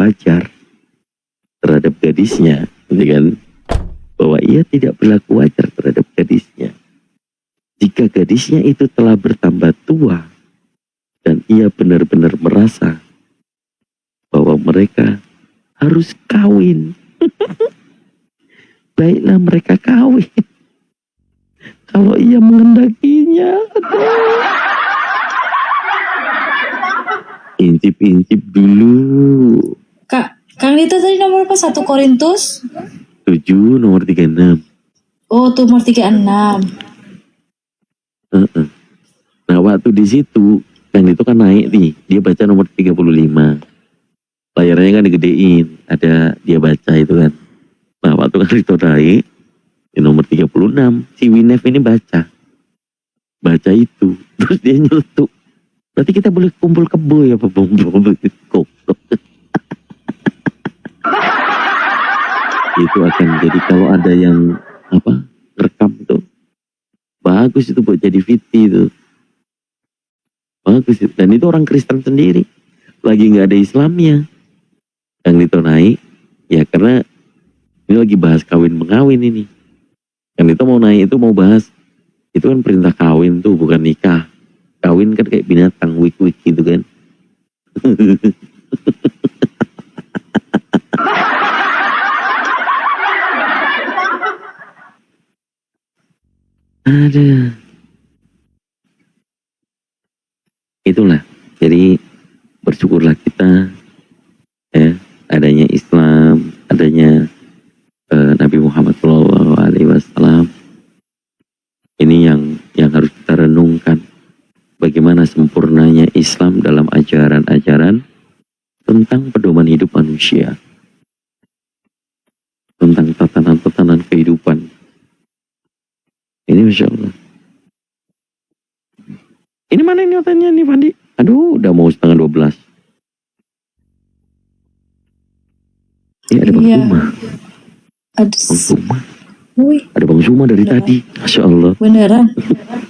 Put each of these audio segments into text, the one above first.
wajar terhadap gadisnya, gitu kan? Bahwa ia tidak berlaku wajar terhadap gadisnya. Jika gadisnya itu telah bertambah tua dan ia benar-benar merasa bahwa mereka harus kawin, baiklah mereka kawin. Kalau ia mengendakinya, intip-intip dulu. Kang Dito tadi nomor apa? 1 Korintus 7 nomor 36. Oh, tuh nomor 36. Nah, waktu di situ kan itu kan naik nih, dia baca nomor 35. Layarnya kan digedein, ada dia baca itu kan. Nah, waktu kan itu naik di nomor 36, si Winef ini baca itu, terus dia nyeletuk. Berarti kita boleh kumpul kebo ya, Pak Bom? Goblok. Itu akan jadi kalau ada yang rekam itu bagus, itu buat jadi VT itu bagus. Dan itu orang Kristen sendiri, lagi nggak ada Islamnya yang itu naik ya, karena ini lagi bahas kawin mengawin ini. Yang itu mau naik, itu mau bahas itu kan perintah kawin tuh, bukan nikah. Kawin kan kayak binatang, wik-wik gitu kan. Ada. Itulah. Jadi bersyukurlah kita ya, adanya Islam, adanya Nabi Muhammad SAW. Ini yang harus kita renungkan. Bagaimana sempurnanya Islam dalam ajaran-ajaran tentang pedoman hidup manusia, tentang tatanan-tatanan kehidupan. Ini Masya Allah. Ini mana ini hotelnya nih, Fandi? Aduh, udah mau 11:30. Ini ada Bang Suma. Bang Suma. Ada Bang Suma dari tadi. Masya Allah.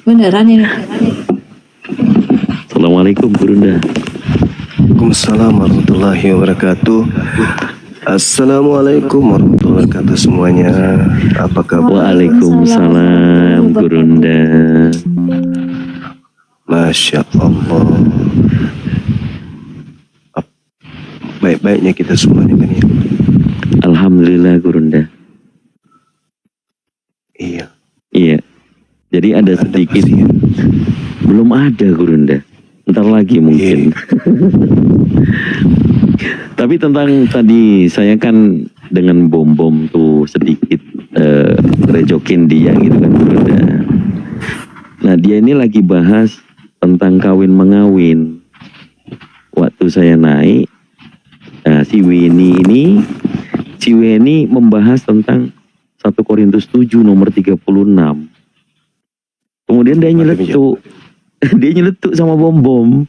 Beneran ini. Assalamualaikum Burunda. Waalaikumsalam warahmatullahi wabarakatuh. Assalamualaikum warahmatullahi wabarakatuh semuanya. Apa kabar? Waalaikumsalam Burunda. Masya Allah. Baik-baiknya kita semuanya kan ya. Alhamdulillah Gurunda. Iya. Jadi ada sedikit pasti, ya. Belum ada Gurunda. Ntar lagi mungkin. Tapi tentang tadi saya kan dengan bom tuh sedikit rejokin dia gitu kan Gurunda. Nah dia ini lagi bahas tentang kawin mengawin. Waktu saya naik, si Weni membahas tentang 1 Korintus 7 nomor 36. Kemudian dia nyeletuk. Dia nyeletuk sama Bom.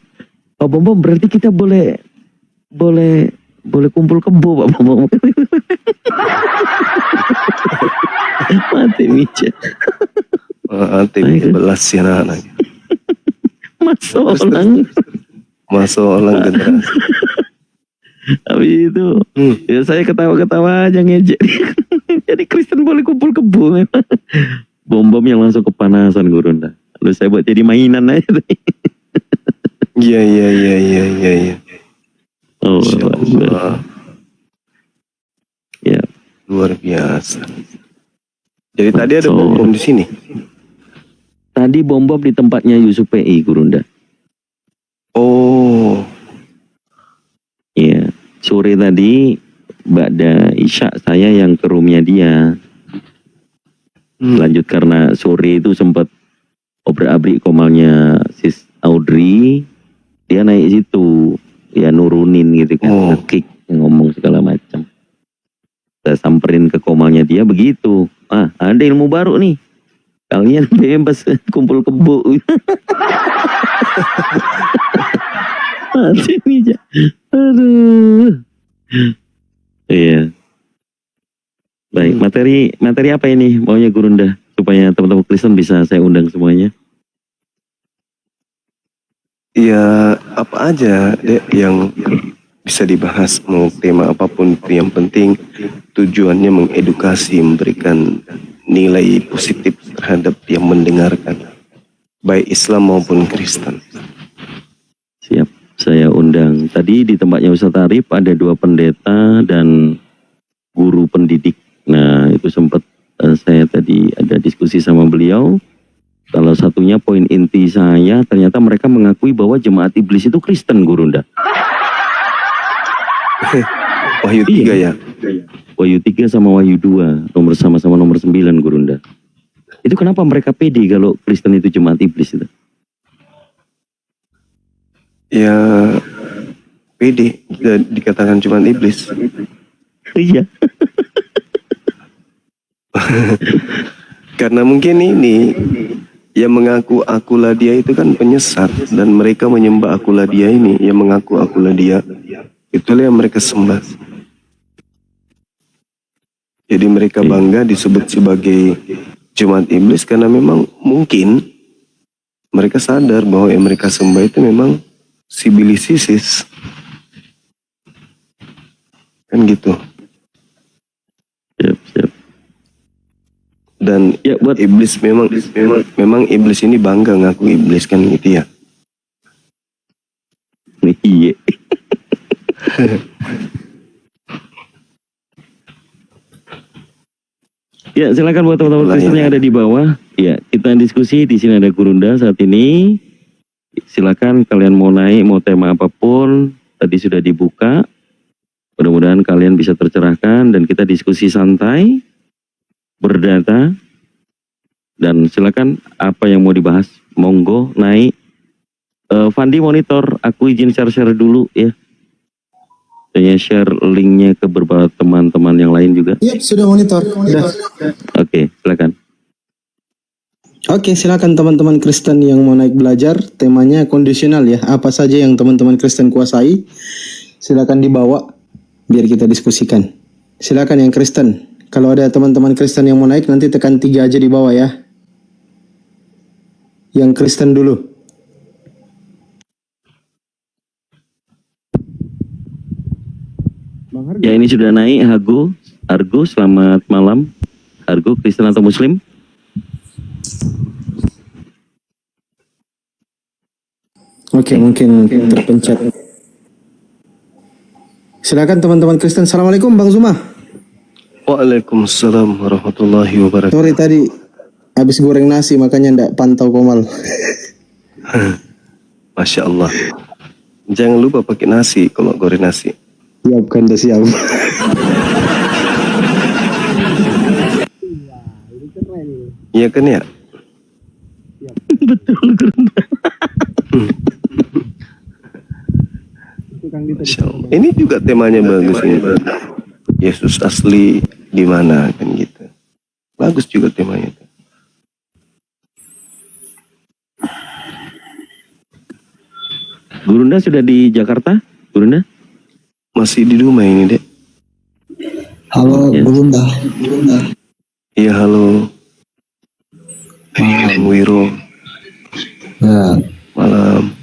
Pak Bom, berarti kita boleh kumpul kebo, Pak Bom. Mati Mica. Mati 11 ya anak. Masolang generasi. Habis itu ya saya ketawa-ketawa aja ngejek. Jadi Kristen boleh kumpul kebo memang. Bom yang langsung kepanasan Gurunda. Lalu saya buat jadi mainan aja. Iya. Oh, Allah. Ya. Luar biasa. Jadi tadi ada bom di sini. Tadi bom di tempatnya Yusuf PI Gurunda. Oh. Iya. Sore tadi ba'da Isya saya yang ke roomnya dia. Lanjut karena sore itu sempat obrak-abrik komalnya sis Audrey, dia naik situ, dia nurunin gitu kan, nge-kick, ngomong segala macam. Saya samperin ke komalnya dia begitu, ada ilmu baru nih, kalian bebas kumpul kebo. Mati nih, aduh. Iya. Baik, materi apa ini maunya Gurunda supaya teman-teman Kristen bisa saya undang semuanya? Ya apa aja Dek, yang bisa dibahas mau tema apapun itu, yang penting tujuannya mengedukasi, memberikan nilai positif terhadap yang mendengarkan, baik Islam maupun Kristen. Siap, saya undang. Tadi di tempatnya Ustadz Arif ada 2 pendeta dan guru pendidik. Nah, itu sempat saya tadi ada diskusi sama beliau. Salah satunya poin inti saya, ternyata mereka mengakui bahwa jemaat iblis itu Kristen, Gurunda. Wahyu 3 ya? Wahyu 3 sama Wahyu 2, sama-sama nomor 9, Gurunda. Itu kenapa mereka pede kalau Kristen itu jemaat iblis itu? Ya, pede dikatakan jemaat iblis. Iya. Karena mungkin ini yang mengaku akulah dia itu kan penyesat, dan mereka menyembah akulah dia ini, yang mengaku akulah dia, itulah yang mereka sembah. Jadi mereka bangga disebut sebagai jemaat iblis karena memang mungkin mereka sadar bahwa yang mereka sembah itu memang Sibilis Isis. Kan gitu. Siap. Dan Ya, buat iblis memang iblis ini bangga ngaku iblis, kan gitu ya. iya. Ya, silakan buat teman-teman Kristen yang ada di bawah. Ya, kita diskusi di sini, ada Gurunda saat ini. Silakan kalian mau naik, mau tema apapun, tadi sudah dibuka. Mudah-mudahan kalian bisa tercerahkan dan kita diskusi santai, berdata, dan silakan apa yang mau dibahas, monggo naik. Fandi monitor, aku izin share dulu ya. Saya share linknya ke beberapa teman-teman yang lain juga. Iya, sudah monitor. Sudah. Oke, silakan. Oke, silakan teman-teman Kristen yang mau naik belajar. Temanya kondisional ya. Apa saja yang teman-teman Kristen kuasai, silakan dibawa biar kita diskusikan. Silakan yang Kristen. Kalau ada teman-teman Kristen yang mau naik, nanti tekan 3 aja di bawah ya. Yang Kristen dulu. Ya, ini sudah naik Argo, selamat malam. Argo, Kristen atau Muslim? Oke, mungkin terpencet. Silakan teman-teman Kristen. Assalamualaikum Bang Zuma. Waalaikumsalam warahmatullahi wabarakatuh. Sorry tadi habis goreng nasi makanya ndak pantau Komal. Masya Allah. Jangan lupa pakai nasi kalau goreng nasi. Siap kan, udah siap. Iya kan ya? Betul, Gurunda. Masya Allah. Ini juga temanya bagus ini. Yesus asli di mana, kan gitu. Bagus juga temanya. Gurunda sudah di Jakarta? Gurunda? Masih di rumah ini, Dek. Halo, Ya. Bunda. Iya, halo. Bang Wiro. Ya, Malam.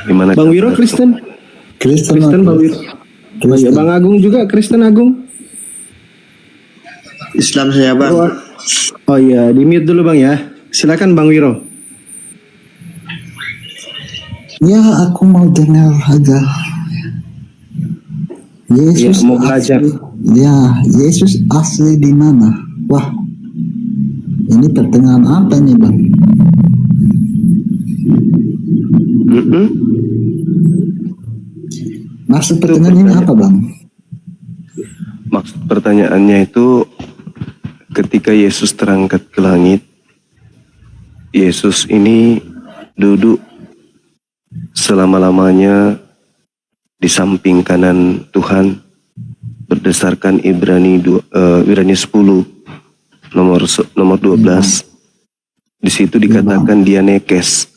Gimana? Bang Wiro Kristen? Kristen Kristen Bang aku. Wiro. Oh, iya, Kristen. Bang Agung juga Kristen Agung. Islam saya bang. Oh iya, di mute dulu Bang ya. Silakan Bang Wiro. Ya, aku mau dengar aja. Yesus Ya, mau belajar. asli. Ya, Yesus asli di mana? Wah, ini pertengahan apa nih bang? Maksud pertengahan ini apa bang? Maksud pertanyaannya itu ketika Yesus terangkat ke langit, Yesus ini duduk selama-lamanya di samping kanan Tuhan berdasarkan Ibrani 10 nomor 12. Di situ dikatakan dia nekes.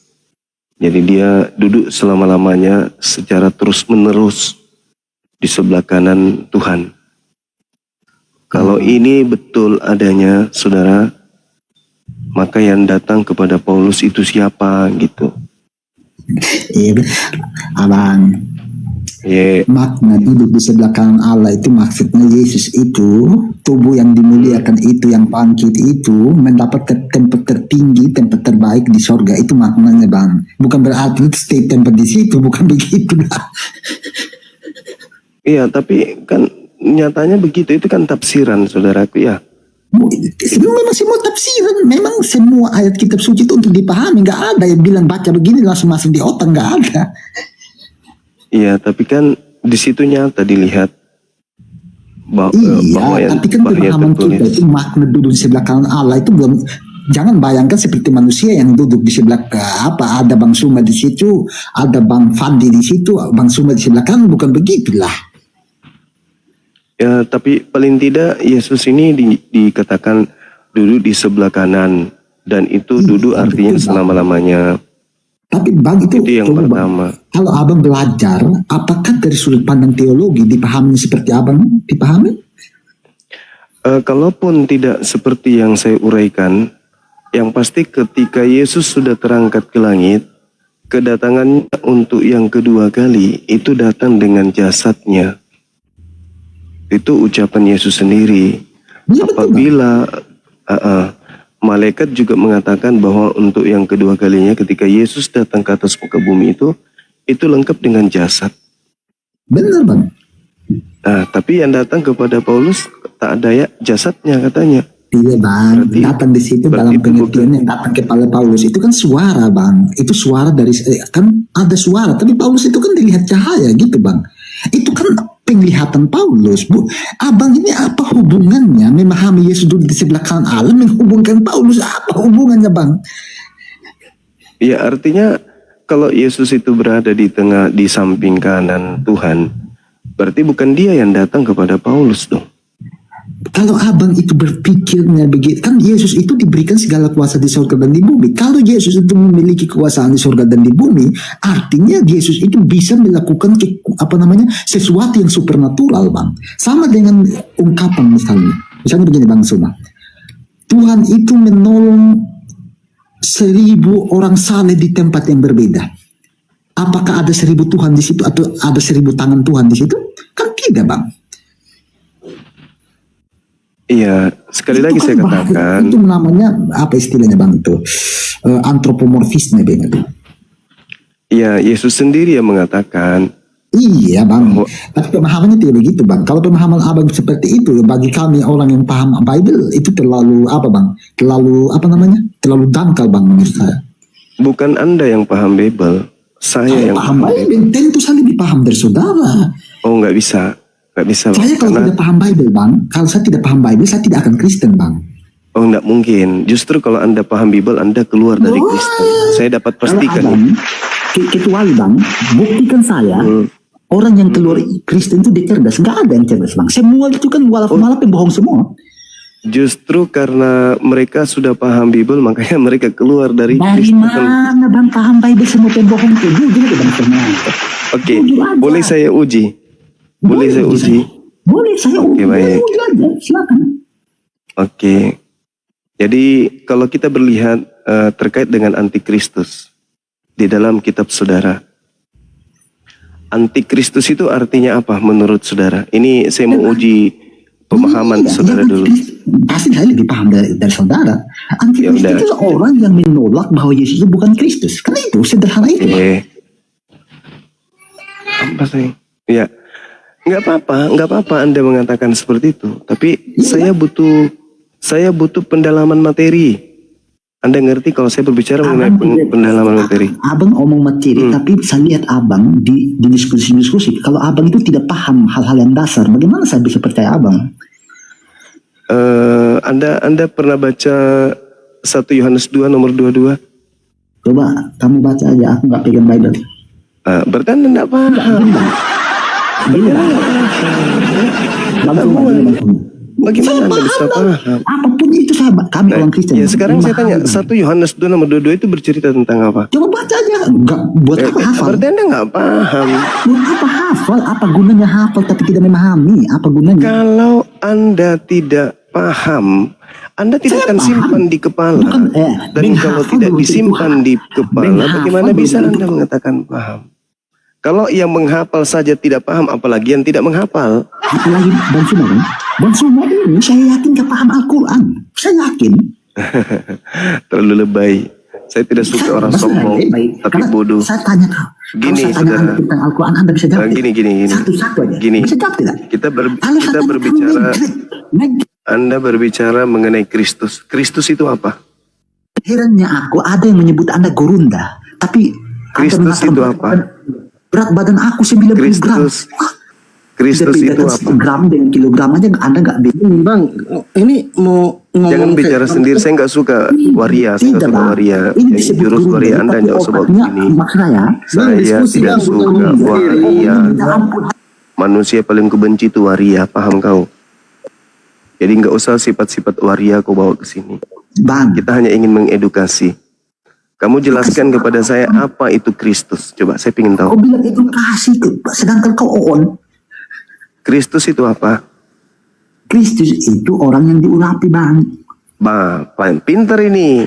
Jadi dia duduk selama-lamanya secara terus-menerus di sebelah kanan Tuhan. Kalau ini betul adanya, saudara, maka yang datang kepada Paulus itu siapa gitu. Iya, abang. Ya, Makna duduk di sebelah kanan Allah itu maksudnya Yesus itu tubuh yang dimuliakan itu, yang bangkit itu mendapat tempat tertinggi, tempat terbaik di sorga. Itu maknanya, bang. Bukan berarti itu stay tempat di situ, bukan begitu lah. iya, tapi kan nyatanya begitu, itu kan tafsiran saudaraku ya. Memang semua tafsiran, memang semua ayat kitab suci itu untuk dipahami. Nggak ada yang bilang baca begini langsung masuk di otak, nggak ada. Iya, tapi kan di situ nyata dilihat bahwa Iya, yang tapi kan pemahaman kita itu makna duduk di sebelah kanan Allah itu belum. Jangan bayangkan seperti manusia yang duduk di sebelah ada Bang Suma di situ, ada Bang Fandi di situ, Bang Suma di sebelah kanan, bukan begitulah. ya, tapi paling tidak Yesus ini dikatakan duduk di sebelah kanan, dan itu duduk artinya selama-lamanya. Tapi Bang itu yang coba, pertama. Bang, kalau Abang belajar, apakah dari sudut pandang teologi dipahami seperti Abang dipahami? Kalaupun tidak seperti yang saya uraikan, yang pasti ketika Yesus sudah terangkat ke langit, kedatangannya untuk yang kedua kali itu datang dengan jasadnya. Itu ucapan Yesus sendiri. Ya, betul, Apabila malaikat juga mengatakan bahwa untuk yang kedua kalinya ketika Yesus datang ke atas muka bumi itu lengkap dengan jasad. benar, Bang. Nah, tapi yang datang kepada Paulus tak ada ya jasadnya katanya. Iya, Bang, datang di situ dalam pengertian yang datang kepada Paulus itu kan suara, Bang. Itu suara dari kan ada suara, tapi Paulus itu kan dilihat cahaya gitu, Bang. Itu kan penglihatan Paulus, Bu. Abang ini apa hubungannya memahami Yesus duduk di sebelah kanan Allah menghubungkan Paulus, apa hubungannya, Bang? Ya, artinya kalau Yesus itu berada di samping kanan Tuhan, berarti bukan dia yang datang kepada Paulus dong. Kalau abang itu berpikirnya begitu, kan Yesus itu diberikan segala kuasa di surga dan di bumi. Kalau Yesus itu memiliki kekuasaan di surga dan di bumi, artinya Yesus itu bisa melakukan sesuatu yang supernatural, Bang. Sama dengan ungkapan misalnya begini, Bang Suma. Tuhan itu menolong 1000 orang saleh di tempat yang berbeda. Apakah ada 1000 Tuhan di situ atau ada 1000 tangan Tuhan di situ? Kan tidak, Bang. Iya, sekali Itu lagi kan saya katakan. itu namanya apa istilahnya, Bang, itu antropomorfisme, Bang. Iya, Yesus sendiri yang mengatakan. Iya, Bang. Tapi pemahamannya tidak begitu, Bang. Kalau pemahaman abang seperti itu, bagi kami orang yang paham Bible itu terlalu Bang? Terlalu dangkal, Bang, menurut saya. Bukan Anda yang paham Bible, saya yang paham Bible. Tentu saja dipaham dari saudara. Oh, nggak bisa. Saya kalau tidak paham Bible, Bang, kalau saya tidak paham Bible, saya tidak akan Kristen, Bang. Oh, nggak mungkin. Justru kalau Anda paham Bible, Anda keluar dari Kristen. Saya dapat pastikan. Abang, kecuali, Bang, buktikan saya orang yang keluar Kristen itu dia cerdas. Nggak ada yang cerdas, Bang. Semua itu kan walaf-malaf pembohong semua. Justru karena mereka sudah paham Bible, makanya mereka keluar dari Dari Kristen. mana, Bang, paham Bible semua pembohong itu? Jujur aja, Bang, semua. Oke, Jujur aja. boleh saya uji? Boleh saya uji? Boleh saya uji. Oke, baik. Uji aja, silakan. Oke. Jadi kalau kita berlihat terkait dengan antikristus di dalam kitab saudara. Antikristus itu artinya apa menurut saudara? Ini saya mau uji pemahaman saudara dulu. Pasti saya lebih paham dari saudara. Antikristus Ya udah. itu orang yang menolak bahwa Yesus itu bukan Kristus. Karena itu sederhana itu. Apa sih? Ya, nggak apa-apa Anda mengatakan seperti itu. Tapi saya butuh pendalaman materi. Anda ngerti kalau saya berbicara mengenai pendalaman materi? Abang omong materi, tapi saya lihat abang di diskusi-diskusi. Kalau abang itu tidak paham hal-hal yang dasar, bagaimana saya bisa percaya abang? Anda pernah baca 1 Yohanes 2 nomor 22? Coba kamu baca aja, aku nggak pegang Bible. Berarti Anda nggak paham. Bagaimana Anda bisa paham? Apapun itu sahabat kami orang Kristen. Ya sekarang saya tanya, 1 Yohanes 2 nomor 22 itu bercerita tentang apa? Coba baca aja. Enggak, buat apa hafal? Berarti Anda nggak paham. Buat apa hafal? Apa gunanya hafal tapi tidak memahami? Apa gunanya? Kalau Anda tidak paham, Anda tidak Saya akan paham. simpan di kepala. Bukan, Dan kalau menghafal tidak belum tentu disimpan paham. di kepala, Menghafal bagaimana belum bisa tentu Anda mengatakan paham? Kalau yang menghafal saja tidak paham, apalagi yang tidak menghafal. Apalagi Bang Suma kan? Bang Suma ini saya yakin gak paham Al-Quran. Saya yakin. Terlalu lebay. Saya tidak suka orang Maksudnya, sombong, baik. tapi Karena bodoh. Saya tanya kau. Gini, Kalau saya tanya saudara. Anda tentang Al-Quran, Anda bisa jawab. Gini. Satu-satu aja. Gini. Bisa jawab tidak? Kita Kalau saya kita tanya berbicara, kamu, Anda berbicara mengenai Kristus. Kristus itu apa? herannya aku ada yang menyebut Anda gorunda. Tapi Anda Kristus mengatakan itu apa? Berat badan aku 90 gram. Kristus. Kristus Tidak itu bedakan apa? gram dengan kilogram aja Anda nggak beda. Bang, ini mau ngomong Jangan ke- bicara sendiri. Saya nggak suka waria. Saya nggak Tidak suka lah. waria. Ini Yang disebut jurus gorunda, waria Anda tapi nggak usah bawa otaknya, begini. maksud saya, Saya diskusi, tidak Bang. suka Bukan waria. minta ampun. Manusia paling kubenci itu waria. Paham kau? Jadi nggak usah sifat-sifat waria kau bawa ke sini. Bang, Kita hanya ingin mengedukasi. Kamu jelaskan kepada saya apa itu Kristus. Coba saya ingin kau tahu. bilang edukasi tuh, sedangkan kau on. Kristus itu apa? Kristus itu orang yang diurapi, Bang. Paling pintar ini.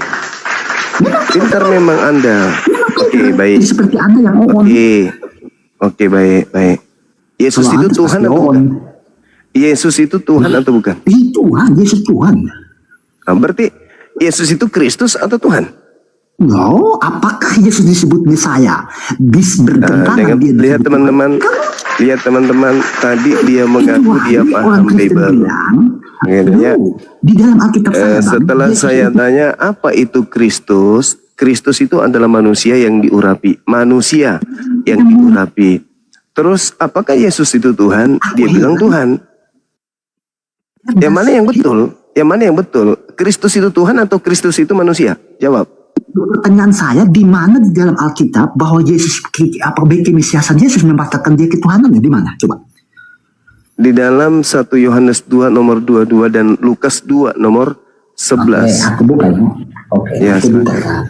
Pintar memang Anda. Oke, baik. Jadi seperti Anda yang on. Oke, baik. Yesus Kalau itu Anda Tuhan pasti atau on. bukan? Yesus itu Tuhan atau bukan? Tuhan, Yesus Tuhan. Nah, berarti Yesus itu Kristus atau Tuhan? No, apakah Yesus disebut Mesaya? Bertentangan Dengan dia lihat disebut teman-teman, tadi dia mengaku dia paham orang Kristen Bible. bilang, Ya. di dalam Alkitab saya, Bang, Setelah Yesus saya itu- tanya apa itu Kristus, Kristus itu adalah manusia yang diurapi, manusia yang diurapi. Terus apakah Yesus itu Tuhan? Dia bilang Tuhan. Yang mana yang betul? Yang mana yang betul? Kristus itu Tuhan atau Kristus itu manusia? Jawab. Pertanyaan saya, di mana di dalam Alkitab bahwa Yesus kemesiasan Yesus membatalkan dia ketuhanannya, di mana? Coba. Di dalam 1 Yohanes 2 nomor 22 dan Lukas 2 nomor 11. Aku buka ya. Oke, Ya, aku buka. silakan.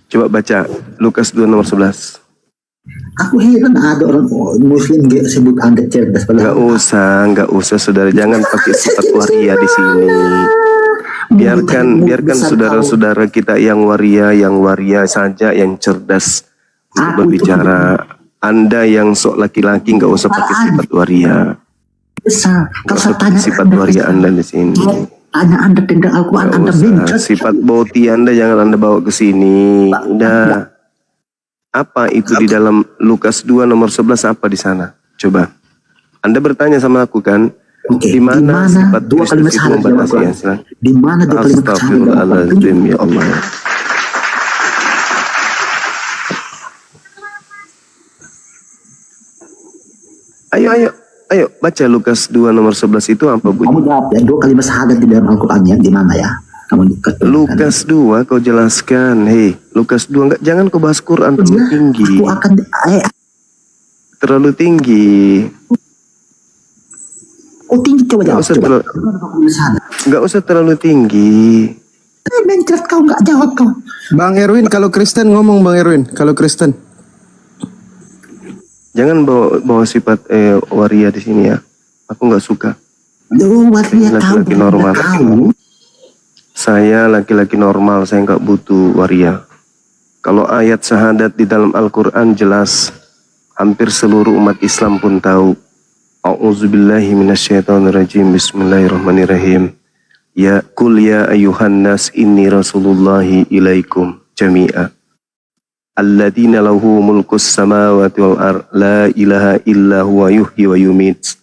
Coba baca Lukas 2 nomor 11. Aku heran ada orang Muslim dia sebut Anda cerdas. Nggak usah saudara, jangan pakai sifat waria di sini. Biarkan saudara-saudara kita yang waria saja yang cerdas untuk berbicara. Anda yang sok laki-laki nggak usah pakai sifat waria. besar. Nggak Kalau usah saya pakai tanya sifat waria Anda di sini. tanya Anda tentang Al-Quran, Nggak Anda usah. bencet. Sifat boti Anda jangan Anda bawa ke sini. Udah. Apa itu di dalam Lukas 2 nomor 11 apa di sana? Coba. Anda bertanya sama aku kan? Oke, Di mana sifat dua kalimat Kristus itu syahadat dalam membatasi Al-Quran? ya? Silakan. Di mana dua kalimat syahadat dalam Al-Quran? Astagfirullahaladzim ya Allah. Ayo baca Lukas 2 nomor 11 itu apa Kamu bunyi? jawab ya, dua kalimat syahadat di dalam Al-Quran ya, di mana ya? Kamu Lukas 2 kau jelaskan. Hei, Lukas 2 enggak, jangan kau bahas Quran terlalu tinggi. Aku akan Terlalu tinggi. tinggi, coba Enggak jawab. usah Coba. terlalu, Dua kalimat syahadat. enggak usah terlalu tinggi. Mencret kau nggak jawab kau. Bang Erwin, kalau Kristen ngomong Bang Erwin, kalau Kristen. Jangan bawa sifat waria di sini ya. Aku nggak suka. Duh, waria kau. Laki-laki normal. Kau. Saya laki-laki normal, saya nggak butuh waria. Kalau ayat syahadat di dalam Al-Quran jelas, hampir seluruh umat Islam pun tahu. A'udzubillahi minasyaitonirrajim. Bismillahirrahmanirrahim. Ya kul ya ayuhan nas inni rasulullahi ilaikum jami'a. Alladzina lahu mulkus samawati wal ar la ilaha illa huwa yuhyi wa yumit.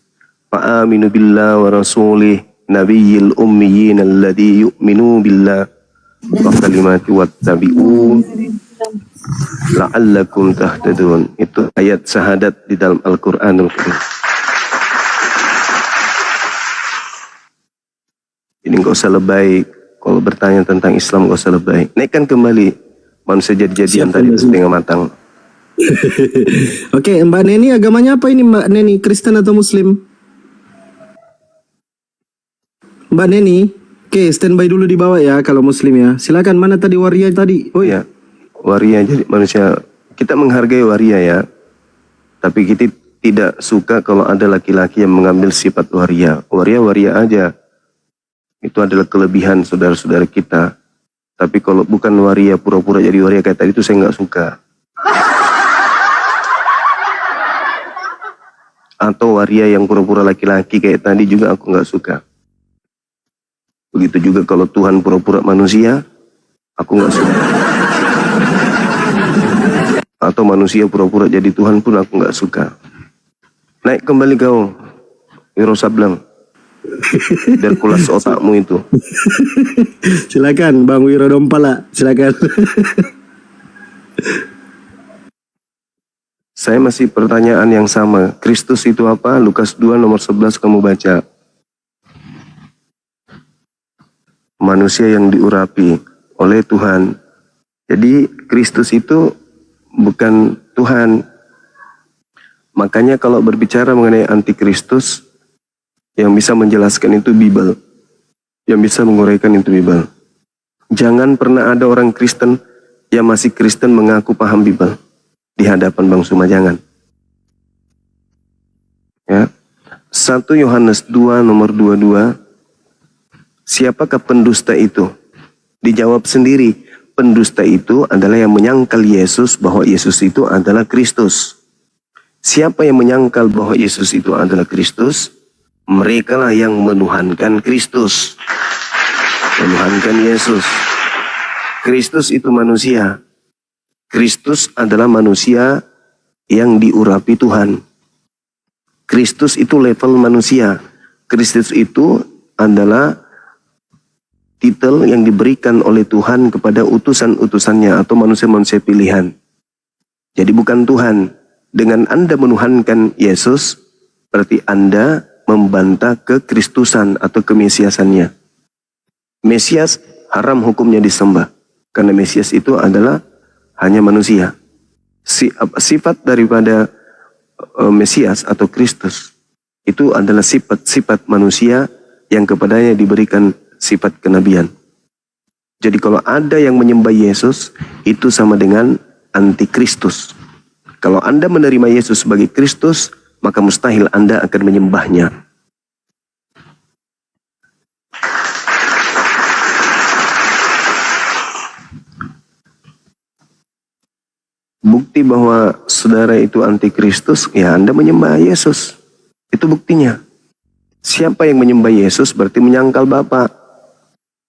Fa'aminu billah wa rasulih nabiyil ummiyin alladhi yu'minu billah wa kalimati wattabi'u la'allakum tahtadun. Itu ayat syahadat di dalam Al-Quranul Karim. Ini gak usah lebay. Kalau bertanya tentang Islam gak usah lebay. Naikkan kembali manusia jadi-jadian Siap, tadi Mbak. setengah matang. Oke, Mbak Neni agamanya apa ini Mbak Neni? Kristen atau Muslim? Mbak Neni, oke standby dulu di bawah ya kalau Muslim ya. Silakan, mana tadi waria tadi? Oh Ya, waria jadi manusia. Kita menghargai waria ya. Tapi kita tidak suka kalau ada laki-laki yang mengambil sifat waria. Waria aja. itu adalah kelebihan saudara-saudara kita. Tapi kalau bukan waria, pura-pura jadi waria kayak tadi itu saya nggak suka. Atau waria yang pura-pura laki-laki kayak tadi juga aku nggak suka. Begitu juga kalau Tuhan pura-pura manusia, aku nggak suka. Atau manusia pura-pura jadi Tuhan pun aku nggak suka. Naik kembali kau, Wiro Sablang. Biar kulas otakmu itu. Silakan Bang Wiro Dompala, silakan. Saya masih pertanyaan yang sama. Kristus itu apa? Lukas 2 nomor 11 kamu baca. Manusia yang diurapi oleh Tuhan. Jadi Kristus itu bukan Tuhan. Makanya kalau berbicara mengenai antikristus, yang bisa menjelaskan itu Bible. Yang bisa menguraikan itu Bible. Jangan pernah ada orang Kristen yang masih Kristen mengaku paham Bible di hadapan Bang Suma, jangan. Ya. 1 Yohanes 2 nomor 22. Siapakah pendusta itu? Dijawab sendiri. Pendusta itu adalah yang menyangkal Yesus bahwa Yesus itu adalah Kristus. Siapa yang menyangkal bahwa Yesus itu adalah Kristus? Mereka lah yang menuhankan Kristus. Menuhankan Yesus. Kristus itu manusia. Kristus adalah manusia yang diurapi Tuhan. Kristus itu level manusia. Kristus itu adalah titel yang diberikan oleh Tuhan kepada utusan-utusannya atau manusia-manusia pilihan. Jadi bukan Tuhan. Dengan Anda menuhankan Yesus, berarti Anda membantah kekristusan atau kemesiasannya. Mesias haram hukumnya disembah. Karena Mesias itu adalah hanya manusia. Sifat daripada Mesias atau Kristus itu adalah sifat-sifat manusia yang kepadanya diberikan sifat kenabian. Jadi kalau ada yang menyembah Yesus, itu sama dengan antikristus. Kalau Anda menerima Yesus sebagai Kristus, maka mustahil Anda akan menyembahnya. Bukti bahwa saudara itu antikristus, ya Anda menyembah Yesus. Itu buktinya. Siapa yang menyembah Yesus berarti menyangkal Bapa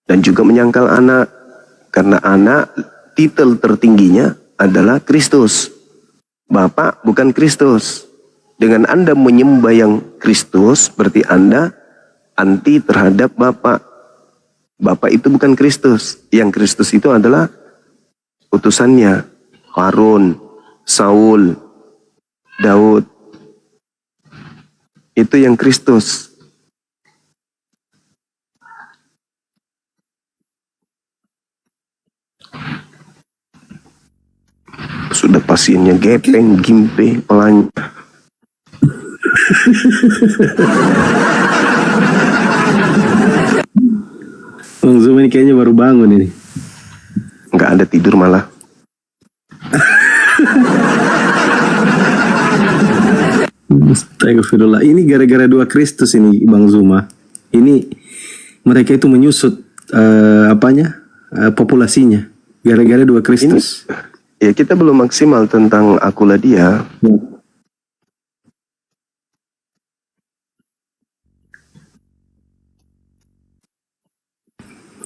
dan juga menyangkal anak. Karena anak titel tertingginya adalah Kristus. Bapa bukan Kristus. Dengan Anda menyembah yang Kristus berarti Anda anti terhadap Bapa. Bapa itu bukan Kristus. Yang Kristus itu adalah utusannya. Harun, Saul, Daud. Itu yang Kristus. Sudah pasiennya gepeng, gimpe, pelan. Bang Zuma ini kayaknya baru bangun ini. Nggak ada tidur malah. Astagfirullah. Ini gara-gara 2 Kristus ini Bang Zuma. Ini mereka itu menyusut populasinya gara-gara 2 Kristus. Ya kita belum maksimal tentang akulah dia.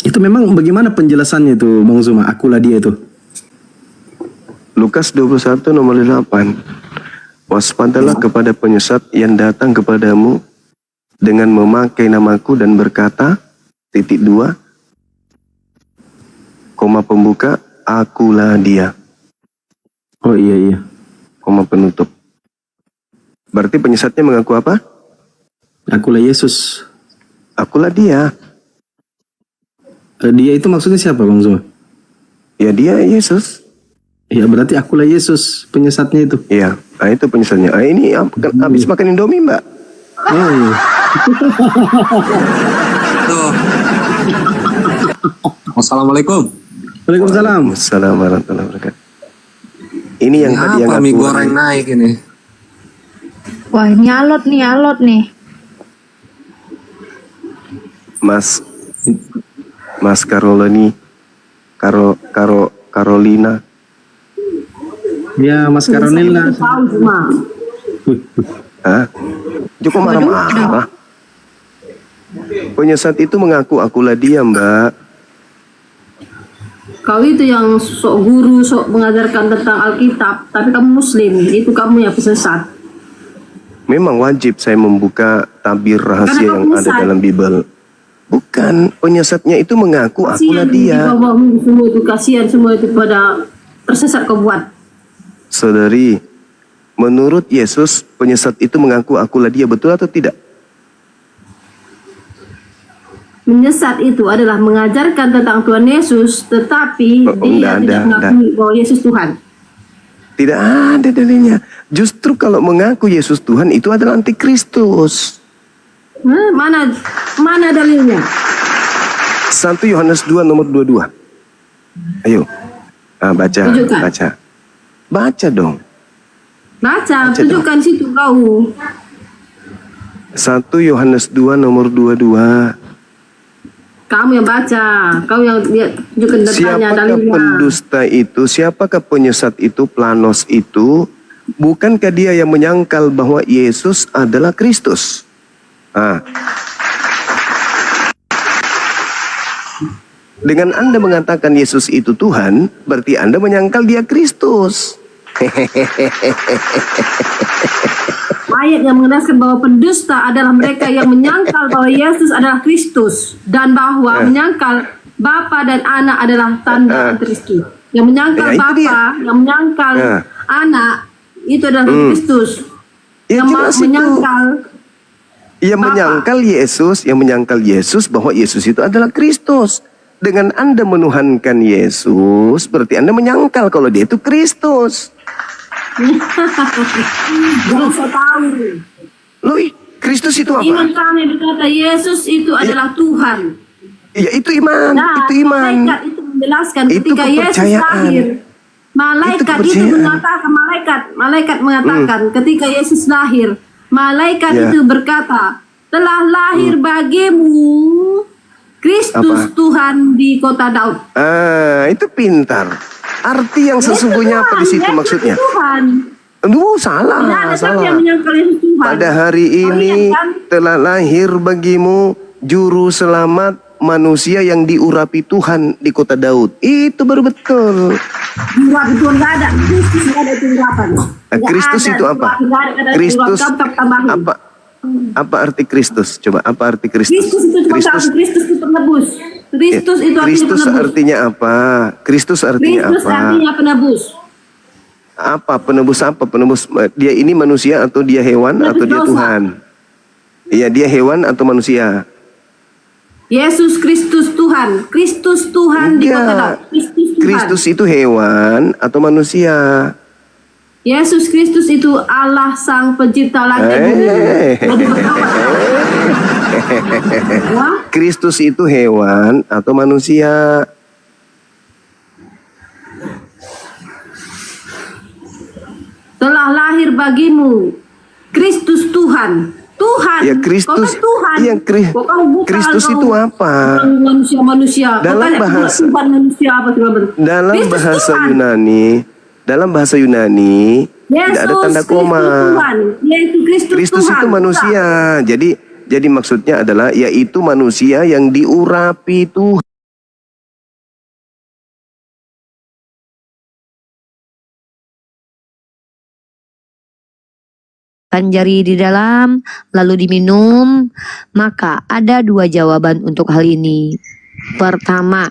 Itu memang bagaimana penjelasannya itu Bang Zuma? Akulah dia itu. Lukas 21 nomor 8. Waspadalah kepada penyesat yang datang kepadamu dengan memakai namaku dan berkata, 2, koma pembuka, akulah dia. Oh iya. Koma penutup. Berarti penyesatnya mengaku apa? Akulah Yesus. Akulah dia. Dia itu maksudnya siapa Bang Zuma? Ya dia Yesus. Ya berarti akulah Yesus penyesatnya itu. Iya, nah itu penyesatnya. Ah, ini habis makan Indomie mbak. Oh iya. Assalamualaikum. Waalaikumsalam. Assalamualaikum warahmatullahi wabarakatuh. Ini yang Ini tadi yang apa mie aku goreng naik ini? Wah, ini alot nih. Mas, Mas Carolina, Carolina. Ya, Mas Karonila. Tahu cuma. Hah? Joko marah-marah. Penyesat itu mengaku akulah dia, Mbak. Kau itu yang sok guru, sok mengajarkan tentang Alkitab, tapi kamu Muslim, itu kamu yang pesesat. Memang wajib saya membuka tabir rahasia Karena yang ada penyesat. dalam Bible. Bukan, penyesatnya itu mengaku akulah Kasihan dia. di bawahmu semua itu, kasihan semua itu pada tersesat kau buat. Saudari, menurut Yesus, penyesat itu mengaku akulah dia, betul atau tidak? Menyesat itu adalah mengajarkan tentang Tuhan Yesus, tetapi dia tidak mengakui bahwa Yesus Tuhan. Tidak ada dalilnya. Justru kalau mengaku Yesus Tuhan itu adalah antikristus. Mana dalilnya? 1 Yohanes 2 nomor 22. Ayo, baca, Tunjukkan. baca dong. Baca, Baca tunjukkan situ kau. 1 Yohanes 2 nomor 22. Kamu yang baca, kau yang lihat, tunjukkan datanya, Siapakah dalilnya. pendusta itu? Siapakah penyesat itu? Planos itu? Bukankah dia yang menyangkal bahwa Yesus adalah Kristus? Dengan Anda mengatakan Yesus itu Tuhan, berarti Anda menyangkal dia Kristus. Ayat yang mengenaskan bahwa pendusta adalah mereka yang menyangkal bahwa Yesus adalah Kristus dan bahwa menyangkal Bapa dan Anak adalah tanda Kristus. Yang menyangkal Ya, itu Bapa, dia. yang menyangkal Anak itu adalah Kristus. Ya, Yang jelas itu. menyangkal Yang Bapa. menyangkal Yesus bahwa Yesus itu adalah Kristus. Dengan Anda menuhankan Yesus, berarti Anda menyangkal kalau dia itu Kristus. jangan so tahu. Loh, Kristus itu Iman apa? kami berkata Yesus itu adalah Tuhan. Ya, itu iman, Nah, itu iman. malaikat itu menjelaskan Itu ketika Yesus kepercayaan. lahir. Malaikat itu kepercayaan. mengatakan, malaikat mengatakan ketika Yesus lahir, malaikat Ya. itu berkata, telah lahir bagimu Kristus Apa? Tuhan di kota Daud. Itu pintar. Arti yang sesungguhnya apa di situ Yesus maksudnya? Tuhan. Aduh, salah, Tidak ada siapa salah. yang menyangkal Yesus Tuhan. Pada hari Kau ini ingat kan? telah lahir bagimu juru selamat manusia yang diurapi Tuhan di kota Daud. Itu baru betul. Jiwa itu enggak ada. Kristus enggak ada itu urapan. Enggak Kristus ada, itu apa? enggak ada Kristus urapan, kamu tambahin. apa arti Kristus? Coba apa arti Kristus? Kristus itu cuma satu, Kristus itu penebus. Kristus itu artinya Kristus penebus. artinya apa? Kristus artinya Kristus apa? artinya penebus. Apa penebus apa? Penebus dia ini manusia atau dia hewan Penebus atau dia dosa. Tuhan? Iya, dia hewan atau manusia? Yesus Kristus Tuhan. Kristus Tuhan di kota Enggak. Daud. Kristus Tuhan. Kristus itu hewan atau manusia? Yesus Kristus itu Allah Sang Pencipta langit dan bumi. Jadi berkawan. Ya? Kristus itu hewan atau manusia? Telah lahir bagimu Kristus Tuhan. Tuhan. Ya, Kau Kristus. kan Tuhan. Iya, Kau kan bukan Kristus kau itu apa? Manusia-manusia. Kau Dalam kan bahasa- Tuhan manusia apa segala macam. Dalam Kristus bahasa Tuhan. Yunani, Yesus tidak ada tanda koma. Kristus Tuhan. Yaitu Kristus, Kristus Tuhan. itu manusia. Jadi maksudnya adalah yaitu manusia yang diurapi Tuhan. Jari di dalam, lalu diminum, maka ada dua jawaban untuk hal ini. Pertama,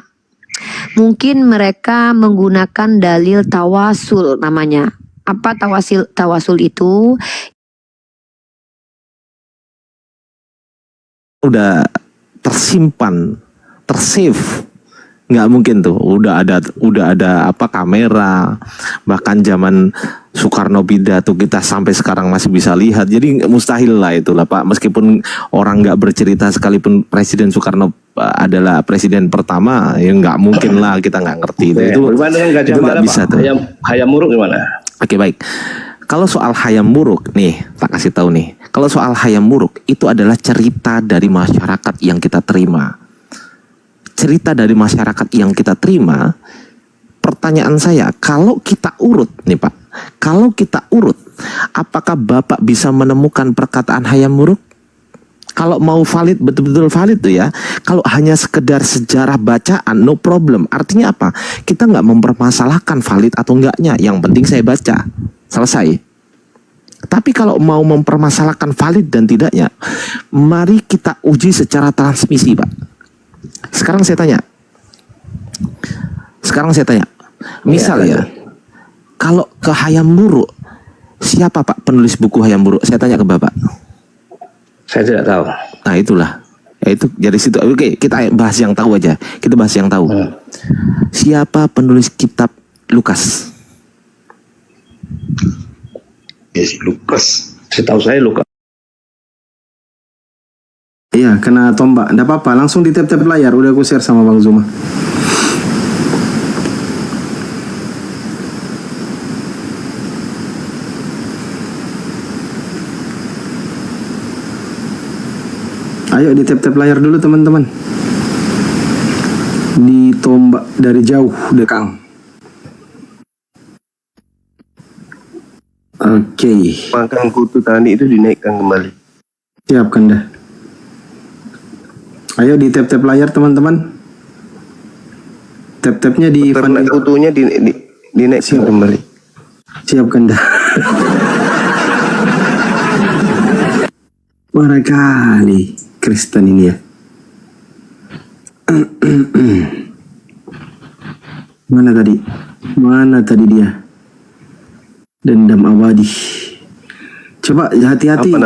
mungkin mereka menggunakan dalil tawasul namanya. Apa tawasul itu? Udah tersimpan, tersave. Nggak mungkin tuh, udah ada apa kamera, bahkan zaman Soekarno pidato kita sampai sekarang masih bisa lihat. Jadi mustahil lah itulah Pak, meskipun orang nggak bercerita sekalipun Presiden Soekarno adalah presiden pertama, ya nggak mungkin lah, kita nggak ngerti itu Bagaimana dengan Gajah itu nggak Mada, bisa Pak? tuh. Hayam Muruk gimana? Oke, baik. Kalau soal hayam muruk nih, tak kasih tahu nih. Kalau soal hayam muruk itu adalah cerita dari masyarakat yang kita terima. cerita dari masyarakat yang kita terima, pertanyaan saya, kalau kita urut nih Pak, kalau kita urut, apakah Bapak bisa menemukan perkataan Hayam Wuruk? Kalau mau valid, betul-betul valid tuh ya. Kalau hanya sekedar sejarah bacaan, no problem. Artinya apa? Kita nggak mempermasalahkan valid atau enggaknya. Yang penting saya baca. Selesai. Tapi kalau mau mempermasalahkan valid dan tidaknya, mari kita uji secara transmisi, Pak. Sekarang saya tanya. Misal ya, kalau ke Hayam Wuruk, siapa Pak penulis buku Hayam Wuruk? Saya tanya ke Bapak. Saya tidak tahu. Nah itulah, ya itu dari situ. Oke, kita bahas yang tahu aja. Kita bahas yang tahu. Siapa penulis kitab Lukas? Yes, Lukas. Setahu saya Lukas. Iya, kena tombak. Nggak apa-apa, langsung di tap-tap layar. Udah aku share sama Bang Zuma. Ayo di tap-tap layar dulu teman-teman. Ditombak dari jauh dekang. Oke. Makan kutu tani itu dinaikkan kembali. Siapkan dah. Ayo di tap-tap layar teman-teman. Tap-tapnya di Peternak kutunya dinaikkan kembali. Siapkan dah. Marah kali Kristen ini ya. Mana tadi dia? Dendam abadi. Coba hati-hati. Apa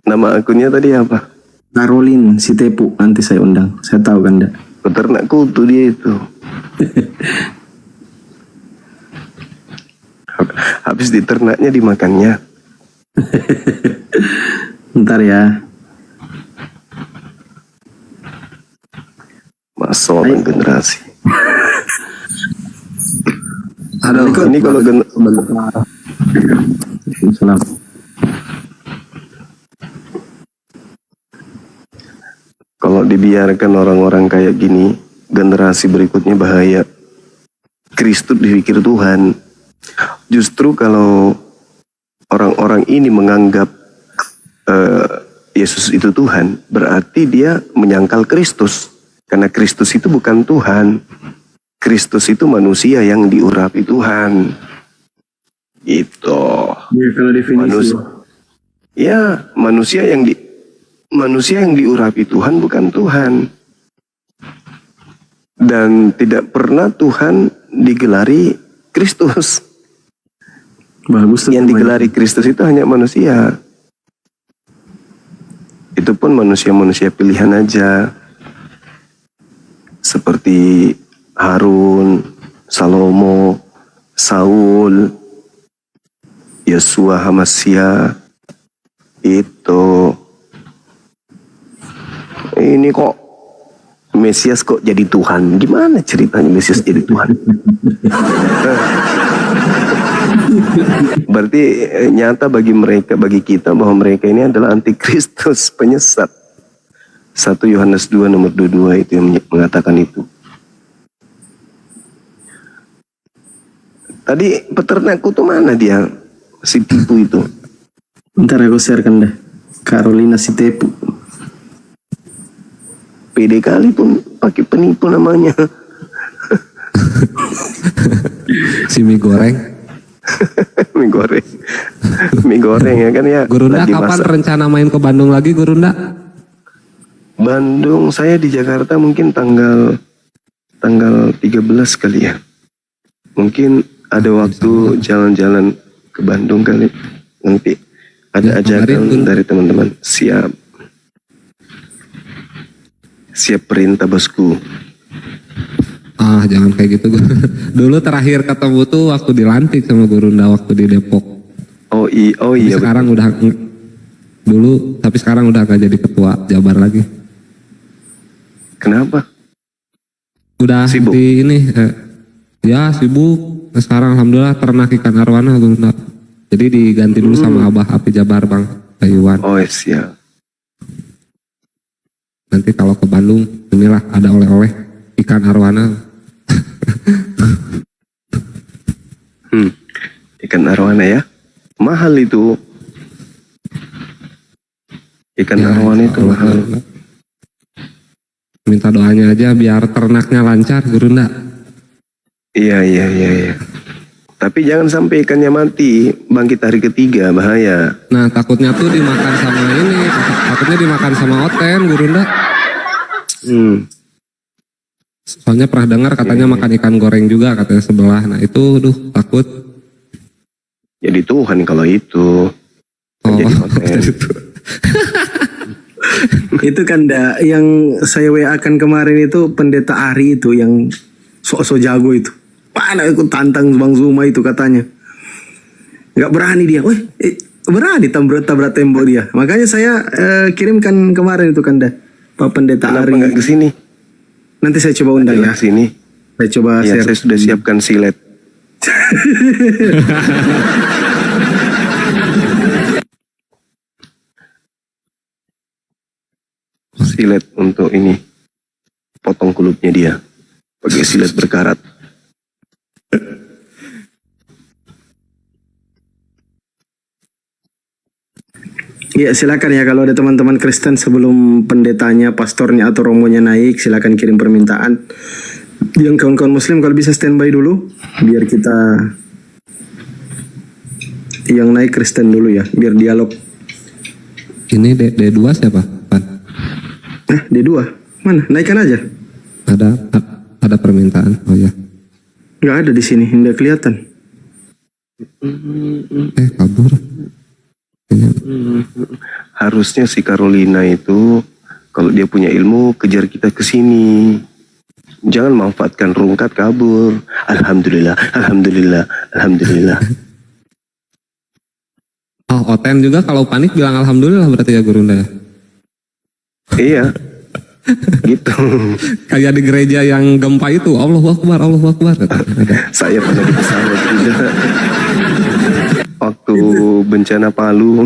nama akunnya tadi apa? Caroline Sitepu, nanti saya undang. Saya tahu kan dah. Peternak kutu dia itu. Habis diternaknya dimakannya. Bentar ya. Masalah generasi. Aduh, Ini kalau Salam. Kalau dibiarkan orang-orang kayak gini, generasi berikutnya bahaya. Kristus dipikir Tuhan. Justru kalau orang-orang ini menganggap Yesus itu Tuhan, berarti dia menyangkal Kristus. Karena Kristus itu bukan Tuhan. Kristus itu manusia yang diurapi Tuhan. Itu. Ya, kalau definisi. Manusia yang diurapi Tuhan bukan Tuhan. Dan tidak pernah Tuhan digelari Kristus. Bagus tuh. Yang digelari Kristus itu hanya manusia. Itu pun manusia-manusia pilihan aja. Seperti Harun, Salomo, Saul, Yosua Hamasya. Itu. Ini kok Mesias kok jadi Tuhan? Gimana ceritanya Mesias jadi Tuhan? Berarti nyata bagi mereka, bagi kita bahwa mereka ini adalah antikristus, penyesat. 1 Yohanes 2 nomor 22 itu yang mengatakan itu. Tadi peternakku tuh mana dia? Si tipu itu. Bentar aku sharekan dah. Carolina Sitepu. Pede kali pun pakai penipu namanya. Si mie goreng. Mie goreng. Mie goreng ya kan ya. Gurunda lagi kapan masak. rencana main ke Bandung lagi Gurunda? Bandung, saya di Jakarta mungkin tanggal 13 kali ya. Mungkin ada waktu jalan-jalan ke Bandung kali. Nanti ada ajakan dari teman-teman. Siap. Siap perintah bosku. Ah, jangan kayak gitu. Dulu terakhir ketemu tuh waktu dilantik sama Gurunda waktu di Depok. Oh iya. Sekarang udah dulu, tapi sekarang udah gak jadi ketua Jabar lagi. Kenapa? Udah Sibuk? di ini, ya sibuk. Sekarang alhamdulillah ternak ikan arwana Gurunda. Jadi diganti dulu sama Abah Api Jabar Bang Bayuan. Oh siap. Nanti kalau ke Bandung, inilah ada oleh-oleh ikan arwana. Ikan arwana ya. Mahal itu. Ikan Ya, arwana itu Allah, mahal. Allah. Minta doanya aja biar ternaknya lancar, Guru ndak. Iya. Tapi jangan sampai ikannya mati, bangkit hari ketiga, bahaya. Nah, takutnya tuh dimakan sama ini, takutnya dimakan sama oten, Guru ndak. Soalnya pernah dengar katanya makan ikan goreng juga katanya sebelah. Nah, itu takut. Jadi Tuhan kalau itu. Oh, Jadi hotel. Itu kan yang saya WA kan kemarin itu pendeta Ari itu yang sok-sok jago itu. Mana ikut tantang Bang Zuma itu katanya. Nggak berani dia. Berani tabrak tembok dia. Makanya saya kirimkan kemarin itu kan Pak Pendeta Kenapa Ari. nggak kesini? Nanti saya coba undang ya. Kesini. Saya coba Ya, share. saya sudah siapkan silet. Silet untuk ini, potong kulitnya dia, pakai silet berkarat. Iya silakan ya kalau ada teman-teman Kristen sebelum pendetanya, pastornya atau romonya naik silakan kirim permintaan. Yang kawan-kawan Muslim kalau bisa standby dulu biar kita yang naik Kristen dulu ya biar dialog. ini D2 siapa? Pan? D2 mana? Naikkan aja. Ada permintaan. Oh ya. Nggak ada di sini, nggak kelihatan. Kabur. Harusnya si Carolina itu kalau dia punya ilmu kejar kita ke sini. Jangan manfaatkan rungkat kabur. Alhamdulillah. Oh, Oten juga kalau panik bilang alhamdulillah berarti ya Guru Nda ya? Iya. Gitu. Kayak di gereja yang gempa itu, Allahu Akbar. Saya pernah di pesawat juga. Waktu bencana Palu.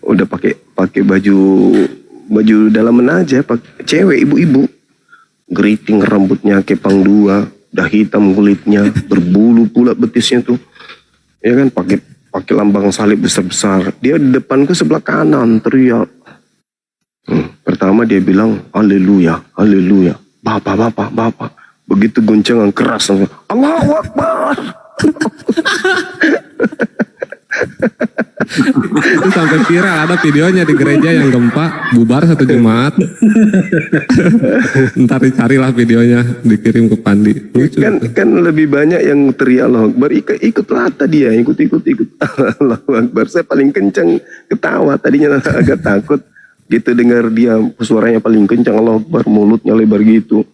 Udah pakai baju dalaman aja, pakai cewek ibu-ibu. Geriting rambutnya kepang dua, udah hitam kulitnya, berbulu pula betisnya tuh. Ya kan pakai lambang salib besar-besar. Dia di depanku sebelah kanan teriak. Pertama dia bilang haleluya. Bapak. Begitu goncangan keras langsung Allahu Akbar. Itu sampai viral, ada videonya di gereja yang gempa, bubar satu jemaat. Ntar dicarilah videonya, dikirim ke Pandi. Lucu. Kan lebih banyak yang teriak Allahu Akbar, ikut rata dia, ikut Allahu Akbar. Saya paling kencang ketawa, tadinya agak takut gitu dengar dia suaranya paling kencang Allahu Akbar, mulutnya lebar gitu.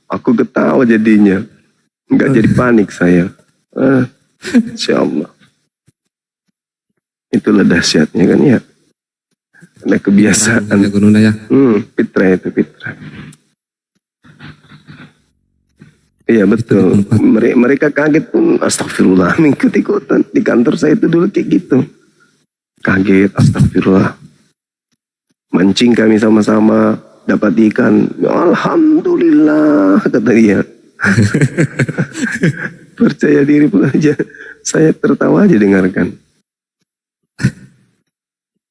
Aku ketawa jadinya, nggak jadi panik saya. Insyaallah. Itulah dahsyatnya kan ya. Ada kebiasaan. Ya, Guru Nda ya. Fitrah. Iya betul. Mereka kaget pun astagfirullah ikut-ikutan. Di kantor saya itu dulu kayak gitu. Kaget astagfirullah. Mancing kami sama-sama dapat ikan. Alhamdulillah kata dia. Percaya diri pun aja. Saya tertawa aja dengarkan.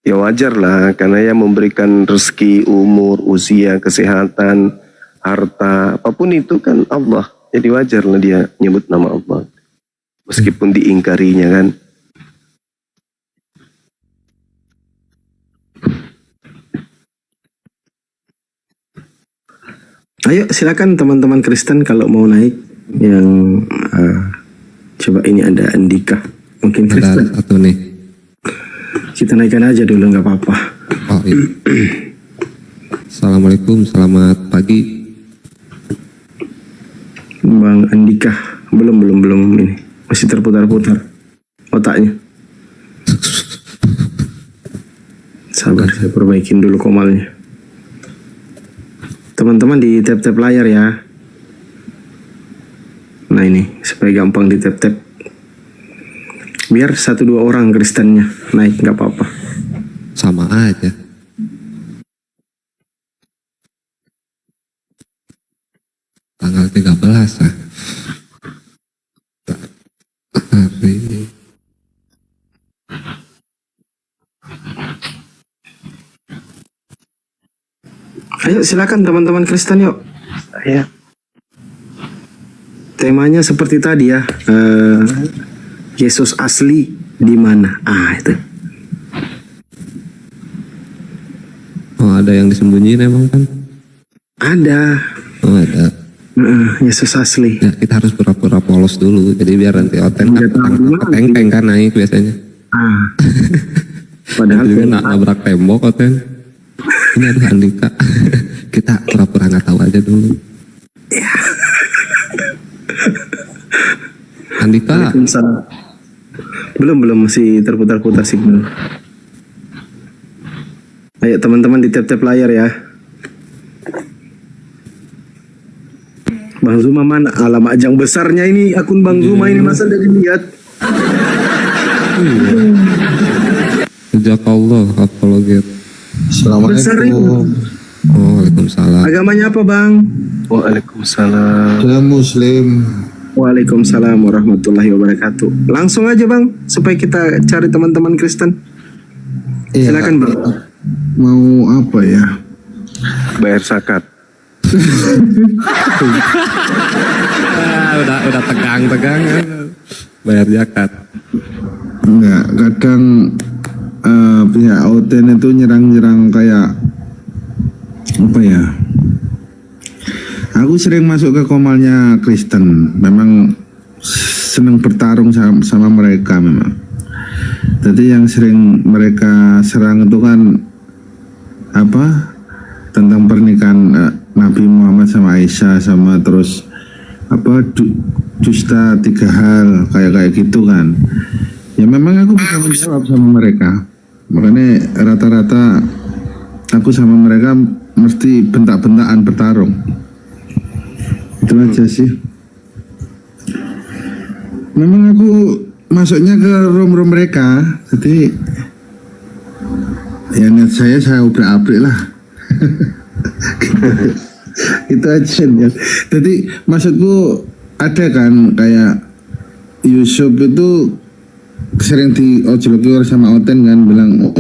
Ya wajar lah, karena yang memberikan rezeki, umur, usia, kesehatan, harta, apapun itu kan Allah. Jadi wajar lah dia nyebut nama Allah. Meskipun diingkarinya kan. Ayo silakan teman-teman Kristen kalau mau naik yang coba ini ada Andika mungkin Kristen. Ada satu nih. Kita naikkan aja dulu nggak apa-apa. Oh iya. Assalamualaikum, selamat pagi. Bang Andika belum ini masih terputar-putar otaknya. Sabar saya perbaikin dulu komalnya. Teman-teman di tap-tap layar ya. Nah ini supaya gampang di tap-tap. Biar 1-2 orang Kristennya naik nggak apa-apa. Sama aja. 13 ah. Hari Ayo silakan teman-teman Kristen yuk. Ya, Temanya seperti tadi ya. Yesus asli di mana? Itu. oh ada yang disembunyiin emang kan? Ada. Oh ada. Yesus asli. Ya, kita harus pura-pura polos dulu. Jadi biar nanti Oten Nggak tahu teng-teng kan naik biasanya. Padahal juga nabrak tembok Oten. Ini aduh Andika. Kita pura-pura nggak tahu aja dulu. Andika. Belum masih terputar-putar signal. Ayo teman-teman di tap-tap layar ya. Bang Zuma mana? Alamak ajang besarnya ini akun Bang Zuma ini masa udah dilihat. Jazakallah apologet. Assalamualaikum. Waalaikumsalam. Agamanya apa Bang? Waalaikumsalam. Saya Muslim. Waalaikumsalam warahmatullahi wabarakatuh. Langsung aja Bang, supaya kita cari teman-teman Kristen. Silakan Bang. Mau apa ya? Bayar zakat. Udah tegang bayar zakat. Enggak, kadang pihak Oten itu nyerang-nyerang kayak apa ya? Aku sering masuk ke komalnya Kristen. Memang senang bertarung sama mereka memang. Jadi yang sering mereka serang itu kan apa? Tentang pernikahan Nabi Muhammad sama Aisyah, sama terus apa dusta 3 hal kayak gitu kan. Ya memang aku bisa menjawab sama mereka. Makanya rata-rata aku sama mereka mesti bentak-bentakan bertarung. Itu aja sih. Memang aku masuknya ke room mereka, jadi ya niat saya obrak-abrik lah. Itu aja ya. Jadi maksudku ada kan kayak Yusuf itu sering diojoloki sama Oten kan, bilang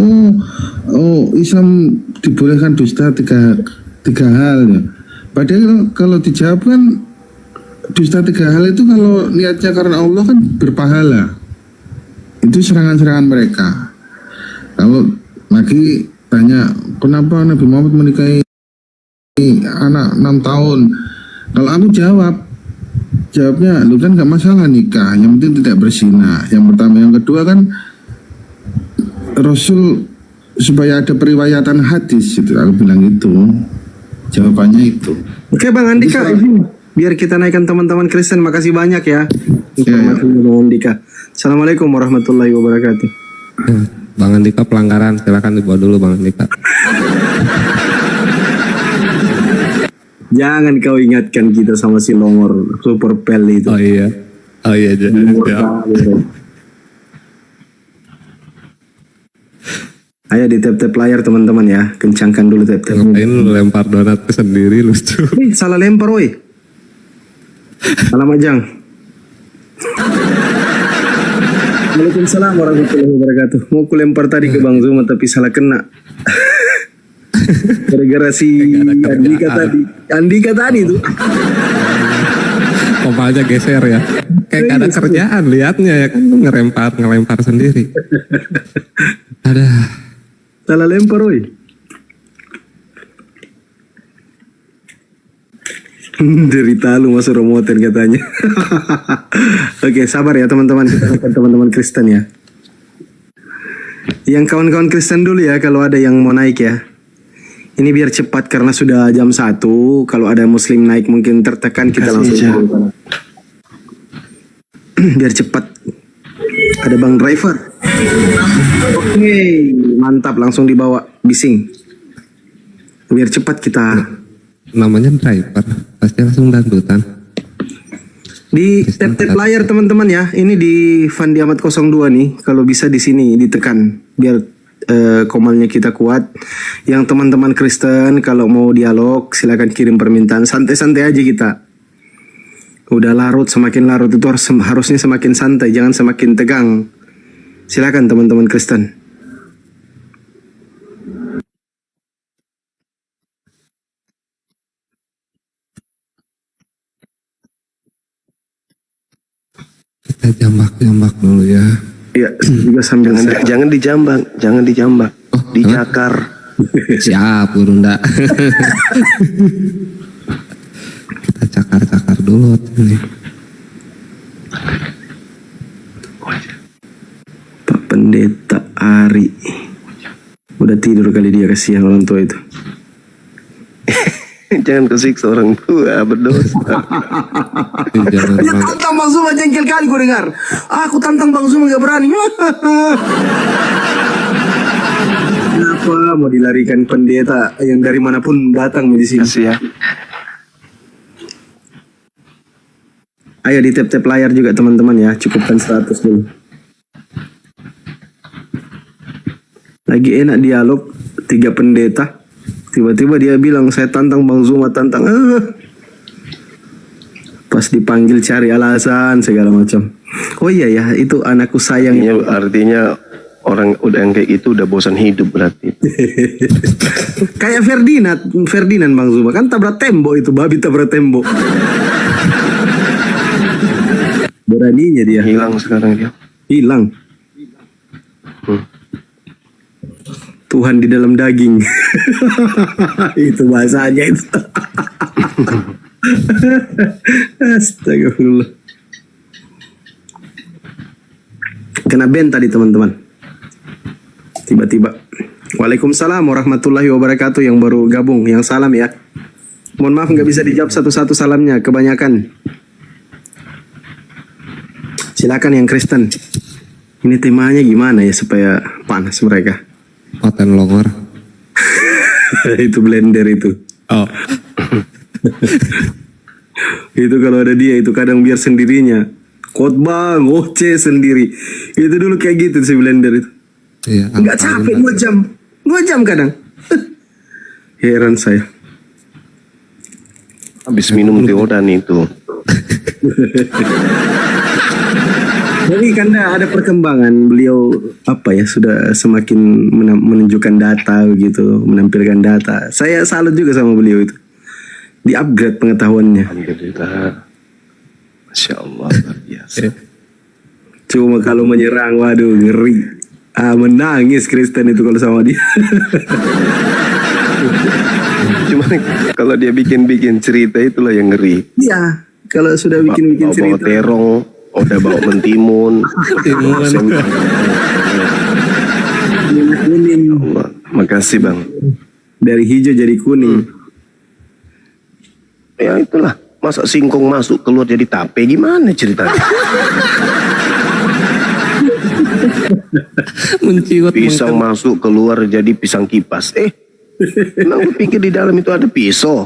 oh Islam dibolehkan dusta tiga hal ya. Padahal kalau dijawab kan dusta 3 hal itu kalau niatnya karena Allah kan berpahala. Itu serangan-serangan mereka. Kalau lagi tanya kenapa Nabi Muhammad menikahi anak 6 tahun, kalau aku jawabnya lu kan gak masalah nikah, yang penting tidak berzina. Yang pertama. Yang kedua kan Rasul supaya ada periwayatan hadis itu, aku bilang itu. Jawabannya itu. Oke Bang Andika, biar kita naikkan teman-teman Kristen. Makasih banyak ya informasinya Bang Andika. Assalamualaikum warahmatullahi wabarakatuh. Bang Andika pelanggaran, silakan dibawa dulu Bang Andika. Jangan kau ingatkan kita sama si Longor Super Pel itu. Oh iya Ayo di tap-tap layar teman-teman ya. Kencangkan dulu tap-tap. Ngapain lu lempar donat ke sendiri lucu. Salah lempar woi. Salam ajang. Waalaikumsalam warahmatullahi wabarakatuh. Mau ku lempar tadi ke Bang Zuma tapi salah kena. Gara-gara si Andika tadi tuh. Kopalnya geser ya. Kayak gak ada kerjaan liatnya ya kan, lu ngelempar sendiri. Ada. Salah lempar woi. Derita lu masuk remoten katanya. Oke, sabar ya teman-teman, kita akan teman-teman Kristen ya. Yang kawan-kawan Kristen dulu ya, kalau ada yang mau naik ya. Ini biar cepat karena sudah jam 1. Kalau ada muslim naik mungkin tertekan, kita langsung biar cepat. Ada Bang Driver. Oke, mantap, langsung dibawa bising. Biar cepat kita. Namanya driver, pasti langsung dangdutan. Di tap-tap layar teman-teman ya. Ini di Fandi Ahmad 02 nih. Kalau bisa di sini ditekan biar komalnya kita kuat. Yang teman-teman Kristen kalau mau dialog silakan kirim permintaan. Santai-santai aja kita. Udah larut, semakin larut itu harusnya semakin santai, jangan semakin tegang. Silakan teman-teman Kristen. Kita jambak-jambak dulu ya. Iya, juga sambil Jangan dijambak, jangan dijambak. Dijakar. Siap, Gurunda. Kita cakar-cakar dulu ini. Pak Pendeta Ari. Udah tidur kali dia, kasihan orang tua itu. Jangan kesiksa orang tua berdosa. Jangan Ya tantang Bang Zuma, jengkel kali gue dengar. Aku tantang Bang Zuma gak berani. Kenapa mau dilarikan pendeta yang dari manapun datang di sini? Kasih ya. Ayo di tap-tap layar juga teman-teman ya, cukupkan 100 dulu. Lagi enak dialog, 3 pendeta. Tiba-tiba dia bilang, saya tantang Bang Zuma, tantang. Pas dipanggil cari alasan segala macam. Oh iya ya, itu anakku sayang. Artinya orang udah yang kayak gitu udah bosan hidup berarti. Kayak Ferdinand Bang Zuma kan tabrak tembok itu, babi tabrak tembok. Beraninya dia. Hilang sekarang dia. Hilang. Tuhan di dalam daging. Itu bahasanya itu. Astagfirullah. Kena ban tadi teman-teman. Tiba-tiba. Waalaikumsalam warahmatullahi wabarakatuh yang baru gabung. Yang salam ya. Mohon maaf nggak bisa dijawab satu-satu salamnya. Kebanyakan. Silakan yang Kristen. Ini temanya gimana ya supaya panas mereka? paten longor. Itu blender itu. Oh. Itu kalau ada dia itu kadang biar sendirinya. Khotbah ngoceh sendiri. Itu dulu kayak gitu si blender itu. Iya. Nggak capek 2 jam. 2 jam kadang. Heran saya. Habis minum Theodan itu. Jadi karena ada perkembangan beliau apa ya sudah semakin menunjukkan data begitu, menampilkan data. Saya salut juga sama beliau itu. Di-upgrade pengetahuannya. Alhamdulillah. Masya Allah luar biasa. Cuma kalau menyerang, waduh ngeri. Menangis Kristen itu kalau sama dia. Cuma kalau dia bikin cerita itulah yang ngeri. Iya, kalau sudah bikin Bawa cerita. terong, udah bawa mentimun. Kuning. Allah, makasih bang. Dari hijau jadi kuning. Ya itulah, masa singkong masuk keluar jadi tape, gimana ceritanya? Menciut Pisang masuk keluar jadi pisang kipas. Emang lu pikir di dalam itu ada pisau?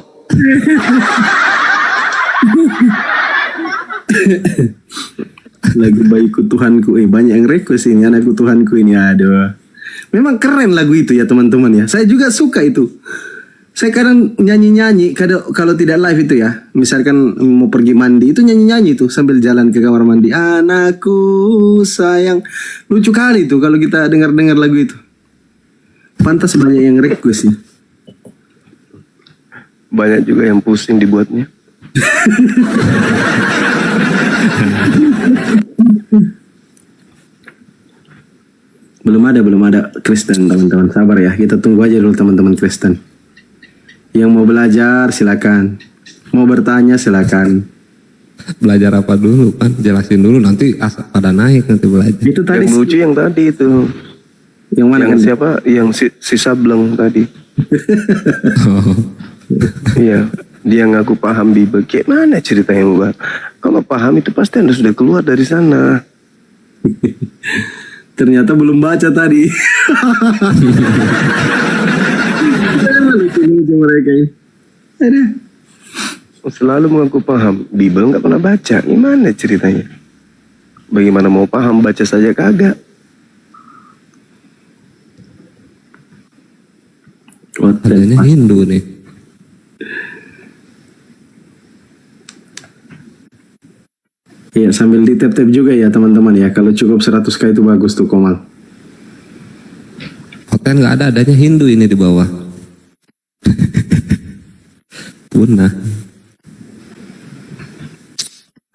Lagu Baikku Tuhanku, banyak yang request ini anakku Tuhanku ini, aduh. Memang keren lagu itu ya teman-teman ya. Saya juga suka itu. Saya kadang nyanyi-nyanyi kalau tidak live itu ya. Misalkan mau pergi mandi itu nyanyi-nyanyi itu sambil jalan ke kamar mandi. Anakku sayang. Lucu kali itu kalau kita dengar-dengar lagu itu. Pantas banyak yang request sih. Banyak juga yang pusing dibuatnya. Belum ada Kristen teman-teman. Sabar ya, kita tunggu aja dulu teman-teman Kristen. Yang mau belajar silakan. Mau bertanya silakan. Belajar apa dulu kan? Jelasin dulu nanti pada naik nanti belajar. Itu tadi Yang lucu yang tadi itu. yang mana Yang kan? siapa? Yang si Sableng tadi. Oh. Iya. Dia ngaku paham Bible. Kayak mana ceritanya Mbak? Kalau paham itu pasti Anda sudah keluar dari sana. Ternyata belum baca tadi. Lucu mereka ini. Ada. Selalu mengaku paham. Bible nggak pernah baca. Gimana ceritanya? Bagaimana mau paham? Baca saja kagak. Adanya Hindu nih. Iya, sambil di tap juga ya teman-teman ya. Kalau cukup 100k itu bagus tuh Komal. Hotel nggak ada, adanya Hindu ini di bawah. Punah.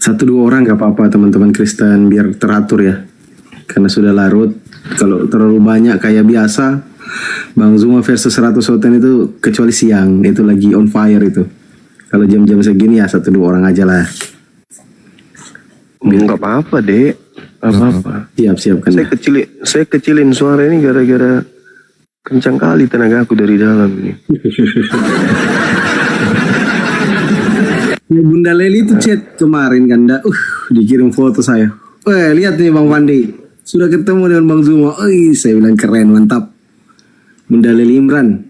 1-2 orang nggak apa-apa teman-teman Kristen, biar teratur ya. Karena sudah larut. Kalau terlalu banyak kayak biasa, Bang Zuma versus 100 hotel itu kecuali siang, itu lagi on fire itu. Kalau jam-jam segini ya 1-2 orang aja lah. Nggak apa-apa, Dek. Nggak apa-apa. Siap-siap kan. Saya kecilin suara ini gara-gara kencang kali tenaga aku dari dalam ini. Ya, Bunda Leli itu chat kemarin kan, dikirim foto saya. Lihat nih Bang Pandi, sudah ketemu dengan Bang Zuma. Saya bilang keren, mantap. Bunda Leli Imran.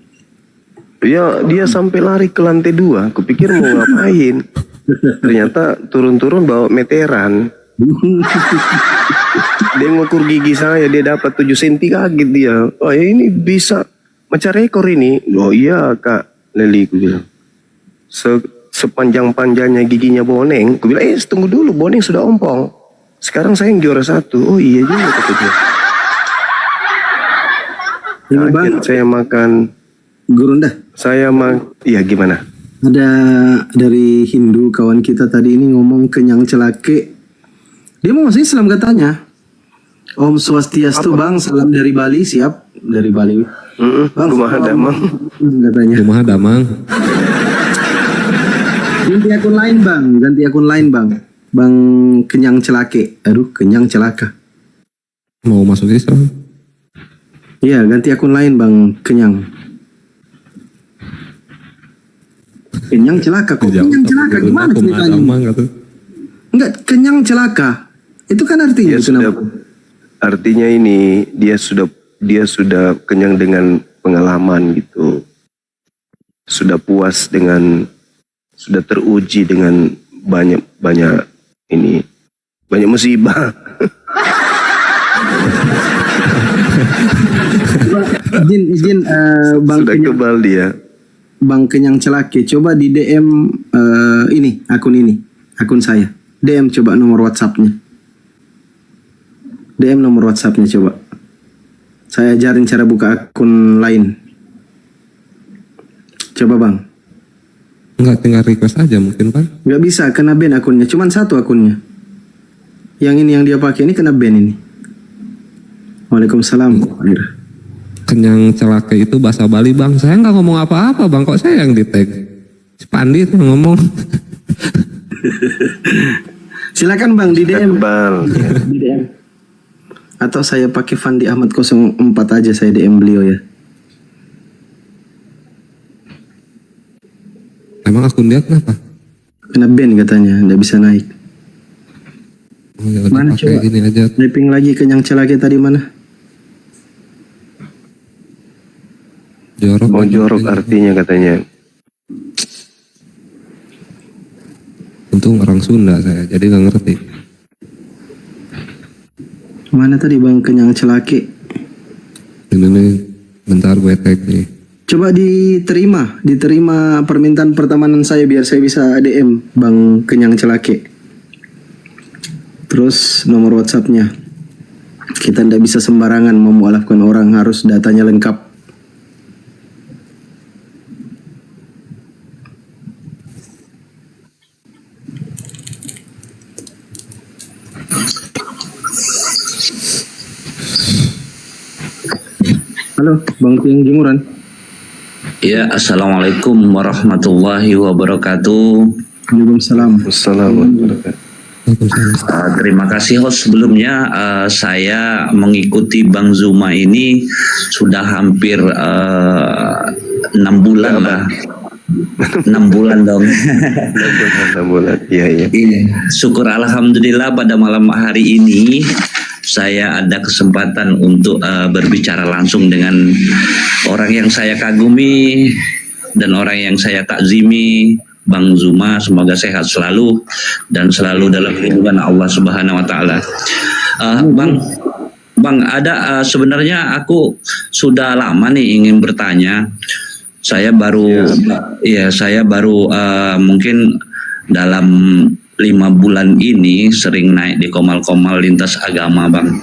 Ya, dia sampai lari ke lantai 2. Kupikir mau ngapain. Ternyata turun-turun bawa meteran. Dia ngukur gigi saya, dia dapat 7 cm, kaget dia. Oh ya ini bisa macam rekor ini. Oh iya Kak Leli, aku bilang. Sepanjang-panjangnya giginya Boneng. Aku bilang, tunggu dulu, Boneng sudah ompong. Sekarang saya yang juara 1. Oh iya juga kata dia. Ini Bang, saya makan Gurunda. Iya gimana? Ada dari Hindu kawan kita tadi ini ngomong kenyang celake. Dia mau masuk Islam katanya. Om Swastiastu Bang, salam dari Bali, siap dari Bali. Bang, Kumaha Damang katanya. Kumaha Damang. Ganti akun lain Bang. Bang kenyang celake. Aduh, kenyang celaka. Mau masuk Islam? Iya, ganti akun lain Bang, kenyang. Kenyang celaka, kok kenyang celaka gimana ceritanya? Enggak, kenyang celaka. Itu kan artinya artinya ini dia sudah kenyang dengan pengalaman gitu. Sudah puas sudah teruji dengan banyak musibah. izin Bang sudah kenyang, kebal dia. Bang kenyang celake, coba di DM akun saya. DM coba nomor WhatsApp-nya. DM nomor WhatsApp-nya coba. Saya ajarin cara buka akun lain. Coba Bang. Enggak, tinggal request aja mungkin Bang. Nggak bisa, kena ban akunnya. Cuman 1 akunnya. Yang ini yang dia pakai ini kena ban ini. Waalaikumsalam. Kenyang celaka itu bahasa Bali Bang. Saya nggak ngomong apa-apa Bang, kok saya yang di tag. Si Pandi itu ngomong. Silakan Bang di DM. Di DM. Atau saya pakai Fandi Ahmad 04 aja, saya DM beliau ya. Emang akun dia kenapa? Kena ban katanya, nggak bisa naik. Oh, ya udah, Mana pakai coba? gini aja. Typing lagi kenyang celaka tadi mana? Jorok. Mau jorok artinya katanya. Untung orang Sunda saya, jadi nggak ngerti. Mana tadi Bang kenyang celake? Ini nih, bentar gue tag nih. Coba diterima permintaan pertemanan saya biar saya bisa DM Bang kenyang celake. Terus nomor WhatsApp-nya. Kita tidak bisa sembarangan memualafkan orang, harus datanya lengkap. Halo, Bang Tiang Jemuran. Ya, assalamualaikum warahmatullahi wabarakatuh. Waalaikumsalam. Assalamualaikum. Terima kasih host. Sebelumnya saya mengikuti Bang Zuma ini sudah hampir 6 bulan lah. 6 bulan dong. 6 bulan. Iya. Syukur alhamdulillah pada malam hari ini saya ada kesempatan untuk berbicara langsung dengan orang yang saya kagumi dan orang yang saya takzimi, Bang Zuma. Semoga sehat selalu dan selalu dalam lindungan Allah Subhanahu wa taala. Bang, ada sebenarnya aku sudah lama nih ingin bertanya. Saya baru mungkin dalam 5 bulan ini sering naik di komal-komal lintas agama, Bang.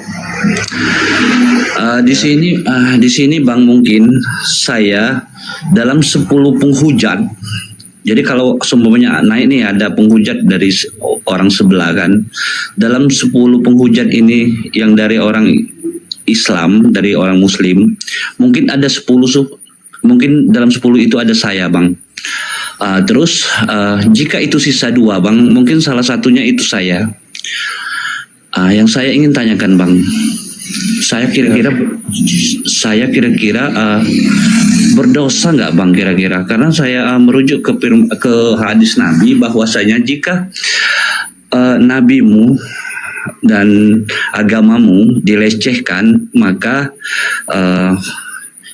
Di sini Bang, mungkin saya dalam 10 penghujat. Jadi kalau seumpamanya naik nih ada penghujat dari orang sebelah kan. Dalam 10 penghujat ini yang dari orang Islam, dari orang Muslim, mungkin ada 10, mungkin dalam 10 itu ada saya, Bang. Terus jika itu sisa 2, Bang, mungkin salah satunya itu saya. Yang saya ingin tanyakan, Bang, saya kira-kira berdosa nggak, Bang, kira-kira? Karena saya merujuk ke hadis Nabi bahwasanya jika nabimu dan agamamu dilecehkan, maka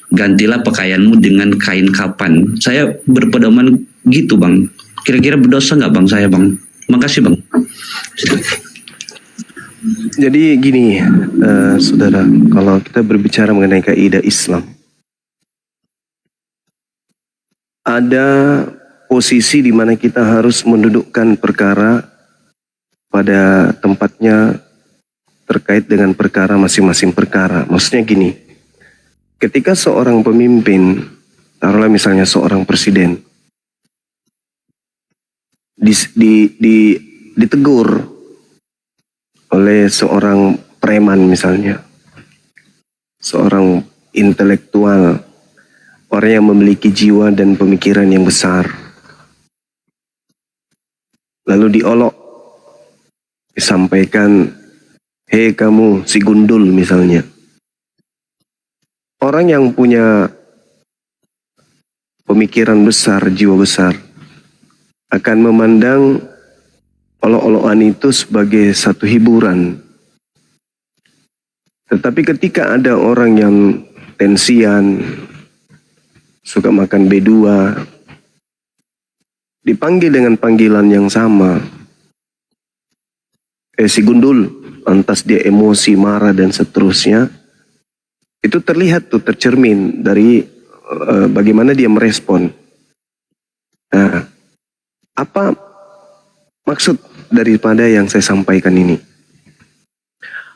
gantilah pakaianmu dengan kain kapan. Saya berpedoman gitu, Bang. Kira-kira berdosa nggak, Bang, saya, Bang? Makasih, Bang. Jadi gini, saudara, kalau kita berbicara mengenai kaidah Islam, ada posisi di mana kita harus mendudukkan perkara pada tempatnya terkait dengan perkara masing-masing perkara. Maksudnya gini, ketika seorang pemimpin, taruhlah misalnya seorang presiden, ditegur oleh seorang preman misalnya, seorang intelektual, orang yang memiliki jiwa dan pemikiran yang besar, lalu diolok, disampaikan, hei kamu si gundul misalnya. Orang yang punya pemikiran besar, jiwa besar, akan memandang olok-olokan itu sebagai satu hiburan. Tetapi ketika ada orang yang tensian, suka makan B2, dipanggil dengan panggilan yang sama, si gundul, lantas dia emosi, marah dan seterusnya, itu terlihat tuh, tercermin dari bagaimana dia merespon. Nah, apa maksud daripada yang saya sampaikan ini?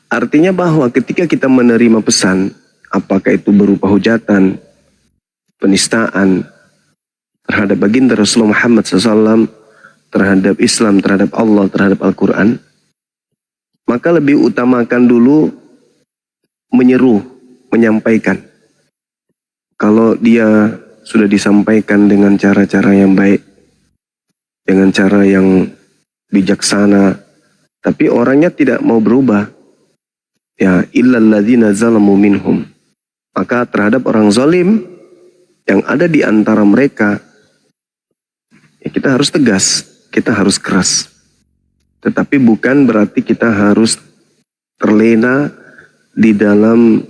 Artinya bahwa ketika kita menerima pesan, apakah itu berupa hujatan, penistaan terhadap baginda Rasulullah Muhammad SAW, terhadap Islam, terhadap Allah, terhadap Al-Quran, maka lebih utamakan dulu menyeru, menyampaikan. Kalau dia sudah disampaikan dengan cara-cara yang baik, dengan cara yang bijaksana, tapi orangnya tidak mau berubah, ya illal ladzina zalamu minhum, maka terhadap orang zalim yang ada di antara mereka, ya kita harus tegas, kita harus keras. Tetapi bukan berarti kita harus terlena di dalam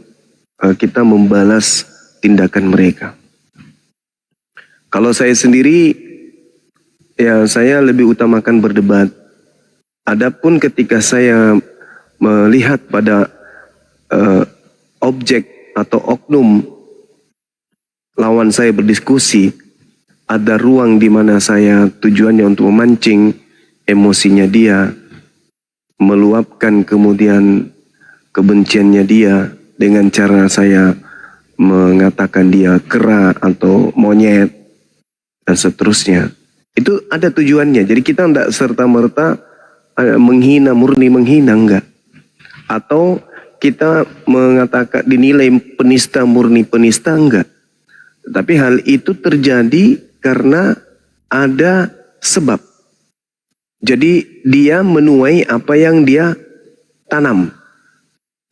kita membalas tindakan mereka. Kalau saya sendiri, ya saya lebih utamakan berdebat. Adapun ketika saya melihat pada objek atau oknum lawan saya berdiskusi, ada ruang di mana saya tujuannya untuk memancing emosinya dia, meluapkan kemudian kebenciannya dia dengan cara saya mengatakan dia kera atau monyet dan seterusnya. Itu ada tujuannya. Jadi kita tidak serta-merta menghina, murni menghina, enggak. Atau kita mengatakan dinilai penista, murni penista, enggak. Tapi hal itu terjadi karena ada sebab. Jadi dia menuai apa yang dia tanam.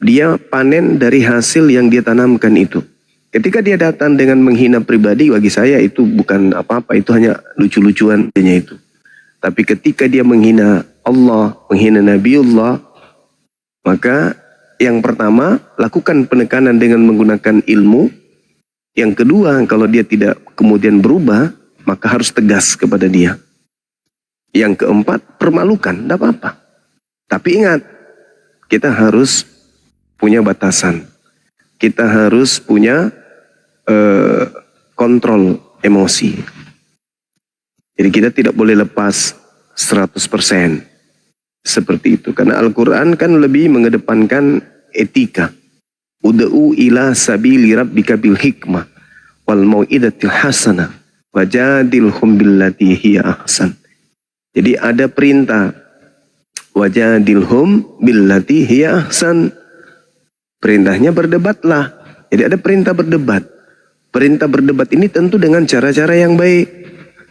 Dia panen dari hasil yang dia tanamkan itu. Ketika dia datang dengan menghina pribadi, bagi saya itu bukan apa-apa, itu hanya lucu-lucuannya itu. Tapi ketika dia menghina Allah, menghina Nabiullah, maka yang pertama, lakukan penekanan dengan menggunakan ilmu. Yang kedua, kalau dia tidak kemudian berubah, maka harus tegas kepada dia. Yang keempat, permalukan, tidak apa-apa. Tapi ingat, kita harus punya batasan. Kita harus punya kontrol emosi. Jadi kita tidak boleh lepas 100%. Seperti itu. Karena Al-Quran kan lebih mengedepankan etika. Ud'u ila sabili rabbika bil hikmah wal mau'idatil hasanah wajadilhum billati hiya ahsan. Jadi ada perintah wajadilhum billati hiya ahsan. Perintahnya berdebatlah. Jadi ada perintah berdebat. Perintah berdebat ini tentu dengan cara-cara yang baik.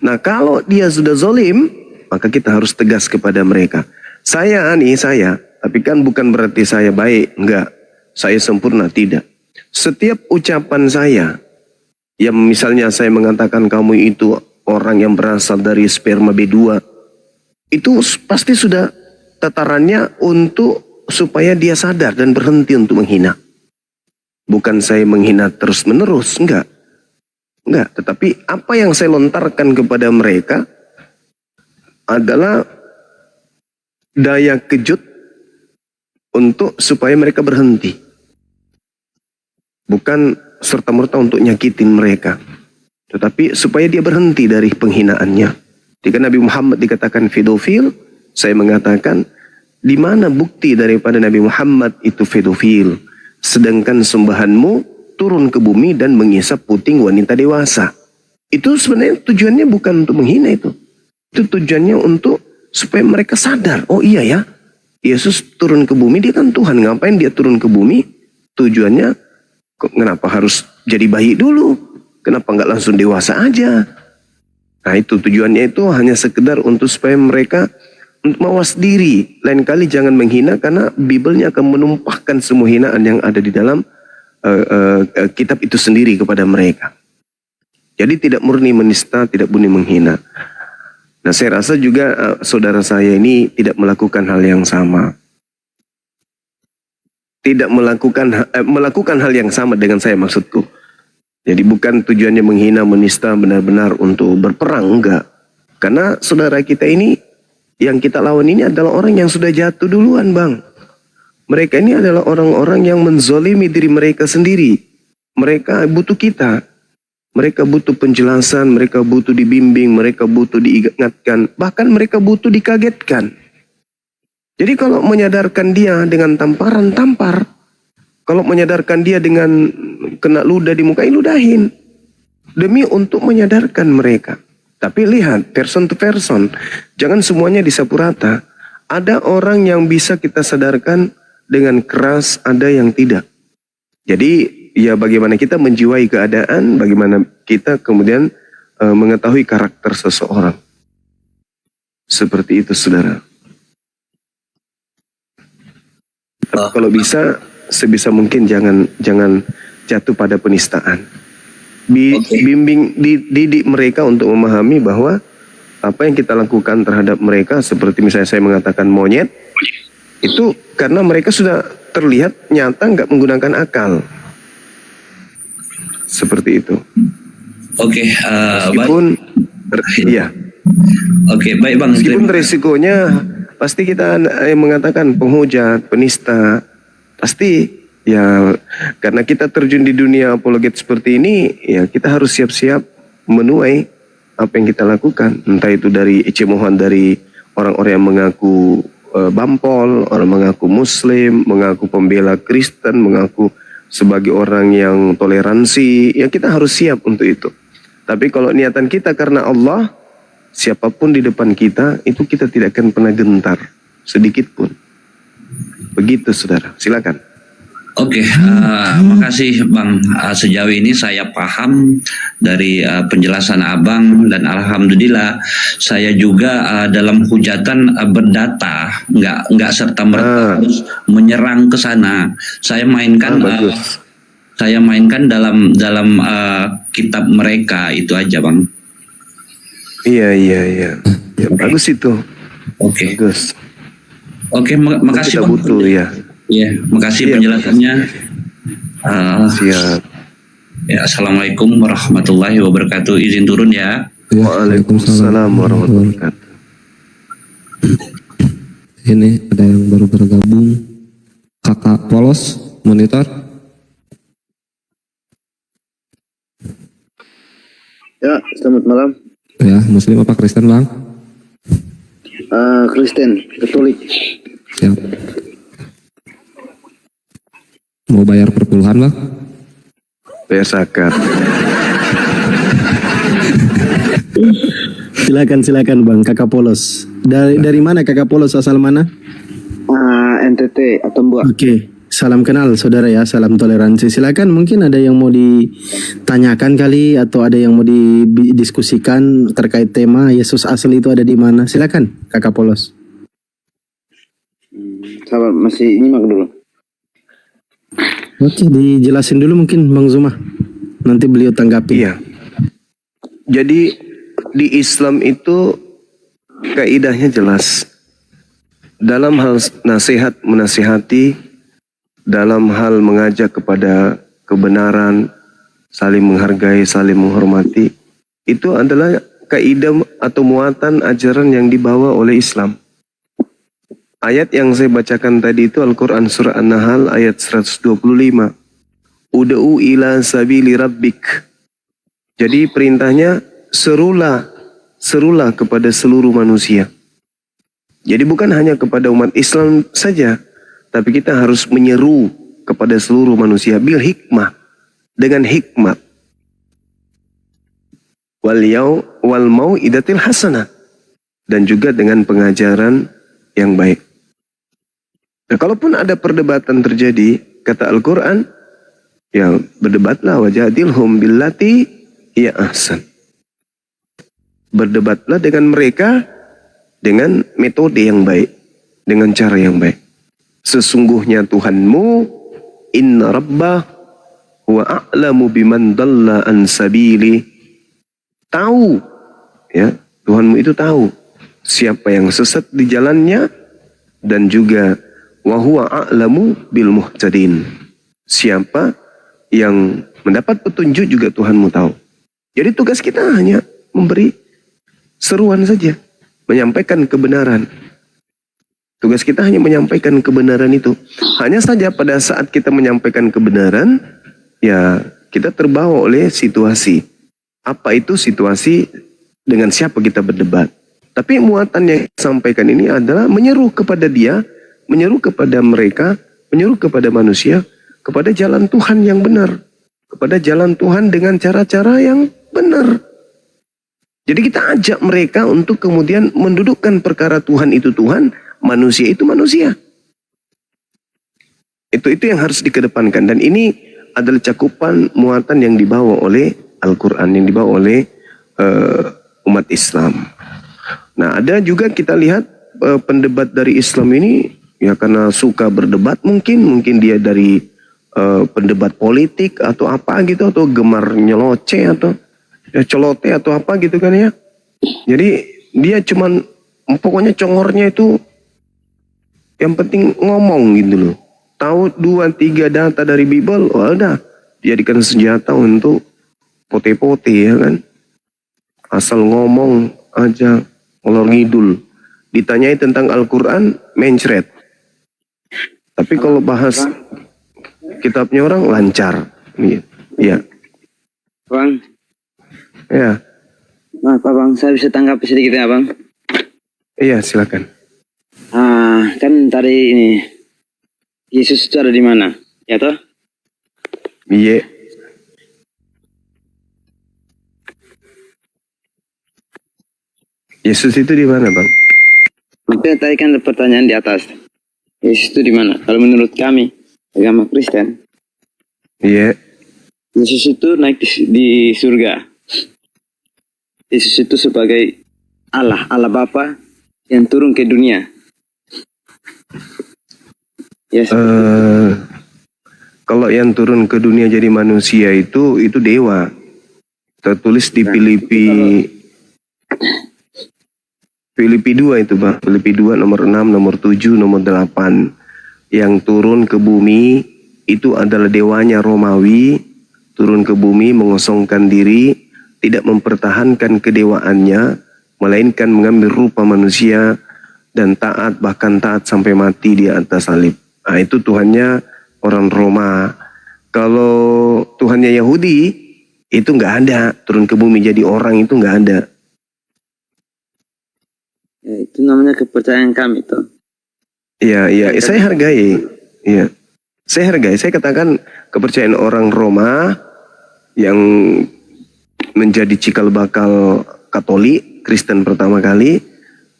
Nah, kalau dia sudah zolim, maka kita harus tegas kepada mereka. Saya, tapi kan bukan berarti saya baik, enggak. Saya sempurna, tidak. Setiap ucapan saya, yang misalnya saya mengatakan kamu itu orang yang berasal dari sperma B2, itu pasti sudah tatarannya untuk supaya dia sadar dan berhenti untuk menghina. Bukan saya menghina terus-menerus, enggak. Tetapi apa yang saya lontarkan kepada mereka adalah daya kejut untuk supaya mereka berhenti. Bukan serta-merta untuk nyakitin mereka, tetapi supaya dia berhenti dari penghinaannya. Jika Nabi Muhammad dikatakan pedofil, saya mengatakan, di mana bukti daripada Nabi Muhammad itu pedofil? Sedangkan sembahanmu turun ke bumi dan menghisap puting wanita dewasa. Itu sebenarnya tujuannya bukan untuk menghina itu. Itu tujuannya untuk supaya mereka sadar. Oh iya ya, Yesus turun ke bumi, dia kan Tuhan. Ngapain dia turun ke bumi? Tujuannya, kenapa harus jadi bayi dulu? Kenapa nggak langsung dewasa aja? Nah itu tujuannya itu hanya sekedar untuk supaya mereka mawas diri. Lain kali jangan menghina, karena Bibelnya akan menumpahkan semua hinaan yang ada di dalam kitab itu sendiri kepada mereka. Jadi tidak murni menista, tidak murni menghina. Nah saya rasa juga saudara saya ini tidak melakukan hal yang sama. Tidak melakukan hal yang sama dengan saya, maksudku. Jadi bukan tujuannya menghina, menista benar-benar untuk berperang, enggak. Karena saudara kita ini, yang kita lawan ini adalah orang yang sudah jatuh duluan, Bang. Mereka ini adalah orang-orang yang menzolimi diri mereka sendiri. Mereka butuh kita. Mereka butuh penjelasan, mereka butuh dibimbing, mereka butuh diingatkan. Bahkan mereka butuh dikagetkan. Jadi kalau menyadarkan dia dengan tamparan, tampar. Kalau menyadarkan dia dengan kena ludah di muka, ludahin. Demi untuk menyadarkan mereka. Tapi lihat, person to person. Jangan semuanya disapu rata. Ada orang yang bisa kita sadarkan dengan keras, ada yang tidak. Jadi, ya bagaimana kita menjiwai keadaan, bagaimana kita kemudian mengetahui karakter seseorang. Seperti itu, saudara. Tapi kalau bisa, sebisa mungkin jangan jatuh pada penistaan. Bimbing, didik mereka untuk memahami bahwa apa yang kita lakukan terhadap mereka, seperti misalnya saya mengatakan monyet, itu karena mereka sudah terlihat nyata nggak menggunakan akal. Seperti itu. Oke, meskipun iya. Oke, baik Bang. Meskipun resikonya pasti kita mengatakan penghujat, penista, pasti. Ya, karena kita terjun di dunia apologet seperti ini, ya kita harus siap-siap menuai apa yang kita lakukan. Entah itu dari cemohan dari orang-orang yang mengaku bampol, orang mengaku muslim, mengaku pembela Kristen, mengaku sebagai orang yang toleransi, ya kita harus siap untuk itu. Tapi kalau niatan kita karena Allah, siapapun di depan kita, itu kita tidak akan pernah gentar, sedikit pun. Begitu saudara, silakan. Oke, makasih Bang. Sejauh ini saya paham dari penjelasan Abang, dan alhamdulillah saya juga dalam hujatan berdata, nggak serta merta harus menyerang ke sana. Saya mainkan dalam kitab mereka, itu aja Bang. Iya. Ya, bagus itu. Oke. Bagus. Oke, makasih kita Bang. Butuh ya. Iya, makasih penjelasannya. Siap. Ya, assalamualaikum warahmatullahi wabarakatuh. Izin turun ya. Waalaikumsalam warahmatullahi wabarakatuh. Ini ada yang baru bergabung. Kakak Polos, monitor. Ya, selamat malam. Ya, Muslim apa Kristen Bang? Kristen, Katolik. Siap. Mau bayar perpuluhan, Bang? Bayar zakat. Silakan Bang, Kakak Polos. Dari mana Kakak Polos, asal mana? NTT atau Mbak. Oke, salam kenal saudara ya, salam toleransi. Silakan, mungkin ada yang mau ditanyakan kali atau ada yang mau didiskusikan terkait tema Yesus asli itu ada di mana. Silakan Kakak Polos. Sabar, masih nyimak dulu. Oke, dijelasin dulu mungkin Bang Zuma. Nanti beliau tanggapi. Iya. Jadi di Islam itu kaidahnya jelas. Dalam hal nasihat menasihati, dalam hal mengajak kepada kebenaran, saling menghargai, saling menghormati, itu adalah kaidah atau muatan ajaran yang dibawa oleh Islam. Ayat yang saya bacakan tadi itu Al-Quran Surah An-Nahl ayat 125. Ud'u ila sabili rabbik. Jadi perintahnya serulah kepada seluruh manusia. Jadi bukan hanya kepada umat Islam saja, tapi kita harus menyeru kepada seluruh manusia bil hikmah, dengan hikmat. Wal mau'idatil hasanah, dan juga dengan pengajaran yang baik. Nah, kalaupun ada perdebatan terjadi, kata Al-Quran, ya berdebatlah wajadilhum billati hiya ahsan. Berdebatlah dengan mereka dengan metode yang baik, dengan cara yang baik. Sesungguhnya Tuhanmu, inna rabbah huwa a'lamu biman dalla an sabili. Tahu, ya, Tuhanmu itu tahu siapa yang sesat di jalannya, dan juga wa huwa a'lamu bil muhtadin. Siapa yang mendapat petunjuk juga Tuhanmu tahu. Jadi tugas kita hanya memberi seruan saja, menyampaikan kebenaran. Tugas kita hanya menyampaikan kebenaran itu. Hanya saja pada saat kita menyampaikan kebenaran, ya kita terbawa oleh situasi. Apa itu situasi, dengan siapa kita berdebat. Tapi muatan yang disampaikan ini adalah menyeru kepada dia, menyeru kepada mereka, menyeru kepada manusia, kepada jalan Tuhan yang benar. Kepada jalan Tuhan dengan cara-cara yang benar. Jadi kita ajak mereka untuk kemudian mendudukkan perkara Tuhan itu Tuhan, manusia itu manusia. Itu yang harus dikedepankan. Dan ini adalah cakupan muatan yang dibawa oleh Al-Quran, yang dibawa oleh umat Islam. Nah, ada juga kita lihat pendebat dari Islam ini, ya karena suka berdebat mungkin dia dari pendebat politik atau apa gitu, atau gemar nyeloce atau ya celote atau apa gitu kan ya. Jadi dia cuman pokoknya congornya itu yang penting ngomong gitu loh. Tahu 2-3 data dari Bible, oh udah jadikan senjata untuk pote-pote ya kan. Asal ngomong aja ngalor ngidul. Ditanyai tentang Al-Quran, mencret. Tapi kalau bahas kitabnya orang lancar. Iya. Bang. Ya. Maaf Bang, saya bisa tanggapi sedikit ya Bang? Iya, silakan. Kan tadi ini Yesus itu ada di mana? Ya toh? Iya. Yesus itu di mana, Bang? Maksudnya tadi kan ada pertanyaan di atas. Yesus itu di mana? Kalau menurut kami agama Kristen, iya. Yesus itu naik di surga. Yesus itu sebagai Allah Bapa yang turun ke dunia. Ya, kalau yang turun ke dunia jadi manusia itu dewa. Tertulis di Filipi 2 itu Bang. Filipi 2 nomor 6, nomor 7, nomor 8. Yang turun ke bumi itu adalah dewanya Romawi. Turun ke bumi mengosongkan diri, tidak mempertahankan kedewaannya, melainkan mengambil rupa manusia dan taat, bahkan taat sampai mati di atas salib. Nah, itu Tuhannya orang Roma. Kalau Tuhannya Yahudi itu nggak ada, turun ke bumi jadi orang itu nggak ada. Itu namanya kepercayaan kami toh. Iya, saya hargai. Iya. Saya hargai. Saya katakan kepercayaan orang Roma yang menjadi cikal bakal Katolik, Kristen pertama kali,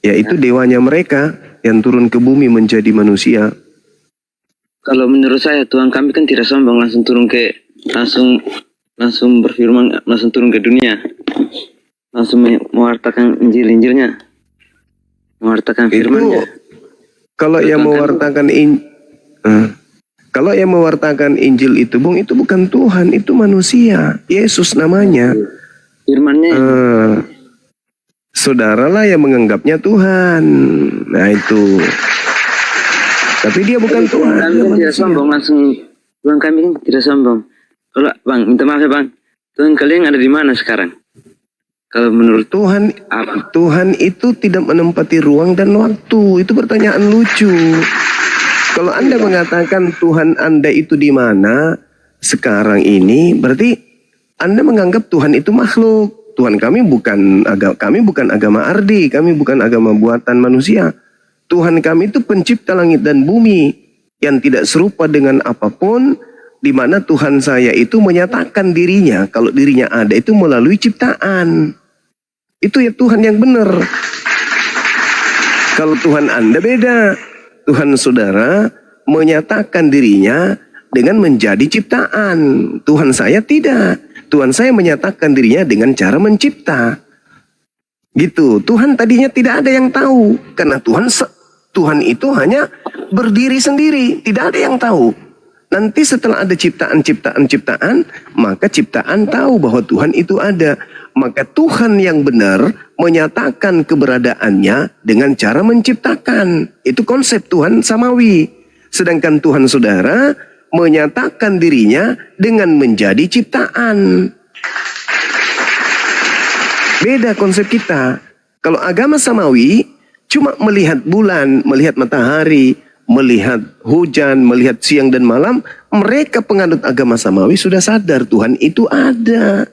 yaitu dewanya mereka yang turun ke bumi menjadi manusia. Kalau menurut saya Tuhan kami kan tidak sombong langsung berfirman, langsung turun ke dunia, langsung mewartakan Injilnya, mewartakan firman-Nya. Kalau yang mewartakan kalau yang mewartakan Injil itu, Bung, itu bukan Tuhan, itu manusia. Yesus namanya. Firman-Nya. Saudaralah yang menganggapnya Tuhan. Nah itu. Tapi dia bukan Tuhan. Kami dia kan tidak sombong langsung. Tuhan kami kan tidak sombong. Kalau Bang, minta maaf ya Bang. Tuhan kalian ada di mana sekarang? Kalau menurut Tuhan, Tuhan itu tidak menempati ruang dan waktu. Itu pertanyaan lucu. Kalau Anda mengatakan Tuhan Anda itu di mana sekarang ini, berarti Anda menganggap Tuhan itu makhluk. Tuhan kami bukan agama Ardi, kami bukan agama buatan manusia. Tuhan kami itu pencipta langit dan bumi yang tidak serupa dengan apapun, di mana Tuhan saya itu menyatakan dirinya, kalau dirinya ada itu melalui ciptaan. Itu ya Tuhan yang benar. Kalau Tuhan Anda beda. Tuhan saudara menyatakan dirinya dengan menjadi ciptaan. Tuhan saya tidak. Tuhan saya menyatakan dirinya dengan cara mencipta. Gitu. Tuhan tadinya tidak ada yang tahu. Karena Tuhan itu hanya berdiri sendiri. Tidak ada yang tahu. Nanti setelah ada ciptaan, maka ciptaan tahu bahwa Tuhan itu ada. Maka Tuhan yang benar menyatakan keberadaannya dengan cara menciptakan. Itu konsep Tuhan samawi. Sedangkan Tuhan saudara menyatakan dirinya dengan menjadi ciptaan. Beda konsep kita. Kalau agama samawi cuma melihat bulan, melihat matahari, melihat hujan, melihat siang dan malam, mereka penganut agama samawi sudah sadar Tuhan itu ada.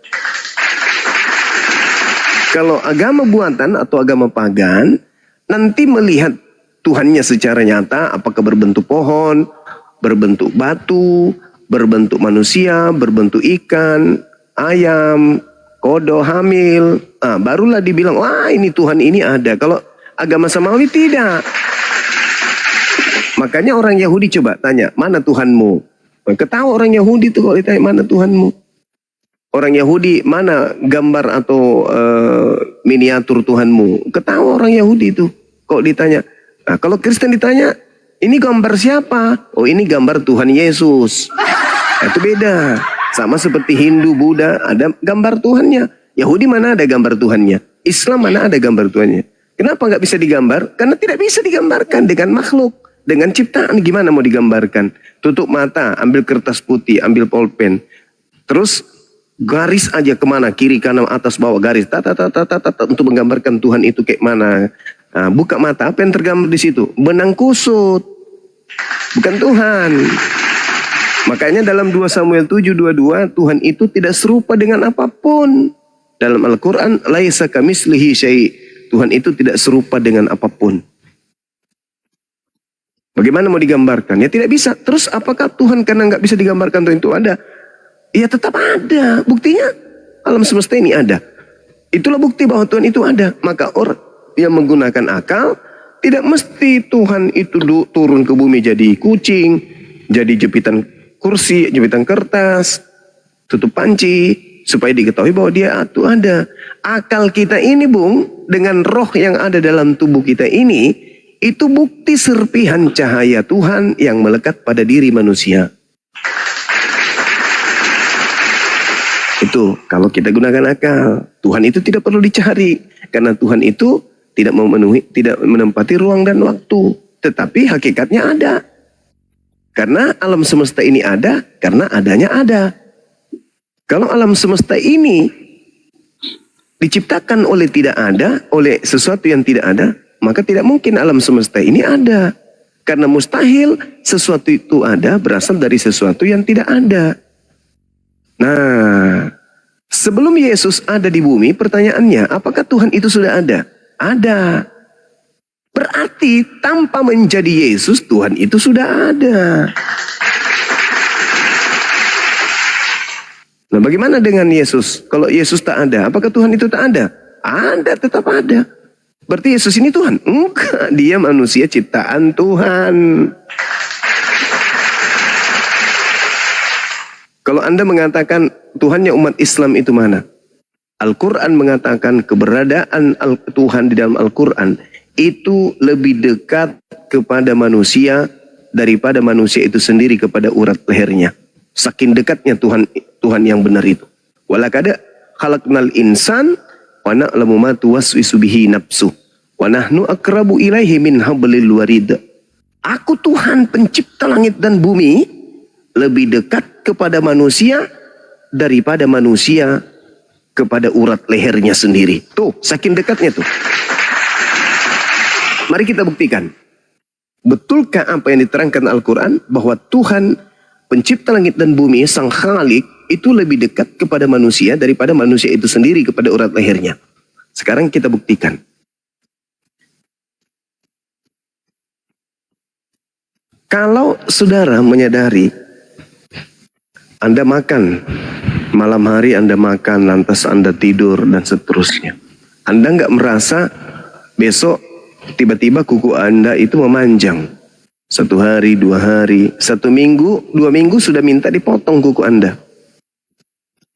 Kalau agama buatan atau agama pagan, nanti melihat Tuhannya secara nyata, apakah berbentuk pohon, berbentuk batu, berbentuk manusia, berbentuk ikan, ayam, kodo hamil. Barulah dibilang, wah ini Tuhan ini ada. Kalau agama samawi tidak. Makanya orang Yahudi coba tanya, mana Tuhanmu? Ketawa orang Yahudi tuh kalau ditanya, mana Tuhanmu? Orang Yahudi, mana gambar atau miniatur Tuhanmu? Ketawa orang Yahudi itu kok ditanya. Nah, kalau Kristen ditanya, ini gambar siapa? Oh, ini gambar Tuhan Yesus. Nah, itu beda. Sama seperti Hindu, Buddha, ada gambar Tuhannya. Yahudi mana ada gambar Tuhannya? Islam mana ada gambar Tuhannya? Kenapa nggak bisa digambar? Karena tidak bisa digambarkan dengan makhluk. Dengan ciptaan gimana mau digambarkan? Tutup mata, ambil kertas putih, ambil pulpen. Terus garis aja kemana, kiri, kanan, atas, bawah, garis. Untuk menggambarkan Tuhan itu kayak mana. Nah, buka mata, apa yang tergambar di situ? Benang kusut. Bukan Tuhan. Makanya dalam 2 Samuel 7:22, Tuhan itu tidak serupa dengan apapun. Dalam Al-Quran, laisa kamitslihi syai'. Tuhan itu tidak serupa dengan apapun. Bagaimana mau digambarkan? Ya tidak bisa. Terus apakah Tuhan karena nggak bisa digambarkan Tuhan itu ada? Ya tetap ada. Buktinya alam semesta ini ada. Itulah bukti bahwa Tuhan itu ada. Maka orang yang menggunakan akal, tidak mesti Tuhan itu turun ke bumi jadi kucing, jadi jepitan kursi, jepitan kertas, tutup panci, supaya diketahui bahwa dia itu ada. Akal kita ini, Bung, dengan roh yang ada dalam tubuh kita ini, itu bukti serpihan cahaya Tuhan yang melekat pada diri manusia. Itu kalau kita gunakan akal. Tuhan itu tidak perlu dicari. Karena Tuhan itu tidak menempati ruang dan waktu. Tetapi hakikatnya ada. Karena alam semesta ini ada, karena adanya ada. Kalau alam semesta ini diciptakan oleh tidak ada, oleh sesuatu yang tidak ada, maka tidak mungkin alam semesta ini ada. Karena mustahil sesuatu itu ada berasal dari sesuatu yang tidak ada. Nah, sebelum Yesus ada di bumi, pertanyaannya, apakah Tuhan itu sudah ada? Ada. Berarti tanpa menjadi Yesus, Tuhan itu sudah ada. Nah, bagaimana dengan Yesus? Kalau Yesus tak ada, apakah Tuhan itu tak ada? Ada, tetap ada. Berarti Yesus ini Tuhan? Enggak, dia manusia ciptaan Tuhan. Kalau Anda mengatakan Tuhannya umat Islam itu mana? Al-Quran mengatakan keberadaan Tuhan di dalam Al-Quran itu lebih dekat kepada manusia daripada manusia itu sendiri kepada urat lehernya. Saking dekatnya Tuhan yang benar itu. Walaqad khalaqnal insan wa na'lamu ma tuwaswisu bihi nafsu wa nahnu aqrabu ilaihi min hablil warid. Aku Tuhan pencipta langit dan bumi lebih dekat kepada manusia daripada manusia kepada urat lehernya sendiri. Tuh, saking dekatnya tuh. Mari kita buktikan. Betulkah apa yang diterangkan Al-Quran bahwa Tuhan pencipta langit dan bumi, Sang Khalik, itu lebih dekat kepada manusia daripada manusia itu sendiri kepada urat lehernya. Sekarang kita buktikan. Kalau saudara menyadari Anda makan, malam hari Anda makan, lantas Anda tidur dan seterusnya. Anda nggak merasa besok tiba-tiba kuku Anda itu memanjang. 1 hari, 2 hari, 1 minggu, 2 minggu sudah minta dipotong kuku Anda.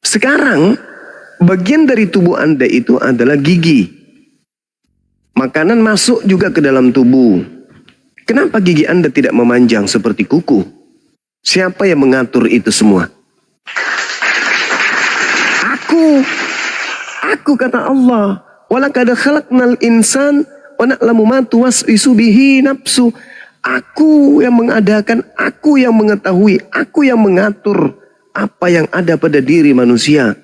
Sekarang, bagian dari tubuh Anda itu adalah gigi. Makanan masuk juga ke dalam tubuh. Kenapa gigi Anda tidak memanjang seperti kuku? Siapa yang mengatur itu semua? Aku kata Allah. Walaqad khalaqnal insan wa na'lamu ma tuwaswisu bihi nafsu. Aku yang mengadakan, aku yang mengetahui, aku yang mengatur apa yang ada pada diri manusia.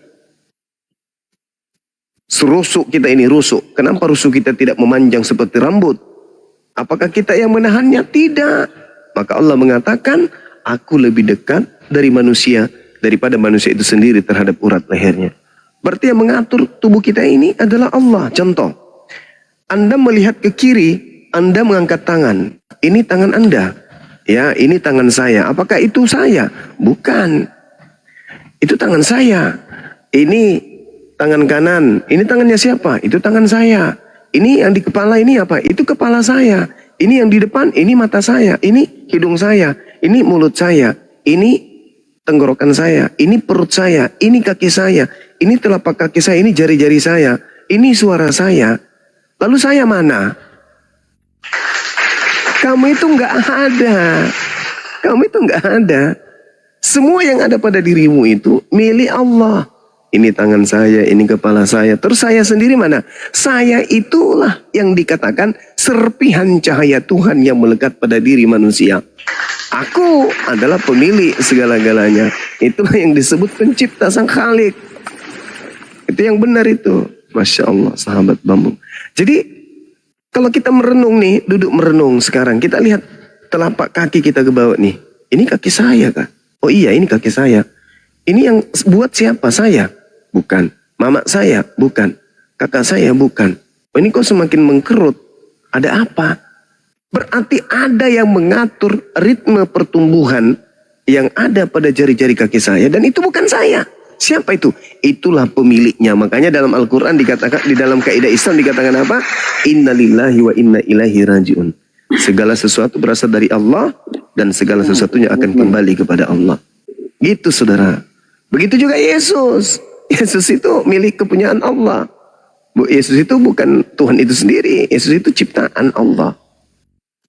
Rusuk kita ini rusuk. Kenapa rusuk kita tidak memanjang seperti rambut? Apakah kita yang menahannya? Tidak. Maka Allah mengatakan, aku lebih dekat dari manusia daripada manusia itu sendiri terhadap urat lehernya. Berarti yang mengatur tubuh kita ini adalah Allah. Contoh, Anda melihat ke kiri, Anda mengangkat tangan. Ini tangan Anda. Ya, ini tangan saya. Apakah itu saya? Bukan. Itu tangan saya. Ini tangan kanan. Ini tangannya siapa? Itu tangan saya. Ini yang di kepala ini apa? Itu kepala saya. Ini yang di depan, ini mata saya. Ini hidung saya. Ini mulut saya. Ini tenggorokan saya. Ini perut saya. Ini kaki saya. Ini telapak kaki saya. Ini jari-jari saya. Ini suara saya. Lalu saya mana? Kamu itu nggak ada. Kamu itu nggak ada. Semua yang ada pada dirimu itu milik Allah. Ini tangan saya, ini kepala saya. Terus saya sendiri mana? Saya itulah yang dikatakan serpihan cahaya Tuhan yang melekat pada diri manusia. Aku adalah pemilik segala-galanya. Itulah yang disebut pencipta Sang Khalik. Itu yang benar itu. Masya Allah, sahabat bambu. Jadi kalau kita merenung nih, duduk merenung sekarang, kita lihat telapak kaki kita ke bawah nih. Ini kaki saya kah? Oh iya, ini kaki saya. Ini yang buat siapa? Saya? Bukan. Mama saya? Bukan. Kakak saya? Bukan. Oh, ini kok semakin mengkerut? Ada apa? Berarti ada yang mengatur ritme pertumbuhan yang ada pada jari-jari kaki saya. Dan itu bukan saya. Siapa itu? Itulah pemiliknya. Makanya dalam Al-Quran dikatakan, di dalam kaidah Islam dikatakan apa? Inna lillahi wa inna ilaihi raji'un. Segala sesuatu berasal dari Allah dan segala sesuatunya akan kembali kepada Allah. Gitu saudara. Begitu juga Yesus. Yesus itu milik kepunyaan Allah. Yesus itu bukan Tuhan itu sendiri. Yesus itu ciptaan Allah.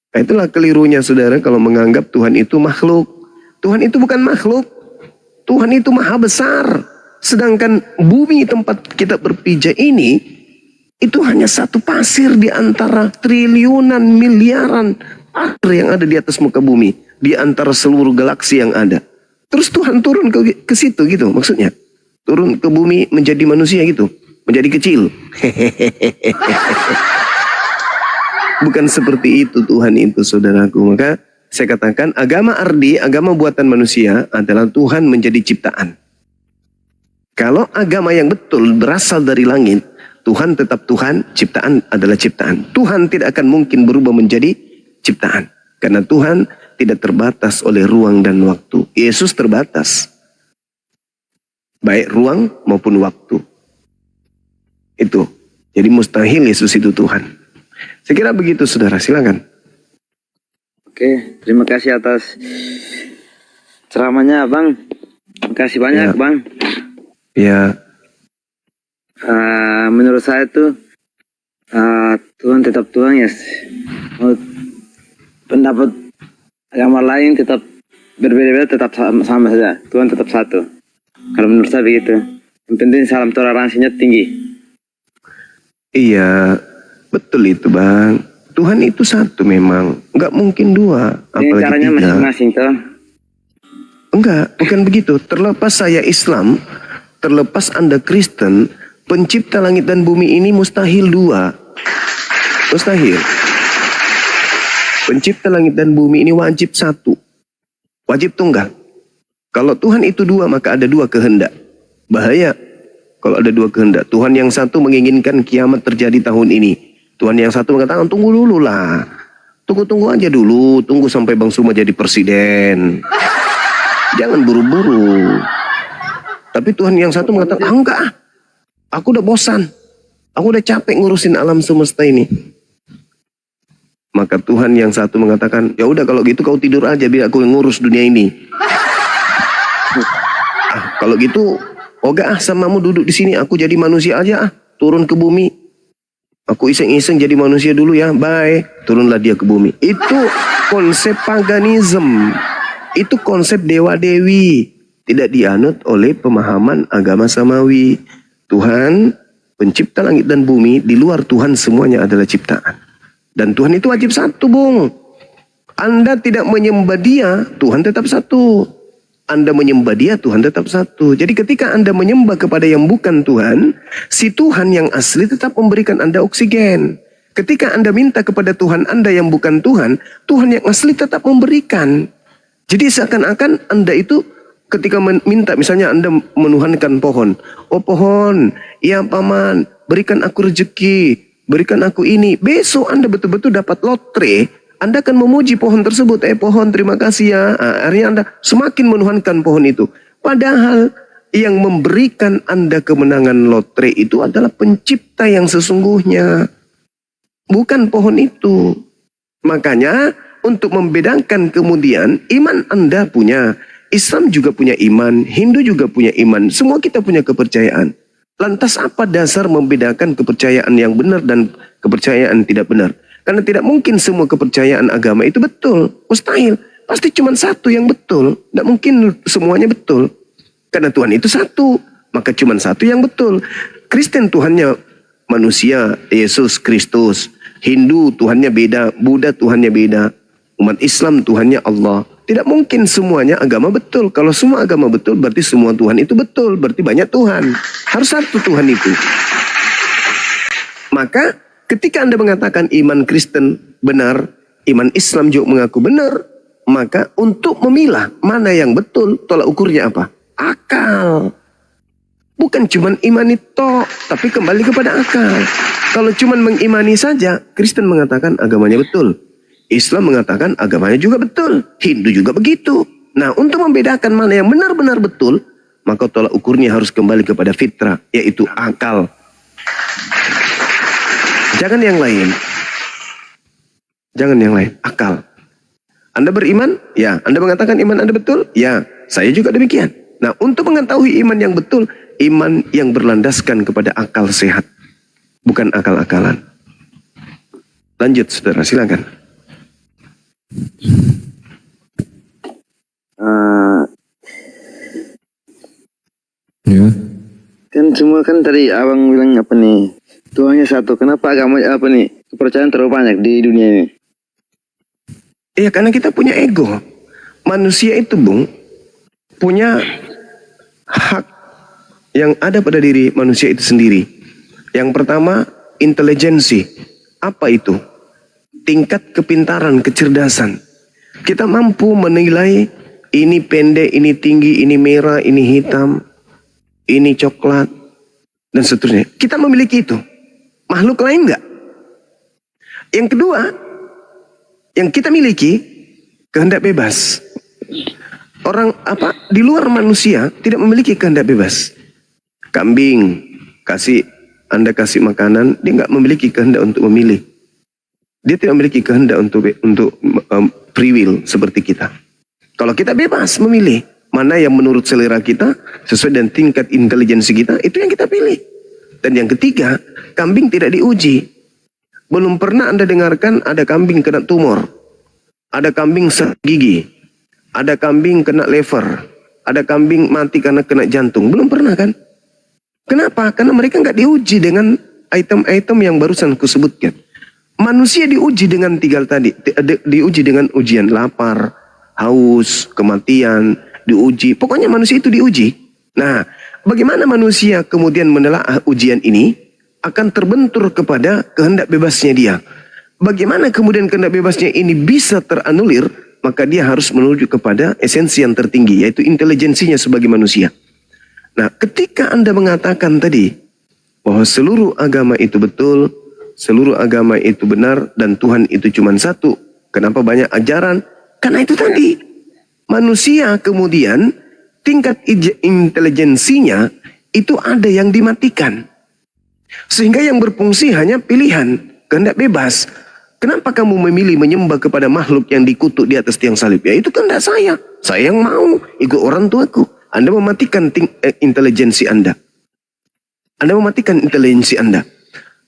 Nah, itulah kelirunya saudara kalau menganggap Tuhan itu makhluk. Tuhan itu bukan makhluk. Tuhan itu maha besar. Sedangkan bumi tempat kita berpijak ini, itu hanya satu pasir di antara triliunan, miliaran pasir yang ada di atas muka bumi. Di antara seluruh galaksi yang ada. Terus Tuhan turun ke situ gitu maksudnya. Turun ke bumi menjadi manusia gitu. Menjadi kecil. Bukan seperti itu Tuhan itu saudaraku. Maka saya katakan agama ardi, agama buatan manusia adalah Tuhan menjadi ciptaan. Kalau agama yang betul berasal dari langit, Tuhan tetap Tuhan, ciptaan adalah ciptaan. Tuhan tidak akan mungkin berubah menjadi ciptaan. Karena Tuhan tidak terbatas oleh ruang dan waktu. Yesus terbatas. Baik ruang maupun waktu. Itu. Jadi mustahil Yesus itu Tuhan. Saya kira begitu, saudara. Silakan. Oke, terima kasih atas ceramahnya, Bang. Terima kasih banyak, Bang. Ya. Menurut saya tuh Tuhan tetap Tuhan, ya. Pendapat agama lain tetap berbeda-beda, tetap sama saja. Tuhan tetap satu. Kalau menurut saya begitu. Yang penting salam toleransinya tinggi. Iya, betul itu, Bang. Tuhan itu satu memang, nggak mungkin dua. Ini Apalagi caranya tiga. masing-masing, toh. Enggak, bukan begitu. Terlepas saya Islam, terlepas Anda Kristen, pencipta langit dan bumi ini mustahil dua. Mustahil. Pencipta langit dan bumi ini wajib satu. Wajib tunggal. Kalau Tuhan itu dua, maka ada dua kehendak. Bahaya kalau ada dua kehendak. Tuhan yang satu menginginkan kiamat terjadi tahun ini. Tuhan yang satu mengatakan, tunggu dulu lah. Tunggu-tunggu aja dulu. Tunggu sampai Bang Suma jadi presiden. Jangan buru-buru. Tapi Tuhan yang satu mengatakan, enggak. Aku udah bosan. Aku udah capek ngurusin alam semesta ini. Maka Tuhan yang satu mengatakan, ya udah kalau gitu kau tidur aja biar aku yang ngurus dunia ini. Kalau gitu, oga samamu duduk di sini, aku jadi manusia aja turun ke bumi. Aku iseng-iseng jadi manusia dulu ya, bye. Turunlah dia ke bumi. Itu konsep paganisme. Itu konsep dewa-dewi. Tidak dianut oleh pemahaman agama samawi. Tuhan, pencipta langit dan bumi, di luar Tuhan semuanya adalah ciptaan. Dan Tuhan itu wajib satu, Bung. Anda tidak menyembah dia, Tuhan tetap satu. Anda menyembah dia, Tuhan tetap satu. Jadi ketika Anda menyembah kepada yang bukan Tuhan, si Tuhan yang asli tetap memberikan Anda oksigen. Ketika Anda minta kepada Tuhan Anda yang bukan Tuhan, Tuhan yang asli tetap memberikan. Jadi seakan-akan Anda itu ketika minta, misalnya Anda menuhankan pohon. Oh pohon, ya paman, berikan aku rezeki, berikan aku ini. Besok Anda betul-betul dapat lotre, Anda akan memuji pohon tersebut. Pohon terima kasih ya. Akhirnya Anda semakin menuhankan pohon itu. Padahal yang memberikan Anda kemenangan lotre itu adalah pencipta yang sesungguhnya. Bukan pohon itu. Makanya untuk membedakan kemudian iman Anda punya. Islam juga punya iman. Hindu juga punya iman. Semua kita punya kepercayaan. Lantas apa dasar membedakan kepercayaan yang benar dan kepercayaan tidak benar? Karena tidak mungkin semua kepercayaan agama itu betul. Mustahil. Pasti cuma satu yang betul. Tidak mungkin semuanya betul. Karena Tuhan itu satu. Maka cuma satu yang betul. Kristen Tuhannya manusia, Yesus Kristus. Hindu Tuhannya beda. Buddha Tuhannya beda. Umat Islam Tuhannya Allah. Tidak mungkin semuanya agama betul. Kalau semua agama betul berarti semua Tuhan itu betul. Berarti banyak Tuhan. Harus satu Tuhan itu. Maka ketika Anda mengatakan iman Kristen benar, iman Islam juga mengaku benar, maka untuk memilah mana yang betul, tolak ukurnya apa? Akal. Bukan cuma imani tok, tapi kembali kepada akal. Kalau cuma mengimani saja, Kristen mengatakan agamanya betul. Islam mengatakan agamanya juga betul. Hindu juga begitu. Nah, untuk membedakan mana yang benar-benar betul, maka tolak ukurnya harus kembali kepada fitrah, yaitu akal. Jangan yang lain. Jangan yang lain. Akal. Anda beriman? Ya. Anda mengatakan iman Anda betul? Ya. Saya juga demikian. Nah, untuk mengetahui iman yang betul, iman yang berlandaskan kepada akal sehat. Bukan akal-akalan. Lanjut, saudara. Silakan. Ya. Kan semua kan tadi abang bilang apa nih, Tuhannya satu. Kenapa agama apa nih, kepercayaan terlalu banyak di dunia ini? Iya, karena kita punya ego. Manusia itu, Bung, punya hak yang ada pada diri manusia itu sendiri. Yang pertama, intelijensi. Apa itu? Tingkat kepintaran, kecerdasan. Kita mampu menilai ini pendek, ini tinggi, ini merah, ini hitam, ini coklat, dan seterusnya. Kita memiliki itu. makhluk lain enggak? Yang kedua, yang kita miliki kehendak bebas. Orang di luar manusia tidak memiliki kehendak bebas. Kambing Anda kasih makanan, dia nggak memiliki kehendak untuk memilih. Dia tidak memiliki kehendak untuk free will seperti kita. Kalau kita bebas memilih mana yang menurut selera kita sesuai dengan tingkat intelijensi kita, itu yang kita pilih. Dan yang ketiga, kambing tidak diuji. Belum pernah Anda dengarkan ada kambing kena tumor, ada kambing sakit gigi, ada kambing kena liver, ada kambing mati karena kena jantung. Belum pernah kan? Kenapa? Karena mereka nggak diuji dengan item-item yang barusan kusebutkan. Manusia diuji dengan diuji dengan ujian lapar, haus, kematian, diuji. Pokoknya manusia itu diuji. Nah, bagaimana manusia kemudian menelaah ujian ini akan terbentur kepada kehendak bebasnya dia. Bagaimana kemudian kehendak bebasnya ini bisa teranulir? Maka dia harus menuju kepada esensi yang tertinggi, yaitu intelijensinya sebagai manusia. Nah, ketika Anda mengatakan tadi bahwa seluruh agama itu betul, seluruh agama itu benar, dan Tuhan itu cuma satu, kenapa banyak ajaran? Karena itu tadi, manusia kemudian tingkat intelijensinya itu ada yang dimatikan. Sehingga yang berfungsi hanya pilihan, kehendak bebas. Kenapa kamu memilih menyembah kepada makhluk yang dikutuk di atas tiang salib? Ya itu kehendak saya. Saya yang mau ikut orang tuaku. Anda mematikan intelijensi Anda. Anda mematikan intelijensi Anda.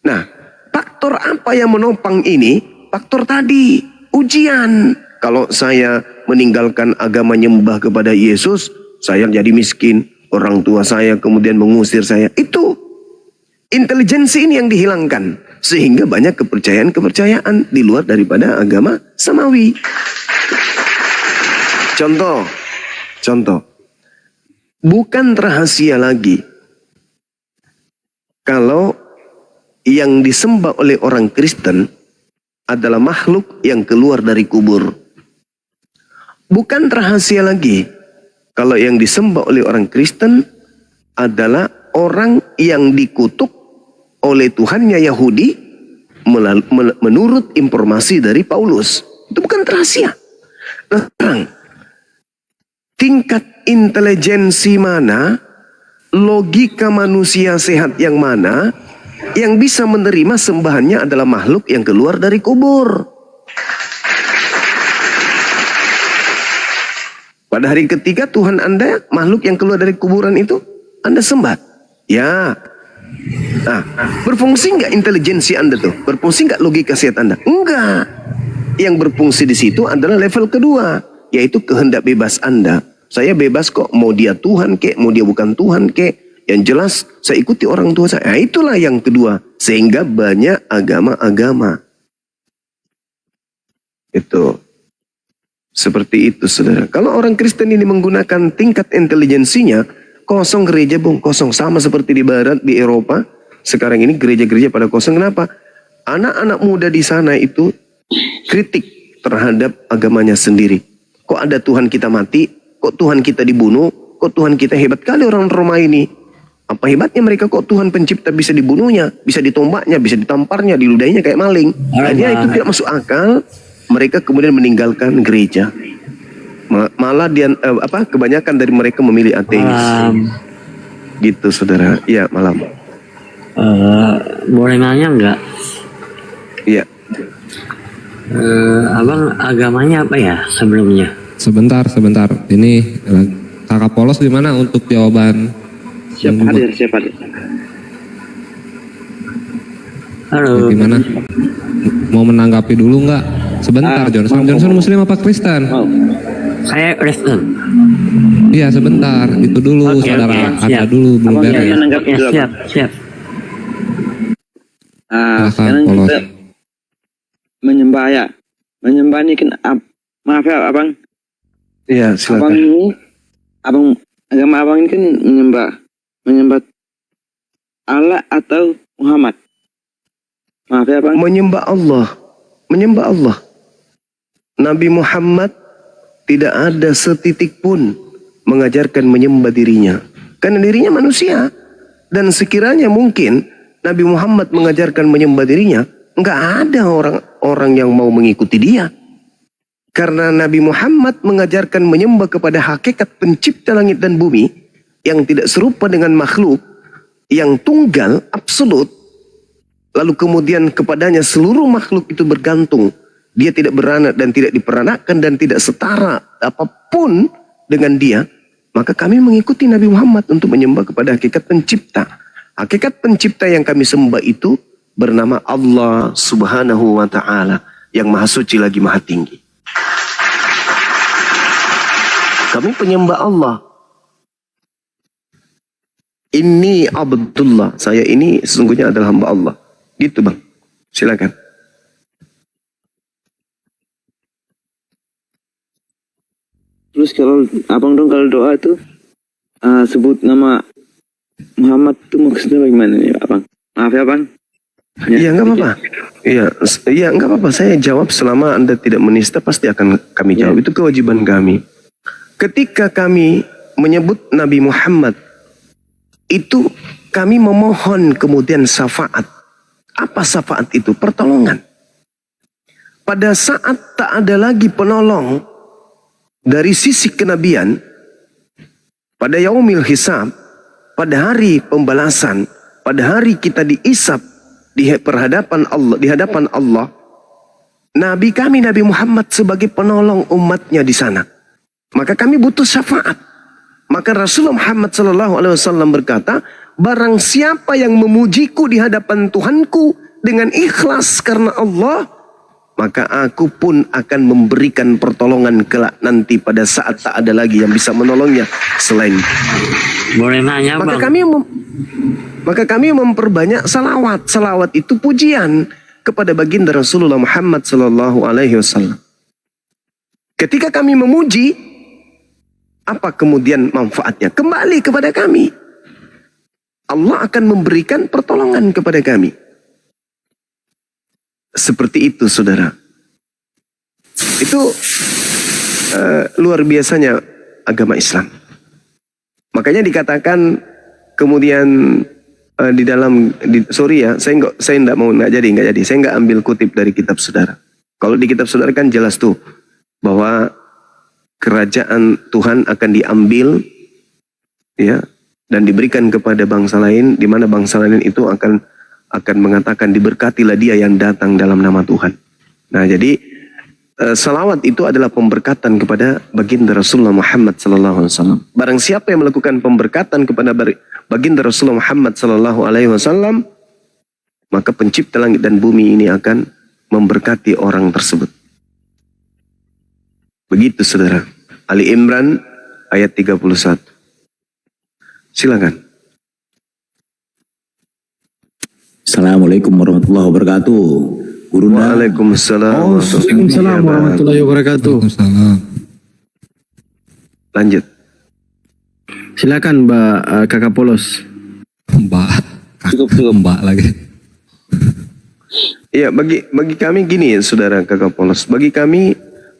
Nah, faktor apa yang menopang ini? Faktor tadi, ujian. Kalau saya meninggalkan agama nyembah kepada Yesus, saya jadi miskin. Orang tua saya kemudian mengusir saya. Itu intelijensi ini yang dihilangkan. Sehingga banyak kepercayaan-kepercayaan di luar daripada agama samawi. Contoh. Bukan rahasia lagi kalau yang disembah oleh orang Kristen adalah makhluk yang keluar dari kubur. Bukan rahasia lagi kalau yang disembah oleh orang Kristen adalah orang yang dikutuk oleh Tuhannya Yahudi menurut informasi dari Paulus. Itu bukan rahasia. Nah, tingkat intelijensi mana, logika manusia sehat yang mana, yang bisa menerima sembahannya adalah makhluk yang keluar dari kubur. Pada hari ketiga Tuhan Anda, makhluk yang keluar dari kuburan itu, Anda sembah. Ya. Nah, berfungsi nggak intelijensi Anda tuh? Berfungsi nggak logika sehat Anda? Enggak. Yang berfungsi di situ adalah level kedua, yaitu kehendak bebas Anda. Saya bebas kok, mau dia Tuhan kek, mau dia bukan Tuhan kek. Yang jelas saya ikuti orang tua saya. Nah, itulah yang kedua. Sehingga banyak agama-agama. Itu. Seperti itu, saudara. Kalau orang Kristen ini menggunakan tingkat intelijensinya, kosong gereja, kosong. Sama seperti di Barat, di Eropa. Sekarang ini gereja-gereja pada kosong. Kenapa? Anak-anak muda di sana itu kritik terhadap agamanya sendiri. Kok ada Tuhan kita mati? Kok Tuhan kita dibunuh? Kok Tuhan kita hebat kali orang Roma ini? Apa hebatnya mereka kok Tuhan pencipta bisa dibunuhnya, bisa ditombaknya, bisa ditamparnya, diludainya kayak maling? Akhirnya itu tidak masuk akal. Mereka kemudian meninggalkan gereja. Malah kebanyakan dari mereka memilih ateis. Gitu, saudara. Ya, malam. Boleh nanya nggak? Iya. Abang agamanya apa ya sebelumnya? Sebentar. Ini kakak polos di mana untuk jawaban? Siap hadir. Halo. Gimana? Mau menanggapi dulu nggak? Sebentar, Johnson Muslim apa Kristen? Saya Kristen. Iya, sebentar. Itu dulu, saudara. Ada dulu, belum beres. Siap. Sekarang kita menyembah ya. Menyembah ini kan maaf ya, Abang. Iya, silakan. Agama abang ini kan menyembah Allah atau Muhammad. Maaf ya, Bang. Menyembah Allah. Nabi Muhammad tidak ada setitik pun mengajarkan menyembah dirinya. Karena dirinya manusia. Dan sekiranya mungkin Nabi Muhammad mengajarkan menyembah dirinya, nggak ada orang-orang yang mau mengikuti dia. Karena Nabi Muhammad mengajarkan menyembah kepada hakikat pencipta langit dan bumi yang tidak serupa dengan makhluk, yang tunggal, absolut. Lalu kemudian kepadanya seluruh makhluk itu bergantung. Dia tidak beranak dan tidak diperanakan dan tidak setara apapun dengan dia. Maka kami mengikuti Nabi Muhammad untuk menyembah kepada hakikat pencipta. Hakikat pencipta yang kami sembah itu bernama Allah Subhanahu wa Ta'ala, yang maha suci lagi maha tinggi. Kami penyembah Allah. Ini Abdullah, saya ini sesungguhnya adalah hamba Allah. Gitu bang, silakan. Terus kalau abang dong kalau doa itu sebut nama Muhammad itu maksudnya bagaimana nih abang? Maaf ya bang. Iya nggak apa-apa. Iya nggak apa-apa. Saya jawab selama Anda tidak menista pasti akan kami jawab. Itu kewajiban kami. Ketika kami menyebut Nabi Muhammad itu kami memohon kemudian syafaat. Apa syafaat itu? Pertolongan. Pada saat tak ada lagi penolong dari sisi kenabian, pada yaumil hisab, pada hari pembalasan, pada hari kita diisap di hadapan Allah, Nabi kami Nabi Muhammad sebagai penolong umatnya di sana. Maka kami butuh syafaat. Maka Rasulullah Muhammad SAW berkata, barang siapa yang memujiku di hadapan Tuhanku dengan ikhlas karena Allah, maka aku pun akan memberikan pertolongan kelak nanti pada saat tak ada lagi yang bisa menolongnya selain. Boleh nanya Maka bang? kami memperbanyak salawat. Salawat itu pujian kepada baginda Rasulullah Muhammad SAW. Ketika kami memuji, apa kemudian manfaatnya? Kembali kepada kami. Allah akan memberikan pertolongan kepada kami. Seperti itu saudara. Itu luar biasanya agama Islam. Makanya dikatakan kemudian di dalam sorry ya, saya nggak jadi. Saya nggak ambil kutip dari kitab saudara. Kalau di kitab saudara kan jelas tuh bahwa kerajaan Tuhan akan diambil ya dan diberikan kepada bangsa lain, di mana bangsa lain itu akan mengatakan diberkatilah dia yang datang dalam nama Tuhan. Nah, jadi salawat itu adalah pemberkatan kepada baginda Rasulullah Muhammad SAW. Barang siapa yang melakukan pemberkatan kepada baginda Rasulullah Muhammad SAW, maka pencipta langit dan bumi ini akan memberkati orang tersebut. Begitu saudara. Ali Imran ayat 31. Silakan. Assalamualaikum warahmatullahi wabarakatuh. Gurunda. Waalaikumsalam. Waalaikumsalam warahmatullahi wabarakatuh. Lanjut. Silakan Mbak Kakak Polos. Cukup Mbak lagi. Iya, bagi kami gini ya, saudara Kakak Polos. Bagi kami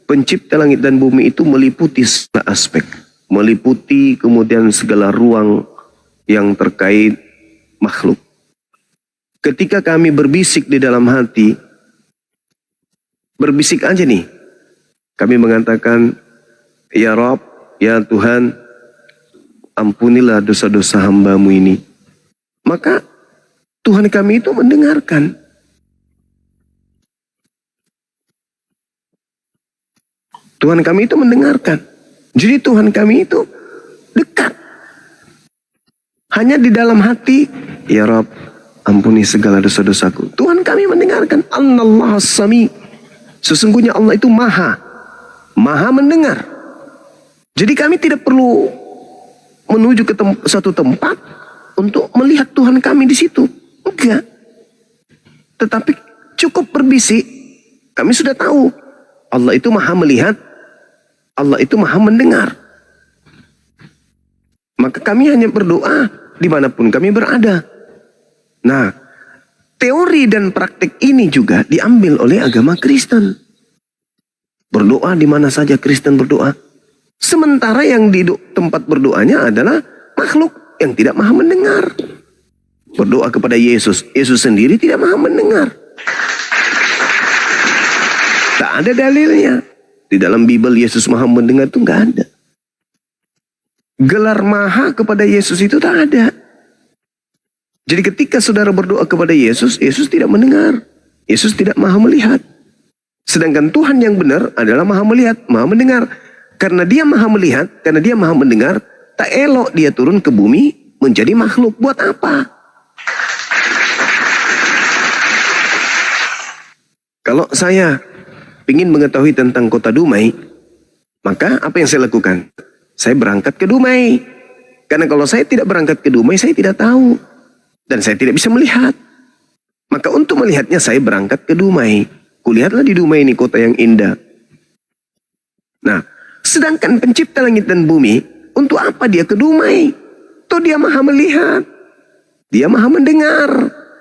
pencipta langit dan bumi itu meliputi segala aspek, meliputi kemudian segala ruang yang terkait makhluk. Ketika kami berbisik di dalam hati, berbisik aja nih, kami mengatakan, ya Rabb, ya Tuhan, ampunilah dosa-dosa hambamu ini. Maka Tuhan kami itu mendengarkan. Tuhan kami itu mendengarkan. Jadi Tuhan kami itu dekat. Hanya di dalam hati, ya Rabb, ampuni segala dosa-dosaku. Tuhan kami mendengarkan. Annallahu as-sami. Sesungguhnya Allah itu maha mendengar. Jadi kami tidak perlu menuju ke satu tempat untuk melihat Tuhan kami di situ. Enggak. Tetapi cukup berbisik, kami sudah tahu. Allah itu maha melihat, Allah itu maha mendengar. Maka kami hanya berdoa dimanapun kami berada. Nah, teori dan praktik ini juga diambil oleh agama Kristen. Berdoa di mana saja Kristen berdoa. Sementara yang di tempat berdoanya adalah makhluk yang tidak maha mendengar. berdoa kepada Yesus. Yesus sendiri tidak maha mendengar. Tak ada dalilnya. Di dalam Bible Yesus maha mendengar itu nggak ada. Gelar maha kepada Yesus itu tak ada. Jadi ketika saudara berdoa kepada Yesus, Yesus tidak mendengar. Yesus tidak maha melihat. Sedangkan Tuhan yang benar adalah maha melihat, maha mendengar. Karena dia maha melihat, karena dia maha mendengar, tak elok dia turun ke bumi menjadi makhluk. Buat apa? Kalau saya ingin mengetahui tentang kota Dumai, maka apa yang saya lakukan? Saya berangkat ke Dumai. Karena kalau saya tidak berangkat ke Dumai, saya tidak tahu. Dan saya tidak bisa melihat. Maka untuk melihatnya saya berangkat ke Dumai. Kulihatlah di Dumai ini kota yang indah. Nah, sedangkan pencipta langit dan bumi, untuk apa dia ke Dumai? Toh dia maha melihat. Dia maha mendengar.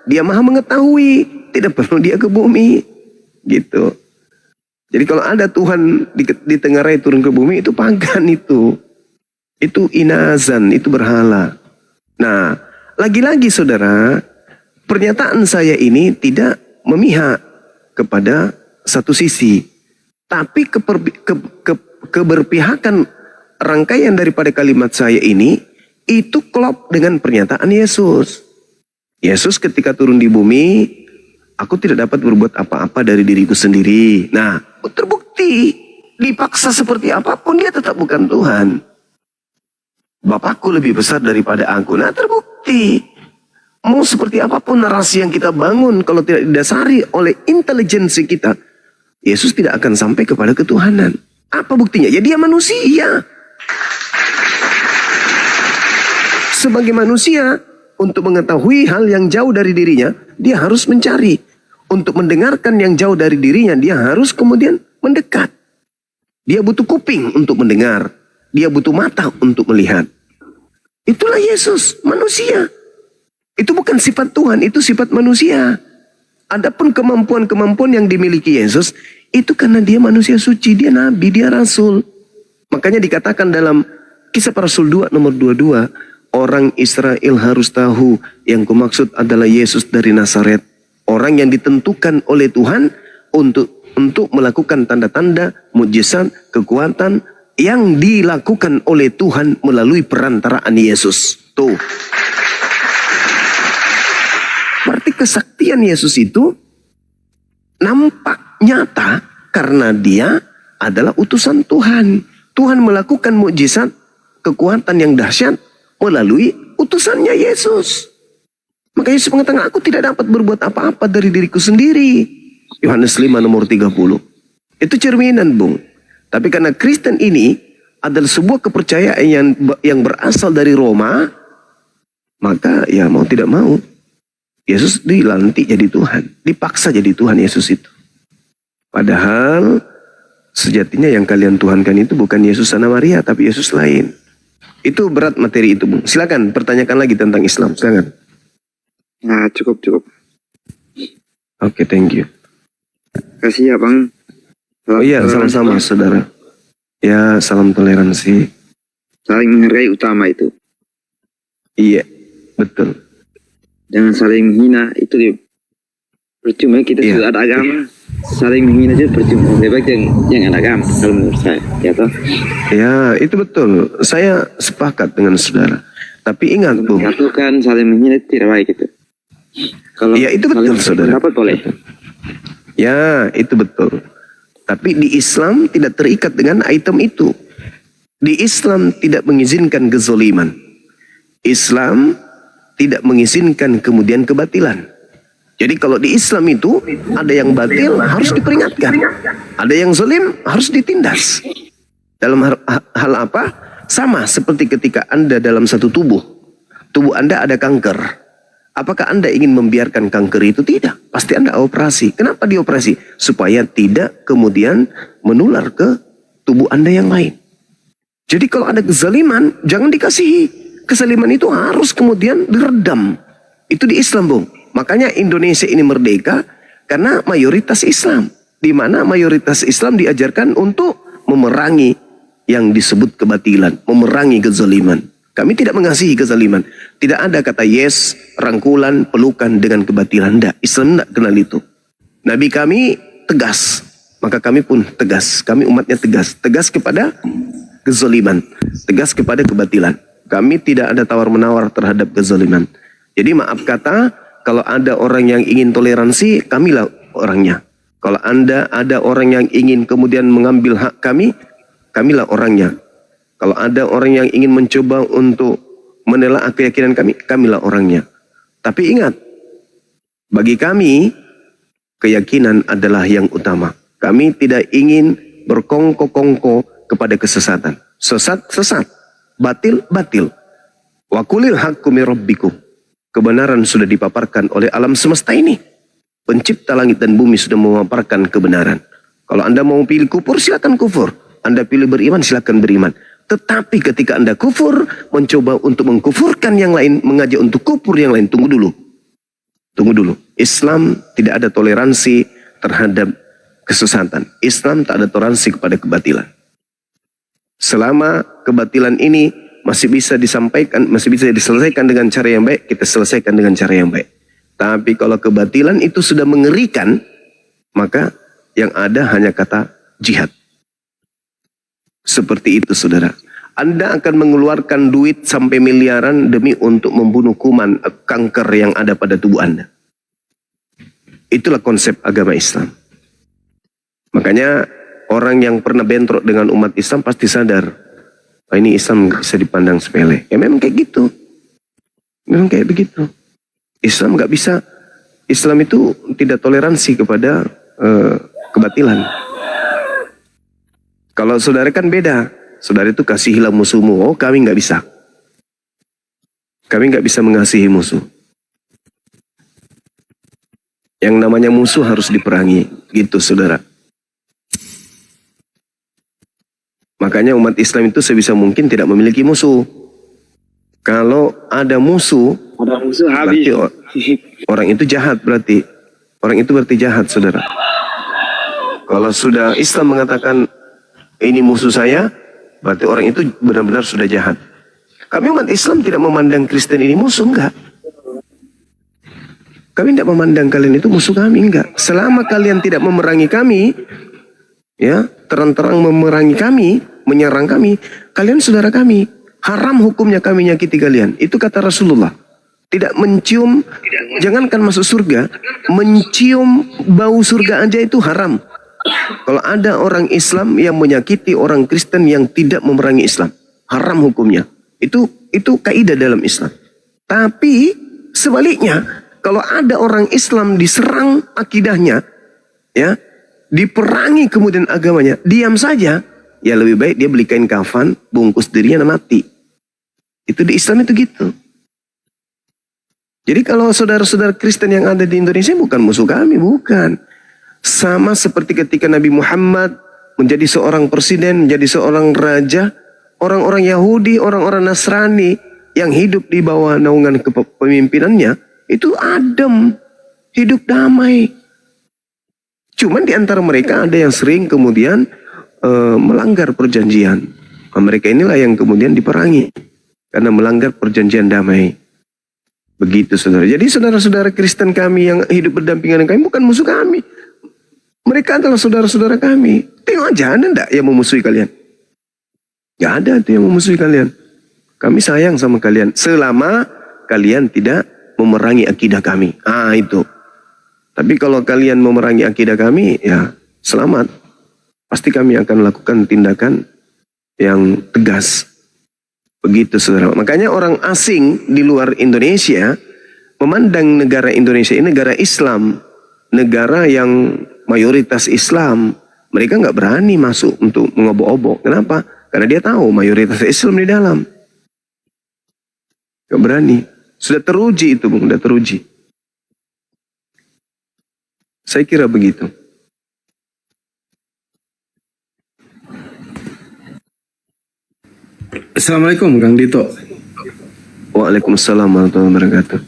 Dia maha mengetahui. Tidak perlu dia ke bumi. Gitu. Jadi kalau ada Tuhan di Tenggarai turun ke bumi, itu pagan itu. Itu inazan, itu berhala. Nah, lagi-lagi saudara, pernyataan saya ini tidak memihak kepada satu sisi. Tapi keberpihakan rangkaian daripada kalimat saya ini, itu klop dengan pernyataan Yesus. Yesus ketika turun di bumi, aku tidak dapat berbuat apa-apa dari diriku sendiri. Nah, terbukti. Dipaksa seperti apapun, dia tetap bukan Tuhan. Bapakku lebih besar daripada aku. Nah, terbukti. Mau seperti apapun narasi yang kita bangun, kalau tidak didasari oleh intelijensi kita, Yesus tidak akan sampai kepada ketuhanan. Apa buktinya? Ya dia manusia. Sebagai manusia, untuk mengetahui hal yang jauh dari dirinya, dia harus mencari. Untuk mendengarkan yang jauh dari dirinya, dia harus kemudian mendekat. Dia butuh kuping untuk mendengar. Dia butuh mata untuk melihat. Itulah Yesus, manusia. Itu bukan sifat Tuhan, itu sifat manusia. Adapun kemampuan-kemampuan yang dimiliki Yesus, itu karena dia manusia suci, dia nabi, dia rasul. Makanya dikatakan dalam Kisah Para Rasul 2 nomor 22, orang Israel harus tahu yang kumaksud adalah Yesus dari Nazaret. Orang yang ditentukan oleh Tuhan untuk melakukan tanda-tanda, mukjizat, kekuatan yang dilakukan oleh Tuhan melalui perantaraan Yesus. Tuh. Berarti kesaktian Yesus itu nampak nyata karena dia adalah utusan Tuhan. Tuhan melakukan mukjizat, kekuatan yang dahsyat melalui utusannya Yesus. Maka Yesus mengatakan, aku tidak dapat berbuat apa-apa dari diriku sendiri. Yohanes 5 nomor 30. Itu cerminan, Bung. Tapi karena Kristen ini adalah sebuah kepercayaan yang berasal dari Roma, maka ya mau tidak mau, Yesus dilantik jadi Tuhan. Dipaksa jadi Tuhan Yesus itu. Padahal sejatinya yang kalian tuhankan itu bukan Yesus Sana Maria, tapi Yesus lain. Itu berat materi itu, Bung. Silakan pertanyakan lagi tentang Islam. Silakan. Nah, cukup. Oke, thank you. Kasih ya, Bang. Oh iya, sama-sama saudara. Ya, salam toleransi. Saling menghargai utama itu. Iya, betul. Jangan saling menghina, itu dia. Percuma kita sudah ada agama. Saling menghina aja percuma. Lebih baik yang ada agama, kalau menurut saya. Ya toh? Ya, itu betul. Saya sepakat dengan saudara. Tapi ingat, Bung. Menyatukan saling menghina itu tidak baik itu. Kalau ya, itu betul, saudara. Dapat boleh. Ya, itu betul. Tapi di Islam tidak terikat dengan item itu. Di Islam tidak mengizinkan kezoliman. Islam tidak mengizinkan kemudian kebatilan. Jadi kalau di Islam itu ada yang batil harus diperingatkan. Ada yang zolim harus ditindas. Dalam hal apa? Sama seperti ketika Anda dalam satu tubuh. Tubuh Anda ada kanker. Apakah Anda ingin membiarkan kanker itu? Tidak. Pasti Anda operasi. Kenapa dioperasi? Supaya tidak kemudian menular ke tubuh Anda yang lain. Jadi kalau ada kezaliman, jangan dikasihi. Kezaliman itu harus kemudian diredam. Itu di Islam, Bung. Makanya Indonesia ini merdeka karena mayoritas Islam. Di mana mayoritas Islam diajarkan untuk memerangi yang disebut kebatilan. Memerangi kezaliman. Kami tidak mengasihi kezaliman. Tidak ada kata yes, rangkulan, pelukan dengan kebatilan. Tidak, Islam tidak kenal itu. Nabi kami tegas, maka kami pun tegas. Kami umatnya tegas. Tegas kepada kezaliman, tegas kepada kebatilan. Kami tidak ada tawar-menawar terhadap kezaliman. Jadi maaf kata, kalau ada orang yang ingin toleransi, kamilah orangnya. Kalau Anda ada orang yang ingin kemudian mengambil hak kami, kamilah orangnya. Kalau ada orang yang ingin mencoba untuk menelaah keyakinan kami, kamilah orangnya. Tapi ingat, bagi kami, keyakinan adalah yang utama. Kami tidak ingin berkongko-kongko kepada kesesatan. Sesat, sesat. Batil, batil. Wa qulil haqqu mir rabbikum. Kebenaran sudah dipaparkan oleh alam semesta ini. Pencipta langit dan bumi sudah memaparkan kebenaran. Kalau Anda mau pilih kufur, silakan kufur. Anda pilih beriman, silakan beriman. Tetapi ketika Anda kufur, mencoba untuk mengkufurkan yang lain, mengajak untuk kufur yang lain, tunggu dulu. Tunggu dulu. Islam tidak ada toleransi terhadap kesesatan. Islam tak ada toleransi kepada kebatilan. Selama kebatilan ini masih bisa disampaikan, masih bisa diselesaikan dengan cara yang baik, kita selesaikan dengan cara yang baik. Tapi kalau kebatilan itu sudah mengerikan, maka yang ada hanya kata jihad. Seperti itu, saudara. Anda akan mengeluarkan duit sampai miliaran demi untuk membunuh kuman kanker yang ada pada tubuh Anda. Itulah konsep agama Islam. Makanya orang yang pernah bentrok dengan umat Islam pasti sadar, oh, ini Islam bisa dipandang sepele. Ya memang kayak gitu. Memang kayak begitu. Islam nggak bisa. Islam itu tidak toleransi kepada kebatilan. Kalau saudara kan beda. Saudara itu kasihilah musuhmu. Oh, kami nggak bisa. Kami nggak bisa mengasihi musuh. Yang namanya musuh harus diperangi. Gitu, saudara. Makanya umat Islam itu sebisa mungkin tidak memiliki musuh. Kalau ada musuh habis. Orang itu jahat berarti. Orang itu berarti jahat, saudara. Kalau sudah Islam mengatakan ini musuh saya, berarti orang itu benar-benar sudah jahat. Kami umat Islam tidak memandang Kristen ini musuh, enggak. Kami tidak memandang kalian itu musuh kami, enggak. Selama kalian tidak memerangi kami, ya, terang-terang memerangi kami, menyerang kami, kalian saudara kami. Haram hukumnya kami nyakiti kalian. Itu kata Rasulullah. Tidak mencium, jangankan masuk surga, mencium bau surga aja itu haram. Kalau ada orang Islam yang menyakiti orang Kristen yang tidak memerangi Islam, haram hukumnya. Itu kaidah dalam Islam. Tapi sebaliknya, kalau ada orang Islam diserang akidahnya, ya, diperangi kemudian agamanya, diam saja, ya lebih baik dia beli kain kafan, bungkus dirinya dan mati. Itu di Islam itu gitu. Jadi kalau saudara-saudara Kristen yang ada di Indonesia bukan musuh kami, bukan. Sama seperti ketika Nabi Muhammad menjadi seorang presiden, menjadi seorang raja, orang-orang Yahudi, orang-orang Nasrani yang hidup di bawah naungan kepemimpinannya, itu adem, hidup damai. Cuman di antara mereka ada yang sering kemudian melanggar perjanjian. Mereka inilah yang kemudian diperangi karena melanggar perjanjian damai. Begitu, saudara. Jadi saudara-saudara Kristen kami yang hidup berdampingan dengan kami bukan musuh kami. Mereka adalah saudara-saudara kami. Tengok aja, ada enggak yang memusuhi kalian? Gak ada itu yang memusuhi kalian. Kami sayang sama kalian selama kalian tidak memerangi akidah kami. Itu. Tapi kalau kalian memerangi akidah kami, ya selamat. Pasti kami akan lakukan tindakan yang tegas. Begitu, saudara. Makanya orang asing di luar Indonesia memandang negara Indonesia ini negara Islam, negara yang mayoritas Islam. Mereka nggak berani masuk untuk mengobok-obok. Kenapa? Karena dia tahu mayoritas Islam di dalam. Nggak berani. Sudah teruji itu, Bung. Sudah teruji. Saya kira begitu. Assalamualaikum Kang Dito. Waalaikumsalam warahmatullahi wabarakatuh.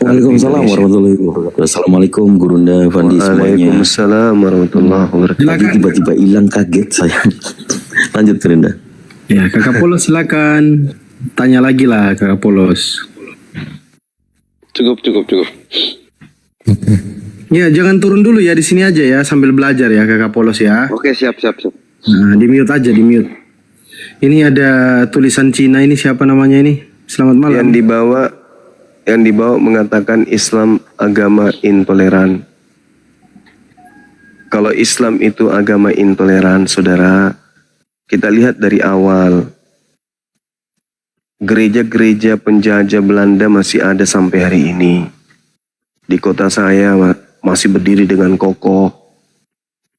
Waalaikumsalam warahmatullahi wabarakatuh. Assalamualaikum Gurunda, Fandi semuanya. Waalaikumsalam warahmatullahi wabarakatuh. Tadi tiba-tiba hilang, kaget saya. Lanjut Gurunda. Ya, Kakak Polos silakan. Tanya lagi lah Kakak Polos. Cukup. Ya, jangan turun dulu ya, di sini aja ya sambil belajar ya Kakak Polos ya. Oke, siap. Nah, di mute aja, di mute. Ini ada tulisan Cina, ini siapa namanya ini? Selamat malam. Yang dibawa mengatakan Islam agama intoleran. Kalau Islam itu agama intoleran, saudara, kita lihat dari awal. Gereja-gereja penjajah Belanda masih ada sampai hari ini. Di kota saya masih berdiri dengan kokoh.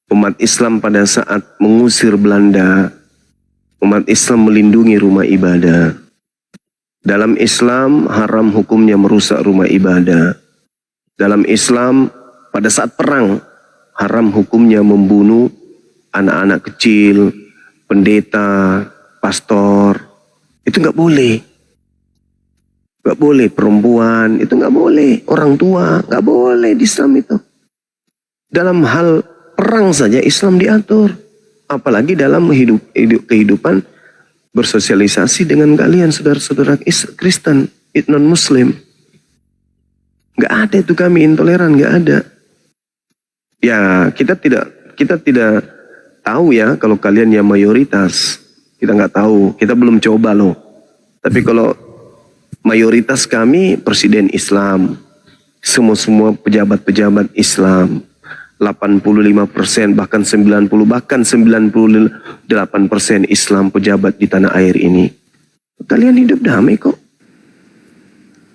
Umat Islam pada saat mengusir Belanda, umat Islam melindungi rumah ibadah. Dalam Islam haram hukumnya merusak rumah ibadah. Dalam Islam pada saat perang haram hukumnya membunuh anak-anak kecil, pendeta, pastor. Itu nggak boleh. Nggak boleh perempuan, itu nggak boleh. Orang tua, nggak boleh di Islam itu. Dalam hal perang saja Islam diatur. Apalagi dalam kehidupan bersosialisasi dengan kalian saudara-saudara Kristen, non-Muslim. Nggak ada itu kami intoleran, nggak ada. Ya kita tidak tahu ya kalau kalian yang mayoritas. Kita nggak tahu, kita belum coba loh. Tapi kalau mayoritas kami presiden Islam, semua pejabat-pejabat Islam, 85% bahkan 90 bahkan 98% Islam pejabat di tanah air ini. Kalian hidup damai kok.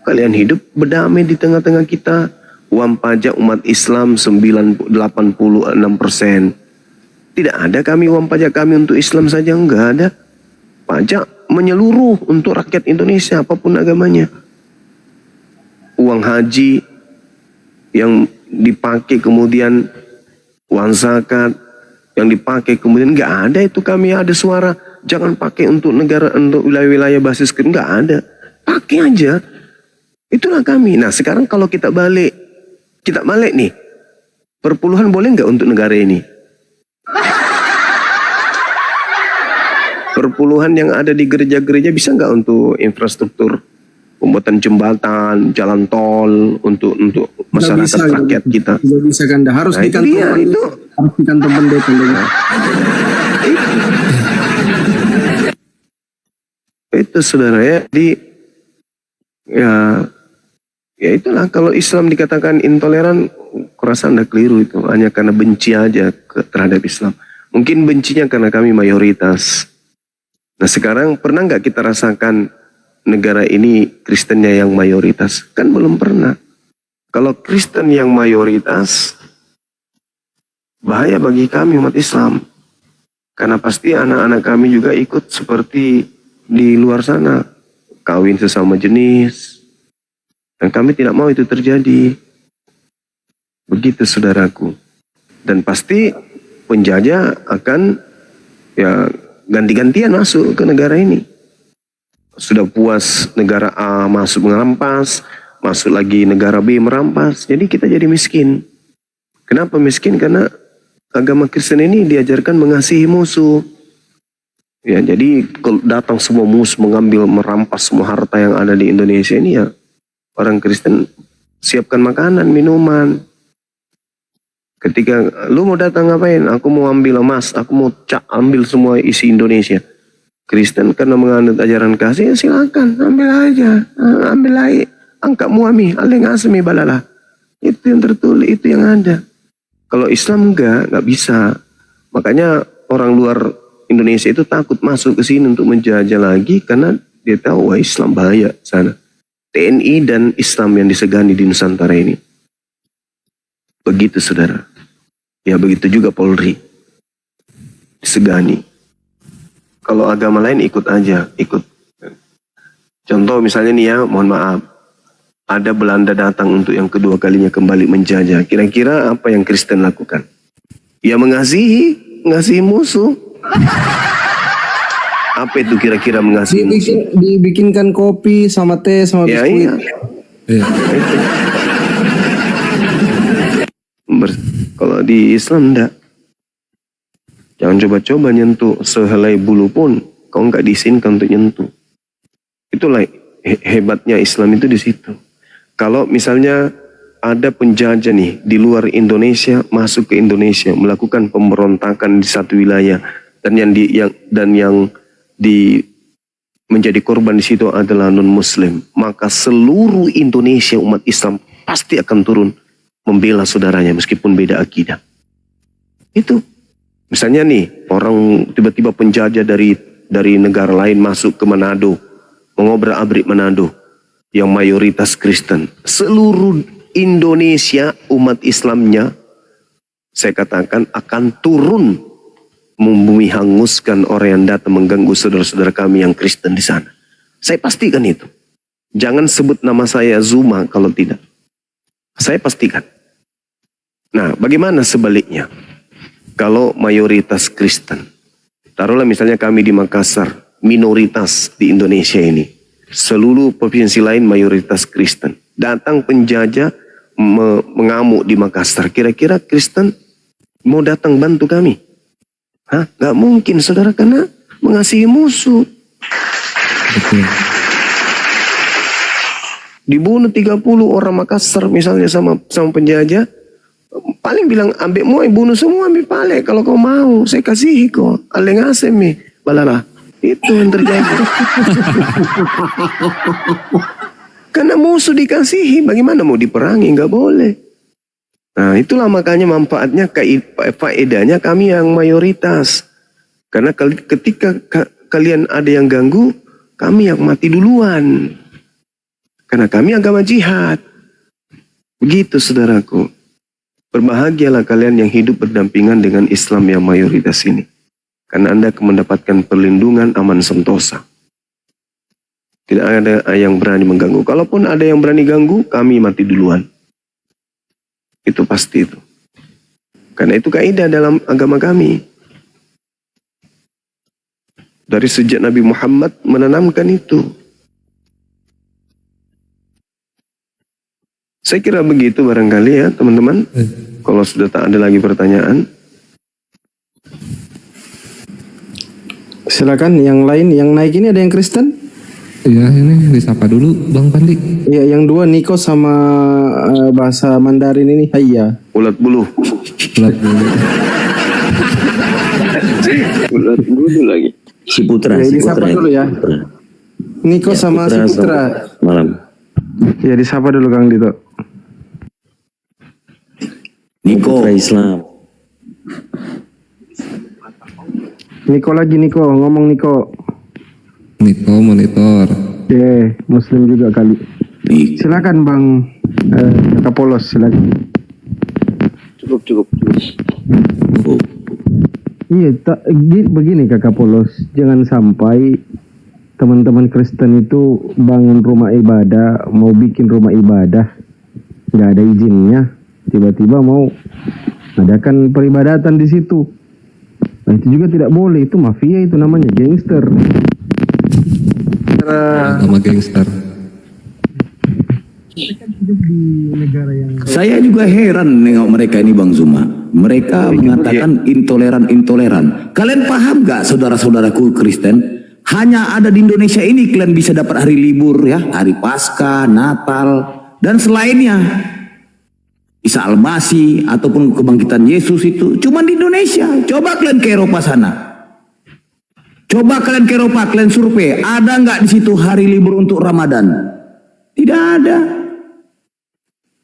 Kalian hidup berdamai di tengah-tengah kita. Uang pajak umat Islam 86%. Tidak ada kami uang pajak kami untuk Islam saja, enggak ada. Pajak menyeluruh untuk rakyat Indonesia apapun agamanya. Uang haji yang dipakai kemudian uang zakat yang dipakai kemudian enggak ada itu kami ada suara jangan pakai untuk negara untuk wilayah-wilayah basis Kristen, enggak ada. Pakai aja. Itulah kami. Nah, sekarang kalau kita balik nih. Perpuluhan boleh enggak untuk negara ini? Perpuluhan yang ada di gereja-gereja bisa nggak untuk infrastruktur pembuatan jembatan, jalan tol untuk masyarakat rakyat kita? Tidak bisa kan? Harus di kantor pendeta. Itu saudara ya. Ya itulah kalau Islam dikatakan intoleran, kurasa Anda keliru itu. Hanya karena benci aja terhadap Islam. Mungkin bencinya karena kami mayoritas. Nah sekarang pernah nggak kita rasakan negara ini Kristennya yang mayoritas? Kan belum pernah. Kalau Kristen yang mayoritas, bahaya bagi kami umat Islam. Karena pasti anak-anak kami juga ikut seperti di luar sana. Kawin sesama jenis. Dan kami tidak mau itu terjadi. Begitu saudaraku. Dan pasti penjajah akan ya ganti-gantian masuk ke negara ini. Sudah puas negara A masuk merampas, masuk lagi negara B merampas. Jadi kita jadi miskin. Kenapa miskin? Karena agama Kristen ini diajarkan mengasihi musuh. Ya, jadi kalau datang semua musuh mengambil merampas semua harta yang ada di Indonesia ini ya orang Kristen siapkan makanan, minuman. Ketika lu mau datang ngapain? Aku mau ambil emas, aku mau ambil semua isi Indonesia. Kristen karena menganut ajaran kasih, ya silakan ambil aja, ambil aja, angkat muami, aleng asmi balala. Itu yang tertulis, itu yang ada. Kalau Islam enggak bisa. Makanya orang luar Indonesia itu takut masuk ke sini untuk menjajah lagi karena dia tahu wah Islam bahaya sana. TNI dan Islam yang disegani di Nusantara ini. Begitu saudara. Ya begitu juga Polri. Disegani. Kalau agama lain ikut aja. Ikut. Contoh misalnya nih ya, mohon maaf. Ada Belanda datang untuk yang kedua kalinya kembali menjajah. Kira-kira apa yang Kristen lakukan? Ya mengasihi musuh. Apa itu kira-kira mengasihi musuh? Dibikinkan kopi sama teh sama biskuit. Iya. Kalau di Islam enggak. Jangan coba-coba nyentuh sehelai bulu pun kau enggak diizinkan untuk nyentuh. Itulah hebatnya Islam itu di situ. Kalau misalnya ada penjajah nih di luar Indonesia masuk ke Indonesia melakukan pemberontakan di satu wilayah dan yang menjadi korban di situ adalah non-Muslim, maka seluruh Indonesia umat Islam pasti akan turun membela saudaranya meskipun beda akidah. Itu misalnya nih orang tiba-tiba penjajah dari negara lain masuk ke Manado, mengobrak-abrik Manado yang mayoritas Kristen. Seluruh Indonesia umat Islamnya saya katakan akan turun membumi hanguskan orang yang datang mengganggu saudara-saudara kami yang Kristen di sana. Saya pastikan itu. Jangan sebut nama saya Zuma kalau tidak. Saya pastikan. Nah, bagaimana sebaliknya? Kalau mayoritas Kristen, taruhlah misalnya kami di Makassar, minoritas di Indonesia ini, seluruh provinsi lain mayoritas Kristen. Datang penjajah mengamuk di Makassar, kira-kira Kristen mau datang bantu kami? Hah? Gak mungkin saudara, karena mengasihi musuh. Dibunuh 30 orang Makassar misalnya sama penjajah, paling bilang ambek mau bunuh semua ambil pale kalau kau mau, saya kasihi kok aleng asem balala. Itu yang terjadi. Karena musuh dikasihi, bagaimana mau diperangi? Nggak boleh. Nah, itulah makanya manfaatnya, faedahnya kami yang mayoritas. Karena ketika kalian ada yang ganggu, kami yang mati duluan. Karena kami agama jihad. Begitu saudaraku. Berbahagialah kalian yang hidup berdampingan dengan Islam yang mayoritas ini. Karena Anda akan mendapatkan perlindungan aman sentosa. Tidak ada yang berani mengganggu. Kalaupun ada yang berani ganggu, kami mati duluan. Itu pasti itu. Karena itu kaidah dalam agama kami. Dari sejak Nabi Muhammad menanamkan itu. Saya kira begitu barangkali ya teman-teman. Kalau sudah tak ada lagi pertanyaan. Silakan yang lain, yang naik ini ada yang Kristen? Iya, ini disapa dulu Bang Pandi. Iya, yang dua Niko sama bahasa Mandarin ini. Hayya. Ulat bulu. Ulat bulu. Ulat bulu lagi. Si Putra. Ya, disapa dulu ya. Niko Ya, sama si Putra. Malam. Ya, disapa dulu Kang Dito. Niko. Putra Islam. Niko lagi, Niko. Ngomong Niko. Niko monitor. Muslim juga kali. Silakan Bang Kapolos, silakan. Cukup. Iya, begini Kakak Polos, jangan sampai teman-teman Kristen itu bangun rumah ibadah, mau bikin rumah ibadah, nggak ada izinnya, tiba-tiba mau adakan peribadatan di situ. Nah, itu juga tidak boleh, itu mafia, itu namanya gangster. Nama gangster. Saya juga heran nengok mereka ini Bang Zuma. Mereka mengatakan intoleran. Kalian paham gak saudara-saudaraku Kristen? Hanya ada di Indonesia ini kalian bisa dapat hari libur ya, hari Paskah, Natal, dan selainnya. Isa Al-Masih ataupun kebangkitan Yesus itu cuma di Indonesia. Coba kalian ke Eropa sana. Coba kalian ke Eropa, kalian survei, ada nggak di situ hari libur untuk Ramadan? Tidak ada.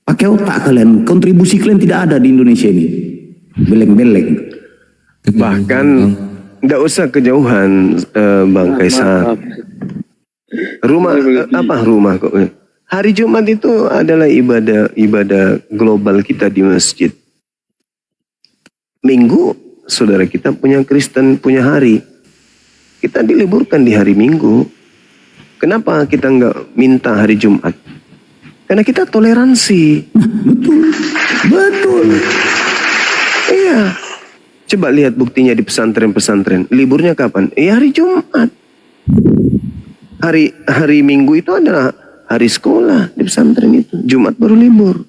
Pakai otak kalian, kontribusi kalian tidak ada di Indonesia ini. Beleng-beleng. Bahkan nggak usah kejauhan Bang Kaisar. Rumah kok. Hari Jumat itu adalah ibadah global kita di masjid. Minggu, saudara kita punya Kristen punya hari. Kita diliburkan di hari Minggu. Kenapa kita nggak minta hari Jumat? Karena kita toleransi. Betul. Iya. Coba lihat buktinya di pesantren-pesantren. Liburnya kapan? Hari Jumat. Hari Minggu itu adalah hari sekolah di pesantren itu. Jumat baru libur.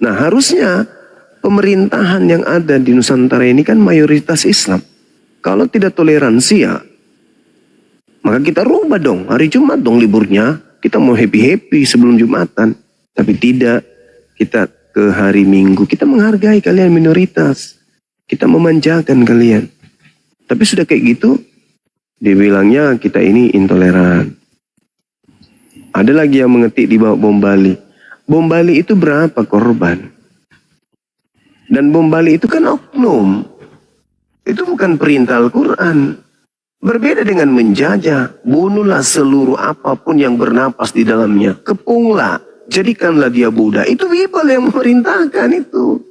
Nah, harusnya pemerintahan yang ada di Nusantara ini kan mayoritas Islam. Kalau tidak toleransi ya, maka kita rubah dong. Hari Jumat dong liburnya. Kita mau happy-happy sebelum Jumatan. Tapi tidak, kita ke hari Minggu, kita menghargai kalian minoritas. Kita memanjakan kalian. Tapi sudah kayak gitu, dibilangnya kita ini intoleran. Ada lagi yang mengetik di bawah bom Bali. Bom Bali itu berapa korban? Dan bom Bali itu kan oknum. Itu bukan perintah Al-Quran. Berbeda dengan menjajah. Bunuhlah seluruh apapun yang bernapas di dalamnya. Kepunglah. Jadikanlah dia budak. Itu Bible yang memerintahkan itu.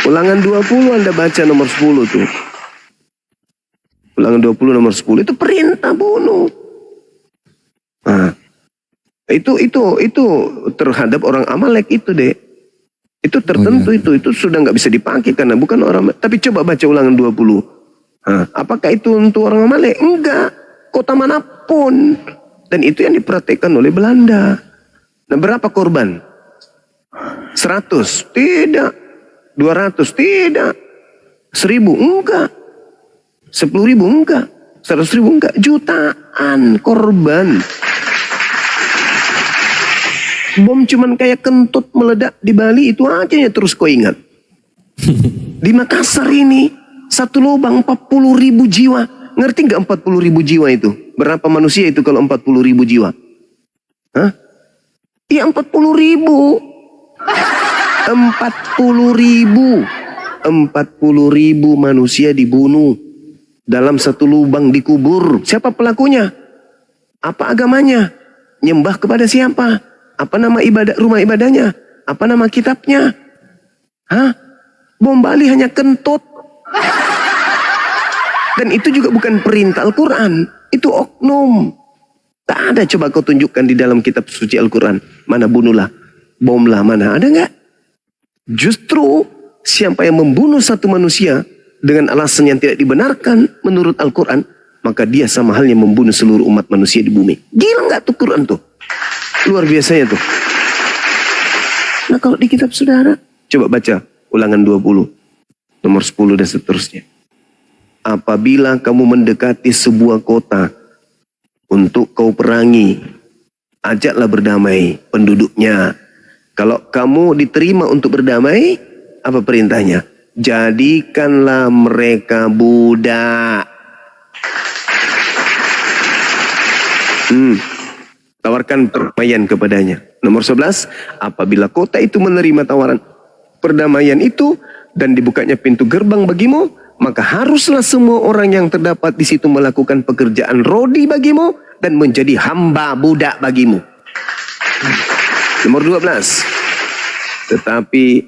Ulangan 20 Anda baca nomor 10 tuh. Ulangan 20 nomor 10 itu perintah bunuh. Nah, itu terhadap orang Amalek itu deh. Itu tertentu itu sudah nggak bisa dipakai karena bukan orang. Tapi coba baca Ulangan 20. Apakah itu untuk orang Amalek? Enggak. Kota manapun. Dan itu yang diperhatikan oleh Belanda. Nah, berapa korban? 100? Tidak. 200? Tidak. 1000? Enggak. 10.000? Enggak. 100.000? Enggak. Jutaan korban. Bom cuman kayak kentut meledak di Bali itu aja ya terus kau ingat. Di Makassar ini satu lubang 40.000 jiwa. Ngerti nggak 40.000 jiwa itu? Berapa manusia itu kalau 40.000 jiwa? Hah? Iya 40.000. 40.000. 40.000 manusia dibunuh dalam satu lubang dikubur. Siapa pelakunya? Apa agamanya? Nyembah kepada siapa? Apa nama rumah ibadahnya? Apa nama kitabnya? Hah? Bom Bali hanya kentut. Dan itu juga bukan perintah Al-Quran. Itu oknum. Tak ada, coba kau tunjukkan di dalam kitab suci Al-Quran. Mana bunuhlah, bomlah, mana ada nggak? Justru siapa yang membunuh satu manusia dengan alasan yang tidak dibenarkan menurut Al-Quran, maka dia sama halnya membunuh seluruh umat manusia di bumi. Gila nggak tuh Quran tuh? Luar biasanya tuh. Nah kalau di kitab saudara, coba baca Ulangan 20, nomor 10 dan seterusnya. Apabila kamu mendekati sebuah kota untuk kau perangi, ajaklah berdamai penduduknya. Kalau kamu diterima untuk berdamai, apa perintahnya? Jadikanlah mereka budak. Tawarkan perdamaian kepadanya. Nomor 11, apabila kota itu menerima tawaran perdamaian itu dan dibukanya pintu gerbang bagimu, maka haruslah semua orang yang terdapat di situ melakukan pekerjaan rodi bagimu dan menjadi hamba budak bagimu. Nomor 12, tetapi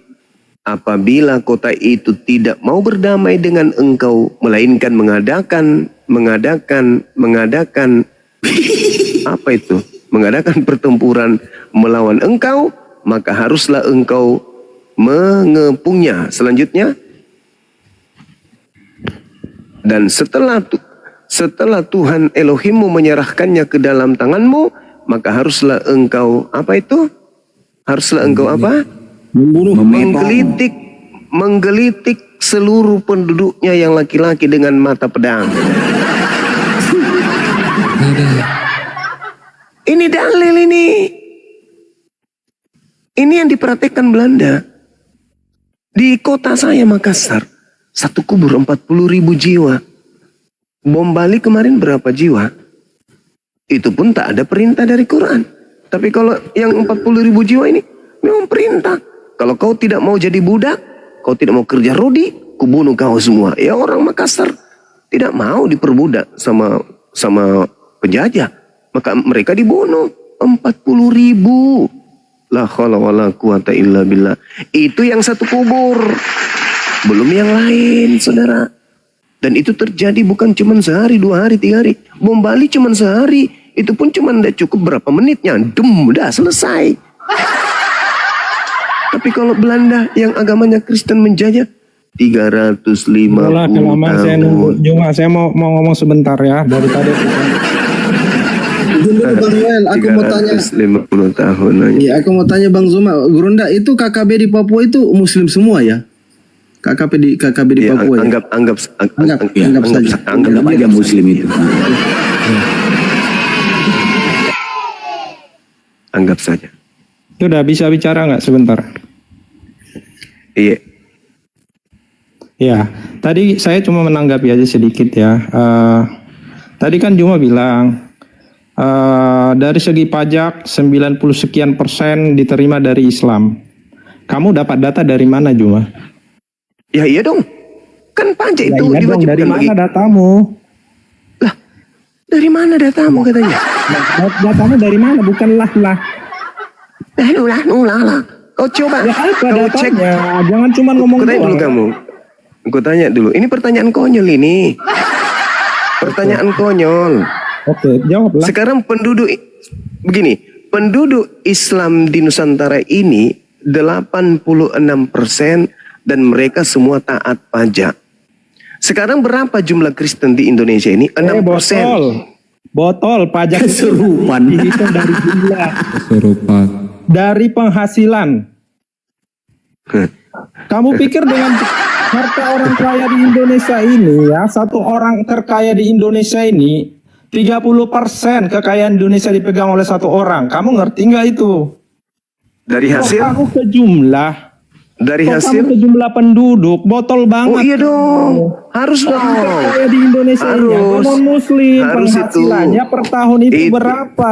apabila kota itu tidak mau berdamai dengan engkau, melainkan mengadakan apa itu? Mengadakan pertempuran melawan engkau, maka haruslah engkau mengepungnya. Selanjutnya, dan setelah Tuhan Elohimmu menyerahkannya ke dalam tanganmu, maka haruslah engkau apa itu? Haruslah engkau apa? Menggelitik seluruh penduduknya yang laki-laki dengan mata pedang. Ini dalil ini. Ini yang diperhatikan Belanda. Di kota saya Makassar, satu kubur 40.000 jiwa. Bom Bali kemarin berapa jiwa? Itu pun tak ada perintah dari Quran. Tapi kalau yang 40.000 jiwa ini memang perintah. Kalau kau tidak mau jadi budak, kau tidak mau kerja rodi, kubunuh kau semua. Ya orang Makassar tidak mau diperbudak sama penjajah. Maka mereka dibunuh 40.000. La haula wala quwata illa billah. Itu yang satu kubur. Belum yang lain, saudara. Dan itu terjadi bukan cuma sehari, 2 hari, 3 hari. Bom Bali cuma sehari. Itu pun cuma udah cukup berapa menitnya. Udah selesai. Tapi kalau Belanda yang agamanya Kristen menjajah 350 tahun. Saya nunggu. Cuma saya mau ngomong sebentar ya. Dari tadi. Bang Noel, aku mau tanya. 50 tahun aja. Iya, aku mau tanya Bang Zuma, Gurunda itu KKB di Papua itu Muslim semua ya? KKB di Papua ya? Anggap saja. Anggap aja Muslim itu. Anggap saja. Sudah bisa bicara nggak sebentar? Iya. Ya, tadi saya cuma menanggapi aja sedikit ya. Tadi kan Juma bilang dari segi pajak 90 sekian persen diterima dari Islam. Kamu dapat data dari mana, Juma? Ya iya dong. Kan pajak Ya, itu iya dong, dari diwajibkan bagi. mana datamu? Lah, dari mana datamu katanya? Datamu dari mana? Bukanlah lah. Ulah. Kau coba. Ya apa Kau cek. datanya? Jangan cuma ngomong Kau tanya dulu doang. kamu. Kau tanya dulu. Ini pertanyaan konyol ini. Pertanyaan konyol. Oke, jawablah. Sekarang begini, penduduk Islam di Nusantara ini 86% dan mereka semua taat pajak. Sekarang berapa jumlah Kristen di Indonesia ini? 6%. Botol pajak Kesurupan. dihitung dari jumlah, Kesurupan. dari penghasilan. Kamu pikir dengan harta orang kaya di Indonesia ini ya, satu orang terkaya di Indonesia ini 30% kekayaan Indonesia dipegang oleh satu orang. Kamu ngerti nggak itu? Dari Kok hasil? kamu ke jumlah? Dari Kok hasil? kamu ke jumlah penduduk? Botol banget. Oh iya dong. Harus dong. Terkaya di Indonesia ini Harus. non muslim Harus itu. penghasilannya per tahun itu berapa?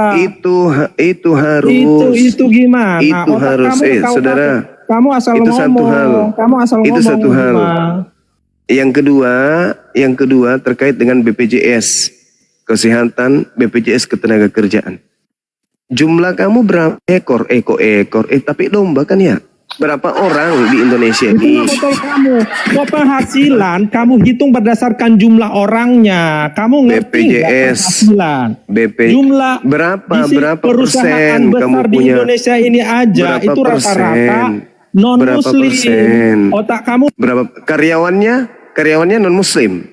Itu harus. Itu gimana? Itu Otak harus. kamu, kamu asal itu ngomong. satu hal. Kamu asal Itu ngomong. satu hal. Bang. Yang kedua terkait dengan BPJS Kesehatan, BPJS Ketenagakerjaan. Jumlah kamu berapa ekor? Tapi domba kan ya? Berapa orang di Indonesia ini? Itulah botol kamu. Kok penghasilan kamu hitung berdasarkan jumlah orangnya. Kamu ngerti nggak BPJS, penghasilan? Jumlah berapa perusahaan persen besar kamu di punya? Indonesia ini aja Berapa itu rata-rata non Berapa muslim. persen? Otak kamu Berapa karyawannya non muslim?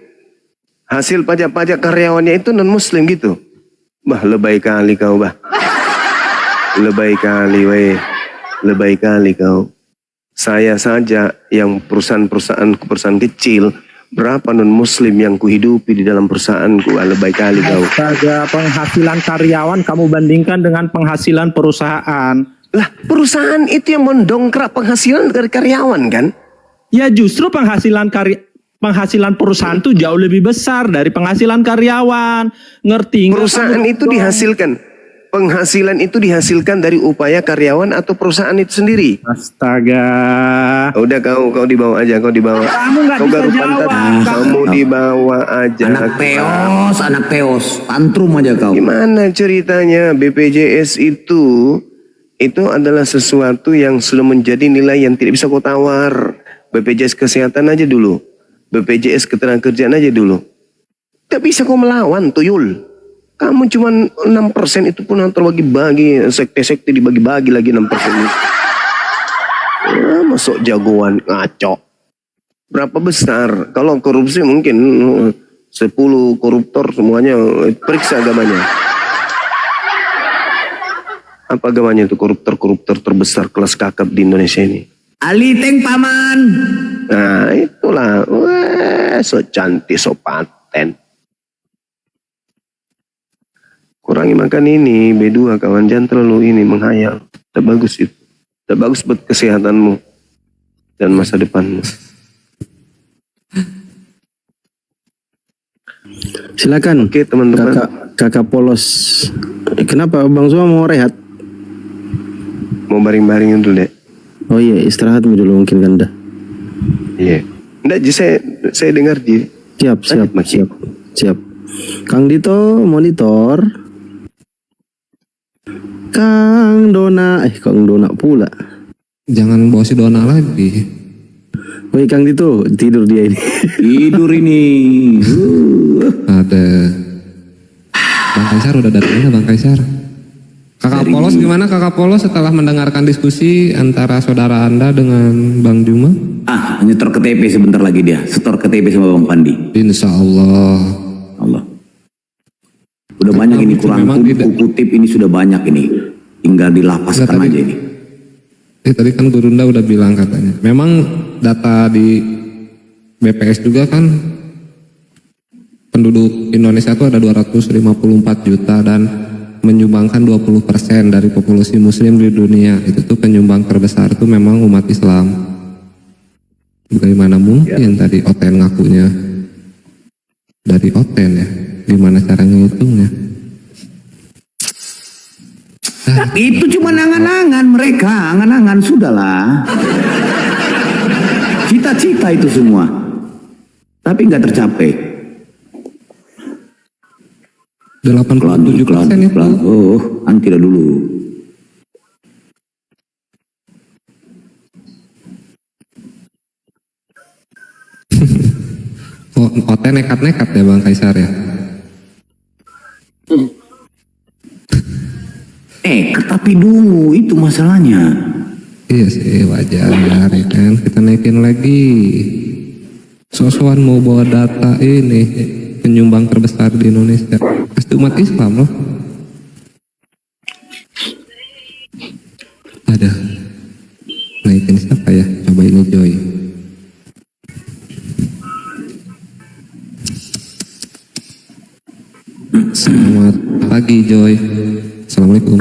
Hasil pajak karyawannya itu non muslim gitu. Bah, lebay kali kau, bah. Lebay kali, weh. Lebay kali kau. Saya saja yang perusahaan kecil, berapa non muslim yang kuhidupi di dalam perusahaanku? Lebay kali kau. Astaga, penghasilan karyawan kamu bandingkan dengan penghasilan perusahaan. Lah, perusahaan itu yang mendongkrak penghasilan dari karyawan kan? Ya justru penghasilan perusahaan tuh jauh lebih besar dari penghasilan karyawan. Ngerti nggak? Perusahaan itu dihasilkan. Penghasilan itu dihasilkan dari upaya karyawan atau perusahaan itu sendiri. Astaga. Udah kau dibawa aja, kau dibawa. Kamu nggak bisa jawab. Kamu dibawa aja. Anak peos, tantrum aja kau. Gimana ceritanya? BPJS itu adalah sesuatu yang sudah menjadi nilai yang tidak bisa kau tawar. BPJS Kesehatan aja dulu. BPJS Ketenagakerjaan aja dulu. Tidak bisa kau melawan, tuyul. Kamu cuma 6% itu pun terbagi-bagi, sekte-sekte dibagi-bagi lagi 6% itu. Ya, masuk jagoan, ngaco. Berapa besar? Kalau korupsi mungkin 10 koruptor semuanya periksa agamanya. Apa agamanya itu koruptor terbesar kelas kakap di Indonesia ini? Aliteng paman. Nah itulah, wah, so cantik, so paten. Kurangi makan ini, B2 kawan, jangan terlalu ini menghayal. Tak bagus itu. Tak bagus buat kesehatanmu dan masa depanmu. Silakan. Oke teman-teman. Kakak polos. Kenapa Bang Zuma mau rehat? Mau baring-baring dulu deh. Oh iya, istirahat dulu mungkin Ganda. Iya. Enggak, saya dengar Ji. Siap. Kang Dito monitor. Kang Dona pula. Jangan bawa si Dona lagi. Woi Kang Dito, tidur dia ini. Tidur ini. Ada Bang Kaisar udah datang, Bang Kaisar. Kakak Polos gimana Kakak Polos setelah mendengarkan diskusi antara saudara Anda dengan Bang Juma? Nyetor KTP sebentar lagi dia. Setor KTP sama Bang Pandi. Insya Allah. Udah banyak ini kurang kutip ini sudah banyak ini. Tinggal dilapaskan aja ini. Tadi kan Gurunda udah bilang katanya. Memang data di BPS juga kan penduduk Indonesia itu ada 254 juta dan menyumbangkan 20% dari populasi muslim di dunia. Itu tuh penyumbang terbesar tuh memang umat Islam. Bagaimana mungkin tadi Oten ngakunya dari Oten ya? Gimana cara ngitungnya? Itu cuma angan-angan mereka, angan-angan, sudahlah. Cita-cita itu semua, tapi nggak tercapai. 87% ya. Oh, tidak dulu. Oh, Oten nekat-nekat ya Bang Kaisar ya? Tapi dulu itu masalahnya. Iya sih wajar ya kan, kita naikin lagi. Sosokan mau bawa data ini penyumbang terbesar di Indonesia pasti umat Islam loh. Ada naikin siapa ya? Coba ini Joy. Selamat pagi Joy. Assalamualaikum.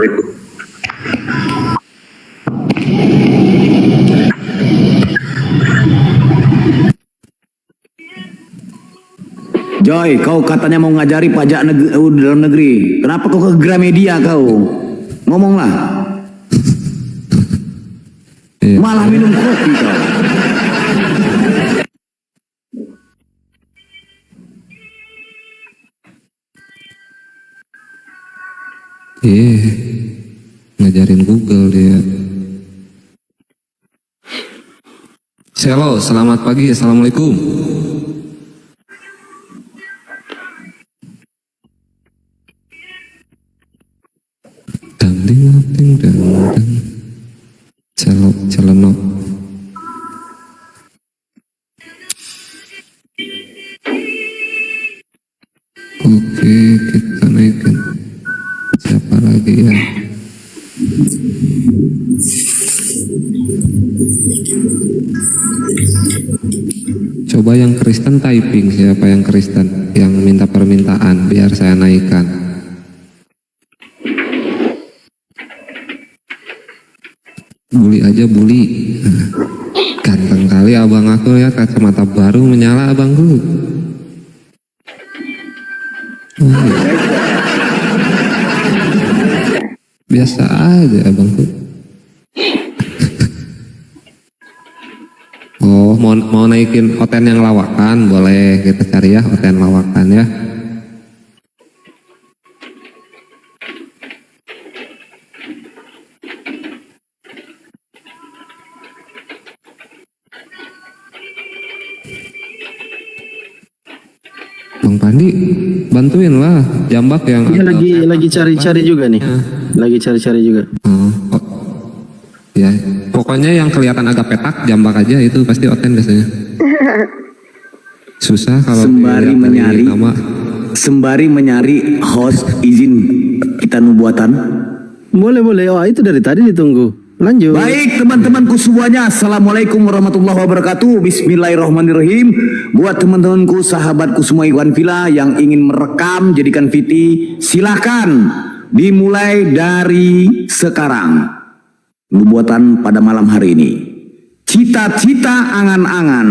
Joy, kau katanya mau ngajari pajak dalam negeri. Kenapa kau ke Gramedia kau? Ngomonglah. Malah minum kopi kau. Ngajarin Google dia. Halo, selamat pagi. Assalamualaikum. Celenok. Oke, kita naikkan. Siapa lagi ya? Coba yang Kristen typing, siapa yang Kristen yang minta permintaan biar saya naikkan. Bully aja bully. Ganteng kali abang aku ya, kacamata baru menyala abangku. Biasa aja abangku. Oh, mau naikin Oten yang lawakan, boleh kita cari ya Oten lawakan ya. Bang Pandi, bantuin lah jambak yang lagi cari-cari juga nih. Lagi cari-cari juga. Ya, pokoknya yang kelihatan agak petak jambak aja itu pasti Oten biasanya. Susah kalau sembari menyari host izin kita nubuatan. Boleh. Oh, itu dari tadi ditunggu. Lanjut. Baik teman-temanku semuanya, assalamualaikum warahmatullahi wabarakatuh. Bismillahirrahmanirrahim. Buat teman-temanku, sahabatku semua Ikhwan Fillah yang ingin merekam jadikan VT, silahkan dimulai dari sekarang. Nubuatan pada malam hari ini. Cita-cita angan-angan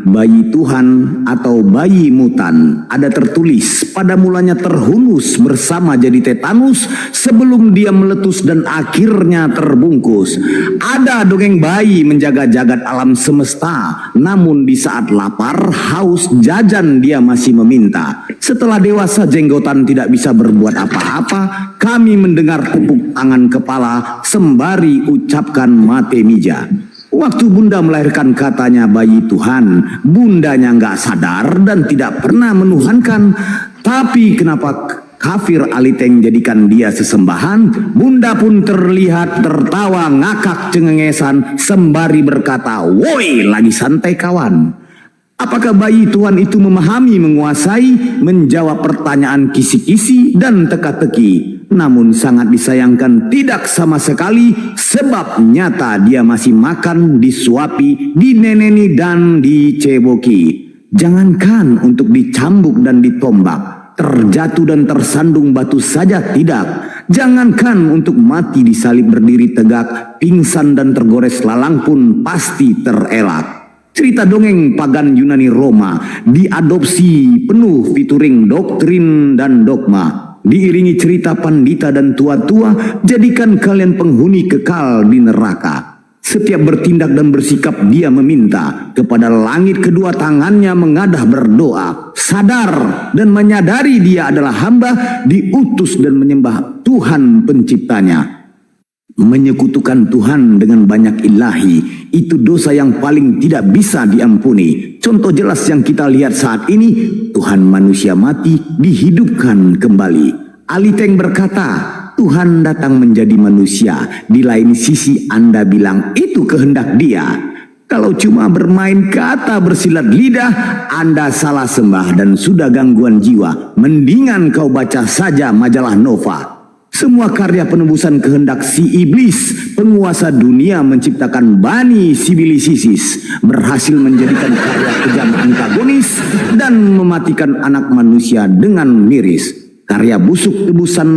bayi Tuhan atau bayi mutan ada tertulis pada mulanya terhunus bersama jadi tetanus sebelum dia meletus dan akhirnya terbungkus. Ada dongeng bayi menjaga jagat alam semesta, namun di saat lapar haus jajan dia masih meminta. Setelah dewasa jenggotan tidak bisa berbuat apa-apa, kami mendengar tepuk tangan kepala sembari ucapkan mate mija. Waktu bunda melahirkan katanya bayi Tuhan, bundanya nggak sadar dan tidak pernah menuhankan. Tapi kenapa kafir aliteng jadikan dia sesembahan? Bunda pun terlihat tertawa ngakak cengengesan sembari berkata, "Woi, lagi santai kawan." Apakah bayi Tuhan itu memahami, menguasai, menjawab pertanyaan kisi-kisi dan teka-teki? Namun sangat disayangkan tidak sama sekali, sebab nyata dia masih makan, disuapi, dineneni dan diceboki. Jangankan untuk dicambuk dan ditombak, terjatuh dan tersandung batu saja tidak. Jangankan untuk mati disalib berdiri tegak, pingsan dan tergores lalang pun pasti terelak. Cerita dongeng pagan Yunani Roma diadopsi penuh featuring doktrin dan dogma. Diiringi cerita pandita dan tua-tua, jadikan kalian penghuni kekal di neraka. Setiap bertindak dan bersikap dia meminta kepada langit, kedua tangannya mengadah berdoa. Sadar dan menyadari dia adalah hamba diutus dan menyembah Tuhan penciptanya. Menyekutukan Tuhan dengan banyak ilahi itu dosa yang paling tidak bisa diampuni. Contoh jelas yang kita lihat saat ini, Tuhan manusia mati dihidupkan kembali. Aliteng berkata, Tuhan datang menjadi manusia. Di lain sisi Anda bilang itu kehendak Dia. Kalau cuma bermain kata bersilat lidah, Anda salah sembah dan sudah gangguan jiwa. Mendingan kau baca saja majalah Nova. Semua karya penebusan kehendak si iblis, penguasa dunia menciptakan Bani Sibilisis, berhasil menjadikan karya kejam antagonis dan mematikan anak manusia dengan miris. Karya busuk tebusan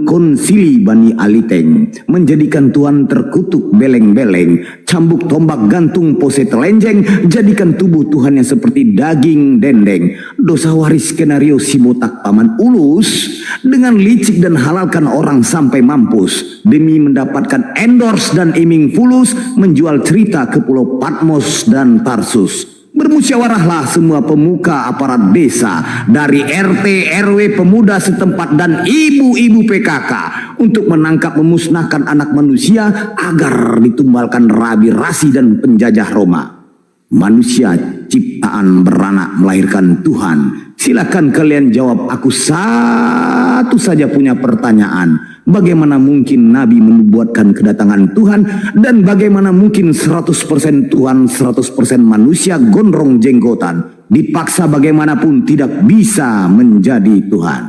konsili Bani Aliteng menjadikan Tuhan terkutuk beleng-beleng, cambuk tombak gantung pose telenjeng, jadikan tubuh Tuhan yang seperti daging dendeng. Dosa waris skenario si botak paman Ulus dengan licik dan halalkan orang sampai mampus demi mendapatkan endorse dan iming fulus, menjual cerita ke Pulau Patmos dan Tarsus. Bermusyawarahlah semua pemuka aparat desa dari RT, RW, pemuda setempat dan ibu-ibu PKK untuk menangkap memusnahkan anak manusia agar ditumbalkan Rabi Rasi dan penjajah Roma. Manusia ciptaan beranak melahirkan Tuhan. Silakan kalian jawab. Aku satu saja punya pertanyaan. Bagaimana mungkin Nabi menubuatkan kedatangan Tuhan, dan bagaimana mungkin 100% Tuhan 100% manusia gondrong jenggotan dipaksa bagaimanapun tidak bisa menjadi Tuhan.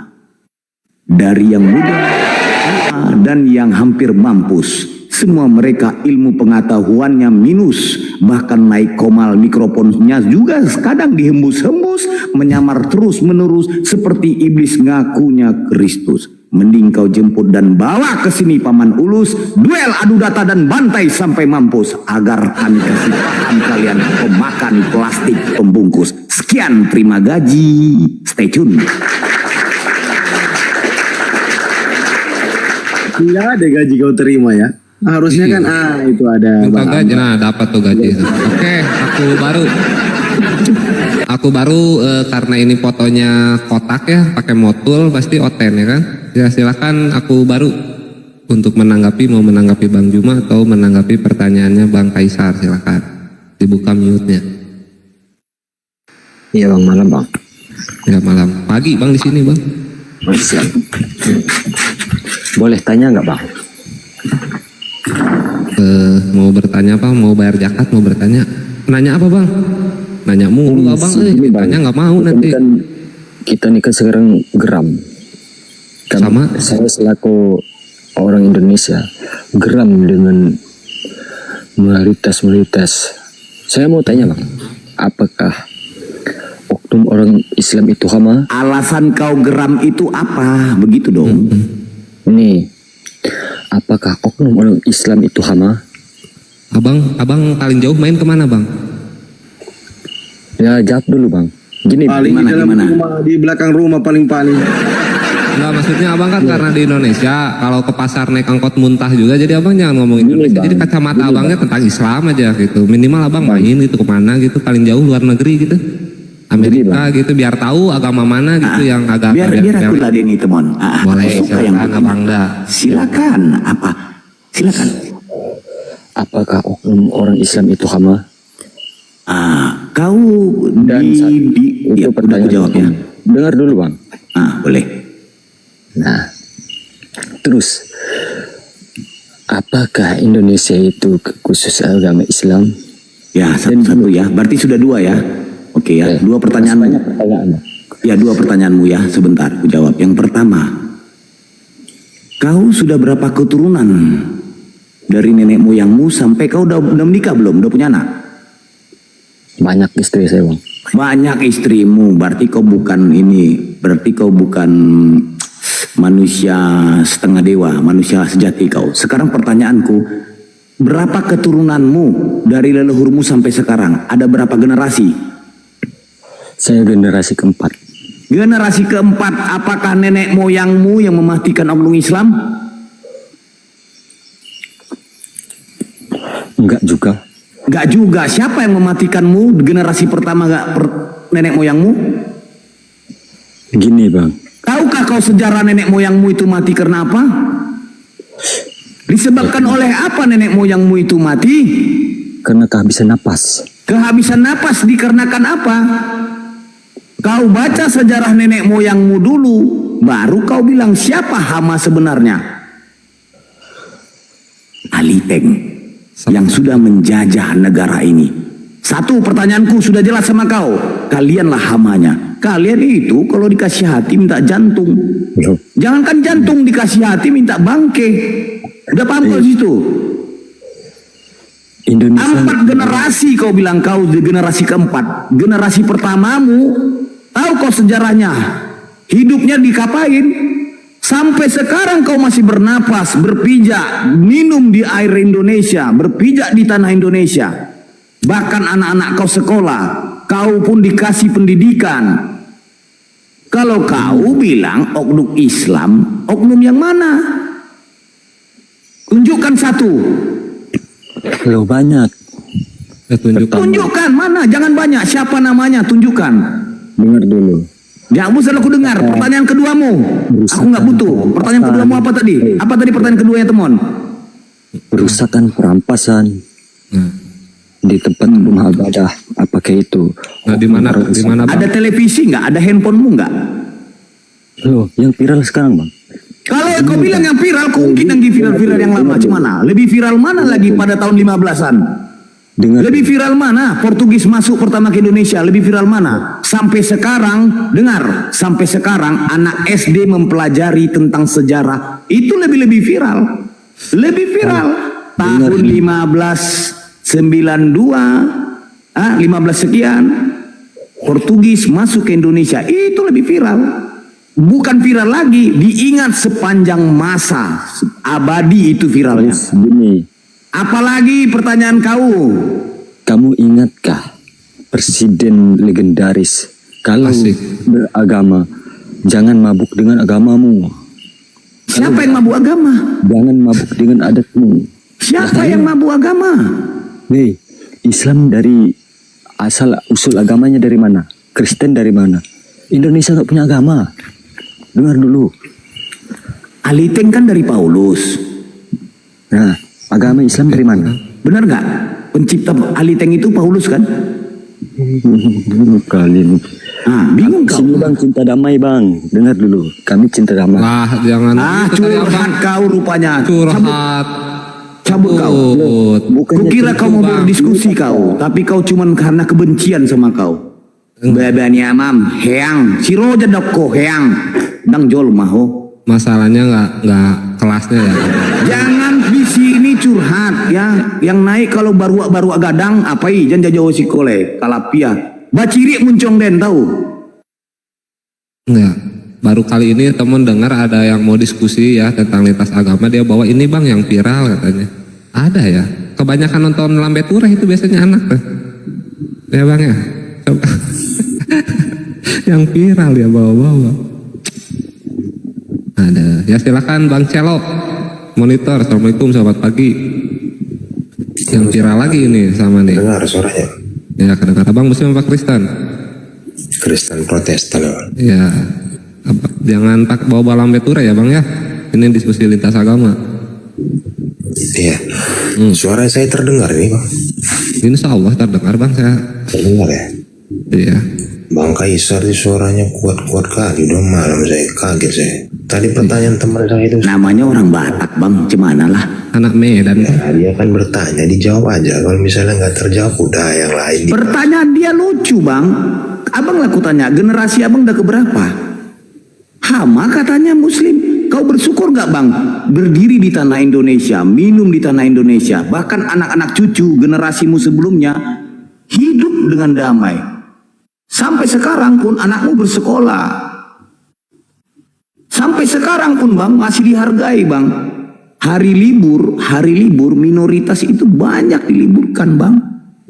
Dari yang muda dan yang hampir mampus, semua mereka ilmu pengetahuannya minus, bahkan naik komal mikrofonnya juga kadang dihembus-hembus, menyamar terus menerus seperti iblis ngakunya Kristus. Mending kau jemput dan bawa ke sini paman Ulus, duel adu data dan bantai sampai mampus agar kami kasih paham kalian pemakan plastik pembungkus. Sekian, terima gaji, stay tune. Tidak ada gaji kau terima ya. Harusnya kan itu ada. Minta gaji, nah dapat tuh gaji. Oke, aku baru karena ini fotonya kotak ya, pakai motul pasti oten ya kan. Ya silakan aku baru untuk menanggapi, mau menanggapi Bang Juma atau menanggapi pertanyaannya Bang Kaisar, silakan dibuka mute-nya. Iya Bang, malam Bang. Ya malam, pagi Bang di sini Bang. Boleh tanya nggak Bang? Mau bertanya apa? Mau bayar zakat? Mau bertanya? Nanya apa Bang? Nanya mulu Abang, tanya nggak mau nanti. Kita nih kan sekarang geram. Kan sama saya selaku orang Indonesia geram dengan mayoritas. Saya mau tanya Bang, apakah oknum orang Islam itu hama? Alasan kau geram itu apa? Begitu dong. Ini apakah oknum orang Islam itu hama? Abang paling jauh main kemana Bang? Ya jawab dulu Bang. Gini paling di dalam rumah, di belakang rumah paling. Enggak, maksudnya Abang kan karena di Indonesia, kalau ke pasar naik angkot muntah juga, jadi Abang jangan ngomongin Indonesia. Jadi kacamata Abangnya tentang Islam aja gitu. Minimal Abang main gitu kemana gitu, paling jauh luar negeri gitu. Amerika gitu, biar tahu agama mana gitu yang agak biar aku ladeni teman. Boleh, silakan Abang dah. Silakan, apa? Silakan. Apakah oknum orang Islam itu hama? Kau itu pertanyaan jawab ya. Dengar dulu Bang. Boleh. Nah, terus apakah Indonesia itu khusus agama Islam? Ya, satu ya. Berarti sudah dua ya. Oke ya, dua pertanyaanmu. Ya, dua pertanyaanmu ya. Sebentar, aku jawab. Yang pertama, kau sudah berapa keturunan dari nenek moyangmu sampai kau udah menikah belum? Udah punya anak? Banyak istri saya Bang. Banyak istrimu, berarti kau bukan manusia setengah dewa, manusia sejati kau. Sekarang pertanyaanku, berapa keturunanmu dari leluhurmu sampai sekarang? Ada berapa generasi? Saya generasi keempat. Generasi keempat, apakah nenek moyangmu yang mematikan oknum Islam? Enggak juga. Enggak juga. Siapa yang mematikanmu? Generasi pertama nenek moyangmu? Gini bang, Tahukah kau sejarah nenek moyangmu itu mati karena apa? Disebabkan oleh apa nenek moyangmu itu mati? karena kehabisan napas. Kehabisan napas dikarenakan apa? Kau baca sejarah nenek moyangmu dulu, baru kau bilang siapa hama sebenarnya. Ali Teng yang sudah menjajah negara ini. Satu, pertanyaanku sudah jelas sama kau. Kalianlah hamanya. Kalian itu kalau dikasih hati minta jantung. Jangankan jantung, dikasih hati minta bangke. Udah paham kau situ? Indonesia 4 generasi kau bilang, kau di generasi keempat. Generasi pertamamu, tahu kau sejarahnya? Hidupnya dikapain? Sampai sekarang kau masih bernapas, berpijak, minum di air Indonesia, berpijak di tanah Indonesia. Bahkan anak-anak kau sekolah, kau pun dikasih pendidikan. Kalau kau bilang oknum Islam, oknum yang mana? Tunjukkan satu. Loh banyak. Tunjukkan mana? Jangan banyak. Siapa namanya? Tunjukkan. Dengar dulu. Jangan usah aku dengar. Pertanyaan keduamu. Aku nggak butuh. Pertanyaan keduamu apa tadi? Apa tadi pertanyaan keduanya, Temon? Perusakan, perampasan di tempat rumah ibadah. Apakah itu? Nah, di mana? Ada televisi nggak? Ada handphonemu nggak? Loh, yang viral sekarang bang. Kalau kau bilang yang viral, kau mungkin yang viral-viral yang lama gimana? Lebih viral mana lagi pada tahun 15-an? Lebih viral mana? Portugis masuk pertama ke Indonesia, lebih viral mana? Sampai sekarang, dengar, sampai sekarang anak SD mempelajari tentang sejarah, itu lebih viral. Lebih viral. Tahun 1592, 15 sekian, Portugis masuk ke Indonesia, itu lebih viral. Bukan viral lagi, diingat sepanjang masa, abadi itu viralnya. Gini, apalagi pertanyaan kau? Kamu ingatkah presiden legendaris kalau beragama jangan mabuk dengan agamamu. Siapa yang mabuk agama? Jangan mabuk dengan adatmu. Siapa yang mabuk agama? Nih, Islam dari asal usul agamanya dari mana? Kristen dari mana? Indonesia nggak punya agama. Dengar dulu. Aliteng kan dari Paulus. Nah, agama Islam dari mana? Benar nggak? Pencipta Aliteng itu Paulus kan? Kalian. Bingung kau. Sini bang, cinta damai bang. Dengar dulu. Kami cinta damai. Lah, jangan. Curhat kau rupanya. Curhat. Cabut kau. Kukira kau mau berdiskusi kau, tapi kau cuman karena kebencian sama kau. Babani amam, heang, siroja dokko heang, dang jol maho. Masalahnya nggak kelasnya ya. Jangan di sini curhat ya. Yang naik kalau baru gadang apa jangan jauh sikole kalapia. Baciri muncong den tahu. Enggak. Baru kali ini teman dengar ada yang mau diskusi ya tentang lintas agama, dia bawa ini bang yang viral katanya. Ada ya. Kebanyakan nonton Lambe Tureh itu biasanya anak tuh. Ya bang ya. Coba. Yang viral ya bawa-bawa. Ada. Ya silakan Bang Celo. Monitor. Assalamualaikum, selamat pagi. Yang viral lagi ini sama nih. Dengar suaranya. Ya kadang-kadang Bang Muslim apa Kristen? Kristen Protestan. Ya. Jangan bawa Lambe Tureh ya Bang ya. Ini diskusi lintas agama. Iya. Suara saya terdengar ini Bang. Insya Allah terdengar Bang, saya. Terdengar ya? Iya. Bang Kaisar di suaranya kuat-kuat kali. Udah malam saya kaget saya. Tadi pertanyaan teman saya itu. Namanya orang Batak Bang, gimana lah? Anak Medan. Ya, dia kan bertanya, dijawab aja. Kalau misalnya nggak terjawab udah yang lain. Pertanyaan dia lucu Bang. Abang laku tanya, generasi abang udah keberapa? Hama katanya Muslim. Kau bersyukur gak Bang? Berdiri di tanah Indonesia, minum di tanah Indonesia. Bahkan anak-anak cucu generasimu sebelumnya hidup dengan damai. Sampai sekarang pun anakmu bersekolah. Sampai sekarang pun bang masih dihargai bang. Hari libur minoritas itu banyak diliburkan bang.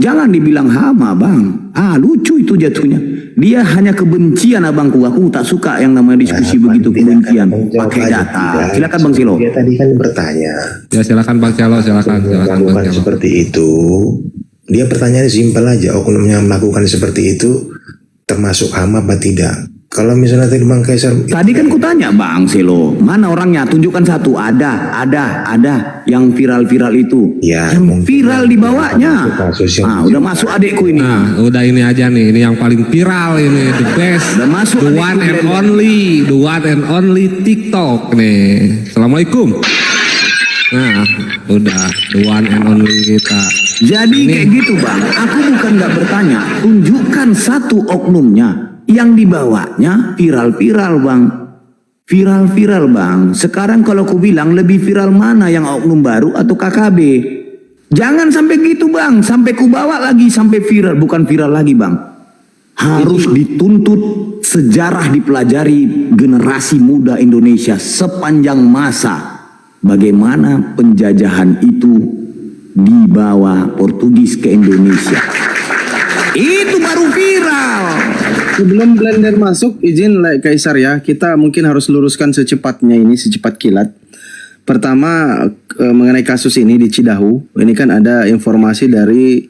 Jangan dibilang hama bang. Lucu itu jatuhnya. Dia hanya kebencian abangku. Aku tak suka yang namanya diskusi begitu kebencian. Pakai data. Silakan Bang Silo. Dia tadi kan bertanya. Ya silakan Bang Calo, silakan Bang Melakukan Calo. seperti itu. Dia pertanyaannya simpel aja. Oknumnya melakukan seperti itu termasuk hama apa tidak? Kalau misalnya tadi Bang Kaisar, tadi kan kutanya Bang Selo, mana orangnya? Tunjukkan satu. Ada. Yang viral itu. Ya, yang viral dibawanya. Udah masuk adekku ini. Nah, udah ini aja nih. Ini yang paling viral ini, the best. Udah masuk The one and only TikTok nih. Assalamualaikum. Nah, udah the one and only kita. Jadi kayak gitu bang. Aku bukan nggak bertanya. Tunjukkan satu oknumnya. Yang dibawanya viral bang. Viral bang. Sekarang kalau aku bilang lebih viral mana, yang oknum baru atau KKB? Jangan sampai gitu bang. Sampai ku bawa lagi sampai viral. Bukan viral lagi bang. Harus dituntut, sejarah dipelajari generasi muda Indonesia sepanjang masa. Bagaimana penjajahan itu dibawa Portugis ke Indonesia. Itu baru viral. Sebelum blender masuk, izin Kaisar ya, kita mungkin harus luruskan secepatnya ini, secepat kilat. Pertama, mengenai kasus ini di Cidahu, ini kan ada informasi dari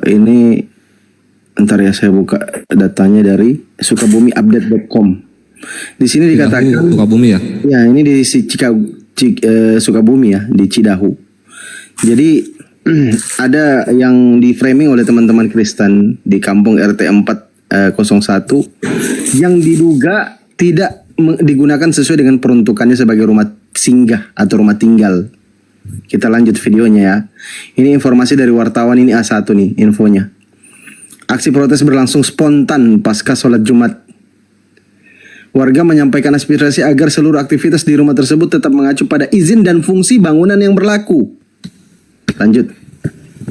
ini, entar ya saya buka datanya dari sukabumiupdate.com. Di sini dikatakan Sukabumi ya? Ya, ini di Sukabumi ya, di Cidahu. Jadi ada yang di framing oleh teman-teman Kristen di kampung RT 401 yang diduga tidak digunakan sesuai dengan peruntukannya sebagai rumah singgah atau rumah tinggal. Kita lanjut videonya ya. Ini informasi dari wartawan, ini A1 nih infonya. Aksi protes berlangsung spontan pasca sholat Jumat. Warga menyampaikan aspirasi agar seluruh aktivitas di rumah tersebut tetap mengacu pada izin dan fungsi bangunan yang berlaku. Lanjut.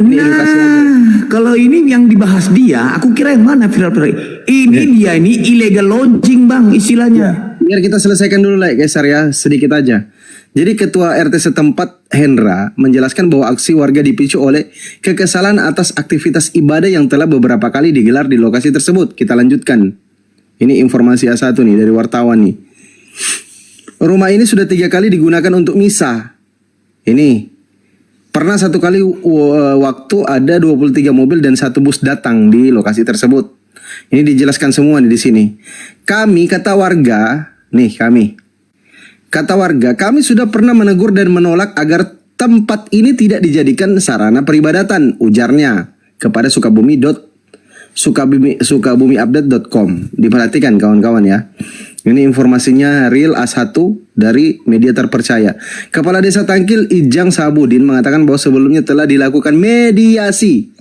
Ini edukasi aja. Kalau ini yang dibahas dia, aku kira yang mana viral-viral. Ini dia ini illegal lodging bang istilahnya. Biar kita selesaikan dulu Kaisar ya, sedikit aja. Jadi Ketua RT setempat Hendra menjelaskan bahwa aksi warga dipicu oleh kekesalan atas aktivitas ibadah yang telah beberapa kali digelar di lokasi tersebut. Kita lanjutkan. Ini informasi A1 nih dari wartawan nih. Rumah ini sudah 3 kali digunakan untuk misa. Ini pernah 1 kali waktu ada 23 mobil dan 1 bus datang di lokasi tersebut. Ini dijelaskan semua nih di sini. Kata warga, kami sudah pernah menegur dan menolak agar tempat ini tidak dijadikan sarana peribadatan, ujarnya kepada sukabumiupdate.com. Diperhatikan kawan-kawan ya. Ini informasinya real A1 dari media terpercaya. Kepala Desa Tangkil Ijang Sabudin mengatakan bahwa sebelumnya telah dilakukan mediasi.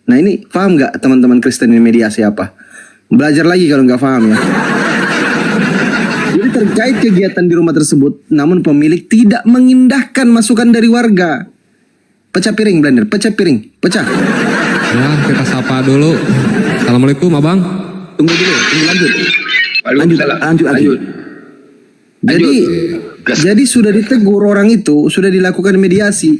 Nah ini paham nggak teman-teman Kristen ini mediasi apa? Belajar lagi kalau nggak paham ya. Jadi terkait kegiatan di rumah tersebut, namun pemilik tidak mengindahkan masukan dari warga. Pecah piring blender, pecah piring, pecah. Ya, kita sapa dulu. Assalamualaikum abang. Tunggu dulu, lanjut. Jadi sudah ditegur orang itu, sudah dilakukan mediasi.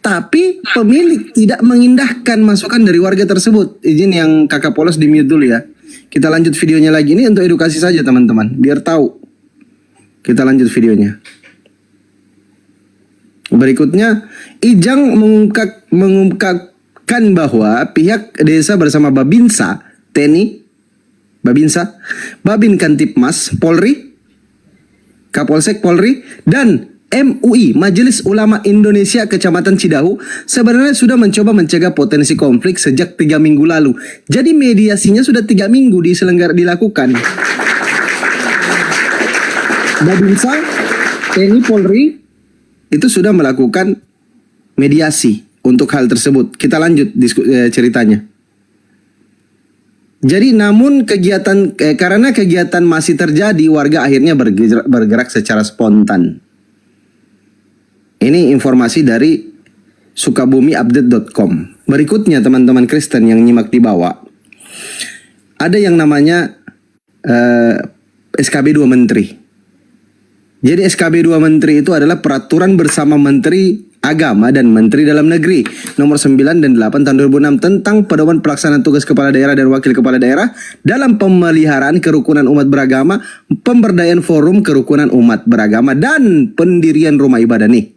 Tapi pemilik tidak mengindahkan masukan dari warga tersebut. Izin yang kakak polos di mute dulu ya. Kita lanjut videonya lagi, ini untuk edukasi saja teman-teman, biar tahu. Kita lanjut videonya. Berikutnya, Ijang mengungkapkan bahwa pihak desa bersama Babinsa, Babin Kantipmas, Polri, Kapolsek Polri, dan MUI, Majelis Ulama Indonesia Kecamatan Cidahu, sebenarnya sudah mencoba mencegah potensi konflik sejak 3 minggu lalu. Jadi mediasinya sudah 3 minggu dilakukan. Babinsa, TNI, Polri, itu sudah melakukan mediasi untuk hal tersebut. Kita lanjut ceritanya. Jadi namun karena kegiatan masih terjadi, warga akhirnya bergerak secara spontan. Ini informasi dari sukabumiupdate.com. Berikutnya teman-teman Kristen yang nyimak di bawah, ada yang namanya SKB 2 Menteri. Jadi SKB 2 Menteri itu adalah peraturan bersama Menteri Agama dan Menteri Dalam Negeri nomor 9 dan 8 tahun 2006 tentang pedoman pelaksanaan tugas kepala daerah dan wakil kepala daerah dalam pemeliharaan kerukunan umat beragama, pemberdayaan forum kerukunan umat beragama, dan pendirian rumah ibadah. Nih,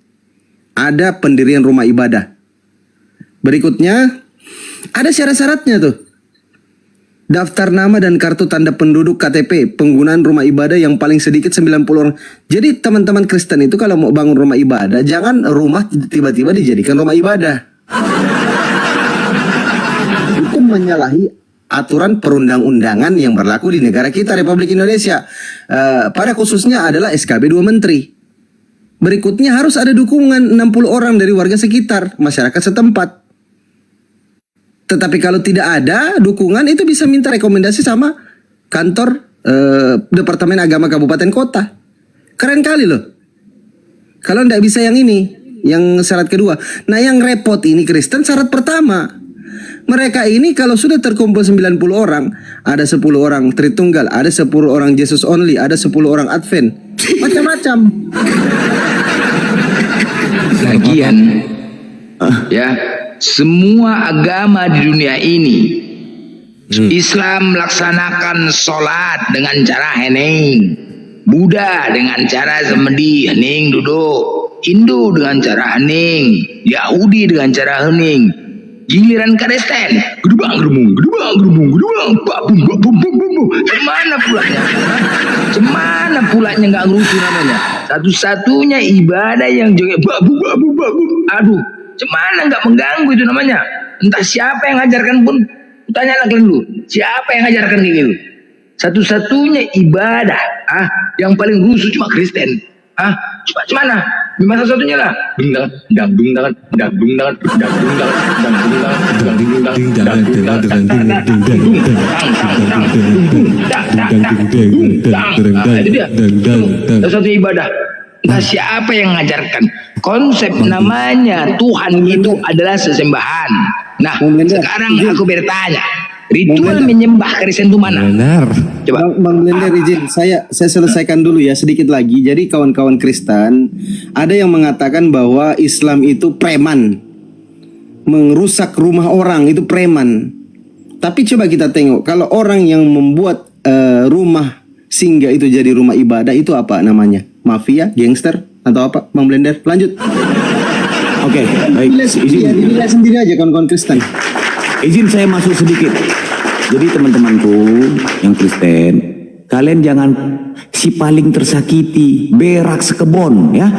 ada pendirian rumah ibadah. Berikutnya ada syarat-syaratnya tuh. Daftar nama dan kartu tanda penduduk KTP, penggunaan rumah ibadah yang paling sedikit 90 orang. Jadi teman-teman Kristen itu kalau mau bangun rumah ibadah, jangan rumah tiba-tiba dijadikan rumah ibadah. Itu menyalahi aturan perundang-undangan yang berlaku di negara kita, Republik Indonesia. Pada khususnya adalah SKB 2 Menteri. Berikutnya harus ada dukungan 60 orang dari warga sekitar, masyarakat setempat. Tetapi kalau tidak ada dukungan, itu bisa minta rekomendasi sama kantor Departemen Agama Kabupaten Kota. Keren kali loh. Kalau tidak bisa yang ini, yang syarat kedua. Nah, yang repot ini Kristen syarat pertama. Mereka ini kalau sudah terkumpul 90 orang, ada 10 orang Tritunggal, ada 10 orang Jesus Only, ada 10 orang Advent. Macam-macam. Lagian, ya, semua agama di dunia ini, Islam melaksanakan sholat dengan cara hening, Buddha dengan cara semedi hening duduk, Hindu dengan cara hening, Yahudi dengan cara hening. Giliran Kristen, gedubang gerumung, gedubang gerumung, gedubang babum babum babum. Cemana pulanya? Cemana pulanya nggak ngerusuh namanya? Satu-satunya ibadah yang joget babu babu babu. Aduh. Cemana nggak mengganggu itu namanya. Entah siapa yang ngajarkan pun, tanya kalian dulu, siapa yang ngajarkan kayak gitu? Satu-satunya ibadah yang paling rusuh cuma Kristen. Coba cemana? Gimana satu-satunya lah? Satu ibadah. Nah, siapa yang mengajarkan? Konsep namanya Tuhan itu adalah sesembahan. Nah, sekarang aku bertanya, ritual menyembah Kristen itu mana? Benar. Coba. Bang Blender izin, saya selesaikan dulu ya sedikit lagi. Jadi kawan-kawan Kristen, ada yang mengatakan bahwa Islam itu preman, merusak rumah orang itu preman. Tapi coba kita tengok, kalau orang yang membuat rumah singgah itu jadi rumah ibadah, itu apa namanya? Mafia, gangster, atau apa? Bang Blender, lanjut. Oke, baik. Dinilai sendiri aja kawan-kawan Kristen. Izin saya masuk sedikit. Jadi teman-temanku yang Kristen, kalian jangan si paling tersakiti, berak sekebon ya.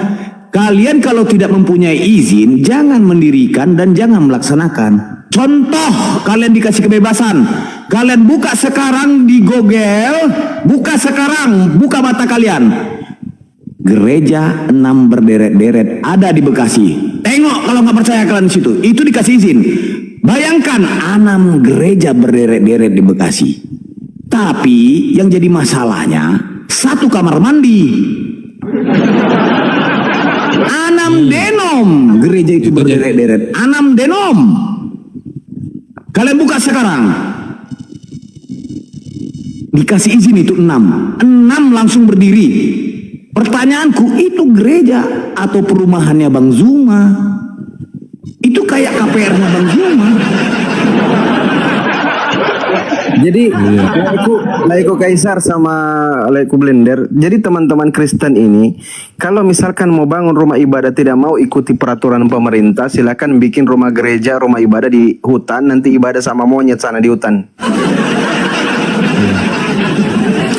Kalian kalau tidak mempunyai izin, jangan mendirikan dan jangan melaksanakan. Contoh, kalian dikasih kebebasan. Kalian buka sekarang di Google, buka sekarang, buka mata kalian. Gereja 6 berderet-deret ada di Bekasi. Tengok kalau nggak percaya kalian di situ. Itu dikasih izin. Bayangkan 6 gereja berderet-deret di Bekasi. Tapi yang jadi masalahnya 1 kamar mandi. 6 denom gereja itu berderet-deret. 6 denom. Kalian buka sekarang. Dikasih izin itu 6 langsung berdiri. Pertanyaanku, itu gereja atau perumahannya Bang Zuma? Itu kayak KPR-nya Bang Zuma. Jadi Laiku Kaisar sama Laiku Blender. Jadi teman-teman Kristen ini, kalau misalkan mau bangun rumah ibadah tidak mau ikuti peraturan pemerintah, silakan bikin rumah gereja, rumah ibadah di hutan, nanti ibadah sama monyet sana di hutan.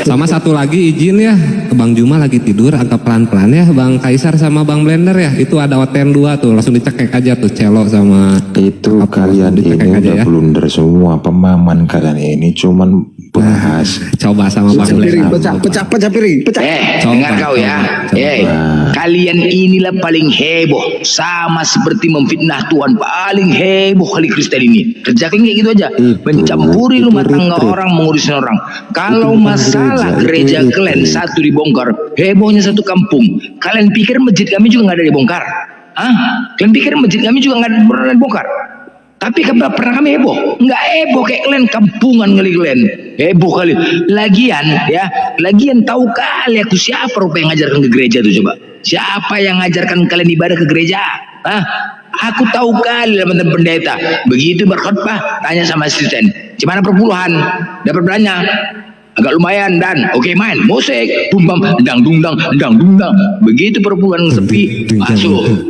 Sama satu lagi izin ya, Bang Juma lagi tidur agak pelan-pelan ya, Bang Kaisar sama Bang Blender ya, itu ada OTN 2 tuh, langsung dicekek aja tuh Celo sama itu kalian ini udah blunder semua. Pemahaman kalian ini cuman bahas. Coba sama Bang Blender. Pecah piring. Dengar kau ya. Kalian inilah paling heboh, sama seperti memfitnah Tuhan, paling heboh kali Kristen ini. Kerjakan kayak gitu aja, mencampuri rumah tangga orang, mengurusin orang. Kalau masalah gereja kalian satu dibongkar, hebohnya satu kampung. Kalian pikir masjid kami juga nggak ada dibongkar? Kalian pikir masjid kami juga nggak pernah dibongkar? Tapi pernah kami heboh? Enggak heboh kayak kalian, kampungan kali kalian. Heboh kali. Lagian tahu kali aku siapa rupanya yang ngajarkan ke gereja tuh coba. Siapa yang ngajarkan kalian ibadah ke gereja? Aku tahu kali dalam pendeta. Begitu berkhotbah, tanya sama asisten. Gimana perpuluhan? Dapat berapa? Agak lumayan dan oke main musik, tumbang, dang dungdang. Begitu perpuluhan sepi, masuk.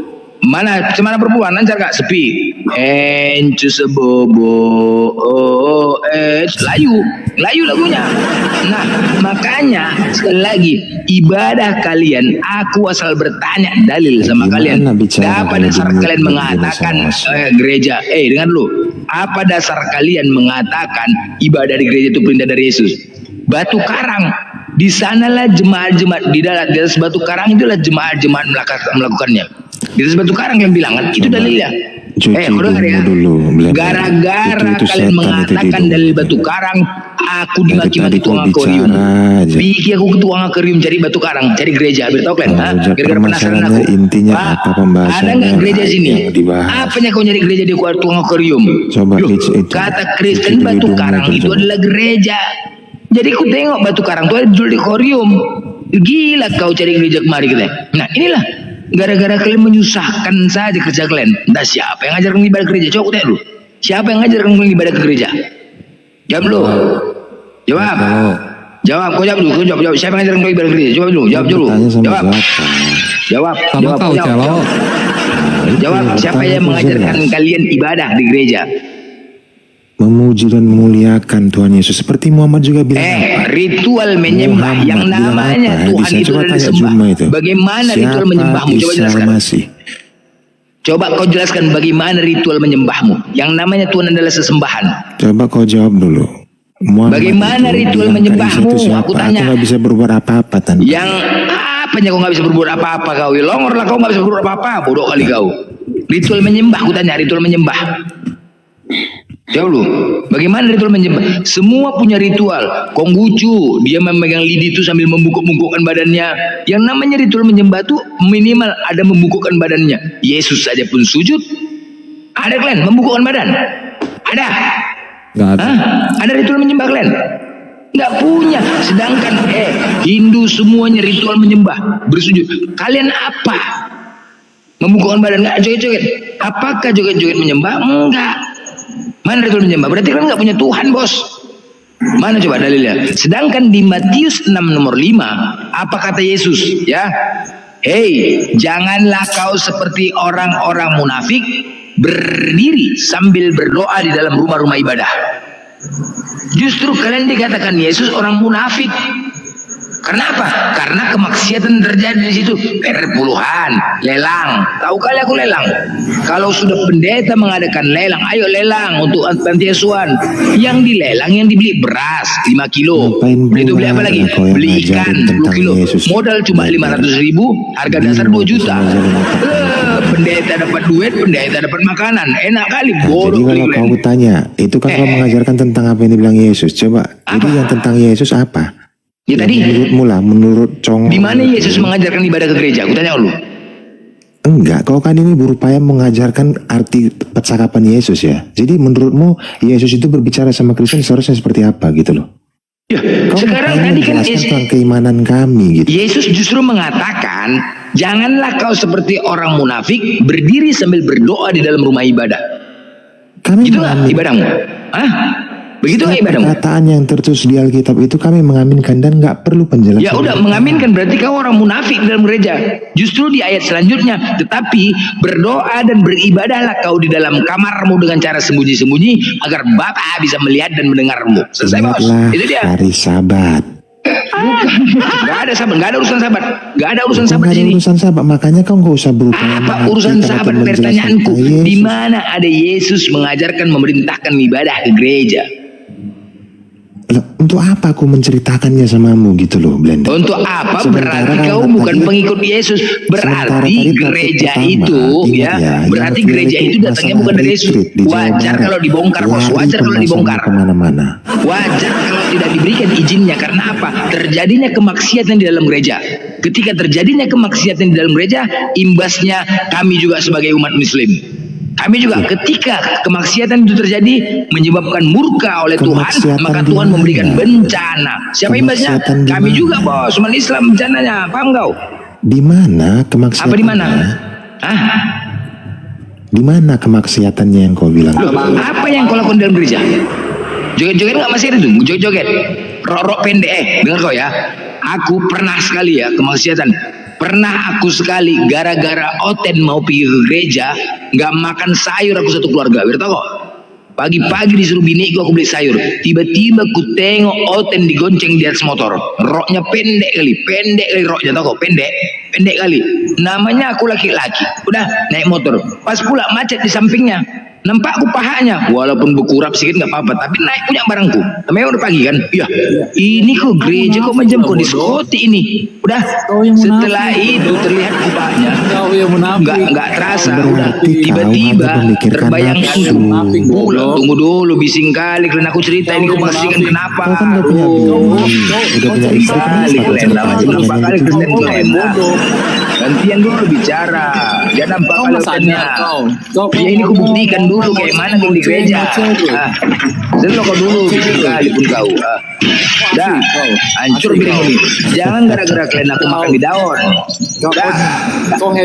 Cuman perempuan lancar gak? Sepi. Encu sebobo layu lagunya. Nah makanya sekali lagi, ibadah kalian, aku asal bertanya dalil sama kalian. Apa dasar kalian mengatakan gereja? Dengar dulu. Apa dasar kalian mengatakan ibadah di gereja itu perintah dari Yesus? Batu karang, di sanalah jemaat-jemaat di atas batu karang itulah jemaat-jemaat melakukannya. Di atas batu karang yang bilang kan itu dalilnya. Kau dengar ya? Gara-gara kalian mengatakan dalil batu karang, aku dimaki-maki tukang akuarium. Bikin aku ketua akuarium cari batu karang, cari gereja. Biar tahu kalian, gara-gara penasaran aku. Ada nggak gereja sini? Apanya kau nyari gereja di tukang akuarium? Kata Kristen batu karang itu adalah gereja. Jadi aku tengok batu karang itu ada jual di akuarium. Gila kau cari gereja kemari kita. Nah inilah gara-gara kalian menyusahkan saja kerja kalian. Entah siapa yang ngajarkan ibadah ke gereja? Coba aku tanya dulu. Siapa yang ngajarkan ibadah ke gereja? Jawab dulu. Jawab. Kau jawab dulu. Jawab. Siapa yang ngajarkan ibadah ke gereja? Jawab dulu. Jawab. Siapa yang mengajarkan kalian ibadah di gereja? Memuji dan memuliakan Tuhan Yesus, seperti Muhammad juga bilang. Ritual menyembah yang namanya Tuhan itu adalah disembah. Bagaimana ritual menyembahmu? Coba jelaskan. Coba kau jelaskan bagaimana ritual menyembahmu. Yang namanya Tuhan adalah sesembahan. Coba kau jawab dulu. Bagaimana ritual menyembahmu? Aku tanya. Aku gak bisa berbuat apa-apa tanpa. Yang apanya kau gak bisa berbuat apa-apa kau? Longor lah kau gak bisa berbuat apa-apa. Bodoh kali kau. Ritual menyembah, aku tanya. Ritual menyembah. Jauh lu, bagaimana ritual menyembah? Semua punya ritual. Konghucu, dia memegang lidi itu sambil membungkuk-bungkukkan badannya. Yang namanya ritual menyembah tuh minimal ada membungkukkan badannya. Yesus saja pun sujud. Ada kalian membungkukkan badan? Ada? Nggak ada. Ada ritual menyembah kalian? Nggak punya. Sedangkan Hindu semuanya ritual menyembah, bersujud. Kalian apa? Membungkukkan badan? Nggak, joget-joget. Apakah joget-joget menyembah? Enggak. Mana ritual menyembah? Berarti kan nggak punya Tuhan, bos. Mana coba dalilnya? Sedangkan di Matius 6 nomor 5, apa kata Yesus? Ya, janganlah kau seperti orang-orang munafik berdiri sambil berdoa di dalam rumah-rumah ibadah. Justru kalian dikatakan Yesus orang munafik. Kenapa? Karena kemaksiatan terjadi di situ. Puluhan, lelang. Tahu kali aku lelang. Kalau sudah pendeta mengadakan lelang, ayo lelang untuk panti asuhan. Yang dilelang, yang dibeli beras 5 kilo. Itu beli apa lagi? Beli ikan 10 kilo. Modal cuma 500.000, harga dasar 2 juta. Pendeta dapat duit, pendeta dapat makanan. Enak kali, bodoh. Jadi kalau kau tanya, itu kan kau mengajarkan tentang apa yang dibilang Yesus. Coba, jadi yang tentang Yesus apa? Ya tadi menurut Cong. Di mana Yesus mengajarkan ibadah ke gereja? Aku tanya lu. Enggak, kau kan ini berupaya mengajarkan arti percakapan Yesus ya. Jadi menurutmu Yesus itu berbicara sama Kristen seharusnya seperti apa gitu loh? Ya, sekarang tadi kan tentang keimanan kami gitu. Yesus justru mengatakan, janganlah kau seperti orang munafik berdiri sambil berdoa di dalam rumah ibadah. Gitu nggak ibadahmu? Begitu nggak ibadahmu? Perkataan yang tertulis di Alkitab itu kami mengaminkan dan nggak perlu penjelasan. Ya udah, mengaminkan berarti kau orang munafik dalam gereja. Justru di ayat selanjutnya, tetapi berdoa dan beribadahlah kau di dalam kamarmu dengan cara sembunyi-sembunyi agar Bapa bisa melihat dan mendengarmu. Selesai, bos. Itu dia. Hari Sabat. Gak ada sabat, gak ada urusan sabat, gak ada urusan sabat di sini. Urusan sabat, makanya kau nggak usah berupaya. Apa urusan sabat? Pertanyaanku, di mana ada Yesus mengajarkan memerintahkan ibadah ke gereja? Untuk apa aku menceritakannya samamu gitu loh, Blender? Untuk apa? Berarti kau bukan pengikut Yesus. Berarti gereja itu berarti gereja itu datangnya bukan dari Yesus. Wajar kalau dibongkar, bos. Wajar kalau dibongkar. Wajar kalau tidak diberikan izinnya. Karena apa? Terjadinya kemaksiatan di dalam gereja. Ketika terjadinya kemaksiatan di dalam gereja, imbasnya kami juga sebagai umat Muslim. Kami juga ketika kemaksiatan itu terjadi menyebabkan murka oleh Tuhan, maka Tuhan memberikan bencana. Siapa imbasnya? Kami juga bos, umat Islam bencananya. Paham kau? Di mana kemaksiatan? Apa di mana? Hah? Di mana kemaksiatannya yang kau bilang? Loh, apa yang kau lakukan dalam gereja? Joget-joget nggak masih ada tuh? Joget-joget, rok-rok pendek. Dengar kau ya. Aku pernah sekali ya kemaksiatan. Pernah aku sekali gara-gara Oten mau pergi ke gereja, nggak makan sayur aku satu keluarga. Biar tau kok. Pagi-pagi disuruh bini aku beli sayur. Tiba-tiba ku tengok Oten digonceng di atas motor. Roknya pendek kali roknya, tau kok, pendek kali. Namanya aku laki-laki. Udah naik motor. Pas pula macet di sampingnya. Nampak aku pahanya, walaupun berkurap sedikit nggak apa-apa, tapi naik punya barangku. Namanya udah pagi kan? Iya. Ini kok gereja kok macam kok diskoti ini. Udah. Setelah itu terlihat kubahnya. Nggak terasa. Udah. Tiba-tiba terbayang susu. Tunggu dulu, bising kali. Kalian aku cerita ini kemaksiatan kenapa? Udah punya istri Kalian nampak kali Kristen kalian. Gantian dulu bicara. Jangan nampak kali Kristennya. Ya ini kubuktikan dulu kayak mana kau di gereja. Selalu kau dulu bising kali pun kau. Dah, hancur piring ini. Jangan gara-gara kalian aku makan di daun.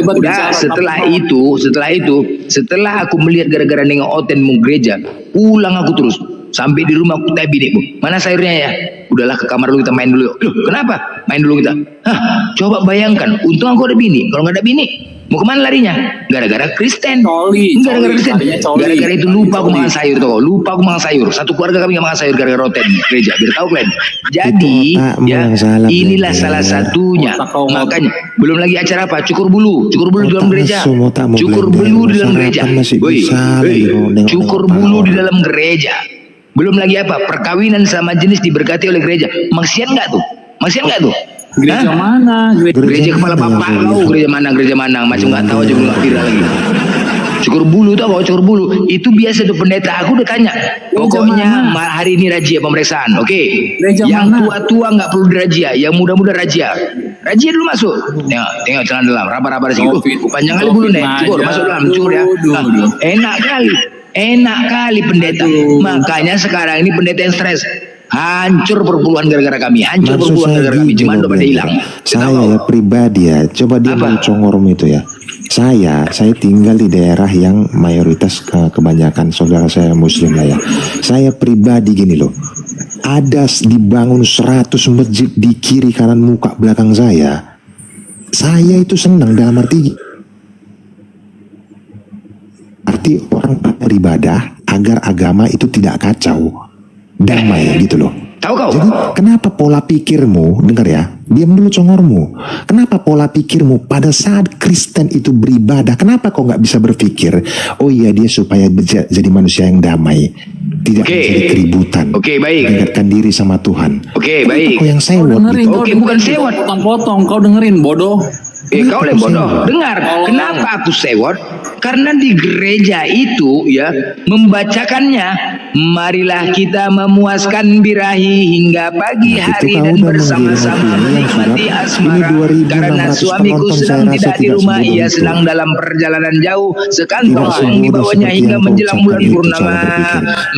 Udah, setelah itu, setelah aku melihat gara-gara nengok Oten mau gereja, pulang aku terus. Sampai di rumah aku tanya biniku, mana sayurnya ya? Udahlah ke kamar dulu, kita main dulu. Loh, kenapa? Main dulu kita. Hah, coba bayangkan, untung aku ada bini. Kalau nggak ada bini, mau kemana larinya? Gara-gara Kristen. Gara-gara Kristen. Gara-gara itu lupa aku makan sayur tuh. Lupa aku makan sayur. Satu keluarga kami nggak makan sayur gara-gara Oten gereja. Biar tahu kalian. Jadi ya inilah salah satunya. Makanya belum lagi acara apa? Cukur bulu di dalam gereja. Cukur bulu di dalam gereja. Cukur bulu di dalam gereja. Belum lagi apa? Perkawinan sama jenis diberkati oleh gereja. Maksiat nggak tuh? Gereja mana? Gereja kepala bapak kau. Gereja mana? Macam nggak tahu aja, belum viral lagi. Cukur bulu tuh apa? Cukur bulu itu biasa tuh pendeta. Aku udah tanya. Pokoknya hari ini rajia pemeriksaan. Oke. Yang tua-tua nggak perlu dirajia. Yang muda-muda rajia. Rajia dulu masuk. Tengok celana dalam. Raba-raba di situ. Panjang kali bulu nih. Cukur masuk dalam. Cukur ya. Enak kali pendeta. Makanya sekarang ini pendeta yang stres. Hancur perpuluhan gara-gara kami. Cuman udah pada hilang. Saya ya pribadi ya. Coba dia mencongormu itu ya. Saya tinggal di daerah yang mayoritas kebanyakan saudara saya muslim lah ya. Saya pribadi gini loh. Ada dibangun 100 masjid di kiri kanan muka belakang saya. Saya itu senang dalam arti orang beribadah agar agama itu tidak kacau, damai gitu loh. Tahu kau? Jadi kenapa pola pikirmu, dengar ya, diam dulu congormu. Kenapa pola pikirmu pada saat Kristen itu beribadah, kenapa kau nggak bisa berpikir, oh iya dia supaya jadi manusia yang damai, tidak menjadi keributan, baik, mendekatkan diri sama Tuhan. Baik. Kau yang sewot gitu. Bukan sewot. Potong-potong, kau dengerin bodoh. Kau yang bodoh. Dengar, kenapa aku sewot? Karena di gereja itu ya membacakannya, marilah kita memuaskan birahi hingga pagi hari dan bersama-sama menikmati asmara. Karena suamiku sedang tidak di rumah, ia sedang dalam perjalanan jauh, sekantong sung dibawanya hingga menjelang bulan purnama.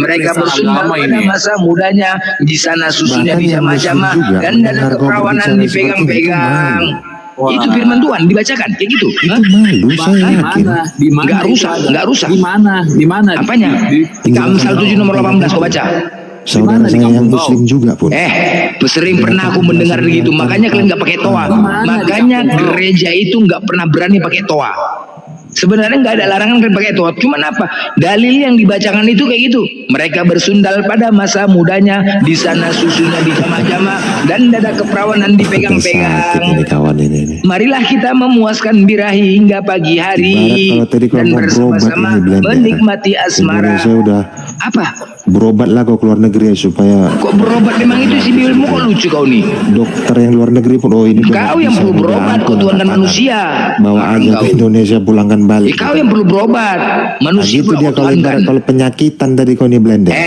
Mereka bersumpah pada masa mudanya, di sana susunya dijamah-jamah dan dada keperawanan dipegang-pegang. Itu firman Tuhan dibacakan kayak gitu. Itu malu, saya yakin. Nggak rusak. Di mana? Apanya? Di Amsal 7 nomor 18 kau baca. Saudara saya yang muslim juga pun. Sering pernah aku mendengar begitu. Makanya kalian nggak pakai toa. Makanya gereja itu nggak pernah berani pakai toa. Sebenarnya nggak ada larangan kan pakai toa. Cuman apa? Dalil yang dibacakan itu kayak gitu. Mereka bersundal pada masa mudanya, di sana susunya dijamah-jamah dan dada keperawanan dipegang-pegang. Marilah kita memuaskan birahi hingga pagi hari dan bersama-sama menikmati asmara. Apa? Berobat lah kau keluar negeri ya supaya. Kok berobat memang itu si bibirmu kok lucu kau nih. Dokter yang luar negeri pun ini. Kau yang perlu berobat, kau Tuhan dan manusia. Bawa aja ke Indonesia pulangkan balik. Kau yang perlu berobat, manusia itu dia kalau penyakitan tadi kau ini blender.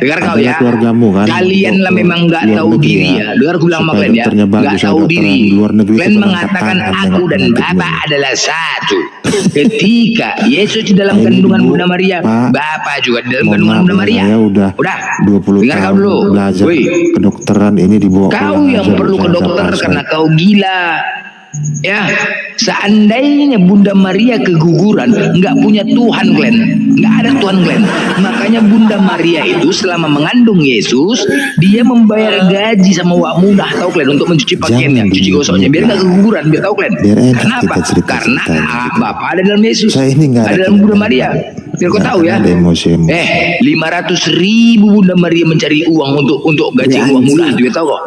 dengar kau adalah ya. keluargamu kan. Kalian lah memang nggak luar tahu negeri diri ya. Dengar aku bilang sama Supaya kalian ya. dokternya bagus, Nggak ada tahu dokter diri. yang di luar negeri Kalian itu mengatakan mengangkat tangan aku dan penyakitmu. Bapa adalah satu. Ketika Yesus di dalam kandungan Bunda Maria, Bapa juga di dalam kandungan Bunda Maria. Saya udah 20 dengar kau tahun dulu. belajar Woi, kedokteran ini dibawa kau yang perlu ke dokter karena kau gila. Ya, seandainya Bunda Maria keguguran, nggak punya Tuhan Glenn, nggak ada Tuhan Glenn. Makanya Bunda Maria itu selama mengandung Yesus, dia membayar gaji sama wak mudah, tahu Glenn, untuk mencuci pakaiannya, cuci gosoknya, biar nggak keguguran, biar tahu Glenn. Kenapa? Karena Bapa ada dalam Yesus, ada dalam Bunda Maria. Biar kau tahu ya. 500.000 Bunda Maria mencari uang untuk gaji uang mudah, dia tahu kok.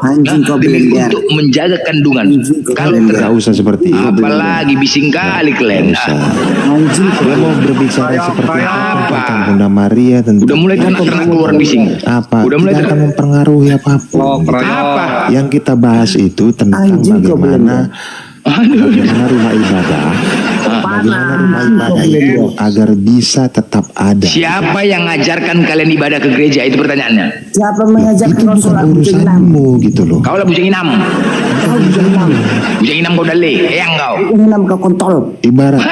Demi untuk menjaga kandungan. Kalau nggak usah seperti itu. Apalagi bising kali kalian. Dia mau berbicara seperti apa tentang Bunda Maria, tentang udah mulai ternak keluar bising. Apa? Udah mulai tidak akan mempengaruhi apapun. Apa? Yang kita bahas itu tentang bagaimana rumah ibadah, bagaimana rumah ibadah itu agar bisa tetap ada. Siapa yang ngajarkan kalian ibadah ke gereja? Itu pertanyaannya. Siapa mengajarkan Rasulullah urusanmu gitu loh. Kau lah bujang inam. Bujang inam kau dale, yang kau. Bujang inam kau kontol. Ibarat.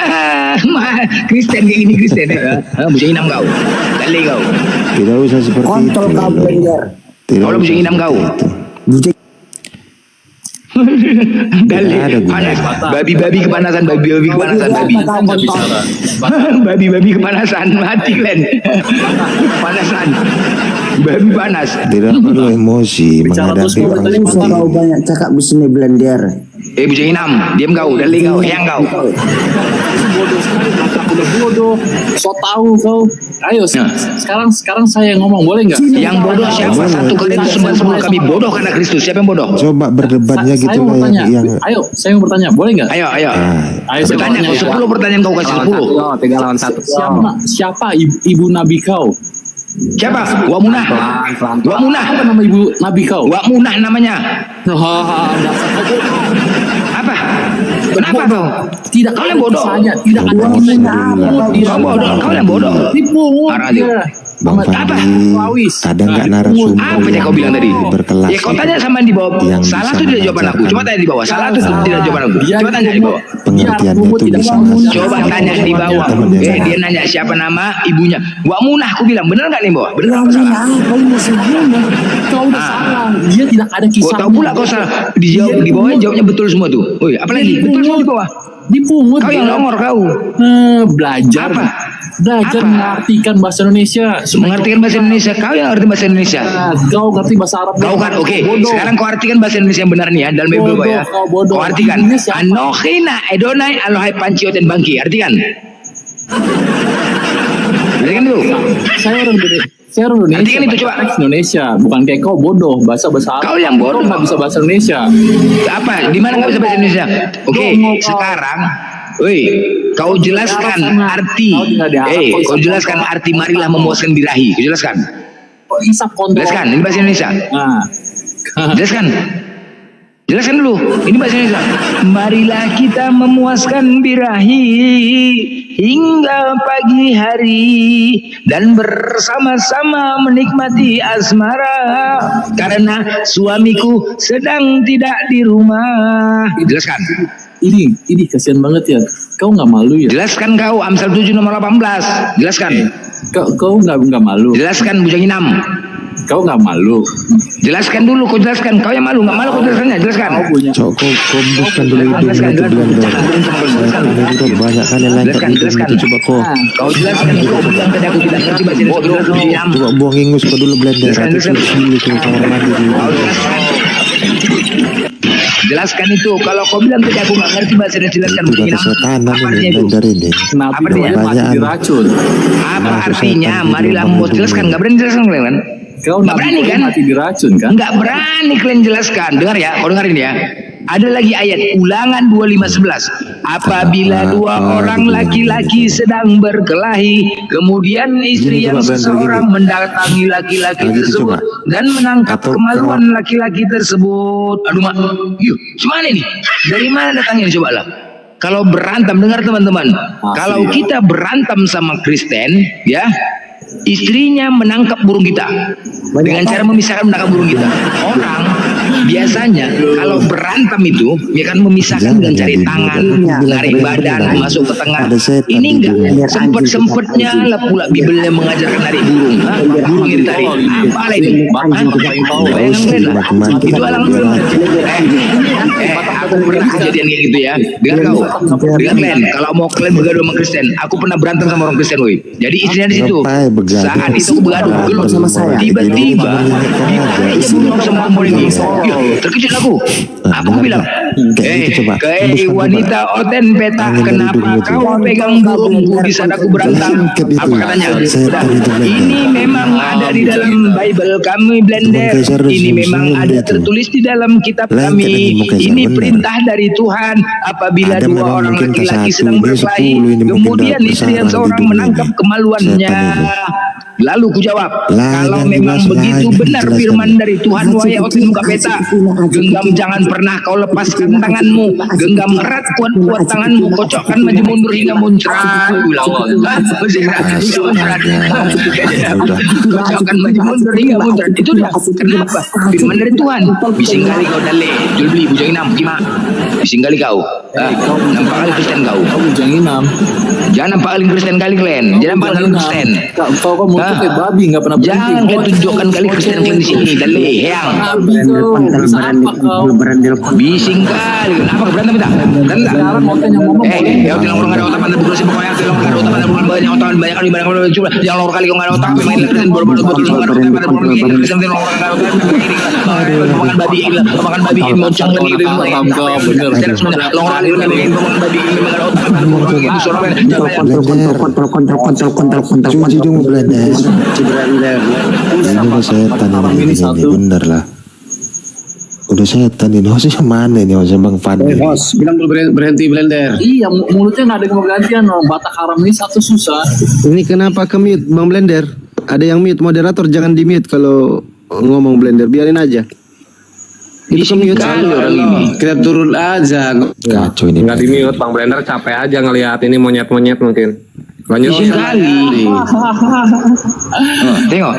Kristen kayak gini Kristen. Bujang inam kau, dale kau. Tidak usah seperti kontol itu. Kau Blender. Kau lah bujang inam kau. Dale, panas. Babi-babi kepanasan, babi-babi kepanasan, babi-babi kepanasan, mati kalian. Kepanasan, babi panas. Tidak perlu emosi menghadapi orang seperti ini. Kau banyak cakap di sini Blender. Bujang inam, diam kau, dale kau, yang kau. Bodoh sekali, kakak udah bodoh, so tahu kau. Ayo, sekarang saya yang ngomong, boleh nggak? Yang bodoh siapa? Satu kali itu semua kami bodoh karena Kristus. Siapa yang bodoh? Coba berdebatnya gitu Saya mau lah bertanya. yang Ayo, saya mau bertanya, boleh nggak? Ayo. Ayo Bertanya kau 10 pertanyaan kau kasih 10. 3 lawan 1. Siapa ibu nabi kau? Siapa? Wak Munah. Wak Munah. Apa nama ibu nabi kau? Wak Munah namanya. Apa? Kenapa kau? Tidak kau yang bodoh. Saja. Tidak ada Kau bodoh. Kau yang bodoh. Dipungut dia. Bang Fandi, ada nggak narasumber apa yang kau bilang tadi? Berkelas? Ya kau tanya sama yang di bawah. Salah tuh tidak jawaban aku. Coba tanya di bawah. Salah tuh tidak jawaban aku. Coba tanya di bawah. Pengertiannya itu bisa Coba tanya di bawah. Dia nanya siapa nama ibunya. Wak Munah aku bilang. Bener nggak nih bawah? Bener nggak salah? Kau udah salah. Dia tidak ada kisah. Kau tahu pula kau salah. Dijawab di bawah jawabnya betul semua tuh. Woi, apalagi betul semua di bawah. Dipungut. Kau yang nongor kau. Belajar. Apa? Belajar mengartikan bahasa Indonesia. Mengartikan bahasa Indonesia. Kau yang ngerti bahasa Indonesia. Kau ngerti bahasa Arab. Kau kan oke. Sekarang kau artikan bahasa Indonesia yang benar nih ya dalam Bible ya. Kau artikan. Anohina Edonai Alohai Pancioten Bangki. Artikan. Artikan dulu. Saya orang Indonesia. Artikan itu coba. Indonesia, bukan kayak kau bodoh bahasa Arab. Kau yang bodoh. Kau nggak bisa bahasa Indonesia. Apa? Di mana nggak bisa bahasa Indonesia? Oke, sekarang. Woi, kau jelaskan arti. Kau jelaskan arti marilah memuaskan birahi. Kau jelaskan. Jelaskan. Ini bahasa Indonesia. Jelaskan. Jelaskan dulu. Ini bahasa Indonesia. Marilah kita memuaskan birahi hingga pagi hari dan bersama-sama menikmati asmara karena suamiku sedang tidak di rumah. Jelaskan. Ini kasihan banget ya. Kau nggak malu ya? Jelaskan kau Amsal 7 nomor 18. Jelaskan. Kau nggak malu. Jelaskan Bujang Inam. Kau nggak malu. Jelaskan dulu, kau jelaskan. Kau yang malu, nggak malu kau jelaskannya. Jelaskan. Kau bukan dulu itu banyak kali lancar itu coba kau. Kau jelaskan. Kau bilang tadi aku tidak ngerti bahasa Indonesia. Coba buang ingus kau dulu Blender. Jelaskan itu. Kalau kau bilang tadi aku nggak ngerti bahasa Indonesia, jelaskan. Apa artinya itu? Kenapa dia mati diracun? Apa artinya? Marilah membuat. Jelaskan. Nggak berani jelaskan kalian? Kau nggak berani kan? Mati diracun kan? Nggak berani kalian jelaskan. Dengar ya, kau dengerin ya. Ada lagi ayat Ulangan 25:11. Apabila dua orang laki-laki sedang berkelahi, kemudian istri yang seseorang mendatangi laki-laki tersebut dan menangkap kemaluan laki-laki tersebut. Aduh mak, yuk, gimana nih? Dari mana datangnya coba lah? Kalau berantem, dengar teman-teman. Kalau kita berantem sama Kristen, ya, istrinya menangkap burung kita dengan cara memisahkan menangkap burung kita. Orang biasanya kalau berantem itu ya kan memisahkan dengan cari tangan, tarik badan, masuk ke tengah. Ini enggak sempet-sempetnya lah pula Bibelnya mengajarkan tarik burung. Burung yang ditarik. Apa itu? Bayangkan lah. Itu alang dulu. Aku pernah kejadian kayak gitu ya. Dengar kau. Dengar kalian. Kalau mau kalian bergaduh sama Kristen, aku pernah berantem sama orang Kristen, woi. Jadi istrinya di situ. Saat itu aku bergaduh gelut sama saya. Tiba-tiba aja burung sama orang ini. Terkejut aku. Aku bilang, wanita oten peta, kenapa kau pegang burungku di saat aku berantem? Apa katanya? Ini memang ada di dalam Bible kami, Blender. Ini memang ada tertulis di dalam kitab kami. Ini perintah dari Tuhan. Apabila dua orang laki-laki sedang berkelahi, kemudian istri yang seorang menangkap kemaluannya. Lalu ku jawab, kalau memang begitu benar firman dari Tuhan, wahai oten muka peta, genggam jangan pernah kau lepaskan tanganmu, genggam erat kuat-kuat tanganmu, kocokkan maju mundur hingga muncrat. Kocokkan maju mundur hingga muncrat. Itu dah kenapa? Firman dari Tuhan. Bising kali kau dale, jual beli bujang inam, gimana? Bising kali kau. Nampak kali Kristen kau. Bujang inam. Jangan nampak kali Kristen kali kalian. Jangan nampak kali Kristen. Kau kan mau kayak babi nggak pernah berhenti. Jangan kalian tunjukkan kali Kristen kalian di sini. Dale, yang. Bising kali. Kenapa berantem kita? Dan sekarang oten yang ngomong. Ya bilang orang nggak ada otak pada bukan sih pokoknya. Bilang nggak ada otak pada bukan banyak otak banyak kali banyak kali coba. Yang lor kali kau nggak ada otak. Main Kristen baru-baru betul nggak ada otak pada bukan Kristen Kristen orang nggak ada otak. Makan babi, makan babi moncang lagi gitu. Bener. Lor kali makan babi nggak ada otak. Cuci dong Blender. Ini udah setan ini bener lah. Udah setan ini. Hostnya mana ini hostnya Bang Fadli? Host, bilang dulu berhenti Blender. Iya, mulutnya nggak ada yang mau gantian. Batak haram ini satu susah. Ini kenapa ke mute Bang Blender? Ada yang mute, moderator jangan di mute kalau ngomong Blender, biarin aja. Itu ke mute orang ini. Kita turun aja. Kacau ini. Nggak di mute Bang Blender, capek aja ngelihat ini monyet-monyet mungkin. Lanjut kali. Tengok.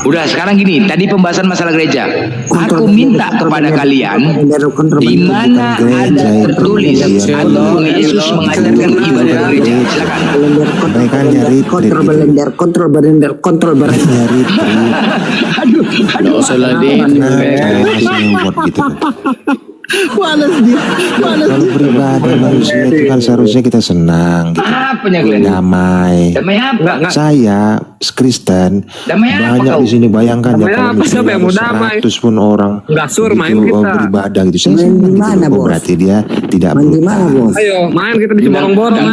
Udah sekarang gini, tadi pembahasan masalah gereja. Aku minta kepada kalian di mana ada tertulis atau Yesus mengajarkan ibadah gereja. Silakan. Mereka nyari kontrol Blender. Aduh, salah deh. Kalau pribadi manusia itu kan seharusnya kita senang gitu. Damai. Damai apa? Saya Kristen banyak di sini, bayangkan ya kalau misalnya 100 pun orang beribadah gitu. Saya senang gitu. Berarti dia tidak berubah. Ayo main kita di Cimolong-Borong.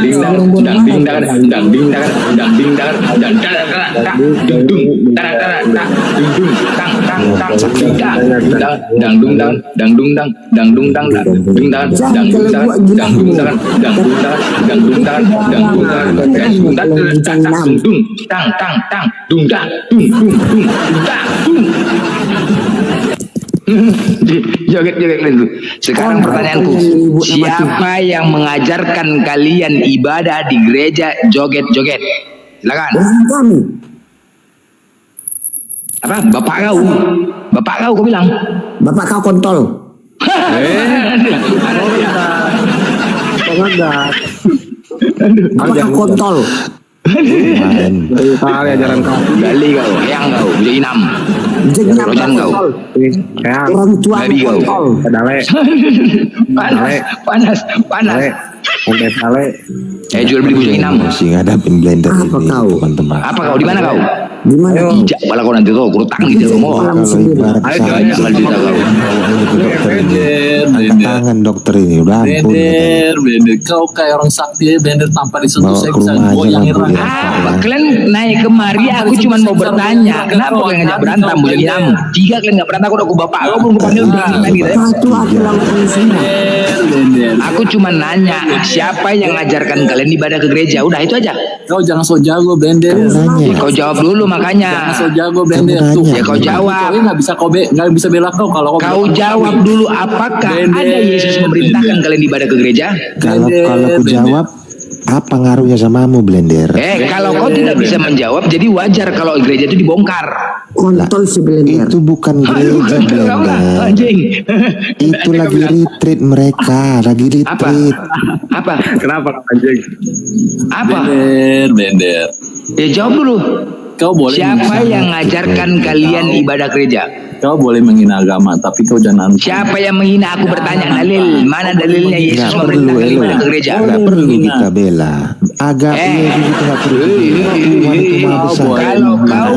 Joget-joget itu. Sekarang pertanyaanku, siapa yang mengajarkan kalian ibadah di gereja joget-joget? Silakan. Apa? Bapak kau bilang. Bapak kau kontol. Bapak kau kontol. Kali ajaran kau. Gali kau, yang kau, jadi enam. Rojan kau. Orang tua kontol. Panas. Jual beli bujang inam. Masih ngadapin Blender ini teman-teman. Apa kau? Di mana kau? Di mana? Ijak bala kau nanti tuh, kurutang gitu mau. Ayo cerita kau. Tangan dokter ini udah ampun. Blender, kau kayak orang sakti ya, Blender tanpa disentuh saya bisa goyangin Apa kalian naik kemari? Aku cuma mau bertanya, kenapa kalian ngajak berantem bujang inam? Jika kalian nggak berantem, aku udah bapak kau belum kupanggil lagi. Aku cuma nanya, siapa yang ngajarkan kalian ibadah ke gereja? Udah itu aja. Kau jangan so jago Blender. Kau jawab dulu makanya. Jangan so jago Blender. Ya kau jawab. Nggak bisa bela kalau kau jawab dulu, apakah ada Yesus memerintahkan kalian ibadah ke gereja? Kalau aku jawab, Apa ngaruhnya samamu, Blender? Kalau kau tidak bisa menjawab, jadi wajar kalau gereja itu dibongkar. Kontol si Blender. Itu bukan gereja, Blender. Anjing. Itu lagi retreat mereka, lagi retreat. Apa? Kenapa anjing? Apa? Blender. Ya jawab dulu. Kau boleh Siapa yang mengajarkan kalian ibadah gereja? Kau boleh menghina agama, tapi kau jangan. Siapa yang menghina? Aku bertanya dalil. Mana dalilnya Yesus Nggak perlu, memerintahkan Elo. ibadah ke gereja? Nggak perlu kita bela. Agama Yesus itu nggak perlu dibela. Tuhan itu maha besar. Kalau kau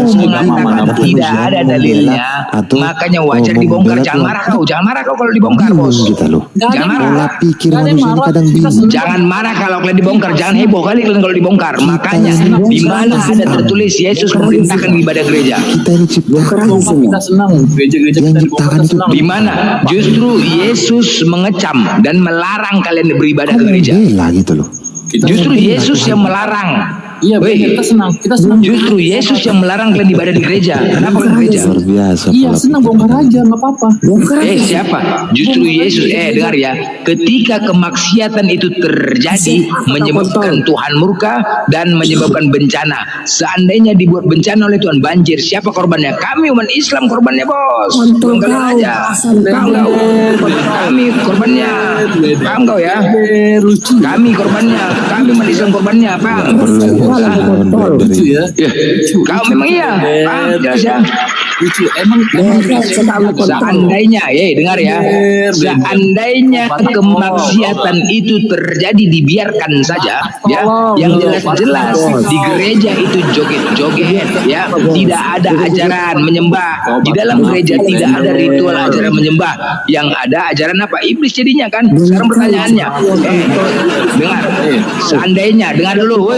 mengatakan tidak ada dalilnya, makanya wajar dibongkar. Jangan marah kau. Jangan marah kau kalau dibongkar, bos. Kita loh. Jangan marah. Pola pikir manusia ini kadang bingung. Jangan marah kalau kalian dibongkar. Jangan heboh kali kalian kalau dibongkar. Makanya di mana ada tertulis Yesus memerintahkan ibadah gereja? Kita ini ciptaan. Kita senang. Gereja-gereja kita dibongkar itu senang. Di mana justru Yesus mengecam dan melarang kalian beribadah ke gereja. Bela gitu loh. Justru Yesus yang melarang. Iya, kita senang. Kita senang. Justru Yesus yang melarang kalian ibadah di gereja. Kenapa ke gereja? Luar biasa. Iya, pola senang bongkar aja, nggak apa-apa. Siapa? Justru Yesus. Dengar ya. Ketika kemaksiatan itu terjadi, menyebabkan Tuhan murka dan menyebabkan bencana. Seandainya dibuat bencana oleh Tuhan, banjir, siapa korbannya? Kami umat Islam korbannya, bos. Bukan kalian aja. Kami korbannya. Paham kau ya? Kami korbannya. Kami umat Islam korbannya. Paham? Lucu ya. Kau memang iya. Paham jelas ya. Lucu. Emang Seandainya, dengar ya. Seandainya kemaksiatan itu terjadi, dibiarkan saja, ya. Yang jelas-jelas di gereja itu joget-joget, ya. Tidak ada ajaran menyembah. Di dalam gereja tidak ada ritual ajaran menyembah. Yang ada ajaran apa? Iblis jadinya kan. Sekarang pertanyaannya, dengar. Seandainya, dengar dulu,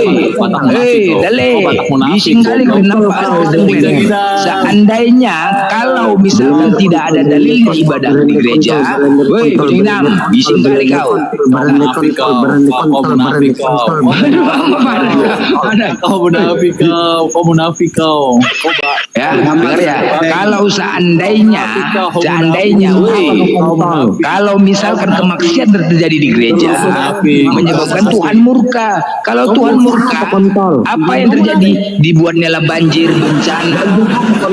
bising kali kenapa? Seandainya kalau misalkan tidak ada dalilnya ibadah di gereja, bising kali kau. Kau munafik kau. Ya, dengar ya. Kalau seandainya, kalau misalkan kemaksiatan terjadi di gereja, menyebabkan Tuhan murka. Kalau Tuhan murka, apa yang terjadi? Dibuatnya banjir, bencana.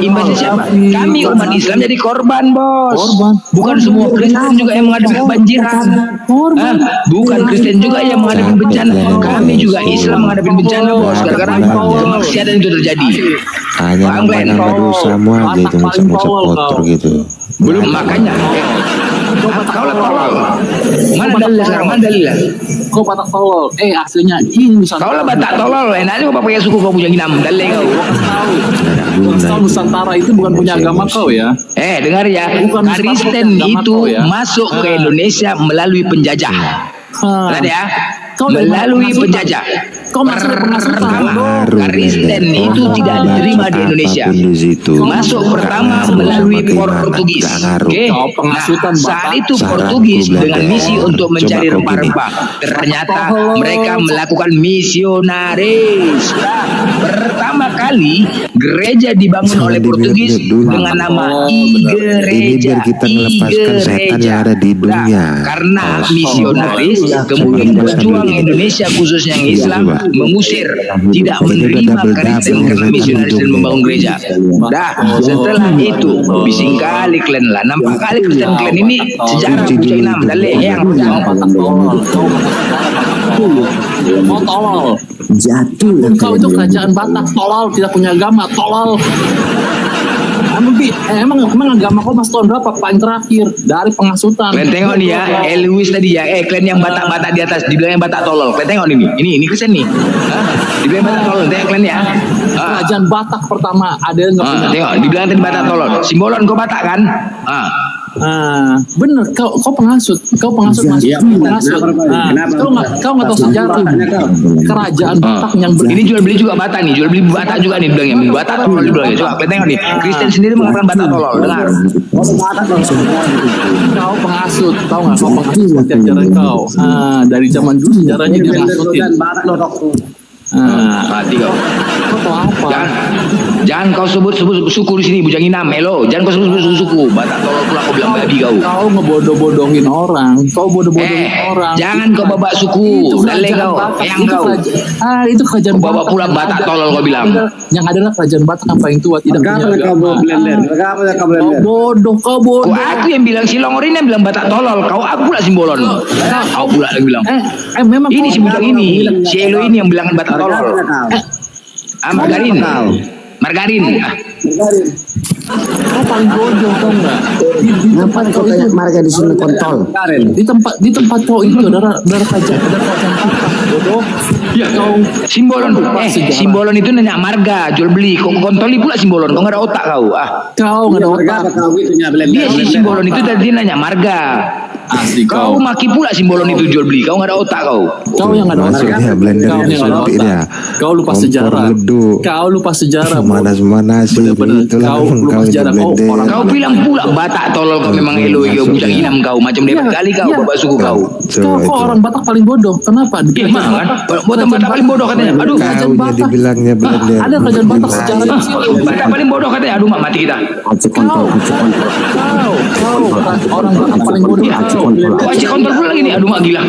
Imbasnya siapa? Kami umat Islam jadi korban, bos. Bukan semua Kristen juga yang menghadapi kebanjiran. Bukan Kristen juga yang menghadapi bencana. Kami juga Islam menghadapi bencana, bos. Gara-gara kemaksiatan itu terjadi. Hanya nambah dosamu aja itu ngucap-ngucap kotor gitu. Belum, makanya. Kau lah tolol. Mana dalilnya sekarang? Mana dalilnya? Kau Batak tolol. Aslinya ini Nusantara. Kau lah Batak tolol. Enaknya kau pakai suku kau punya ginam. Dalil kau. Nusantara itu bukan punya agama kau ya. Dengar ya. Kristen itu masuk ke Indonesia melalui penjajah. Lihat ya. Melalui penjajah. Kau masuk pengasuhan. Kristen itu tidak diterima di Indonesia. Masuk pertama melalui Portugis. Oke. Saat itu Portugis dengan misi untuk mencari rempah-rempah. Ternyata mereka melakukan misionaris. Pertama kali gereja dibangun oleh Portugis dengan nama Igreja. Kita melepaskan setan yang ada di dunia. Karena misionaris kemudian berjuang Indonesia khususnya yang Islam mengusir, tidak menerima Kristen karena misionaris dan membangun gereja. Setelah itu bising kali kalian lah. Nampak kali Kristen kalian ini sejarah pucai enam dalih yang mau tolol. Jatuh lah. Kau itu kerajaan Batak tolol, tidak punya agama tolol. Emang agama kau masuk tahun berapa? Paling terakhir dari pengasutan. Kalian tengok nih ya, Elwis tadi ya, kalian yang Batak-Batak di atas dibilang yang Batak tolol. Kalian tengok ini Kristen nih. Dibilang Batak tolol, tengok kalian ya. Kerajaan Batak pertama ada yang nggak punya. Tengok, dibilang tadi Batak tolol. Simbolon kau Batak kan? Bener, kau pengasut masuk. Pengasut. Kau nggak tahu sejarah kerajaan Batak yang ini jual beli juga Batak nih, jual beli Batak juga nih bilangnya. Batak tolol dibilang ya. Coba kalian tengok nih, Kristen sendiri mengatakan Batak tolol. Dengar. Kau pengasut, tahu nggak? Kau pengasut sejarah kau. Dari zaman dulu sejarahnya dia ngasutin. Mati kau. Kau tahu apa? Jangan kau sebut suku di sini, Bujang Inam, Elo. Jangan kau sebut suku. Batak tolol pula kau bilang babi kau. Kau ngebodoh-bodohin orang. Kau bodoh-bodohin orang. Jangan kau babak suku. Dalek kau. Yang kau. Itu kerajaan Batak. Bawa pula Batak tolol kau bilang. Yang adalah kerajaan Batak yang paling tua. Tidak punya agama. Kau bodoh. Kau aku yang bilang Silongor ini yang bilang Batak tolol. Kau aku pula Simbolon. Kau pula yang bilang. Memang ini si Bujang ini. Si Elo ini yang bilang Batak tolol. Margarin. Kau paling bodoh tau nggak? Kenapa kau tanya marga di sini kontol? Di tempat kau itu ada kerajaan bodoh. Ya kau Simbolon. Simbolon itu nanya marga jual beli. Kau kontoli pula Simbolon. Kau nggak ada otak kau. Kau nggak ada otak. Dia si Simbolon itu tadi nanya marga. Asli kau maki pula Simbolon itu jual beli. Kau nggak ada otak kau. Kau yang nggak ada otak. Maksudnya blender Kau yang nggak ada otak. Kau lupa sejarah. Kau lupa sejarah. Mana sih? Kau lupa sejarah. Kau bilang pula Batak tolol kau memang Elo. Kau Bujang Inam kau macam dia kali kau bapak suku kau. Kau orang Batak paling bodoh. Kenapa? Emang kan? Buat Batak paling bodoh katanya. Aduh. Kerajaan Batak. Dibilangnya blender. Ada kerajaan Batak sejarah di sini. Batak paling bodoh katanya. Aduh mak mati kita. Kau orang Batak paling bodoh. Kau acik kontol pula lagi nih. Aduh mak gila.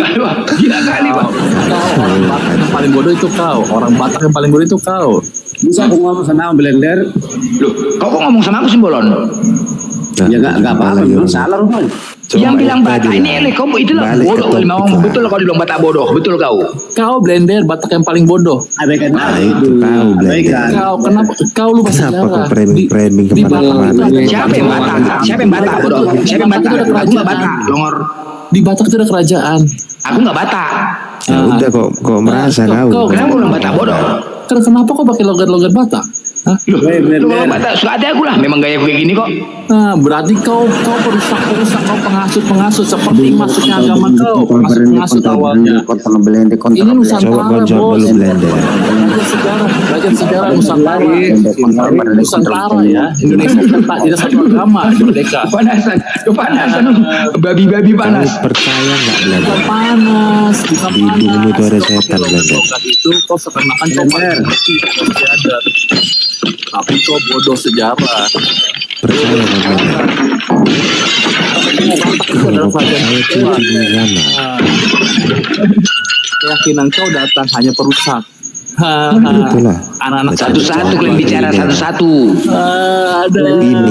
Gila kali pak. Kau orang Batak yang paling bodoh itu kau. Orang Batak yang paling bodoh itu kau. Bisa aku ngomong sama blender? Loh, kau kok ngomong sama aku Simbolon? Ya nggak apa-apa, memang salah rumah. Yang bilang Batak ini elek, kau itulah bodoh kali mau. Betul kau bilang Batak bodoh, betul kau. Kau blender Batak yang paling bodoh. Nah itu kau blender. Kau kenapa kau lupa sejarah? Kau framing kemana-mana? Siapa yang Batak? Siapa yang Batak bodoh? Siapa yang Batak? Aku nggak Batak, Longor. Di Batak itu ada kerajaan. Aku nggak Batak. Ya udah kok merasa kau. Kenapa bilang Batak bodoh? Kenapa kau pakai logat-logat Batak? Hah? Lu kalau Batak suka hati aku lah. Memang gaya gue kayak gini kok. Nah, berarti kau perusak, kau penghasut seperti masuknya agama kau. Penghasut awalnya. Ini Nusantara, bos. Belajar sejarah Nusantara. Nusantara ya. Indonesia tidak satu agama, merdeka. Kepanasan, babi panas. Percaya nggak blender? Panas, bukan Di hidungmu itu ada setan blender. itu kau seakan-akan kau paling ngerti sejarah. Tapi kau bodoh sejarah. Percaya kan blender? Itu adalah pelajaran tua. Keyakinan kau datang hanya perusak. Itulah. Anak-anak Satu-satu kalian bicara satu-satu.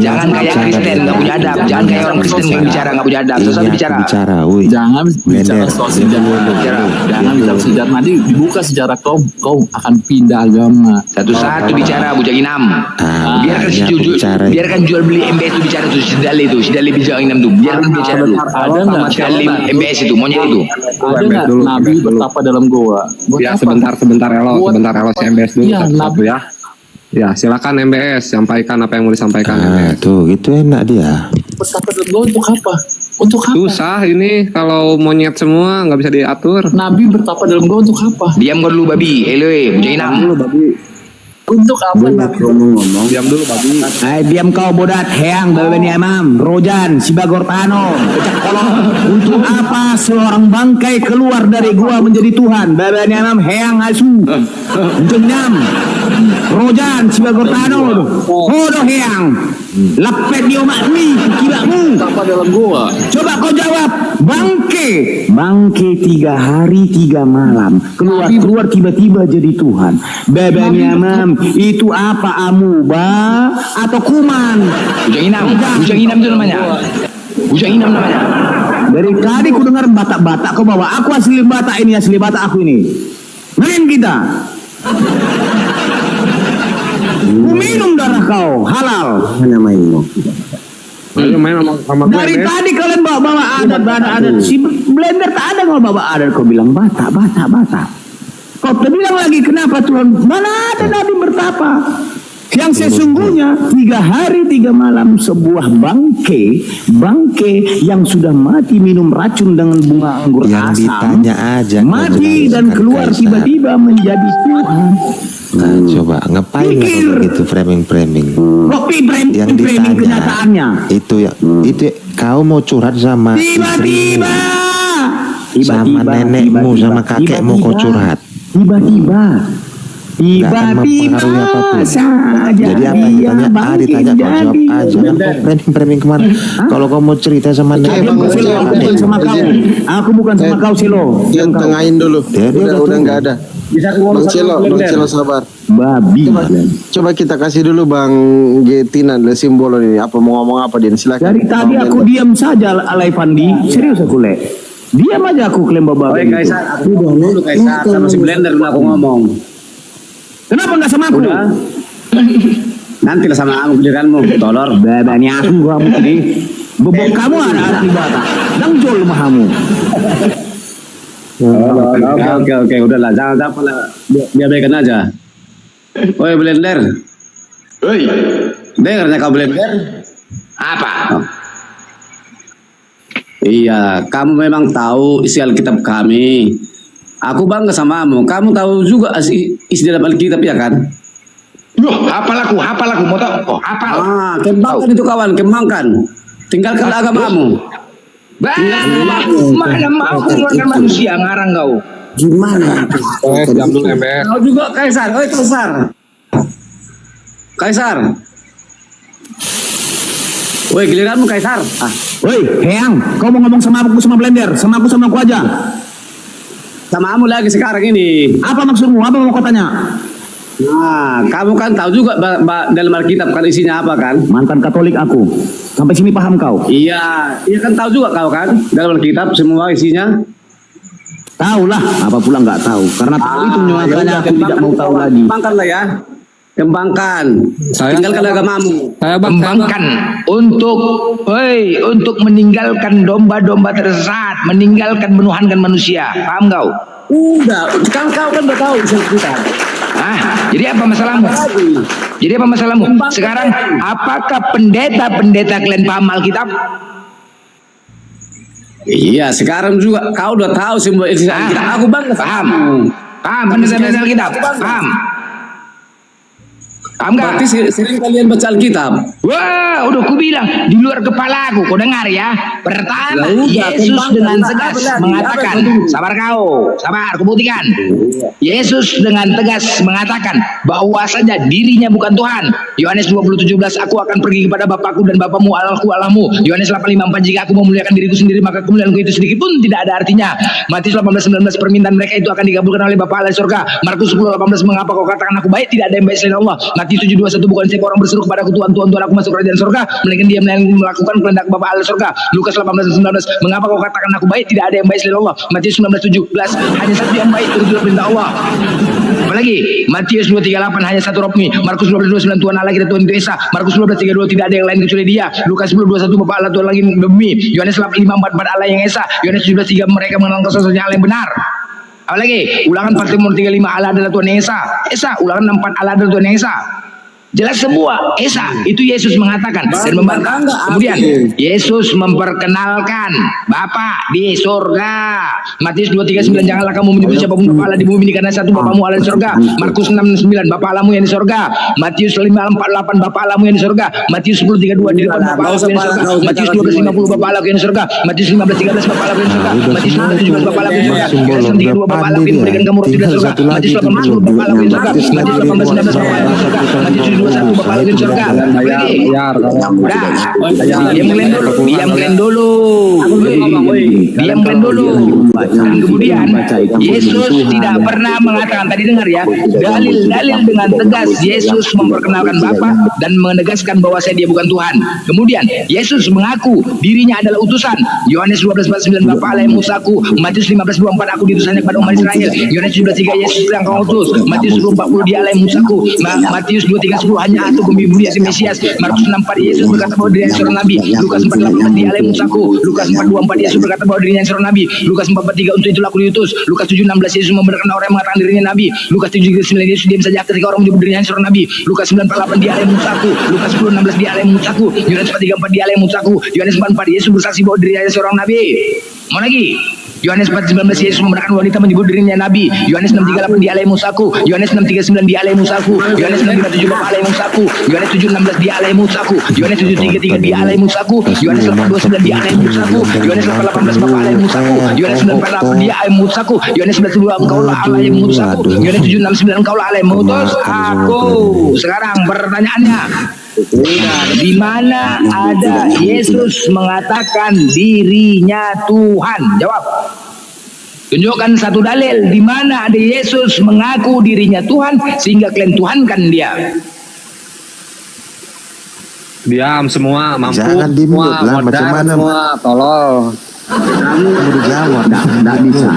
Jangan kayak Kristen nggak punya adab. Jangan kayak orang Kristen yang bicara nggak punya adab. Satu-satu bicara. Jangan bicara soal sejarah. Jangan bicara sejarah. Nanti dibuka sejarah kau akan pindah agama. Satu-satu bicara Bujang Inam. Biarkan jual beli MBS itu bicara tuh si Dali Bujang Inam tuh. Biarkan bicara dulu. Ada nggak Dali MBS itu monyet itu. Ada nggak Nabi betapa dalam goa? Ya sebentar Elo si MBS dulu satu ya. Ya silakan MBS sampaikan apa yang mau disampaikan. Tuh itu enak dia. Betapa dalam goa untuk apa? Untuk apa? Susah ini kalau monyet semua nggak bisa diatur. Nabi bertapa dalam goa untuk apa? Diam kau dulu babi. Bujang Inam. Untuk apa Nabi ngomong? Diam dulu babi. Hai diam kau bodat heang Babani Amam Rojan Sibagortano Pecah kolong. Untuk apa seorang bangkai keluar dari gua menjadi Tuhan? Babani Amam heang asu Jenyam Rojan Sibagortano bodoh heang lepet di omak mi kibamu apa dalam goa? Coba kau jawab. Bangke 3 hari 3 malam keluar tiba-tiba jadi Tuhan. Babani Amam itu apa amuba atau kuman? Bujang Inam itu namanya. Bujang Inam namanya. Dari tadi ku dengar Batak-Batak kau bawa aku asli Batak aku ini. Main kita. Ku minum darah kau halal. Hanya main sama dari tadi kalian bawa adat. Si blender tak ada kalau bawa adat. Kau bilang Batak. Kau bilang lagi kenapa Tuhan? Mana ada Nabi bertapa? Yang sesungguhnya 3 hari 3 malam sebuah bangke yang sudah mati minum racun dengan bunga anggur yang asam ditanya aja mati dan keluar tiba-tiba menjadi Tuhan. Nah coba ngapain gitu framing yang ditanya kenyataannya itu kau mau curhat sama tiba-tiba sama nenekmu sama kakekmu kau curhat tiba-tiba mempengaruhi apapun. Jadi apa yang ditanya A ditanya kau jawab A, jangan kau framing kemana. Kalau kau mau cerita sama dia, bukan sama kau. Aku bukan sama kau Silo. Dia tengahin dulu. Dia Udah nggak ada. Bisa Bang Celo sabar. Babi. Coba kita kasih dulu Bang Getina simbol ini. Apa mau ngomong apa dia? Silakan. Dari tadi aku diam saja Alai Fandi. Serius aku le. Diam aja aku klaim babi. Oke Kaisar, aku dulu Kaisar sama si Blender dulu aku ngomong. Kenapa nggak sama aku? Nanti lah sama kamu giliranmu, tolor. Babanya aku kamu tadi. Bebok kamu ada arti bata. Dan jol mahamu. Oke, udahlah, jangan apa lah, biarkan aja. Woi Blender, dengarnya kau Blender? Apa? Iya, kamu memang tahu isi Alkitab kami. Aku bangga samamu. Kamu tahu juga isi dalam Alkitab ya kan? Loh, hafal aku, mau tahu? Oh, hafal. Kembangkan itu kawan, kembangkan. Tinggalkan agamamu. Mana mau keluarkan manusia ngarang kau? Gimana? Jam dulu ember. Kau juga Kaisar, Kaisar. Woi, giliranmu Kaisar. Woi, Heyang, kau mau ngomong sama aku sama Blender, sama aku aja. Sama kamu lagi sekarang ini. Apa maksudmu? Apa mau kau tanya? Nah, kamu kan tahu juga dalam Alkitab kan isinya apa kan? Mantan Katolik aku. Sampai sini paham kau? Iya kan tahu juga kau kan dalam Alkitab semua isinya. Tahu lah, apa pula nggak tahu? Karena tahu itu makanya aku tidak mau tahu lagi. Kembangkanlah ya, kembangkan. Tinggalkan agamamu. Kembangkan untuk meninggalkan domba-domba tersesat, meninggalkan menuhankan manusia. Paham kau? Udah, kan kau kan udah tahu isi kita. Jadi apa masalahmu? Sekarang apakah pendeta kalian paham Alkitab? Iya, sekarang juga kau udah tahu semua isi Alkitab. Aku bangga. Paham pendeta Alkitab? Paham nggak? Berarti sering kalian baca Alkitab. Wah, udah ku bilang di luar kepala aku. Kau dengar ya? Pertama, Yesus dengan tegas mengatakan, sabar, ku buktikan. Yesus dengan tegas mengatakan bahwa saja dirinya bukan Tuhan. Yohanes 20:17, aku akan pergi kepada Bapakku dan Bapamu, Allahku Allahmu. Yohanes 8:54, jika aku memuliakan diriku sendiri maka kemuliaanku itu sedikit pun tidak ada artinya. Matius 18:19, permintaan mereka itu akan dikabulkan oleh Bapa Allah di surga. Markus 10:18, mengapa kau katakan aku baik? Tidak ada yang baik selain Allah. Matius 7:21, bukan setiap orang berseru kepadaku Tuhan, Tuhan, Tuhan, aku masuk kerajaan surga, melainkan dia melakukan kehendak Bapa Allah surga. Lukas 18:19, mengapa kau katakan aku baik? Tidak ada yang baik selain Allah. Matius 19:17, hanya satu yang baik, turutlah perintah Allah. Apalagi Matius 2:38, hanya satu Roh. Markus 12:29, Tuhan Allah kita Tuhan itu Esa. Markus 12:32, tidak ada yang lain kecuali Dia. Lukas 10:21, Bapa Allah Tuhan lagi bumi. Yohanes 5:44, Allah yang Esa. Yohanes 17:3, mereka mengenal satu-satunya Allah yang benar. Apalagi Ulangan 4:35, Allah adalah Tuhan yang Esa. Ulangan 4, Allah adalah Tuhan yang Esa. Jelas semua Esa itu Yesus mengatakan dan membantah. Kemudian Yesus memperkenalkan Bapa di surga. Matius 2:39, janganlah kamu menyebut siapapun Bapa Allah di bumi ini karena satu Bapamu Allah di surga. Markus 6:9, Bapa Allahmu yang di surga. Matius 5:48, Bapa Allahmu yang di surga. Matius 10:32, di depan Bapa Allah yang di surga. Matius 12:50, Bapa Allah yang di surga. Matius 15:13, Bapa Allah yang di surga. Matius 15:17, Bapa Allah yang di surga. Yohanes 3:2, Bapa Allah yang memberikan kamu roti dari surga. Matius 18:10, Bapa Allah yang di surga. Matius 18:19, Bapa Allah yang di surga. Matius 21, Bapa Allah yang di surga. Diamkan dulu. Dan kemudian Yesus tidak pernah mengatakan, tadi dengar ya, dalil-dalil dengan tegas Yesus memperkenalkan Bapa dan menegaskan bahwa dia bukan Tuhan. Kemudian Yesus mengaku dirinya adalah utusan. Yohanes 12:49, Bapa Allah yang mengutusku. Matius 15:24, aku diutusannya kepada umat Israel. Yohanes 17:3, Yesus yang kau utus. Matius 10:40, dia Allah yang mengutusku. Matius 23:10, hanya aku pembimbing si Mesias. Markus 6:4, Yesus berkata bahwa dirinya seorang nabi. Lukas 4:18, dia Allah yang mengutusku. Lukas 4:24, Yesus berkata bahwa dirinya seorang nabi. Lukas 4:43, untuk itulah aku diutus. Lukas 7:16, Yesus membenarkan orang yang mengatakan dirinya nabi. Lukas 7:9, Yesus diam saja ketika orang menyebut dirinya seorang nabi. Lukas 9:48, dia Allah yang mengutusku. Lukas 10:16, dia Allah yang mengutusku. Yohanes 4:34, dia Allah yang mengutusku. Yohanes 4:4, Yesus bersaksi bahwa dirinya seorang nabi. Mau lagi? Yohanes 4:19 Yesus membenarkan wanita menyebut dirinya nabi. Yohanes 6:38 dia alai Musaku. Yohanes 6:39 dia alai Musaku. Yohanes 6:57 Bapa alai Musaku. Yohanes 7:16 dia alai Musaku. Yohanes 7:33 dia alai Musaku. Yohanes 8:29 dia alai Musaku. Yohanes 8:18 Bapa alai Musaku. Yohanes 9:48 dia alai Musaku. Yohanes 11:2 engkau lah alai Musaku. Yohanes 7:69 engkau lah alai mutus aku. Sekarang pertanyaannya, di mana ada Yesus mengatakan dirinya Tuhan? Jawab. Tunjukkan satu dalil di mana ada Yesus mengaku dirinya Tuhan sehingga kalian tuhankan dia. Diam semua, mampu. Jangan dimut lah, modar macam mana? semua, tolol. Kamu udah jawab, tidak bisa.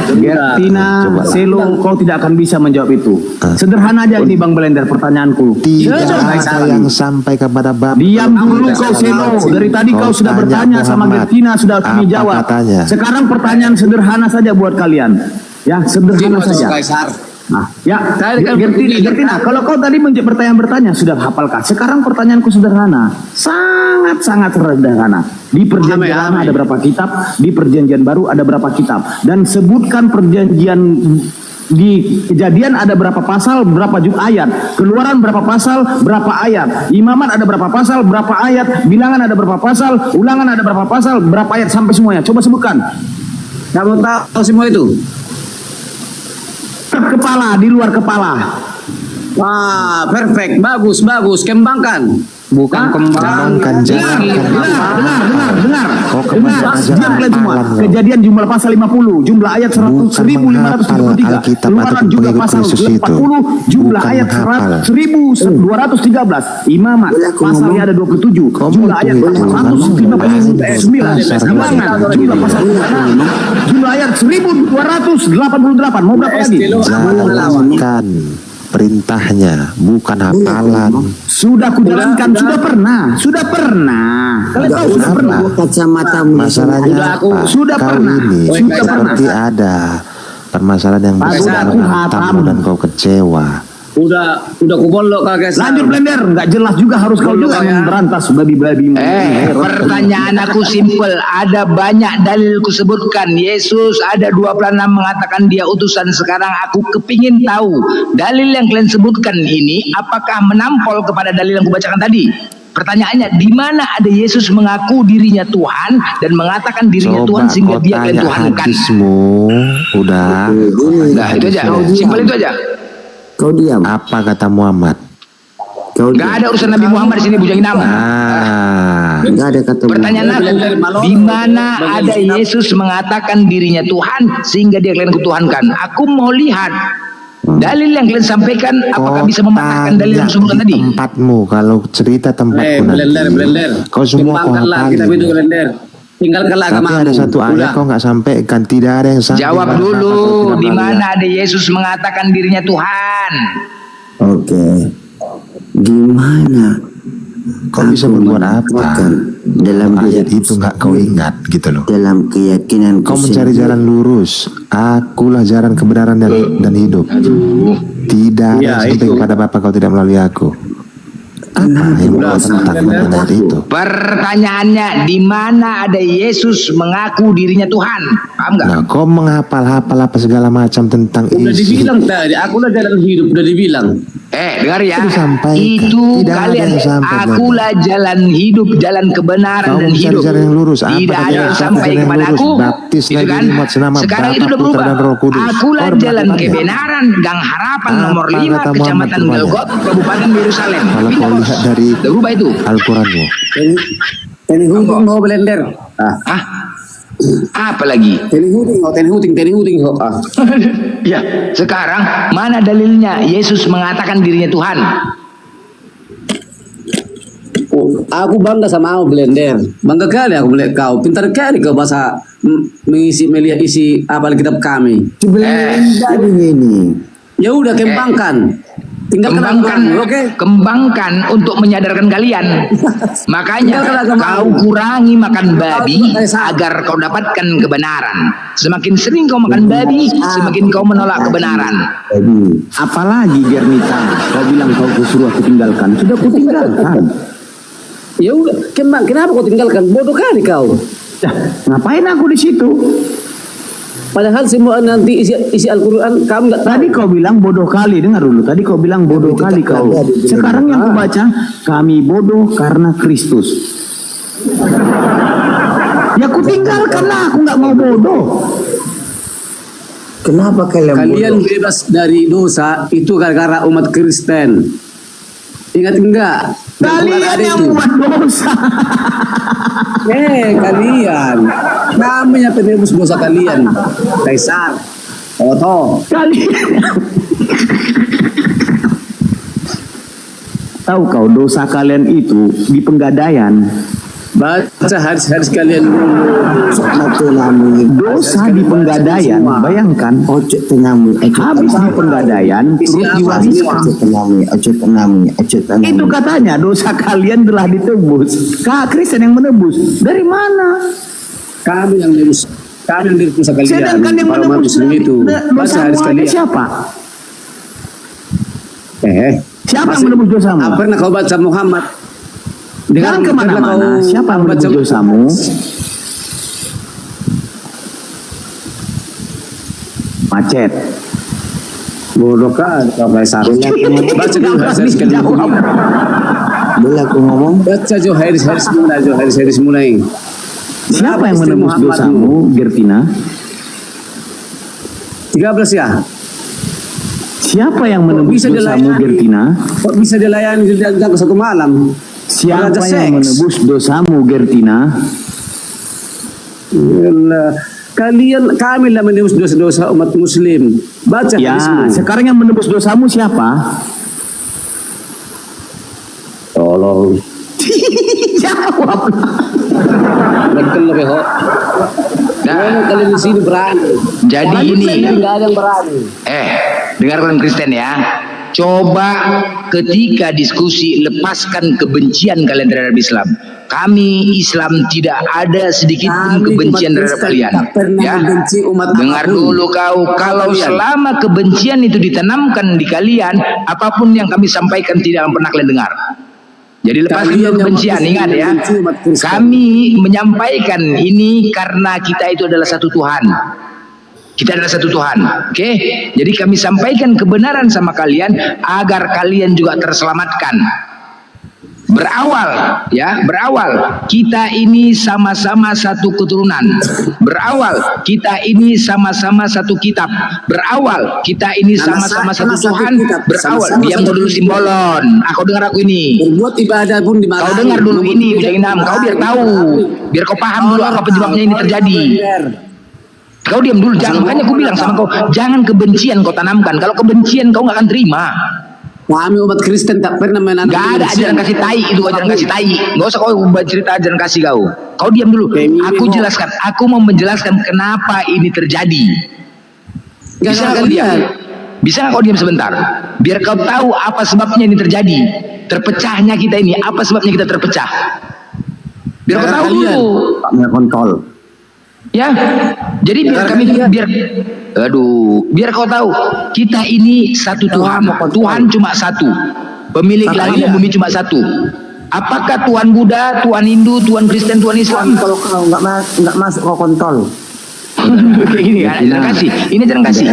Gertina, Selo, kau tidak akan bisa menjawab itu. Sederhana aja ini Bang Belender pertanyaanku. Tidak ada yang sampai kepada Bapak. Diam dulu kau Selo. Dari tadi kau sudah bertanya sama Gertina, sudah kami jawab. Katanya? Sekarang pertanyaan sederhana saja buat kalian. Ya, sederhana saja. Nah, ya, Gertina, kalau kau tadi bertanya sudah hafalkah? Sekarang pertanyaanku sederhana, sangat sederhana. Di perjanjian lama ada berapa kitab? Di perjanjian baru ada berapa kitab? Dan sebutkan perjanjian di Kejadian ada berapa pasal, berapa ayat? Keluaran berapa pasal, berapa ayat? Imamat ada berapa pasal, berapa ayat? Bilangan ada berapa pasal? Ulangan ada berapa pasal, berapa ayat sampai semuanya? Coba sebutkan. Kamu tahu semua itu? Kepala, di luar kepala. Wah, perfect, bagus, kembangkan. Bukan kembangkan, dengar. Diam kalian semua. Kejadian jumlah pasal 50, jumlah ayat 1573. Keluaran jumlah pasal 40, jumlah ayat 1213. Imamat pasalnya ada 27, jumlah ayat 159. Jumlah pasal jumlah ayat 1288. Mau berapa lagi? Jalankan perintahnya, bukan hafalan. Sudah kujalankan, sudah pernah. Kalian tahu sudah pernah. Kacamata Masalahnya apa? Sudah Kau pernah. ini seperti ada permasalahan yang besar menghantammu dan kau kecewa. Udah kubolok kagak. Lanjut Blender, nggak jelas juga harus kau juga yang berantas babi-babi. Pertanyaan aku simpel. Ada banyak dalil kusebutkan. Yesus ada 26 mengatakan dia utusan. Sekarang aku kepingin tahu dalil yang kalian sebutkan ini apakah menampol kepada dalil yang kubacakan tadi? Pertanyaannya, di mana ada Yesus mengaku dirinya Tuhan dan mengatakan dirinya Tuhan sehingga dia kalian tuhankan? Hadismu, udah. Nah, itu aja. Simpel itu aja. Kau diam. Apa kata Muhammad? Gak ada urusan Nabi Muhammad di sini, bujang nama. Gak ada kata. Pertanyaan aku, di mana ada Yesus mengatakan dirinya Tuhan sehingga dia kalian kutuhankan? Aku mau lihat dalil yang kalian sampaikan, apakah bisa mematahkan dalil yang disebutkan tadi? Tempatmu, kalau cerita tempatku Blender. kau semua kau hafalin. Kita itu Blender. Tinggalkanlah Tapi ada satu ayat kau nggak sampaikan, tidak ada yang sampai. Jawab dulu, di mana ada Yesus mengatakan dirinya Tuhan? Oke. Gimana? Kau bisa berbuat apa? Dalam ayat itu nggak kau ingat gitu loh. Dalam keyakinan kau mencari jalan lurus. Akulah jalan kebenaran dan hidup. Tidak ada yang sampai kepada Bapa kau tidak melalui aku. Apa yang kau tentang mengenai itu? Pertanyaannya, di mana ada Yesus mengaku dirinya Tuhan? Paham nggak? Nah, kau menghafal-hafal apa segala macam tentang udah dibilang tadi, akulah jalan hidup, udah dibilang. Dengar ya, Tidak itu ada kalian, yang sampai, akulah jalan hidup, jalan kebenaran kau dan hidup. Jalan yang lurus. Tidak ada yang sampai kepada aku. Baptis Itu kan? Sekarang itu udah berubah. Akulah jalan kebenaran dan harapan nomor 5 Kecamatan Golgot, Kabupaten Yerusalem. Kalau kau lihat dari Al-Quranmu. Teni huding ho Blender. Apa lagi? Teni huding ho. Ya, sekarang mana dalilnya Yesus mengatakan dirinya Tuhan? Aku bangga sama kau Blender. Bangga kali aku melihat kau. Pintar kali kau bahasa melihat isi apal kitab kami. ini. Ya udah kembangkan. Kembangkan untuk menyadarkan kalian. Makanya kau kurangi makan babi agar kau dapatkan kebenaran. Semakin sering kau makan babi, semakin kau menolak kebenaran. Apalagi Gernita, kau bilang kau suruh aku tinggalkan. Sudah aku tinggalkan. Ya udah, kenapa kau tinggalkan? Bodoh kali kau. Ngapain aku di situ? Padahal semua nanti isi Al-Quran kamu nggak tahu. Tadi kau bilang bodoh kali, dengar dulu. Tadi kau bilang bodoh kali kau. Sekarang yang kau baca, kami bodoh karena Kristus. Ya aku tinggalkanlah, aku nggak mau bodoh. Kenapa Kalian bebas dari dosa itu gara-gara umat Kristen. Ingat enggak? Kalian yang buat dosa. Kalian. Namanya penebus dosa kalian. Kaisar. Otto. Kalian. Tahu kau dosa kalian itu di Penggadaian. Baca hadis-hadis kalian dulu. Dosa di Penggadaian, bayangkan. Habis di Penggadaian, terus diwariskan. Itu katanya dosa kalian telah ditebus. Kristen yang menebus. Dari mana? Kami yang menebus. Kami yang menebus dosa kalian. Sedangkan yang menebus itu. Baca hadis kalian. Siapa? Siapa yang menebus dosamu? Pernah kau baca Muhammad? Jangan kemana-mana. Siapa yang menebus dosamu? Macet. Bodoh kan kau Kaisar. Baca dulu hadis kalian. Boleh aku ngomong? Baca jo hadis mulai. Siapa yang menebus dosamu, Gertina? 13 ya. Siapa yang menebus dosamu, Gertina? Kok bisa dilayani dalam satu malam? Siapa yang menebus dosamu, Gertina? Kami lah menebus dosa-dosa umat Muslim. Baca hadismu. Sekarang yang menebus dosamu siapa? Tolong. Jawab. Betul lebih hot. Kalian di sini berani. Jadi ini. Nggak ada yang berani. Dengarkan Kristen ya. Coba ketika diskusi lepaskan kebencian kalian terhadap Islam. Kami Islam tidak ada sedikit pun kebencian terhadap kalian. Ya, dengar dulu kau. Kalau selama kebencian itu ditanamkan di kalian, apapun yang kami sampaikan tidak akan pernah kalian dengar. Jadi lepaskan kebencian, ingat ya. Kami menyampaikan ini karena kita itu adalah satu Tuhan. Kita adalah satu Tuhan, oke? Jadi kami sampaikan kebenaran sama kalian agar kalian juga terselamatkan. Berawal, ya, berawal. Kita ini sama-sama satu keturunan. Berawal, kita ini sama-sama satu kitab. Berawal, kita ini sama-sama satu Tuhan. Berawal, diam dulu simbolon. Aku dengar aku ini. Berbuat ibadah pun dimarahi. Kau dengar dulu ini, kau biar tahu, biar kau paham dulu apa penyebabnya ini terjadi. Kau diam dulu, jangan. Makanya aku bilang sama kau, jangan kebencian kau tanamkan. Kalau kebencian kau nggak akan terima. Kami umat Kristen tak pernah menanam. Gak ada ajaran kasih tai itu, ajaran kasih tai. Gak usah kau cerita ajaran kasih kau. Kau diam dulu. Aku jelaskan. Aku mau menjelaskan kenapa ini terjadi. Bisa kau diam? Bisa kau diam sebentar? Biar kau tahu apa sebabnya ini terjadi. Terpecahnya kita ini, apa sebabnya kita terpecah? Biar kau tahu dulu. Kami kontol. Ya, jadi biar kau tahu kita ini satu Tuhan. Tuhan cuma satu, pemilik langit dan bumi cuma satu. Apakah Tuhan Buddha, Tuhan Hindu, Tuhan Kristen, Tuhan Islam? Kalau kau nggak masuk kau kontol. Ini ajaran kasih. Ini ajaran kasih.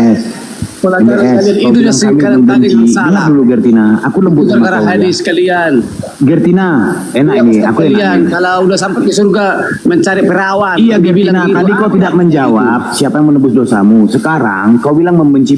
Itu yang sekarang tadi salah. Dulu Gertina, aku lembut sama kau. Hadis kalian. Gertina, enak ini. Aku kalian kalau udah sampai ke surga mencari perawan. Iya Gertina, tadi kau tidak menjawab siapa yang menebus dosamu. Sekarang kau bilang membenci.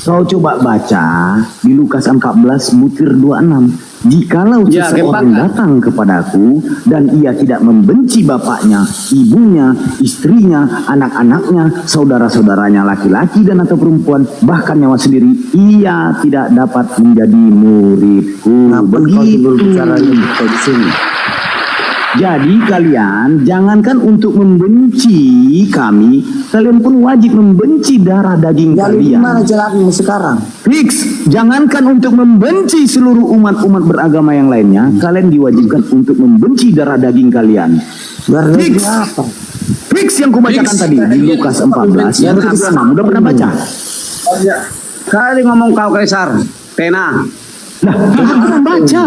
Kau coba baca di Lukas 14 butir 26. Jikalau seseorang datang kepadaku dan ia tidak membenci bapaknya, ibunya, istrinya, anak-anaknya, saudara-saudaranya laki-laki dan atau perempuan, bahkan nyawa sendiri, ia tidak dapat menjadi muridku. Begitu. Jadi kalian jangankan untuk membenci kami, kalian pun wajib membenci darah daging kalian. Gimana jalanmu sekarang? Fix, jangankan untuk membenci seluruh umat-umat beragama yang lainnya, kalian diwajibkan untuk membenci darah daging kalian. Fix. Apa? Fix yang kubacakan tadi di Lukas 14 yang ke-26. Udah pernah baca? Kali ngomong kau Kaisar, Tena. Nah, aku membaca.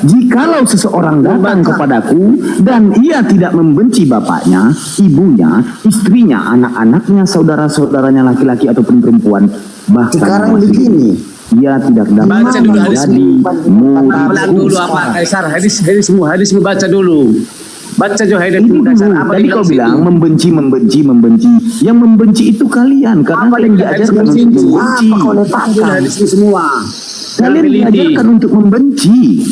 Jikalau seseorang datang kepadaku dan ia tidak membenci bapaknya, ibunya, istrinya, anak-anaknya, saudara-saudaranya laki-laki ataupun perempuan, bahkan Sekarang begini, ia tidak dapat Baca dulu hadis. menjadi Ulang dulu apa Kaisar, hadis baca dulu. Baca jo hadis Ini Kaisar dulu, apa tadi kau bilang membenci. Yang membenci itu kalian, karena kalian diajarkan untuk membenci. hadis ini semua. Kalian diajarkan untuk membenci.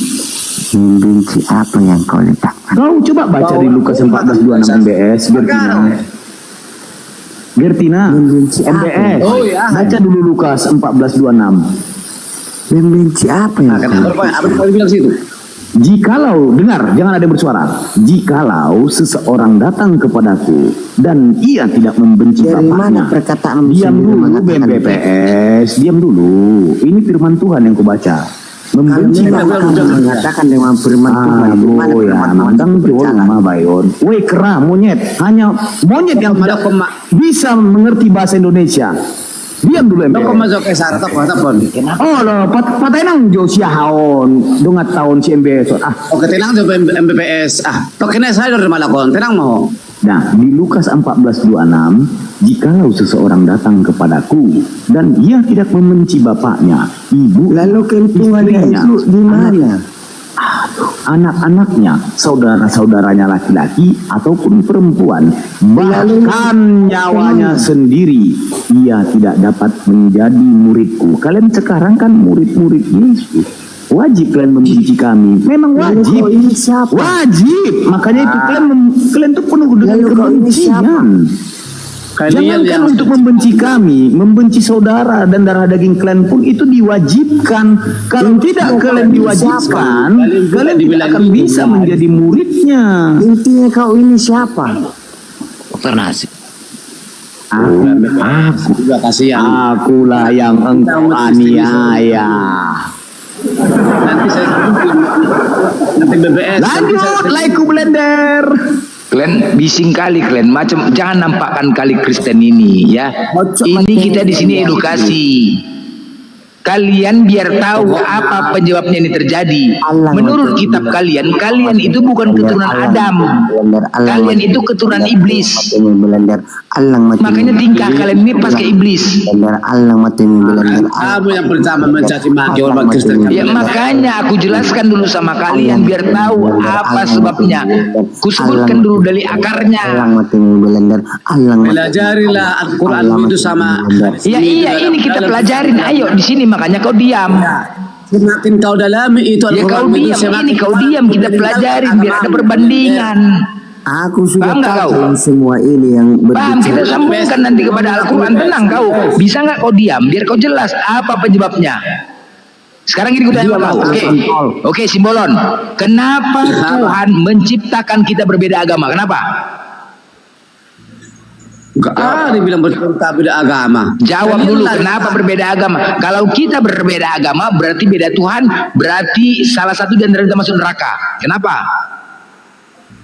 membenci apa yang kau letakkan? Kau coba baca di Lukas 14:26 MBS, Gertina, MBS. Oh ya. Baca dulu Lukas 14:26. Membenci apa yang Apa kau bilang situ? Jikalau, dengar, jangan ada yang bersuara. Jikalau seseorang datang kepadaku dan ia tidak membenci Dari bapaknya. mana perkataan Diam sendiri dulu, mengatakan BMPPS. Diam dulu. Ini firman Tuhan yang kubaca. Membenci bapaknya. mengatakan dengan firman Tuhan. Di mana Aduh ya, firman Tuhan mandang itu jual berjalan? mah bayon. Weh kera, monyet. Hanya monyet yang tidak bisa mengerti bahasa Indonesia. Diam dulu Kau MBS. masuk Kaisar telepon. Oh lo, patainang jo siya haon. Dongat tahun si MBS. Ah, Oke, tenang tuh MBPS. Kau kena saya dari Malakon, tenang mau. nah, di Lukas 14:26, jikalau seseorang datang kepadaku dan ia tidak membenci bapaknya, ibu, Lalu kentungannya istrinya, itu di mana? anak-anaknya, saudara-saudaranya laki-laki ataupun perempuan, bahkan nyawanya sendiri, ia tidak dapat menjadi muridku. Kalian sekarang kan murid-murid Yesus. Wajib kalian membenci kami. Memang Lalu wajib. kau ini siapa? Wajib. Makanya itu kalian tuh penuh dengan Lalu kau ini siapa? kebencian. Jangankan untuk membenci kami, membenci saudara dan darah daging kalian pun itu diwajibkan. Kalau tidak kalian diwajibkan, kalian tidak akan bisa menjadi muridnya. Intinya kau ini siapa? Dokter Nasib. Aku, Juga kasihan. akulah yang engkau aniaya. Nanti saya nanti BBS. Lanjut, like blender. Kalian bising kali kalian, macam jangan nampakkan kali Kristen ini ya. Ini kita di sini edukasi. Kalian biar tahu apa penyebabnya ini terjadi. Menurut kitab kalian, kalian itu bukan keturunan Adam. Kalian itu keturunan iblis. Makanya tingkah kalian ini pas ke iblis. Kamu yang pertama mencaci maki orang Kristen. Ya makanya aku jelaskan dulu sama kalian biar tahu apa sebabnya. Kusebutkan dulu dari akarnya. Pelajarilah Al-Quran itu sama. Ya iya ini kita pelajarin. Ayo di sini makanya kau diam. Semakin kau dalami itu Ya kau Al-Quran itu diam, semakin ini kau diam kita pelajarin biar ada perbandingan. Aku sudah Paham nggak kau? tahu semua ini yang Paham, kita sambungkan nanti kepada Al-Quran. Tenang kau, bisa nggak kau diam biar kau jelas apa penyebabnya. Sekarang ini gue tanya kau, oke Simbolon, kenapa Tuhan menciptakan kita berbeda agama? Kenapa? Enggak ada bilang berbeda agama. Jawab dulu, kenapa berbeda agama? Kalau kita berbeda agama berarti beda Tuhan, berarti salah satu di antara kita masuk neraka. Kenapa?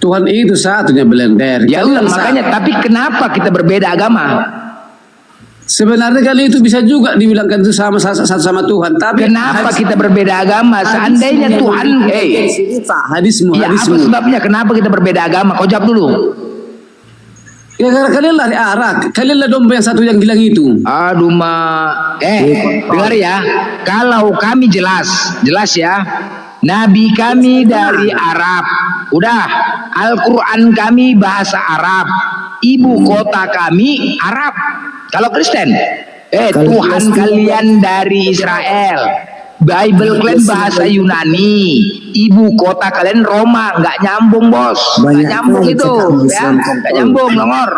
Tuhan itu satunya blender. Ya udah makanya, tapi kenapa kita berbeda agama? Sebenarnya kali itu bisa juga dibilangkan itu sama Tuhan. Tapi kenapa kita berbeda agama? Seandainya Tuhan, hadismu. Ya apa sebabnya? Kenapa kita berbeda agama? Kau jawab dulu. Ya karena kalian lah diarak, kalian lah domba yang satu yang hilang itu. Aduh dengar ya. Kalau kami jelas ya. Nabi kami dari Arab. Udah, Al-Quran kami bahasa Arab. Ibu kota kami Arab. Kalau Kristen, Tuhan kalian dari Israel. Bible kalian bahasa Yunani. Ibu kota kalian Roma. Nggak nyambung bos. Nggak nyambung itu ya. Nggak nyambung Longor.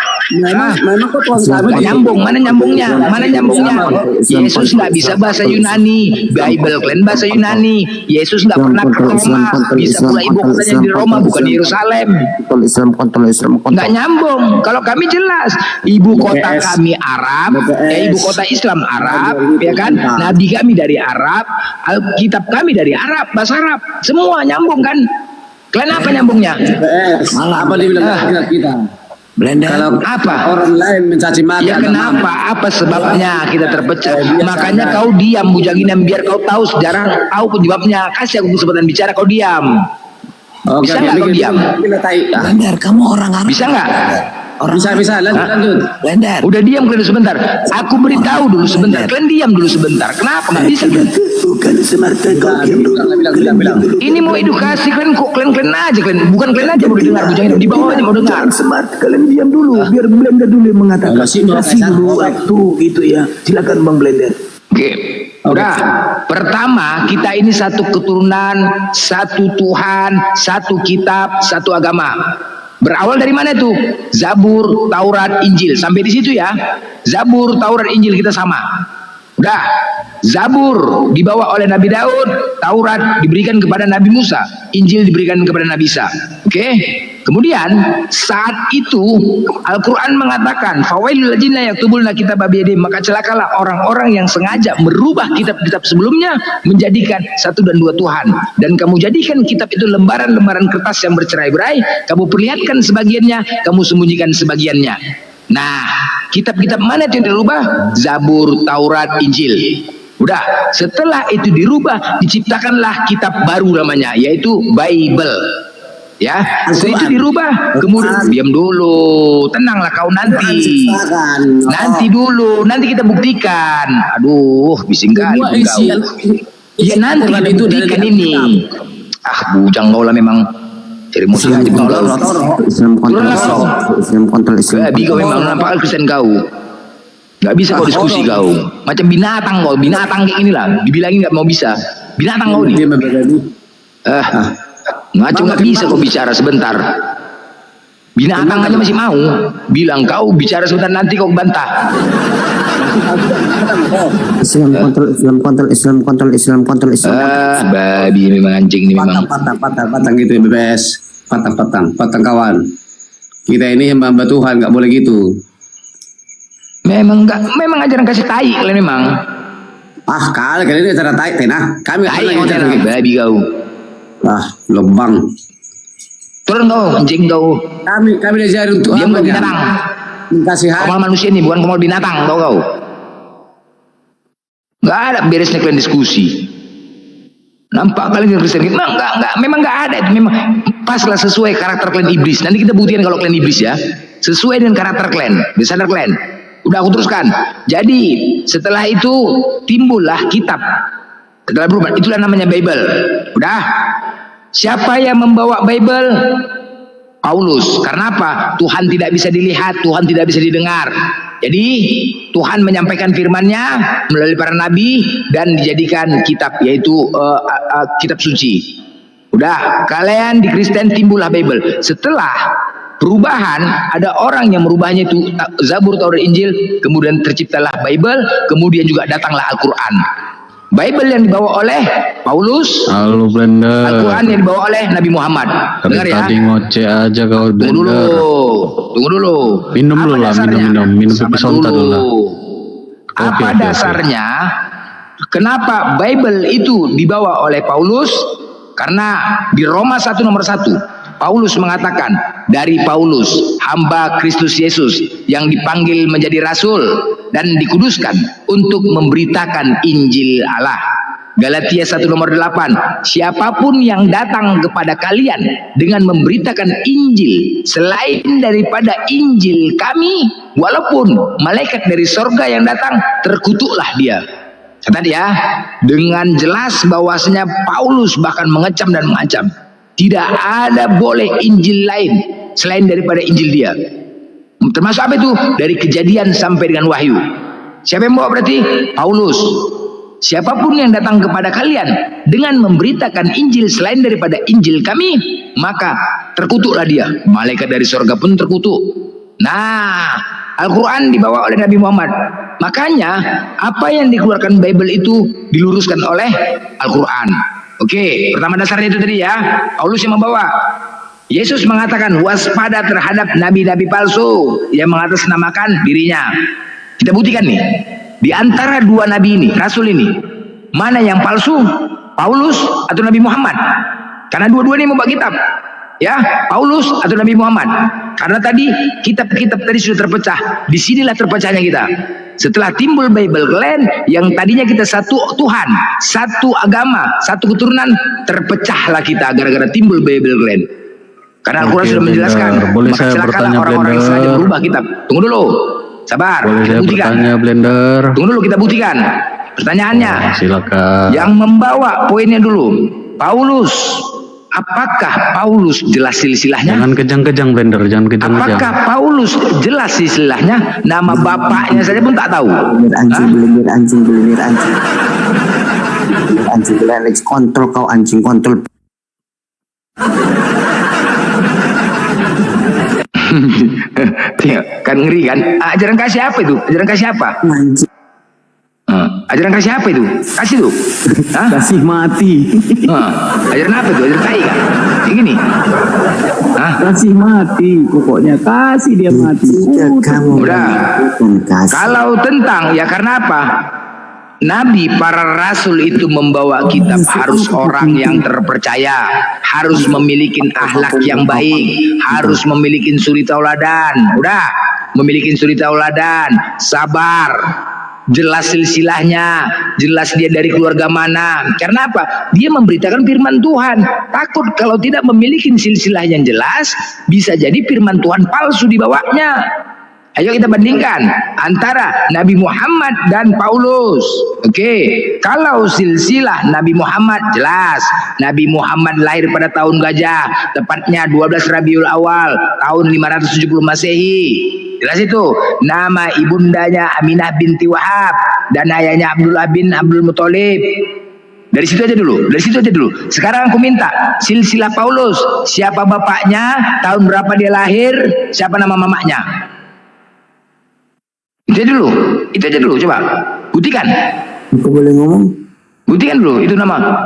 Nggak nyambung. Mana nyambungnya? Mana nyambungnya? Yesus nggak bisa bahasa Yunani. Bible kalian bahasa Yunani. Yesus nggak pernah ke Roma. Bisa pula ibu kotanya di Roma bukan di Yerusalem. Nggak nyambung. Kalau kami jelas. Ibu kota kami Arab. Ibu kota Islam Arab. Ya kan? Nabi kami dari Arab. Alkitab kami dari Arab, bahasa Arab, semua nyambung kan? Kalian apa nyambungnya? Malah apa dibilang kita? Kalau apa? Orang lain mencaci maki Ya kenapa? Apa sebabnya kita terpecah? Makanya kau diam Bujanginam, biar kau tahu sejarah, tahu penyebabnya. Kasih aku kesempatan bicara, kau diam. Bisa nggak kau diam? Blender, kamu orang Arab. Bisa nggak? Bisa lanjut. Blender. Udah diam kalian sebentar. Aku beritahu dulu sebentar. Kalian diam dulu sebentar. Kenapa nggak bisa? Bukan semata kau diam dulu. Ini mau edukasi kalian kok kalian aja kalian. Bukan kalian aja mau dengar Bujanginam, di bawah aja mau dengar. Smart, kalian diam dulu. Biar Blender dulu yang mengatakan. Kasih dulu waktu gitu ya. Silakan Bang Blender. Oke. Udah, pertama kita ini satu keturunan, satu Tuhan, satu kitab, satu agama. Berawal dari mana itu? Zabur, Taurat, Injil. Sampai di situ ya. Zabur, Taurat, Injil kita sama. Udah. Zabur dibawa oleh Nabi Daud, Taurat diberikan kepada Nabi Musa, Injil diberikan kepada Nabi Isa. Oke? Kemudian saat itu Al-Quran mengatakan, "Fawailul ladzina yaktubuna kitaba biyadihim," maka celakalah orang-orang yang sengaja merubah kitab-kitab sebelumnya menjadikan satu dan dua Tuhan. Dan kamu jadikan kitab itu lembaran-lembaran kertas yang bercerai-berai, kamu perlihatkan sebagiannya, kamu sembunyikan sebagiannya. Nah, kitab-kitab mana itu yang dirubah? Zabur, Taurat, Injil. Udah, setelah itu dirubah, diciptakanlah kitab baru namanya, yaitu Bible. Ya, setelah itu dirubah, kemudian diam dulu, tenanglah kau nanti. Nanti dulu, nanti kita buktikan. Aduh, bising kali kau. Ya nanti kita buktikan ini. Ah, bujang kau lah memang. Cari musuh aja kau lah. Islam kontrol Islam. Babi kau memang nampak Kristen kau. Gak bisa kau diskusi kau. Macam binatang kau, binatang kayak inilah. Dibilangin gak mau bisa. Binatang kau nih. Ngaco gak bisa kau bicara sebentar. Binatang aja masih mau. Bilang kau bicara sebentar nanti kau bantah. Islam kontrol. Babi memang anjing ini memang. Patang gitu ya BBS. Patang kawan. Kita ini hamba Tuhan, nggak boleh gitu. Memang ajaran kasih tai kalian memang. Kalian ini acara tai, tenah. Kami tai ajaran babi kau. Lembang. Turun kau, anjing kau. Kami diajarin untuk diam kau binatang. Kasih hati. Kau manusia ini bukan kau binatang kau. Gak ada beresnya kalian diskusi. Nampak kalian Kristen memang gak ada itu, memang paslah sesuai karakter kalian iblis. Nanti kita buktikan kalau kalian iblis ya. Sesuai dengan karakter kalian, sadar kalian. Udah aku teruskan. Jadi setelah itu timbullah kitab. Setelah berubah, itulah namanya Bible. Udah. Siapa yang membawa Bible? Paulus. Karena apa? Tuhan tidak bisa dilihat, Tuhan tidak bisa didengar. Jadi Tuhan menyampaikan firman-Nya melalui para nabi dan dijadikan kitab, yaitu kitab suci. Udah, kalian di Kristen timbullah Bible. Setelah perubahan, ada orang yang merubahnya itu Zabur, Taurat, Injil, kemudian terciptalah Bible, kemudian juga datanglah Al-Quran. Bible yang dibawa oleh Paulus, Al-Quran yang dibawa oleh Nabi Muhammad. Dengar ya. Tadi ngoceh aja kau. Tunggu dulu. Minum dulu lah, minum pisonta dulu lah. Apa dasarnya? Kenapa Bible itu dibawa oleh Paulus? Karena di Roma 1 nomor 1 Paulus mengatakan, dari Paulus, hamba Kristus Yesus yang dipanggil menjadi rasul dan dikuduskan untuk memberitakan Injil Allah. Galatia 1 nomor 8, siapapun yang datang kepada kalian dengan memberitakan Injil selain daripada Injil kami, walaupun malaikat dari sorga yang datang, terkutuklah dia. Catat ya, dengan jelas bahwasanya Paulus bahkan mengecam dan mengancam. Tidak ada boleh Injil lain selain daripada Injil dia. Termasuk apa itu? Dari Kejadian sampai dengan Wahyu. Siapa yang bawa berarti? Paulus. Siapapun yang datang kepada kalian dengan memberitakan Injil selain daripada Injil kami, maka terkutuklah dia. Malaikat dari surga pun terkutuk. Nah, Al-Quran dibawa oleh Nabi Muhammad. Makanya apa yang dikeluarkan Bible itu diluruskan oleh Al-Quran. Oke, pertama dasarnya itu tadi ya. Paulus yang membawa. Yesus mengatakan waspada terhadap nabi-nabi palsu yang mengatasnamakan dirinya. Kita buktikan nih, di antara dua nabi ini, rasul ini, mana yang palsu? Paulus atau Nabi Muhammad? Karena dua-duanya membawa kitab. Ya, Paulus atau Nabi Muhammad. Karena tadi kitab-kitab tadi sudah terpecah. Disinilah terpecahnya kita. Setelah timbul Bible Clan yang tadinya kita satu Tuhan, satu agama, satu keturunan, terpecahlah kita gara-gara timbul Bible Clan. Karena Al-Quran sudah menjelaskan. Boleh Maka saya silakanlah bertanya, orang-orang yang Blender? sengaja berubah kitab. Tunggu dulu. Sabar. Boleh kita saya buktikan. bertanya, Blender? Tunggu dulu kita buktikan. Pertanyaannya. Silakan. Yang membawa poinnya dulu. Paulus. Apakah Paulus jelas silsilahnya? Jangan kejang-kejang, Blender, jangan kejang-kejang. Apakah Paulus jelas silsilahnya? Nama bapaknya saja pun tak tahu. Belendir anjing. Anjing Alex kontrol kau anjing kontrol. Kan ngeri kan? Ajaran kasih apa itu? Ajaran kasih apa? Ajaran kasih apa itu? Kasih tuh. Kasih mati. Ajaran apa itu? Ajaran tai kan? Yang gini. Kasih mati, pokoknya kasih dia mati. Udah. Kalau tentang, ya karena apa? Nabi, para rasul itu membawa kitab harus orang yang terpercaya, harus memiliki akhlak yang baik, harus memiliki suri tauladan. Udah, memiliki suri tauladan, sabar, jelas silsilahnya, jelas dia dari keluarga mana. Karena apa? Dia memberitakan firman Tuhan. Takut kalau tidak memiliki silsilah yang jelas, bisa jadi firman Tuhan palsu dibawanya. Ayo kita bandingkan antara Nabi Muhammad dan Paulus. Oke, kalau silsilah Nabi Muhammad jelas. Nabi Muhammad lahir pada tahun gajah, tepatnya 12 Rabiul Awal, tahun 570 Masehi. Jelas itu. Nama ibundanya Aminah binti Wahab dan ayahnya Abdullah bin Abdul Muthalib. Dari situ aja dulu. Sekarang aku minta silsilah Paulus, siapa bapaknya, tahun berapa dia lahir, siapa nama mamanya. Itu aja dulu, coba buktikan. Aku boleh ngomong? Buktikan dulu, itu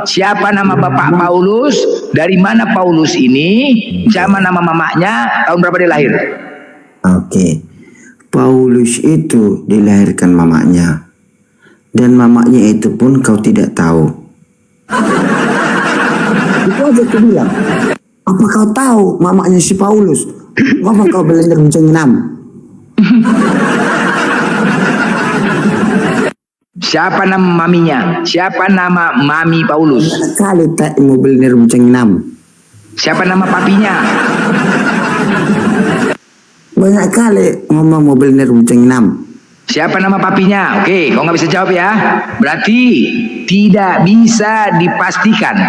siapa nama bapak Paulus, dari mana Paulus ini, siapa nama mamanya, tahun berapa dia lahir. Oke. Paulus itu dilahirkan mamanya, dan mamanya itu pun kau tidak tahu. Itu aja aku bilang. Apa kau tahu mamanya si Paulus? Apa kau Blender menceng 6? Siapa nama maminya? Siapa nama mami Paulus? Kali tak mobil nerunceng 6. Siapa nama papinya? Banyak kali ngomong mobil nerunceng 6. Siapa nama papinya? Oke, kau nggak bisa jawab ya. Berarti tidak bisa dipastikan.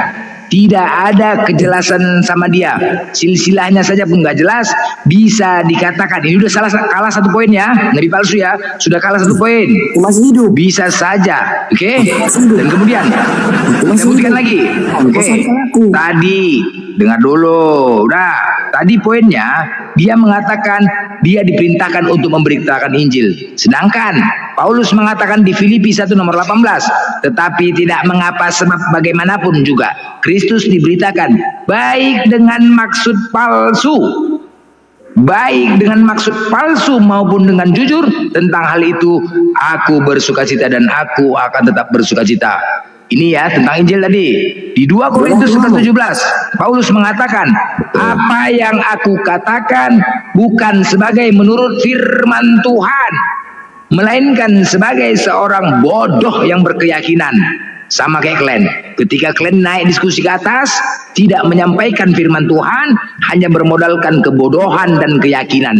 Tidak ada kejelasan sama dia. Silsilahnya saja pun nggak jelas. Bisa dikatakan ini udah kalah 1 poin ya. Nabi palsu ya. Sudah kalah 1 poin. Masih hidup. Bisa saja. Oke. Dan kemudian kita buktikan lagi. Oke. Tadi dengar dulu. Udah. Tadi poinnya dia mengatakan dia diperintahkan untuk memberitakan Injil. Sedangkan Paulus mengatakan di Filipi 1 nomor 18, tetapi tidak mengapa sebab bagaimanapun juga Kristus diberitakan baik dengan maksud palsu. Baik dengan maksud palsu maupun dengan jujur, tentang hal itu aku bersukacita dan aku akan tetap bersukacita. Ini ya tentang Injil tadi. Di 2 Korintus 17 Paulus mengatakan, apa yang aku katakan bukan sebagai menurut firman Tuhan, melainkan sebagai seorang bodoh yang berkeyakinan. Sama kayak kalian. Ketika kalian naik diskusi ke atas, tidak menyampaikan firman Tuhan, hanya bermodalkan kebodohan dan keyakinan.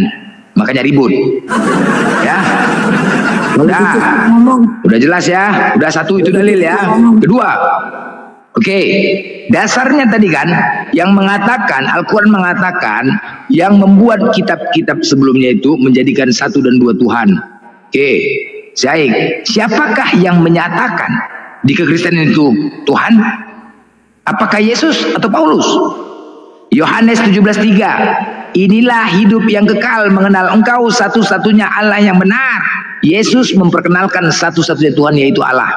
Makanya ribut. Ya. Udah jelas ya. Udah 1 itu dalil ya. Kedua. Oke. Dasarnya tadi kan yang mengatakan Al-Quran mengatakan yang membuat kitab-kitab sebelumnya itu menjadikan 1 dan 2 Tuhan. Oke. Siapakah yang menyatakan di kekristenan itu Tuhan? Apakah Yesus atau Paulus? Yohanes 17:3. Inilah hidup yang kekal, mengenal engkau satu-satunya Allah yang benar. Yesus memperkenalkan satu-satunya Tuhan yaitu Allah.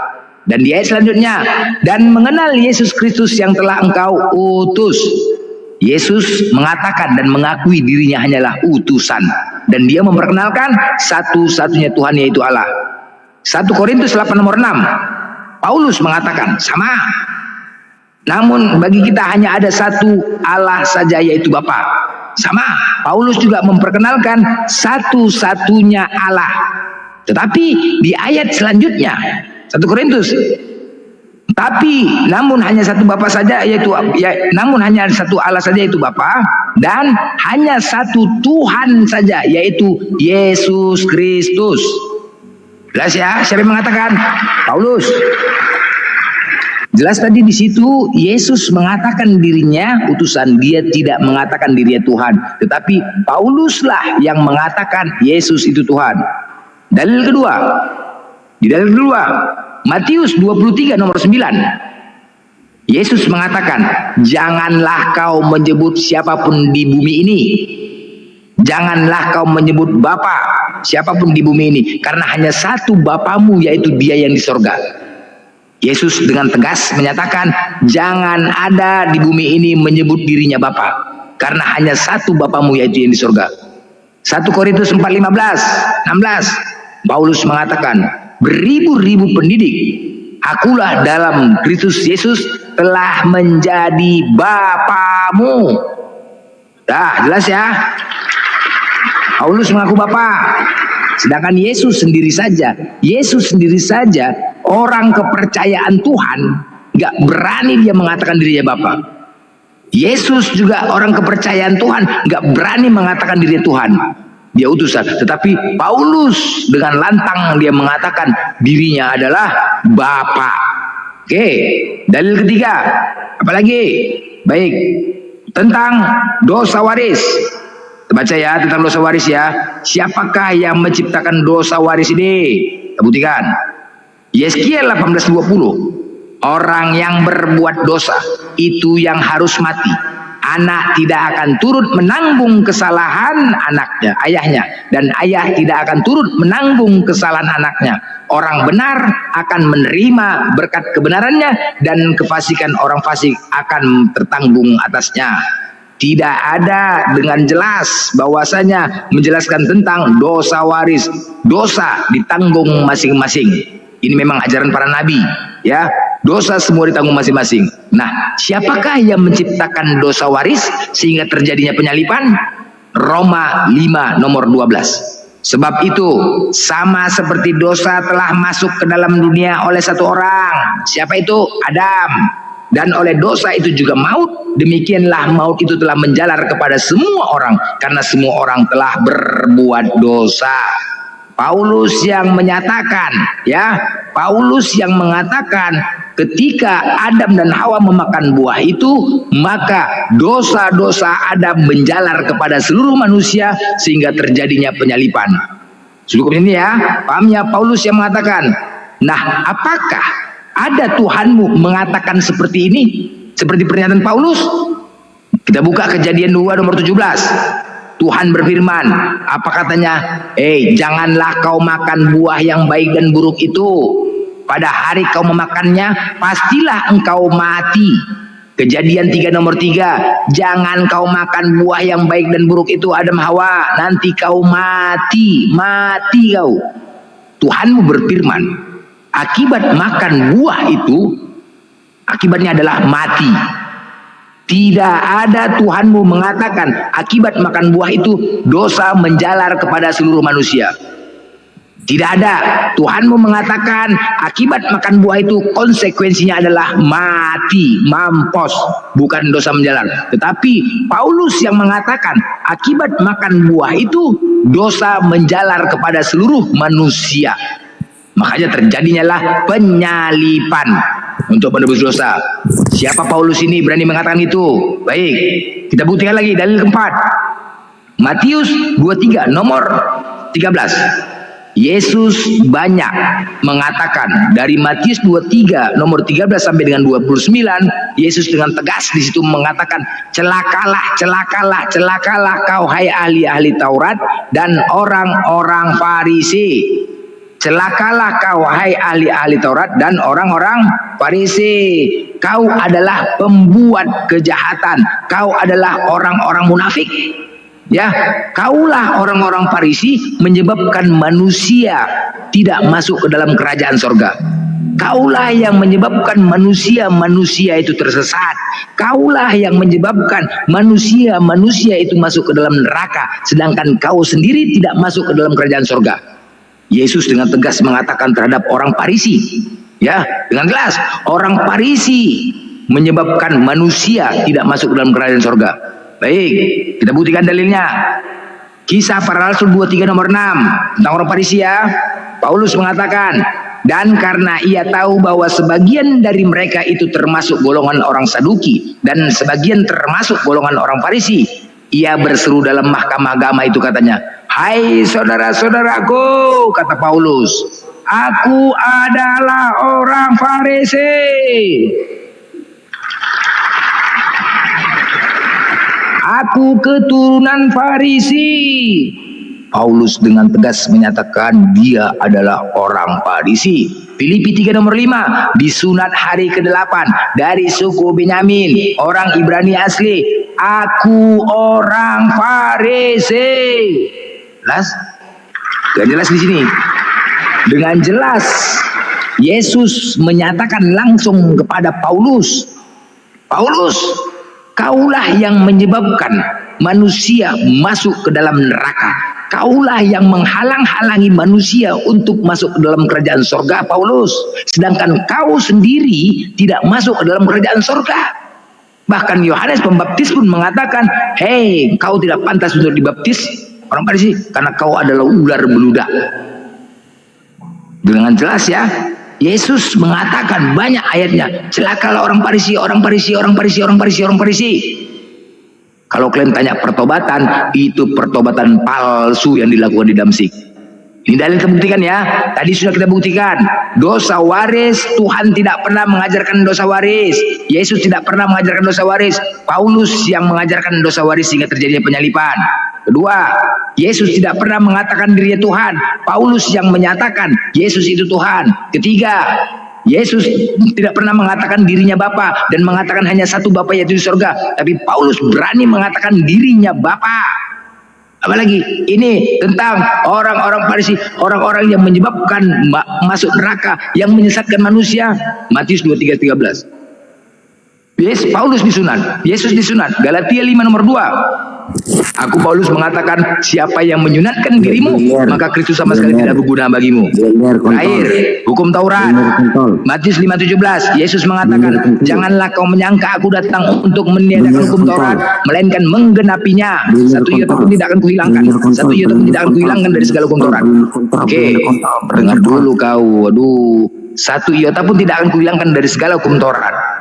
Dan di ayat selanjutnya, dan mengenal Yesus Kristus yang telah engkau utus. Yesus mengatakan dan mengakui dirinya hanyalah utusan. Dan dia memperkenalkan satu-satunya Tuhan yaitu Allah. 1 Korintus 8 nomor 6. Paulus mengatakan sama. Namun bagi kita hanya ada satu Allah saja yaitu Bapa. Sama, Paulus juga memperkenalkan satu-satunya Allah. Tetapi di ayat selanjutnya 1 Korintus, tapi namun hanya satu Bapa saja yaitu namun hanya satu Allah saja yaitu Bapa, dan hanya satu Tuhan saja yaitu Yesus Kristus. Jelas ya? Siapa yang mengatakan? Paulus. Jelas tadi di situ Yesus mengatakan dirinya utusan, dia tidak mengatakan dirinya Tuhan, tetapi Pauluslah yang mengatakan Yesus itu Tuhan. Dalil kedua, di dalil kedua Matius 23 nomor 9, Yesus mengatakan, janganlah kau menyebut siapapun di bumi ini, janganlah kau menyebut Bapa siapapun di bumi ini, karena hanya satu Bapamu yaitu Dia yang di sorga. Yesus dengan tegas menyatakan, jangan ada di bumi ini menyebut dirinya Bapa, karena hanya satu Bapamu yaitu yang di sorga. 1 Korintus 4:15, 16, Paulus mengatakan, beribu-ribu pendidik, akulah dalam Kristus Yesus telah menjadi Bapamu. Dah, jelas ya? Paulus mengaku Bapa, sedangkan Yesus sendiri saja orang kepercayaan Tuhan, gak berani dia mengatakan dirinya Bapa. Yesus juga orang kepercayaan Tuhan, gak berani mengatakan dirinya Tuhan, dia utusan. Tetapi Paulus dengan lantang dia mengatakan dirinya adalah Bapa. Oke, dalil ketiga, apalagi? Baik, tentang dosa waris. Baca ya tentang dosa waris ya. Siapakah yang menciptakan dosa waris ini? Kita buktikan. Yeskiel 18:20. Orang yang berbuat dosa itu yang harus mati. Anak tidak akan turut menanggung kesalahan ayahnya, dan ayah tidak akan turut menanggung kesalahan anaknya. Orang benar akan menerima berkat kebenarannya, dan kefasikan orang fasik akan tertanggung atasnya. Tidak ada dengan jelas bahwasanya menjelaskan tentang dosa waris. Dosa ditanggung masing-masing. Ini memang ajaran para nabi, ya. Dosa semua ditanggung masing-masing. Nah, siapakah yang menciptakan dosa waris sehingga terjadinya penyalipan? Roma 5 nomor 12. Sebab itu sama seperti dosa telah masuk ke dalam dunia oleh satu orang. Siapa itu? Adam. Dan oleh dosa itu juga maut. Demikianlah maut itu telah menjalar kepada semua orang, karena semua orang telah berbuat dosa. Paulus yang menyatakan, ya, Paulus yang mengatakan ketika Adam dan Hawa memakan buah itu, maka dosa-dosa Adam menjalar kepada seluruh manusia sehingga terjadinya penyalipan. Cukup ini ya, pahamnya Paulus yang mengatakan. Nah, apakah ada Tuhanmu mengatakan seperti ini? Seperti pernyataan Paulus? Kita buka Kejadian 2 nomor 17. Tuhan berfirman, apa katanya? Janganlah kau makan buah yang baik dan buruk itu. Pada hari kau memakannya, pastilah engkau mati. Kejadian 3 nomor 3. Jangan kau makan buah yang baik dan buruk itu, Adam Hawa, nanti kau mati. Mati kau. Tuhanmu berfirman, akibat makan buah itu, akibatnya adalah mati. Tidak ada Tuhanmu mengatakan akibat makan buah itu dosa menjalar kepada seluruh manusia. Tidak ada. Tuhanmu mengatakan akibat makan buah itu konsekuensinya adalah mati, mampus, bukan dosa menjalar. Tetapi Paulus yang mengatakan akibat makan buah itu dosa menjalar kepada seluruh manusia. Makanya terjadinyalah penyalipan untuk menebus dosa. Siapa Paulus ini berani mengatakan itu? Baik, kita buktikan lagi dalil keempat. Matius 23 nomor 13. Yesus banyak mengatakan dari Matius 23 nomor 13 sampai dengan 29, Yesus dengan tegas di situ mengatakan, celakalah, celakalah, celakalah kau hai ahli-ahli Taurat dan orang-orang Farisi. Celakalah kau hai ahli-ahli Taurat dan orang-orang Farisi. Kau adalah pembuat kejahatan. Kau adalah orang-orang munafik. Ya, kaulah orang-orang Farisi menyebabkan manusia tidak masuk ke dalam kerajaan sorga. Kaulah yang menyebabkan manusia itu tersesat. Kaulah yang menyebabkan manusia itu masuk ke dalam neraka, sedangkan kau sendiri tidak masuk ke dalam kerajaan surga. Yesus dengan tegas mengatakan terhadap orang Farisi, ya, dengan jelas, orang Farisi menyebabkan manusia tidak masuk ke dalam kerajaan surga. Baik, kita buktikan dalilnya. Kisah Para Rasul 23 nomor 6 tentang orang Farisi, ya. Paulus mengatakan, dan karena ia tahu bahwa sebagian dari mereka itu termasuk golongan orang Saduki dan sebagian termasuk golongan orang Farisi, ia berseru dalam mahkamah agama itu, katanya, hai saudara-saudaraku, kata Paulus, aku adalah orang Farisi. Aku keturunan Farisi. Paulus dengan tegas menyatakan dia adalah orang Farisi. Filipi 3 nomor 5, disunat hari ke-8 dari suku Benyamin, orang Ibrani asli. Aku orang Farisi. Jelas? Gak jelas di sini. Dengan jelas Yesus menyatakan langsung kepada Paulus, Paulus, kaulah yang menyebabkan manusia masuk ke dalam neraka. Kaulah yang menghalang-halangi manusia untuk masuk ke dalam kerajaan surga, Paulus. Sedangkan kau sendiri tidak masuk ke dalam kerajaan surga. Bahkan Yohanes Pembaptis pun mengatakan, hei, kau tidak pantas untuk dibaptis, orang Farisi, karena kau adalah ular beludak. Dengan jelas, ya, Yesus mengatakan banyak ayatnya, celakalah orang Farisi, orang Farisi, orang Farisi, orang Farisi, orang Farisi. Kalau kalian tanya pertobatan, itu pertobatan palsu yang dilakukan di Damsik. Ini dalil kebuktikan, ya. Tadi sudah kita buktikan. Dosa waris, Tuhan tidak pernah mengajarkan dosa waris. Yesus tidak pernah mengajarkan dosa waris. Paulus yang mengajarkan dosa waris sehingga terjadinya penyalipan. Kedua, Yesus tidak pernah mengatakan dirinya Tuhan. Paulus yang menyatakan Yesus itu Tuhan. Ketiga, Yesus tidak pernah mengatakan dirinya Bapa dan mengatakan hanya satu Bapa, yaitu di surga. Tapi Paulus berani mengatakan dirinya Bapa. Apalagi ini tentang orang-orang Farisi, orang-orang yang menyebabkan masuk neraka, yang menyesatkan manusia. Matius 23:13. Paulus disunat, Yesus disunat. Galatia 5 nomor 2. Aku Paulus mengatakan, siapa yang menyunatkan dirimu, maka Kristus sama sekali tidak berguna bagimu. Terakhir, hukum Taurat. Matius 5:17. Yesus mengatakan, janganlah kau menyangka aku datang untuk meniadakan hukum Taurat, melainkan menggenapinya. Satu iota pun tidak akan kuhilangkan. Satu iota pun tidak akan kuhilangkan dari segala hukum Taurat. Oke, dengar dulu kau. Waduh, satu iota pun tidak akan kuhilangkan dari segala hukum Taurat.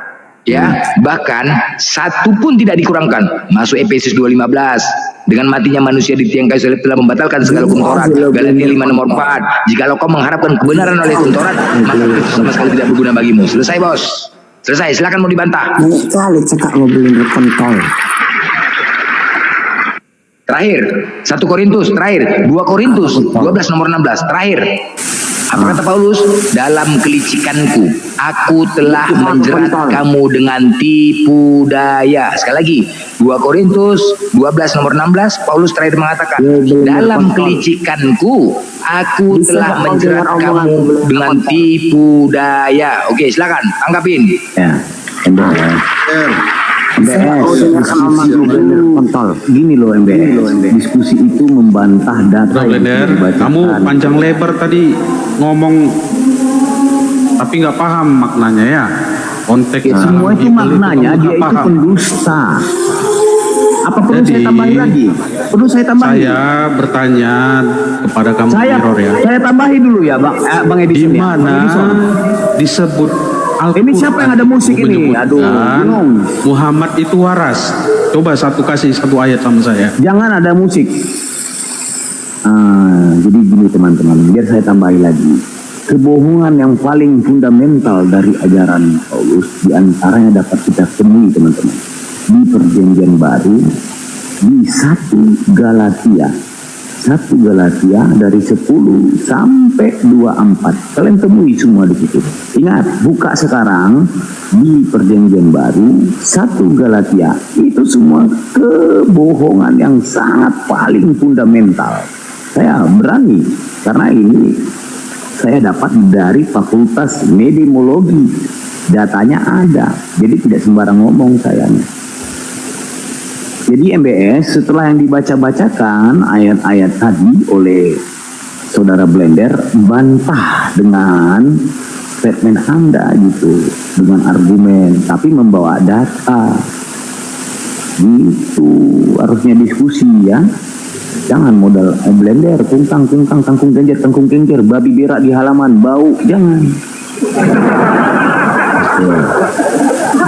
Ya, bahkan satu pun tidak dikurangkan. Masuk Efesus 2:15. Dengan matinya manusia di tiang kayu salib telah membatalkan segala hukum Taurat. Galatia 5 nomor 4. Jikalau kau mengharapkan kebenaran oleh hukum Taurat, maka Kristus sama sekali tidak berguna bagimu. Selesai, bos. Selesai, silakan mau dibantah. Sekali cekak mau beli kontol. Terakhir, 1 Korintus, terakhir 2 Korintus 12 nomor 16, terakhir. Apa kata Paulus? Dalam kelicikanku, aku telah menjerat kamu dengan tipu daya. Sekali lagi, 2 Korintus 12 nomor 16, Paulus terakhir mengatakan, dalam kelicikanku, aku telah menjerat kamu dengan tipu daya. Oke, silakan, tanggapin. Ya, MBS, kontol. Gini loh MBS, diskusi itu membantah data yang Blender, kamu panjang lebar tadi ngomong tapi nggak paham maknanya, ya. Konteks ya, semua itu maknanya dia itu pendusta. Apa perlu saya tambahin lagi? Perlu saya tambahin? Saya bertanya kepada kamu, Mirror, ya. Saya tambahin dulu ya, Bang Edison. Di mana disebut ini siapa yang ada musik ini? Aduh, Muhammad itu waras. Coba kasih satu ayat sama saya. Jangan ada musik. Jadi gini teman-teman, biar saya tambahin lagi. Kebohongan yang paling fundamental dari ajaran Paulus diantaranya dapat kita temui teman-teman di Perjanjian Baru di 1 Galatia. 1 Galatia dari 10 sampai 24. Kalian temui semua di situ. Ingat, buka sekarang di Perjanjian Baru 1 Galatia. Itu semua kebohongan yang sangat paling fundamental. Saya berani karena ini saya dapat dari Fakultas Medimologi. Datanya ada, jadi tidak sembarang ngomong saya. Jadi MBS setelah yang dibaca-bacakan ayat-ayat tadi oleh Saudara Blender, bantah dengan statement Anda gitu, dengan argumen, tapi membawa data. Gitu, harusnya diskusi ya. Jangan modal Blender, kungkang, kangkung genjer, babi berak di halaman, bau, jangan. Oke.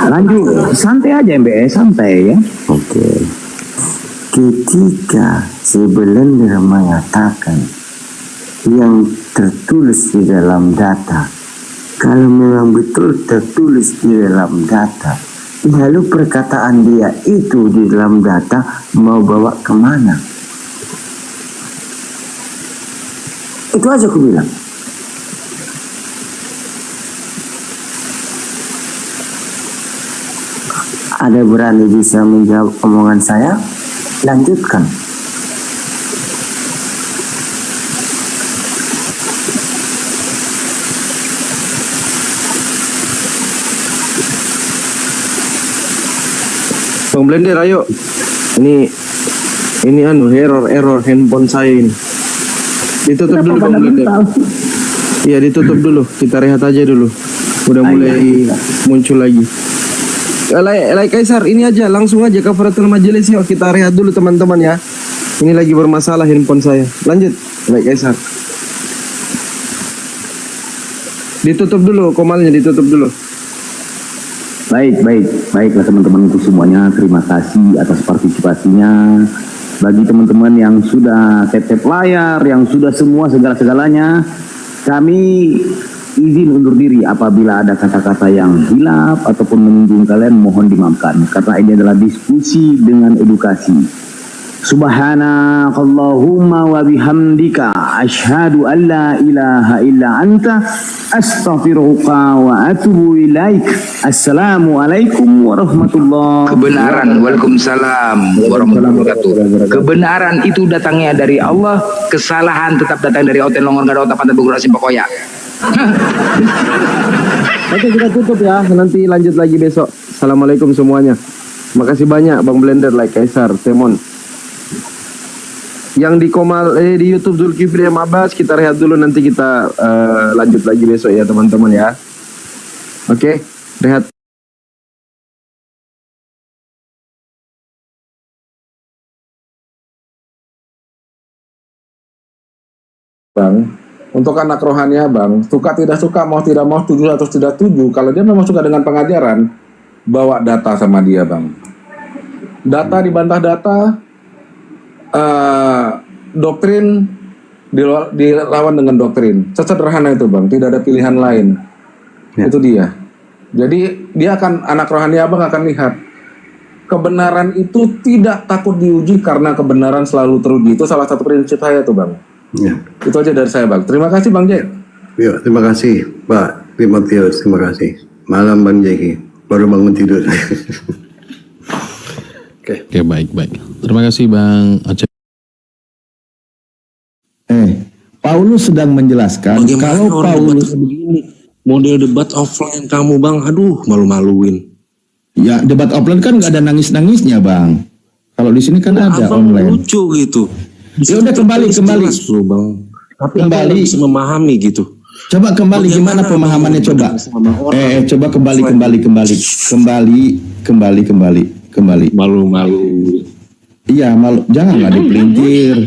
Lanjut, santai aja MBS, santai ya. Oke. Ketika si Blender mengatakan yang tertulis di dalam data, kalau memang betul tertulis di dalam data, lalu perkataan dia itu di dalam data mau bawa kemana? Itu aja aku bilang. Ada berani bisa menjawab omongan saya? Lanjutkan. Bang Blender, ayo. Ini error handphone saya ini. Ditutup dulu Bang Blender. Iya, ditutup dulu. Kita rehat aja dulu. Udah mulai muncul lagi. Lai Kaisar, ini aja langsung aja kafaratul majelis, yuk kita rehat dulu teman-teman ya. Ini lagi bermasalah handphone saya. Lanjut, Lai Kaisar. Ditutup dulu, komalnya ditutup dulu. Baiklah teman-temanku semuanya, terima kasih atas partisipasinya. Bagi teman-teman yang sudah tap layar, yang sudah semua segala-segalanya, kami izin undur diri apabila ada kata-kata yang hilaf ataupun menyinggung kalian, mohon dimaafkan karena ini adalah diskusi dengan edukasi. Subhanakallahumma wa bihamdika asyhadu an la ilaha illa anta astaghfiruka wa atubu ilaik. Assalamualaikum warahmatullahi wabarakatuh. Kebenaran, waalaikumsalam warahmatullahi wabarakatuh. Kebenaran itu datangnya dari Allah, kesalahan tetap datang dari Oten Longor Gadota Pantai Bogor Simpokoya. Oke, kita tutup ya. Nanti lanjut lagi besok. Assalamualaikum semuanya. Makasih banyak Bang Blender, Lai Kaisar, Temon. Yang di di YouTube Zulkifli M. Abbas, kita rehat dulu, nanti kita lanjut lagi besok ya teman-teman ya. Oke, rehat. Bang, untuk anak rohani Abang, suka tidak suka, mau tidak mau, setuju atau tidak setuju, kalau dia memang suka dengan pengajaran, bawa data sama dia Bang. Data dibantah data, doktrin dilawan dengan doktrin. Sesederhana itu Bang, tidak ada pilihan lain. Ya. Itu dia. Jadi dia akan, anak rohani Abang akan lihat, kebenaran itu tidak takut diuji karena kebenaran selalu teruji. Itu salah satu prinsip saya tuh Bang. Ya. Itu aja dari saya Bang. Terima kasih Bang Jack. Ya, terima kasih Pak Timotius, terima kasih. Malam Bang Jeki, baru bangun tidur. Oke, baik. Terima kasih Bang Aceh. Paulus sedang menjelaskan kalau Paulus begini, model debat offline kamu Bang, aduh malu-maluin. Ya, debat offline kan nggak ada nangis-nangisnya Bang. Kalau di sini kan ada Abang online. Lucu gitu. Ya udah kembali. Loh, Bang. Tapi kembali bisa memahami gitu. Coba kembali, gimana pemahamannya coba? Coba kembali. Malu-malu. Iya, malu. Janganlah dipelintir.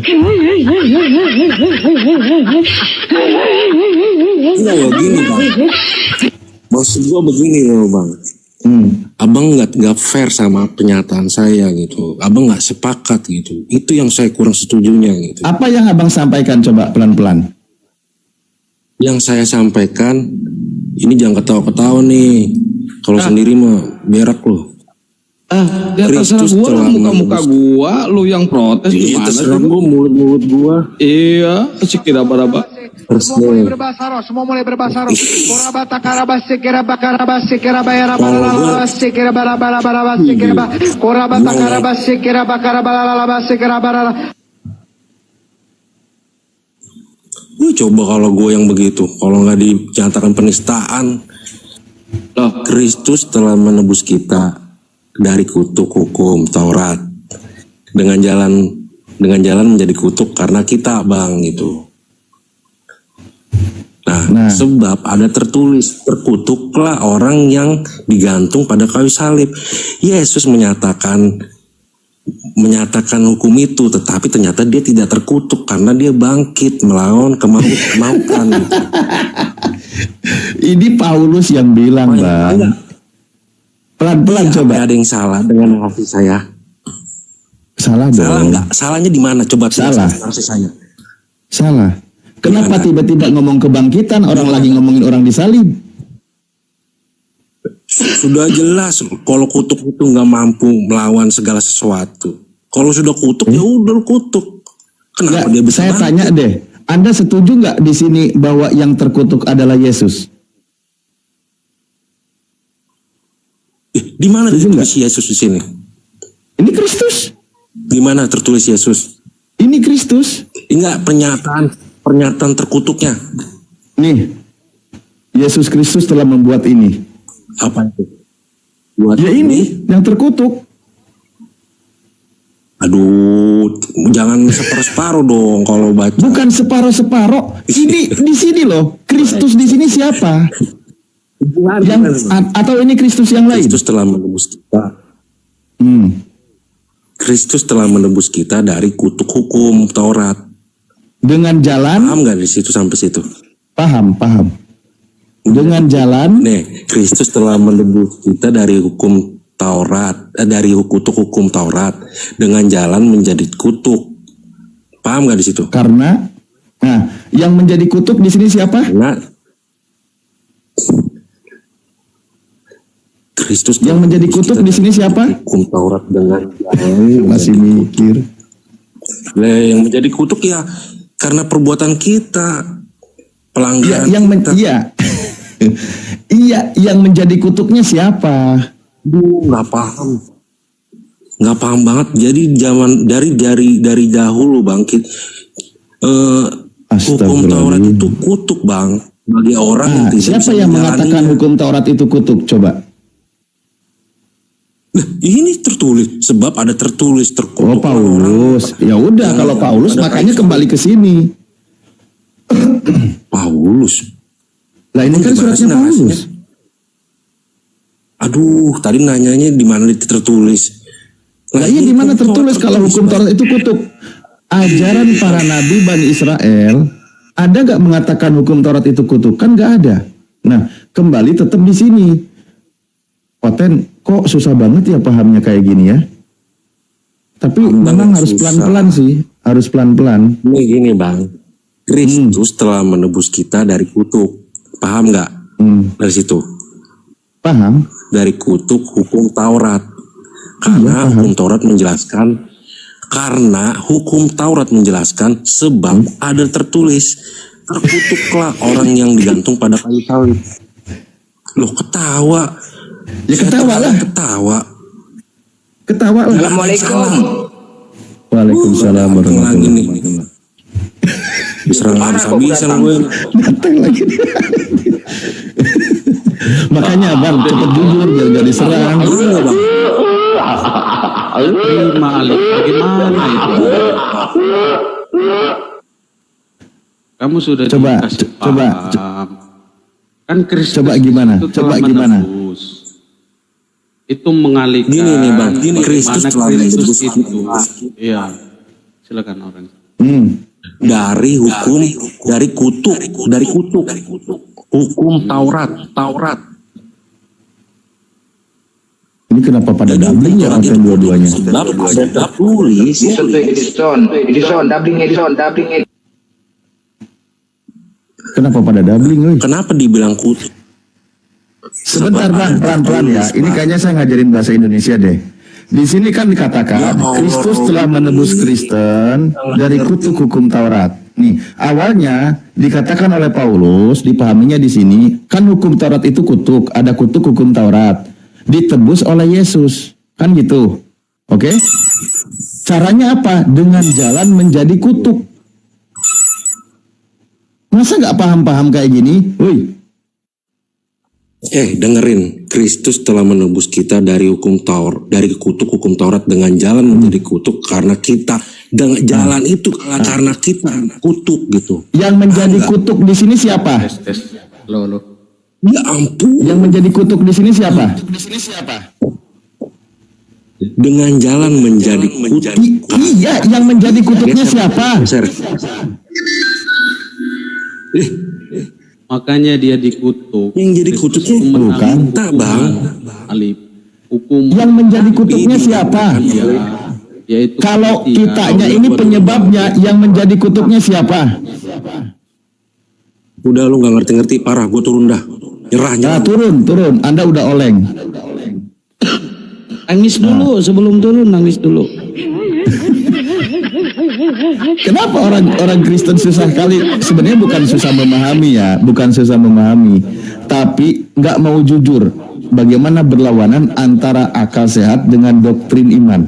Iya loh, gini Bang. Maksud gua begini loh Bang. Abang nggak fair sama pernyataan saya gitu. Abang nggak sepakat gitu. Itu yang saya kurang setujunya gitu. Apa yang Abang sampaikan, coba pelan-pelan? Yang saya sampaikan, ini jangan ketawa-ketawa nih. Kalau sendiri mah berak loh. Kristus telah muka-muka gua, lu yang protes gimana? Terserah gua, mulut-mulut gua. Iya, asik tidak baraba. Semua mulai berbahasa roh. Korabata karabase keraba karabase keraba ya rabalabase keraba rabalabase keraba. Korabata karabase keraba karabalabase keraba. Coba kalau gue yang begitu, kalau nggak dinyatakan penistaan. Loh, Kristus telah menebus kita dari kutuk hukum Taurat dengan jalan menjadi kutuk karena kita, Bang, gitu. Nah, sebab ada tertulis, terkutuklah orang yang digantung pada kayu salib. Yesus menyatakan hukum itu, tetapi ternyata dia tidak terkutuk karena dia bangkit melawan kemauan. Gitu. Ini Paulus yang bilang, Bang. Pelan-pelan coba. Ada yang salah dengan hati saya? Salah dong. Salah enggak? Salahnya di mana? Coba salah. Saya. Salah. Kenapa tiba-tiba ngomong kebangkitan, orang lagi ngomongin orang disalib? Sudah jelas kalau kutuk itu nggak mampu melawan segala sesuatu. Kalau sudah kutuk ya udah kutuk. Kenapa dia bisa? Saya tanya deh, Anda setuju nggak di sini bahwa yang terkutuk adalah Yesus? Di mana tertulis Yesus di sini? Ini Kristus. Di mana tertulis Yesus? Ini Kristus. Enggak, pernyataan terkutuknya. Nih, Yesus Kristus telah membuat ini. Apa itu? Ya ini yang terkutuk. Aduh, jangan separuh-separuh dong kalau baca. Bukan separuh-separuh. Ini di sini loh. Kristus di sini siapa? Atau ini Kristus yang lain? Kristus telah menebus kita. Kristus telah menebus kita dari kutuk hukum Taurat. Dengan jalan? Paham nggak di situ sampai situ? Paham. Dengan jalan? Nih, Kristus telah menebus kita dari hukum Taurat, dari kutuk hukum Taurat dengan jalan menjadi kutuk. Paham nggak di situ? Karena, yang menjadi kutuk di sini siapa? Kristus yang menjadi kutuk di sini siapa? Hukum Taurat dengan masih mikir. Yang menjadi kutuk ya karena perbuatan kita, pelanggaran kita. Iya, yang menjadi kutuknya siapa? Nggak paham banget. Jadi dari dahulu bangkit hukum Taurat itu kutuk, Bang, bagi orang yang tidak siapa yang mengatakan hukum Taurat itu kutuk? Coba. Nah, ini tertulis sebab ada tertulis terkutuk. Oh, Paulus. Ya udah kalau Paulus makanya kembali ke sini. Paulus. Lah ini kan suratnya Paulus. Aduh, tadi nanyanya di mana tertulis. Lah iya di mana tertulis kalau hukum Taurat itu kutuk? Ajaran para nabi Bani Israel ada nggak mengatakan hukum Taurat itu kutuk? Kan nggak ada. Nah, kembali tetap di sini. Poten, kok susah banget ya pahamnya kayak gini ya? Tapi memang harus pelan-pelan sih, harus pelan-pelan. Ini gini, Bang, Kristus telah menebus kita dari kutuk. Paham nggak? Dari situ. Paham. Dari kutuk hukum Taurat. Karena hukum Taurat menjelaskan. Karena hukum Taurat menjelaskan sebab ada tertulis terkutuklah orang yang digantung pada kayu salib. Loh, ketawa. Ya ketawa lah. Ketawa lah. Assalamualaikum. Waalaikumsalam warahmatullahi wabarakatuh. Diserang habis-habisan gue. Datang lagi. Makanya Bang cepet jujur biar gak diserang. Terima Ali, bagaimana itu? Kamu sudah dikasih paham. Kan Kristus coba gimana? Coba gimana? Itu mengalihkan. Gini nih Bang, Kristus telah menebus itu. Iya, silakan orang. Dari hukum, dari kutuk, hukum Taurat. Ini kenapa pada doubling ya konten dua-duanya? Sebab ada tulis. Edison, doubling. Kenapa pada doubling? Kenapa dibilang kutuk? Sebentar Bang, pelan-pelan ya. Ini kayaknya saya ngajarin bahasa Indonesia deh. Di sini kan dikatakan Kristus telah menebus Kristen dari kutuk hukum Taurat. Nih, awalnya dikatakan oleh Paulus, dipahaminya di sini, kan hukum Taurat itu kutuk, ada kutuk hukum Taurat, ditebus oleh Yesus, kan gitu. Oke? Caranya apa? Dengan jalan menjadi kutuk. Masa nggak paham-paham kayak gini? Woi. Dengerin, Kristus telah menebus kita dari hukum Taurat, dari kutuk hukum Taurat dengan jalan menjadi kutuk karena kita. Dengan jalan itu karena kita kutuk gitu. Yang menjadi kutuk di sini siapa? Ya ampun. Yang menjadi kutuk di sini siapa? Dengan jalan menjadi kutuk. Iya, yang menjadi kutuknya siapa? Makanya dia dikutuk. Yang jadi kutuknya bukan kita, Bang. Hukum yang menjadi kutuknya siapa? Yaitu kalau kitanya ini penyebabnya, yang menjadi kutuknya siapa? Udah lu nggak ngerti-ngerti, parah, gue turun dah. Nyerah. Nah, turun. Anda udah oleng. Nangis dulu sebelum turun, nangis dulu. Kenapa orang Kristen susah kali? Sebenarnya bukan susah memahami ya, tapi nggak mau jujur. Bagaimana berlawanan antara akal sehat dengan doktrin iman?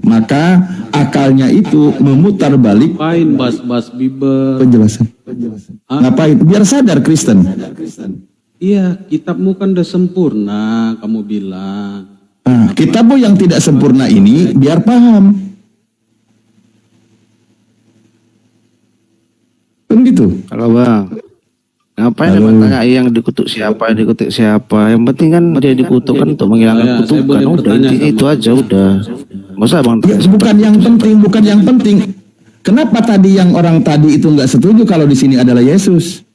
Maka akalnya itu memutar balik. Ngapain bahas Bible? Penjelasan. Ngapain? Biar sadar Kristen. Iya, kitabmu kan udah sempurna, kamu bilang. Nah, kitabmu yang tidak sempurna ini biar paham. Kan gitu. Kalau Bang, ngapain emang tanya yang dikutuk siapa? Yang penting kan dia dikutuk kan untuk menghilangkan kutukan. Udah intinya itu aja udah. Masa Bang? Ya, bukan yang penting. Kenapa tadi yang orang tadi itu nggak setuju kalau di sini adalah Yesus?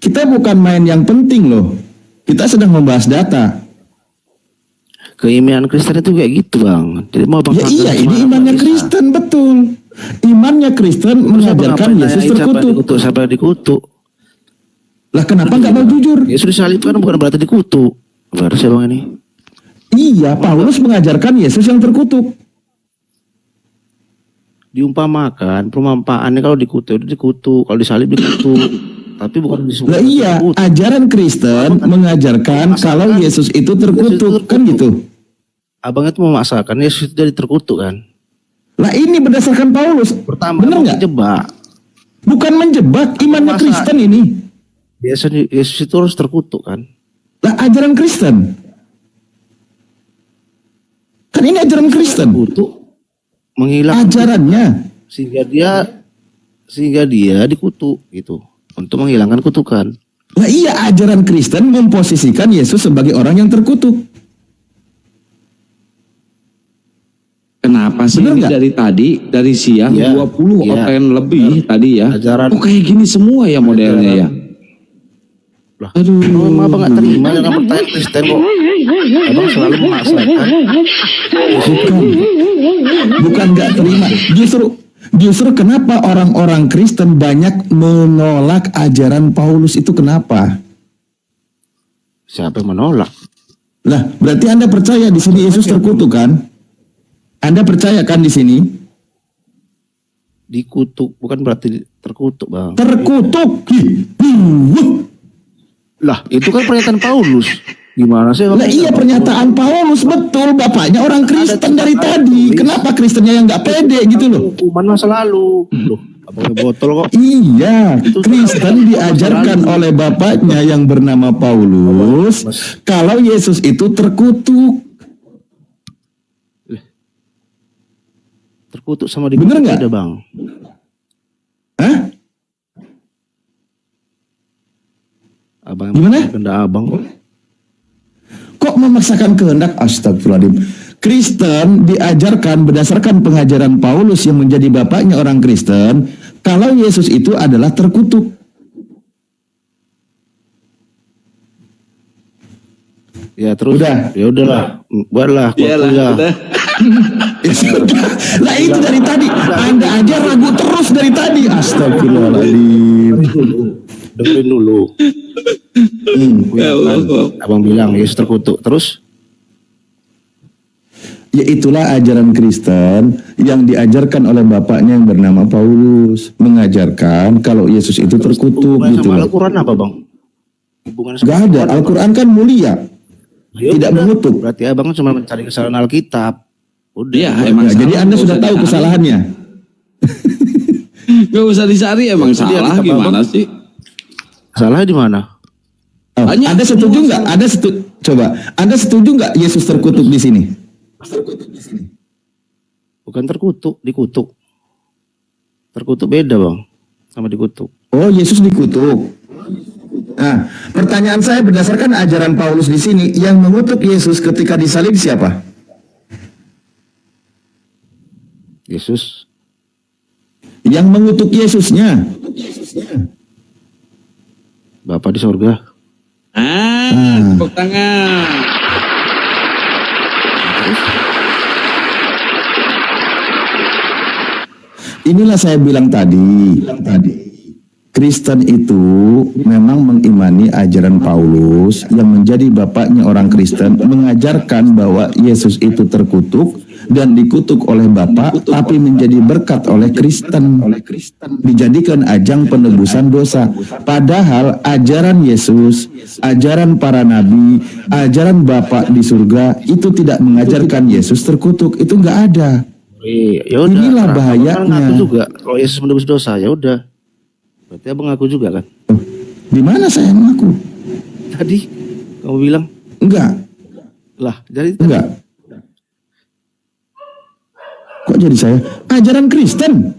Kita bukan main yang penting loh. Kita sedang membahas data. Keimanan Kristen itu kayak gitu Bang. Jadi mau Bang iya, ini imannya Kristen, betul. Imannya Kristen mengajarkan Yesus terkutuk. Siapa yang dikutuk? Lah kenapa nggak mau jujur? Yesus disalibkan bukan berarti dikutuk. Benar sih Bang ini. Iya, Paulus mengajarkan Yesus yang terkutuk. Diumpamakan, perumpamannya kalau dikutuk, kalau disalib dikutuk. Tapi bukan Lah iya, ajaran Kristen mengajarkan kalau Yesus itu terkutuk, kan gitu. Abang itu memaksakan Yesus itu jadi terkutuk kan. Lah ini berdasarkan Paulus. Pertama, bener nggak? Menjebak. Bukan menjebak, imannya Kristen ini. Yesus itu harus terkutuk kan. Lah ajaran Kristen. Kan ini ajaran Kristen. Terkutuk, menghilang ajarannya. Sehingga dia dikutuk gitu. Untuk menghilangkan kutukan. Lah iya, ajaran Kristen memposisikan Yesus sebagai orang yang terkutuk. Kenapa sih ini dari siang 20 OTN lebih tadi ya? Ajaran. Kok kayak gini semua ya modelnya ya? Aduh, Abang gak terima dengan pertanyaan Kristen kok. Abang selalu memaksakan. Bukan gak terima, Justru kenapa orang-orang Kristen banyak menolak ajaran Paulus itu kenapa? Siapa yang menolak? Lah, berarti Anda percaya di sini Yesus terkutuk kan? Anda percaya kan di sini? Dikutuk bukan berarti terkutuk, Bang. Terkutuk. Lah, itu kan pernyataan Paulus. Gimana sih? Lah iya, pernyataan Paulus, betul. Bapaknya orang Kristen dari tadi. Kenapa Kristennya yang nggak pede gitu loh? Hukuman masa lalu. Loh, abangnya botol kok. Iya, Kristen diajarkan oleh bapaknya yang bernama Paulus kalau Yesus itu terkutuk. Terkutuk sama dikutuk. Bener nggak? Ada, Bang. Hah? Abang gimana? Kehendak abang kok. Kok memaksakan kehendak? Astagfirullahaladzim. Kristen diajarkan berdasarkan pengajaran Paulus yang menjadi bapaknya orang Kristen kalau Yesus itu adalah terkutuk. Ya terus. Ya udahlah. Buatlah. Udah. Lah itu dari tadi. Anda aja ragu terus dari tadi. Astagfirullahaladzim. Dengerin dulu. Abang bilang Yesus terkutuk. Terus? Ya itulah ajaran Kristen yang diajarkan oleh bapaknya yang bernama Paulus, mengajarkan kalau Yesus itu terkutuk gitu. Sama Al-Quran apa, Bang? Gak ada. Al-Quran kan mulia, tidak mengutuk. Berarti abang cuma mencari kesalahan Alkitab. Udah ya, emang jadi Anda sudah tahu kesalahannya. Gak usah dicari, emang salah gimana sih? Salah di mana? Anda setuju nggak? Anda setuju nggak Yesus terkutuk di sini? Bukan terkutuk, dikutuk. Terkutuk beda bang, sama dikutuk. Oh, Yesus dikutuk. Nah, pertanyaan saya berdasarkan ajaran Paulus di sini, yang mengutuk Yesus ketika disalib siapa? Yesus. Yang mengutuk Yesusnya? Bapa di sorga. Tepuk tangan. Inilah saya bilang tadi. Kristen itu memang mengimani ajaran Paulus yang menjadi bapaknya orang Kristen, mengajarkan bahwa Yesus itu terkutuk dan dikutuk oleh Bapa, tapi menjadi berkat oleh Kristen, dijadikan ajang penebusan dosa. Padahal ajaran Yesus, ajaran para nabi, ajaran Bapa di surga itu tidak mengajarkan Yesus terkutuk. Itu nggak ada. Ya udah. Inilah bahayanya. Aku juga kalau Yesus menebus dosa, ya udah. Berarti abang ngaku juga kan? Di mana saya mengaku? Tadi kamu bilang enggak. Lah, jadi enggak. Kok jadi saya? Ajaran Kristen.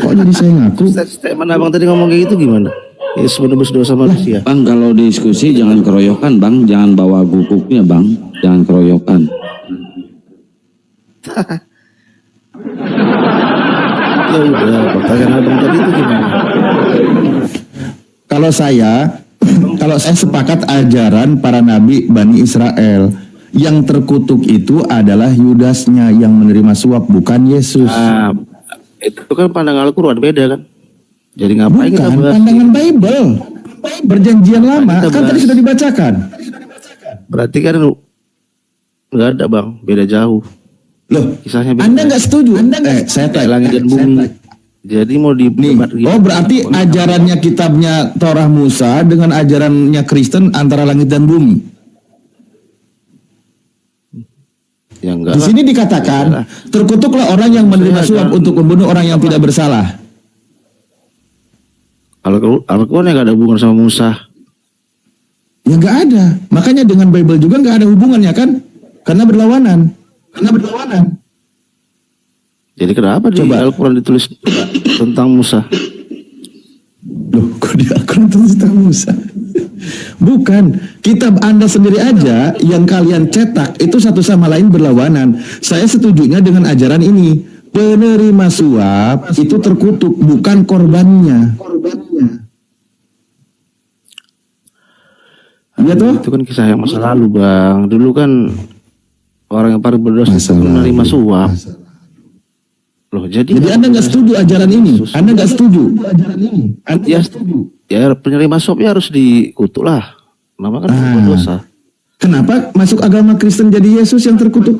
Kok jadi saya ngaku? Statement abang tadi ngomong kayak gitu gimana? Yesus menebus dosa manusia. Bang, kalau diskusi jangan keroyokan bang, jangan bawa gugupnya bang, jangan keroyokan. Ya udah, pertanyaan abang tadi itu gimana? Kalau saya sepakat ajaran para nabi Bani Israel, yang terkutuk itu adalah Yudasnya yang menerima suap, bukan Yesus. Nah, itu kan pandangan Al-Quran beda kan? Jadi ngapain kita bahas? Pandangan Bible, perjanjian lama, kan tadi sudah dibacakan. Berarti kan nggak ada bang, beda jauh. Loh, kisahnya beda. Anda nggak setuju? Saya tanya langit dan bumi. Jadi mau didebat gitu. Oh, berarti ajarannya kitabnya Torah Musa dengan ajarannya Kristen antara langit dan bumi. Ya enggak. Di sini dikatakan terkutuklah orang yang menerima suap untuk membunuh orang yang tidak bersalah. Al-Quran nggak ada hubungan sama Musa. Ya nggak ada. Makanya dengan Bible juga nggak ada hubungannya kan? Karena berlawanan. Jadi kenapa di Al-Quran ditulis tentang Musa? Loh, kok di Al-Quran ditulis tentang Musa? Bukan, kitab Anda sendiri aja yang kalian cetak itu satu sama lain berlawanan. Saya setujunya dengan ajaran ini. Penerima suap itu terkutuk, bukan korbannya. Iya toh? Itu kan kisah yang masa lalu bang. Dulu kan orang yang paling berdosa itu menerima suap. Loh, jadi Anda nggak setuju ajaran ini? Anda nggak setuju? Ya setuju. Ya penerima suap ya harus dikutuk lah. Nama kan berdosa. Kenapa masuk agama Kristen jadi Yesus yang terkutuk?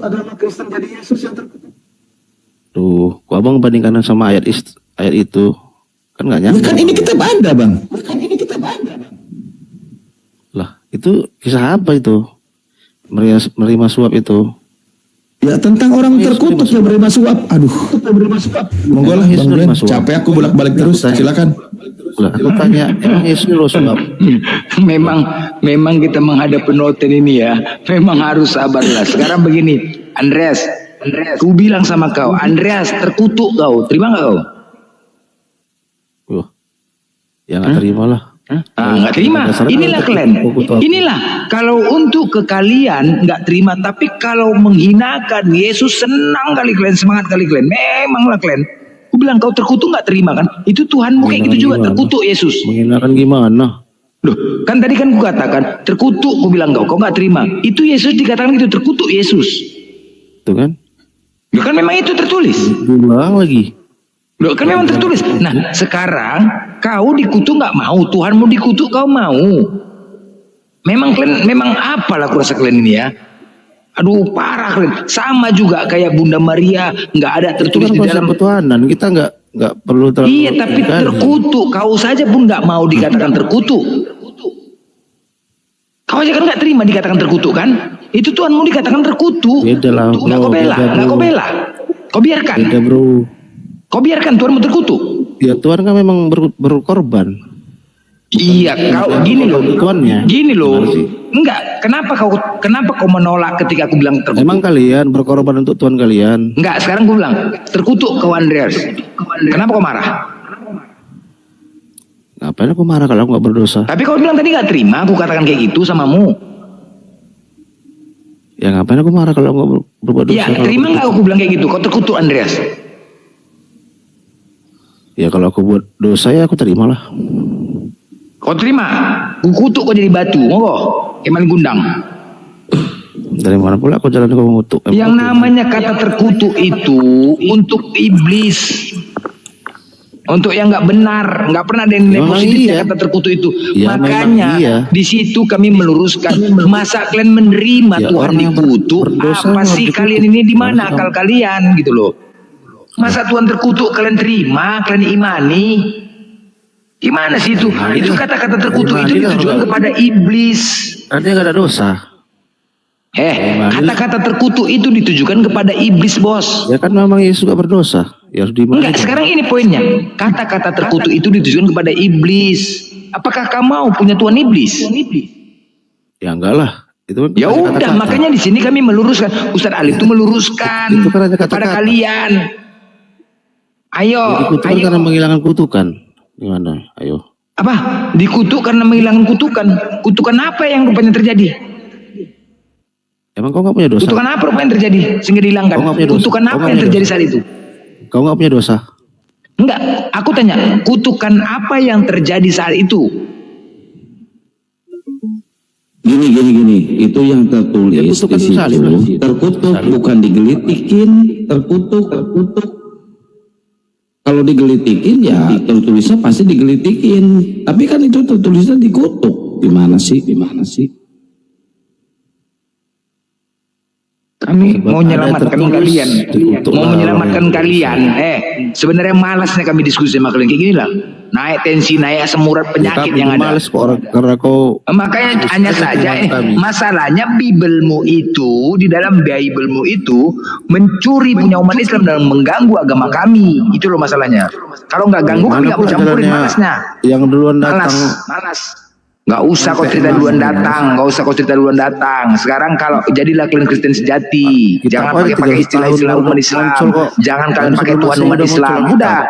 Tuh, kok abang bandingkan sama ayat itu kan nggak nyambung. Kan ini kitab Anda bang. Lah, itu kisah apa itu? Menerima suap itu. Ya tentang orang terkutuk yang menerima suap. Aduh. Monggo lah Bang Glenn. Capek aku bolak-balik terus. Silakan. Lah, aku tanya, emang Yesus lo suap? Memang kita menghadapi noten ini ya, memang harus sabarlah. Sekarang begini, Andreas, ku bilang sama kau, Andreas terkutuk kau, terima nggak kau? Ya nggak terima lah. Nggak terima. Inilah kalian. Inilah kalau untuk ke kalian nggak terima, tapi kalau menghinakan Yesus senang kali kalian, semangat kali kalian. Memanglah kalian. Aku bilang kau terkutuk nggak terima kan? Itu Tuhanmu kayak gitu juga terkutuk Yesus. Menghinakan gimana? Loh, kan tadi kan ku katakan terkutuk. Ku bilang kau nggak terima. Itu Yesus dikatakan gitu, terkutuk Yesus. Itu kan? Loh, kan memang itu tertulis. Diulang lagi. Loh, kan memang tertulis. Nah, sekarang kau dikutuk nggak mau, Tuhanmu dikutuk kau mau. Memang kalian, memang apalah kurasa kalian ini ya. Aduh, parah kalian. Sama juga kayak Bunda Maria, nggak ada tertulis di dalam ketuhanan. Kita nggak perlu terlalu. Iya, tapi terkutuk. Kau saja pun nggak mau dikatakan terkutuk. Kau aja kan nggak terima dikatakan terkutuk kan? Itu Tuhanmu dikatakan terkutuk. Beda lah. Nggak kau bela, nggak kau bela. Kau biarkan. Beda bro. Kau biarkan Tuhanmu terkutuk. Ya Tuhan kan memang berkorban. Iya, kau gini loh. Tuannya. Gini loh. Enggak, kenapa kau menolak ketika aku bilang terkutuk? Emang kalian berkorban untuk Tuhan kalian? Enggak, sekarang aku bilang terkutuk kau Andreas. Kenapa kau marah? Ngapain aku marah kalau aku nggak berdosa? Tapi kau bilang tadi nggak terima aku katakan kayak gitu samamu. Ya ngapain aku marah kalau aku nggak berbuat dosa? Ya terima nggak aku bilang kayak gitu? Kau terkutuk Andreas. Ya kalau aku buat dosa ya aku terima lah. Kau terima? Ku kutuk kau jadi batu, mau Kemal Gundang. Dari mana pula kau jalan kau mengutuk? Yang namanya kata terkutuk itu untuk iblis. Untuk yang nggak benar, nggak pernah ada nilai positifnya kata terkutuk itu. Ya, makanya di situ kami meluruskan, masa kalian menerima Tuhan dikutuk, apa sih kalian ini di mana akal kalian gitu loh? Masa Tuhan terkutuk kalian terima, kalian imani? Gimana sih itu? Itu kata-kata terkutuk itu ditujukan kepada iblis. Artinya nggak ada dosa. Kata-kata terkutuk itu ditujukan kepada iblis, bos. Ya kan memang Yesus gak berdosa. Ya harus dimana? Enggak, sekarang ini poinnya. Kata-kata terkutuk itu ditujukan kepada iblis. Apakah kamu mau punya Tuhan iblis? Ya enggak lah. Itu kan ya udah, makanya di sini kami meluruskan. Ustaz Alif itu meluruskan itu kan kepada kalian. Ayo, dikutuk karena menghilangkan kutukan. Gimana? Ayo. Apa? Dikutuk karena menghilangkan kutukan. Kutukan apa yang rupanya terjadi? Emang kau gak punya dosa? Kutukan apa yang terjadi sehingga dihilangkan? Kutukan apa yang terjadi saat itu? Kau gak punya dosa? Enggak, aku tanya, kutukan apa yang terjadi saat itu? Gini, itu yang tertulis di situ. Terkutuk bukan digelitikin, terkutuk. Kalau digelitikin ya tertulisnya pasti digelitikin. Tapi kan itu tertulisnya dikutuk. Gimana sih? Kami mau menyelamatkan kalian, sebenarnya malasnya kami diskusi sama kalian kayak gini lah, naik tensi, naik asam urat, penyakit yang ada. Malas kok karena kau. Makanya hanya saja masalahnya Biblemu itu, di dalam Biblemu itu mencuri punya umat Islam dan mengganggu agama kami. Itu loh masalahnya. Kalau nggak ganggu kami nggak mau campurin, malasnya. Yang duluan datang. Malas. Gak usah kau cerita duluan datang. Sekarang kalau jadilah kalian Kristen sejati. Jangan pakai istilah-istilah umat Islam. Jangan kalian pakai Tuhan umat Islam. Udah.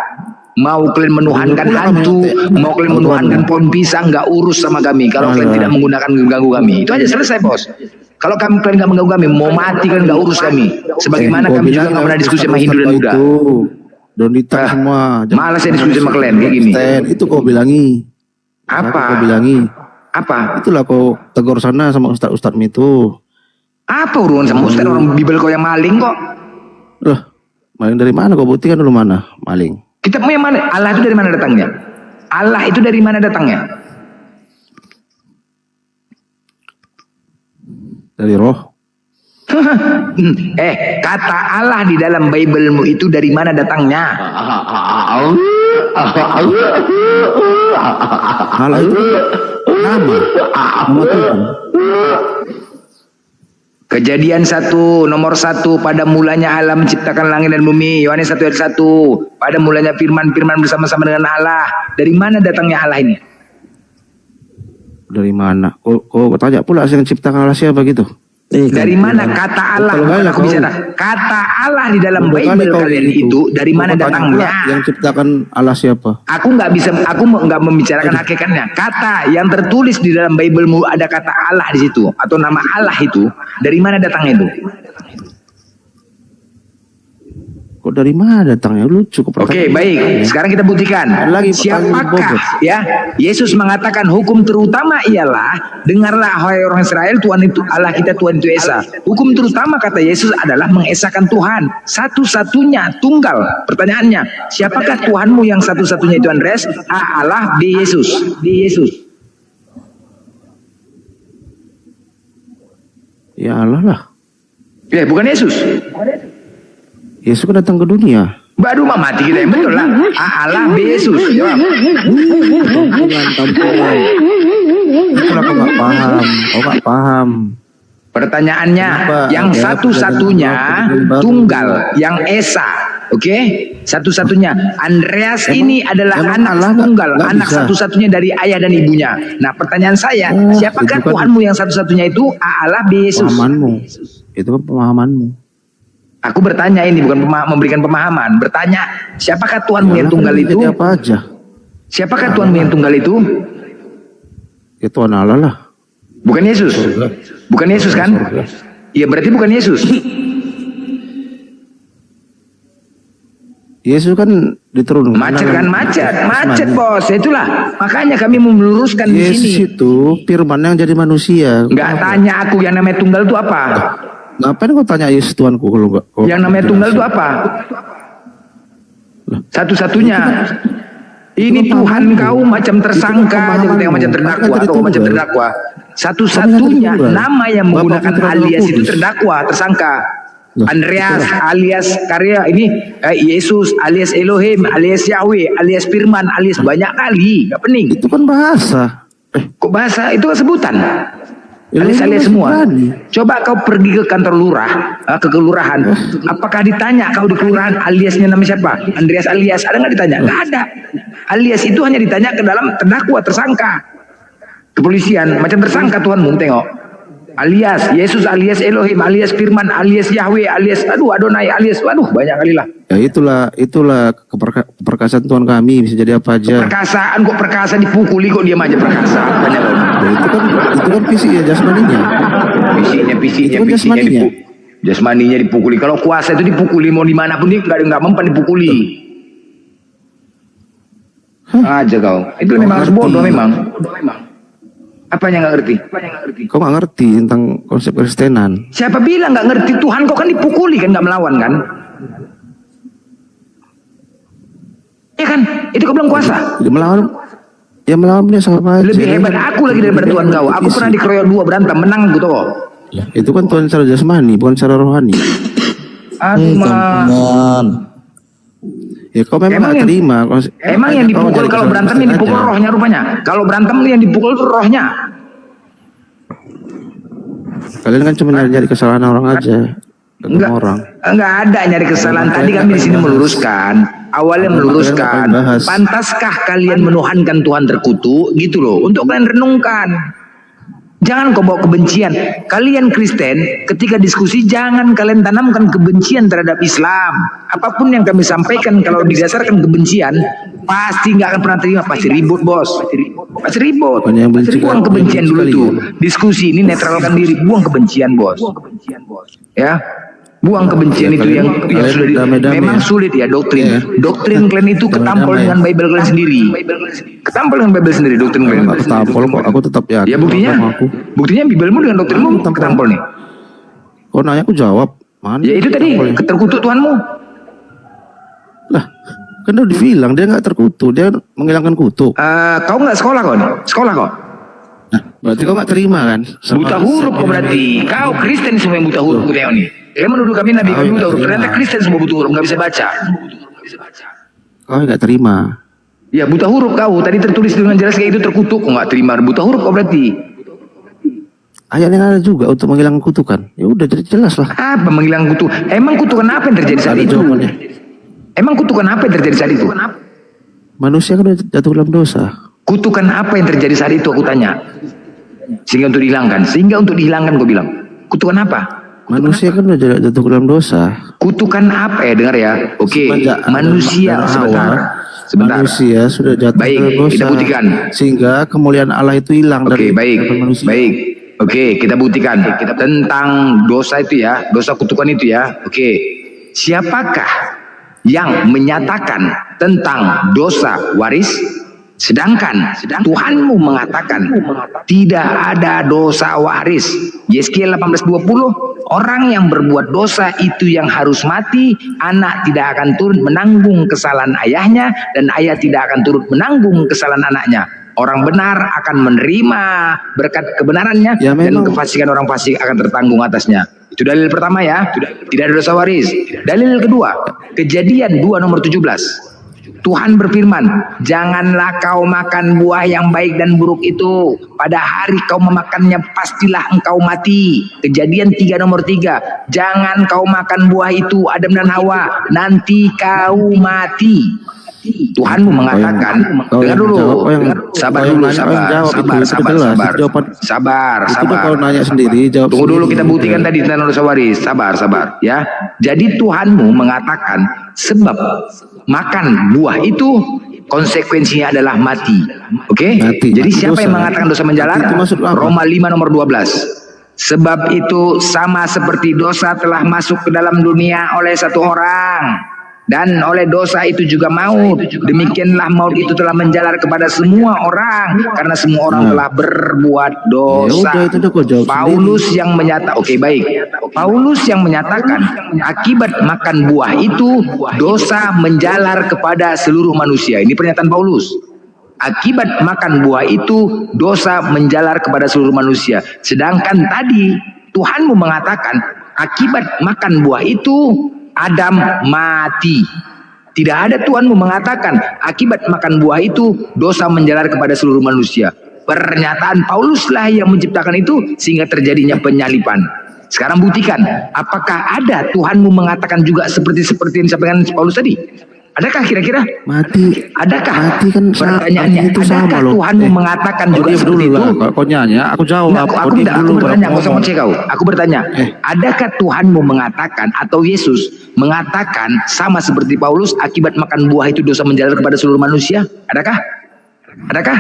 Mau kalian menuhankan hantu, mau kalian menuhankan pohon pisang, nggak urus sama kami. Kalau kalian tidak menggunakan mengganggu kami, itu aja selesai, bos. Kalau kalian nggak mengganggu kami, mau mati kalian nggak urus kami. Sebagaimana kami juga nggak pernah diskusi sama Hindu dan Buddha. Donita semua. Malas ya diskusi sama kalian kayak gini. Itu kau bilangi. Apa? Kau bilangi. Apa? Itulah kau tegur sana sama ustaz-ustazmu itu. Apa urusan sama ustaz? Orang Bibel kau yang maling kok. Loh, maling dari mana? Kau buktikan dulu mana maling. Kitabmu yang mana? Allah itu dari mana datangnya? Allah itu dari mana datangnya? Dari roh. Kata Allah di dalam Biblemu itu dari mana datangnya? Allah itu nama Tuhan. Kejadian 1 nomor 1, pada mulanya Allah menciptakan langit dan bumi. Yohanes 1 ayat 1. Pada mulanya firman bersama-sama dengan Allah. Dari mana datangnya Allah ini? Dari mana? Kau tanya pula yang menciptakan Allah siapa gitu? Dari mana kata Allah? Aku bicara kata Allah di dalam Bible kalian itu dari mana datangnya? Yang ciptakan Allah siapa? Aku nggak membicarakan hakikatnya. Kata yang tertulis di dalam Biblemu ada kata Allah di situ atau nama Allah itu dari mana datangnya itu? Kok dari mana datangnya? Lucu. Oke, baik. Sekarang kita buktikan. Siapakah ya? Yesus mengatakan hukum terutama ialah, dengarlah hai orang Israel, Tuhan itu Allah kita, Tuhan itu Esa. Hukum terutama kata Yesus adalah mengesakan Tuhan, satu-satunya, tunggal. Pertanyaannya, siapakah Tuhanmu yang satu-satunya itu, Andres? A. Allah, B. Yesus. B. Yesus. Ya Allah lah. Ya, bukan Yesus. Yesus kan datang ke dunia. Baru mati kita yang betul lah. Allah Yesus. Jawab. Itulah kau nggak paham. Pertanyaannya, yang satu-satunya tunggal, yang Esa, oke? Satu-satunya. Andreas ini adalah anak tunggal, anak satu-satunya dari ayah dan ibunya. Nah, pertanyaan saya, siapakah Tuhanmu yang satu-satunya itu? Allah, Yesus. Pemahamanmu. Itu kan pemahamanmu. Aku bertanya ini, bukan memberikan pemahaman. Bertanya, siapakah Tuhanmu yang tunggal itu? Apa aja? Siapakah Tuhanmu yang tunggal itu? Ya Tuhan Allah lah. Bukan Yesus. Bukan Yesus kan? Iya, berarti bukan Yesus. Yesus kan diturunkan. Macet kan, macet bos. Itulah makanya kami mau meluruskan di sini. Yesus itu firman yang jadi manusia. Nggak tanya aku yang namanya tunggal itu apa? Ngapain kau tanya Yesus Tuhanku kalau enggak? Yang namanya tunggal itu apa? Satu-satunya. Ini Tuhan kau macam tersangka, jangan macam terdakwa atau macam terdakwa. Satu-satunya nama yang menggunakan alias itu terdakwa, tersangka. Andreas alias karya ini Yesus alias Elohim alias Yahweh alias Firman alias banyak kali, nggak pening. Itu kan bahasa. Kok bahasa? Itu kan sebutan. Alias semua. Coba kau pergi ke kantor lurah, ke kelurahan. Apakah ditanya kau di kelurahan aliasnya nama siapa? Andreas alias. Ada nggak ditanya? Nggak ada. Alias itu hanya ditanya ke dalam terdakwa, tersangka. Kepolisian macam tersangka Tuhanmu, tengok. Alias Yesus alias Elohim alias Firman alias Yahweh alias Adonai alias banyak kali lah. Ya itulah keperkasaan Tuhan kami, bisa jadi apa aja. Perkasaan kok perkasa dipukuli kok diam aja perkasa. Banyak loh. Ya, itu kan fisik ya, jasmaninya. Fisiknya jasmaninya dipukuli. Kalau kuasa itu dipukuli mau dimanapun dia nggak mempan dipukuli. Aja kau. Itu memang harus bodoh memang. Apanya nggak ngerti? Kau nggak ngerti tentang konsep Kristenan. Siapa bilang nggak ngerti? Tuhan kau kan dipukuli kan, nggak melawan kan? Iya kan? Itu kau bilang kuasa. Ya melawan dia sama aja. Lebih hebat aku lagi daripada Tuhan kau. Aku pernah dikeroyok 2 berantem, menang gitu kok. Itu kan Tuhan secara jasmani, bukan secara rohani. Aduh mah. Ya kau memang nggak terima. Emang yang dipukul kalau berantem yang dipukul rohnya rupanya. Kalau berantem yang dipukul itu rohnya. Kalian kan cuma nyari kesalahan orang aja. Enggak ada nyari kesalahan. Tadi kami di sini meluruskan. Awalnya meluruskan. Pantaskah kalian menuhankan Tuhan terkutuk? Gitu loh. Untuk kalian renungkan. Jangan kau bawa kebencian. Kalian Kristen, ketika diskusi jangan kalian tanamkan kebencian terhadap Islam. Apapun yang kami sampaikan kalau didasarkan kebencian, pasti nggak akan pernah terima. Pasti ribut bos. Pasti ribut. Buang kebencian dulu tuh. Diskusi ini netralkan diri. Buang kebencian bos. Ya. Buang kebencian itu yang sudah memang sulit ya doktrin. Doktrin kalian itu ketampol dengan Bible kalian sendiri. Ketampol dengan Bible sendiri doktrin kalian. Ketampol kok, aku tetap yakin. Ya buktinya Biblemu dengan doktrinmu ketampol nih. Kau nanya aku jawab. Mana? Ya itu tadi terkutuk Tuhanmu. Lah, kan udah dibilang dia nggak terkutuk, dia menghilangkan kutuk. Kau nggak sekolah kok? Sekolah kok? Nah, berarti kau nggak terima kan? Buta huruf kok berarti. Kau Kristen semua yang buta huruf kau nih. Menuduh kami Nabi kami buta huruf. Ternyata Kristen semua buta huruf, nggak bisa baca. Kau nggak terima. Ya buta huruf kau. Tadi tertulis dengan jelas kayak itu terkutuk. Kau nggak terima buta huruf kau berarti. Ayat yang ada juga untuk menghilangkan kutukan. Ya udah jelas lah. Apa menghilangkan kutuk? Emang kutukan apa yang terjadi saat itu? Emang kutukan apa yang terjadi saat itu? Manusia kan jatuh dalam dosa. Kutukan apa yang terjadi saat itu aku tanya. Sehingga untuk dihilangkan kau bilang. Kutukan apa? Manusia kan udah jatuh dalam dosa. Kutukan apa ya? Dengar ya. Oke. Manusia sebentar. Manusia sudah jatuh dalam dosa. Kita buktikan. Sehingga kemuliaan Allah itu hilang dari manusia. Baik. Oke, kita buktikan tentang dosa itu ya, dosa kutukan itu ya. Oke. Siapakah yang menyatakan tentang dosa waris? Sedangkan Tuhanmu mengatakan tidak ada dosa waris. Yeskiel 18:20, orang yang berbuat dosa itu yang harus mati, anak tidak akan turut menanggung kesalahan ayahnya, dan ayah tidak akan turut menanggung kesalahan anaknya. Orang benar akan menerima berkat kebenarannya, dan kefasikan orang fasik akan tertanggung atasnya. Itu dalil pertama ya, tidak ada dosa waris. Dalil kedua, Kejadian 2 nomor 17. Tuhan berfirman, janganlah kau makan buah yang baik dan buruk itu. Pada hari kau memakannya pastilah engkau mati. Kejadian 3 nomor 3. Jangan kau makan buah itu, Adam dan Hawa, nanti kau mati. Tuhanmu mengatakan, dengar dulu, sabar dulu, sabar. Kalau nanya sendiri, jawab Tunggu dulu, sendiri. kita buktikan tadi Tanur Sawaris. Sabar ya. Jadi Tuhanmu mengatakan sebab makan buah itu konsekuensinya adalah mati. Oke? Jadi siapa yang mengatakan dosa menjalar? Roma 5 nomor 12. Sebab itu sama seperti dosa telah masuk ke dalam dunia oleh satu orang, dan oleh dosa itu juga maut. Demikianlah maut itu telah menjalar kepada semua orang, karena semua orang telah berbuat dosa. Paulus yang menyatakan, Paulus yang menyatakan akibat makan buah itu dosa menjalar kepada seluruh manusia. Ini pernyataan Paulus. Akibat makan buah itu dosa menjalar kepada seluruh manusia. Sedangkan tadi Tuhanmu mengatakan akibat makan buah itu Adam mati. Tidak ada Tuhanmu mengatakan akibat makan buah itu dosa menjalar kepada seluruh manusia. Pernyataan Pauluslah yang menciptakan itu sehingga terjadinya penyalipan. Sekarang buktikan, apakah ada Tuhanmu mengatakan juga seperti yang disampaikan Paulus tadi? Adakah kira-kira? Mati. Adakah? Mati kan Pertanyaannya, itu adakah sama loh. Tuhanmu mengatakan juga seperti itu? Kau nanya, aku jawab. Aku bertanya, kau sama kau. Aku bertanya, adakah Tuhanmu mengatakan atau Yesus mengatakan sama seperti Paulus akibat makan buah itu dosa menjalar kepada seluruh manusia? Adakah? Adakah?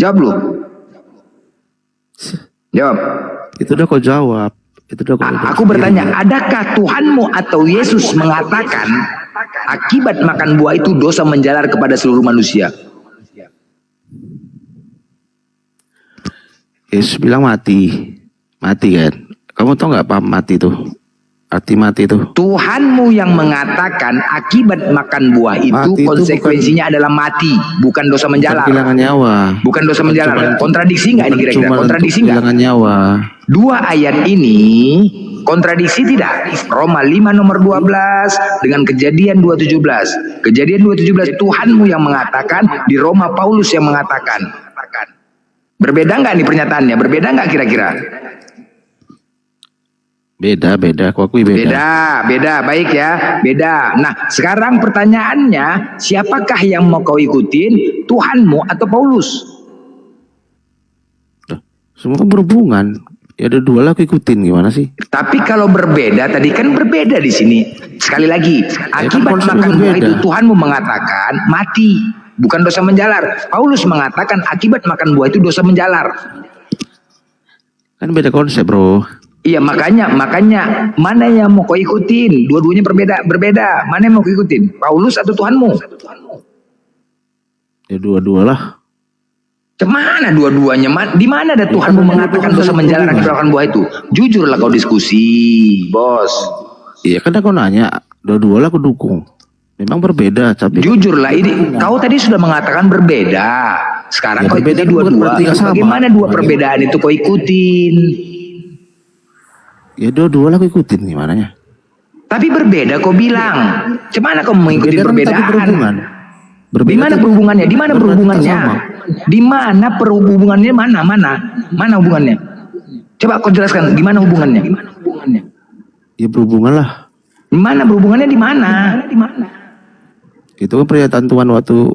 Jawab lu. Jawab. Itu udah kau jawab. Aku bertanya, adakah Tuhanmu atau Yesus mengatakan akibat makan buah itu dosa menjalar kepada seluruh manusia? Yesus bilang mati kan? Kamu tahu nggak apa mati itu? Arti mati itu? Tuhanmu yang mengatakan akibat makan buah itu konsekuensinya adalah mati, bukan dosa menjalar. Kehilangan nyawa. Bukan dosa menjalar. Kontradiksi nggak ini kira-kira? Kontradiksi nggak? Kehilangan nyawa. Dua ayat ini kontradiksi tidak? Roma 5 nomor 12 dengan Kejadian 2:17. Kejadian 2:17 Tuhanmu yang mengatakan, di Roma Paulus yang mengatakan. Berbeda nggak nih pernyataannya? Berbeda nggak kira-kira? Beda. Aku akui beda. Beda. Baik ya, beda. Nah, sekarang pertanyaannya, siapakah yang mau kau ikutin? Tuhanmu atau Paulus? Semua kan berhubungan. Ya ada dua lah aku ikutin, gimana sih? Tapi kalau berbeda, tadi kan berbeda di sini. Sekali lagi, akibat makan buah itu Tuhanmu mengatakan mati, bukan dosa menjalar. Paulus mengatakan akibat makan buah itu dosa menjalar. Kan beda konsep, bro. Iya, makanya mana yang mau kau ikutin? Dua-duanya berbeda. Mana yang mau kau ikutin? Paulus atau Tuhanmu? Ya dua-dua lah. Cemana dua-duanya? Di mana ada Tuhanmu mengatakan dosa menjalar akibat makan buah itu? Jujurlah kau diskusi, bos. Iya, kan aku nanya, dua-dua lah aku dukung. Memang berbeda, tapi jujurlah ini. Kau tadi sudah mengatakan berbeda. Sekarang kau ikuti dua-dua. Bagaimana dua perbedaan itu kau ikutin? Ya dua-dua lah aku ikutin, gimana ya? Tapi berbeda kau bilang. Cemana kau mengikuti perbedaan? Di mana perhubungannya? Di mana perhubungannya? Di mana perhubungannya? Mana hubungannya? Coba kau jelaskan. Di mana hubungannya? Ya berhubungan lah. Di mana berhubungannya? Di mana? Itu kan pernyataan Tuhan waktu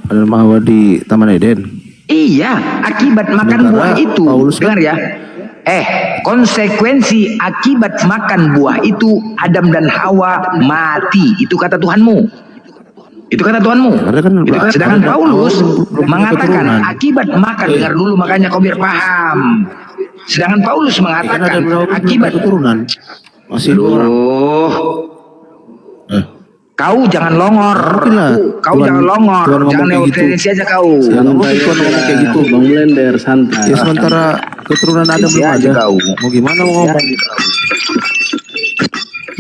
Adam Hawa di Taman Eden. Iya, akibat makan buah itu. Dengar ya. Konsekuensi akibat makan buah itu Adam dan Hawa mati. Itu kata Tuhanmu. Sedangkan Paulus mengatakan akibat makan, dengar dulu makanya kau biar paham. Sedangkan Paulus mengatakan akibat keturunan. Masih Kau jangan longor. Jangan longor. Jangan neutralisasi aja kau. Santai kayak gitu, Bang Blender, santai. Ya sementara keturunan Adam belum ada. Mau gimana mau ngomong?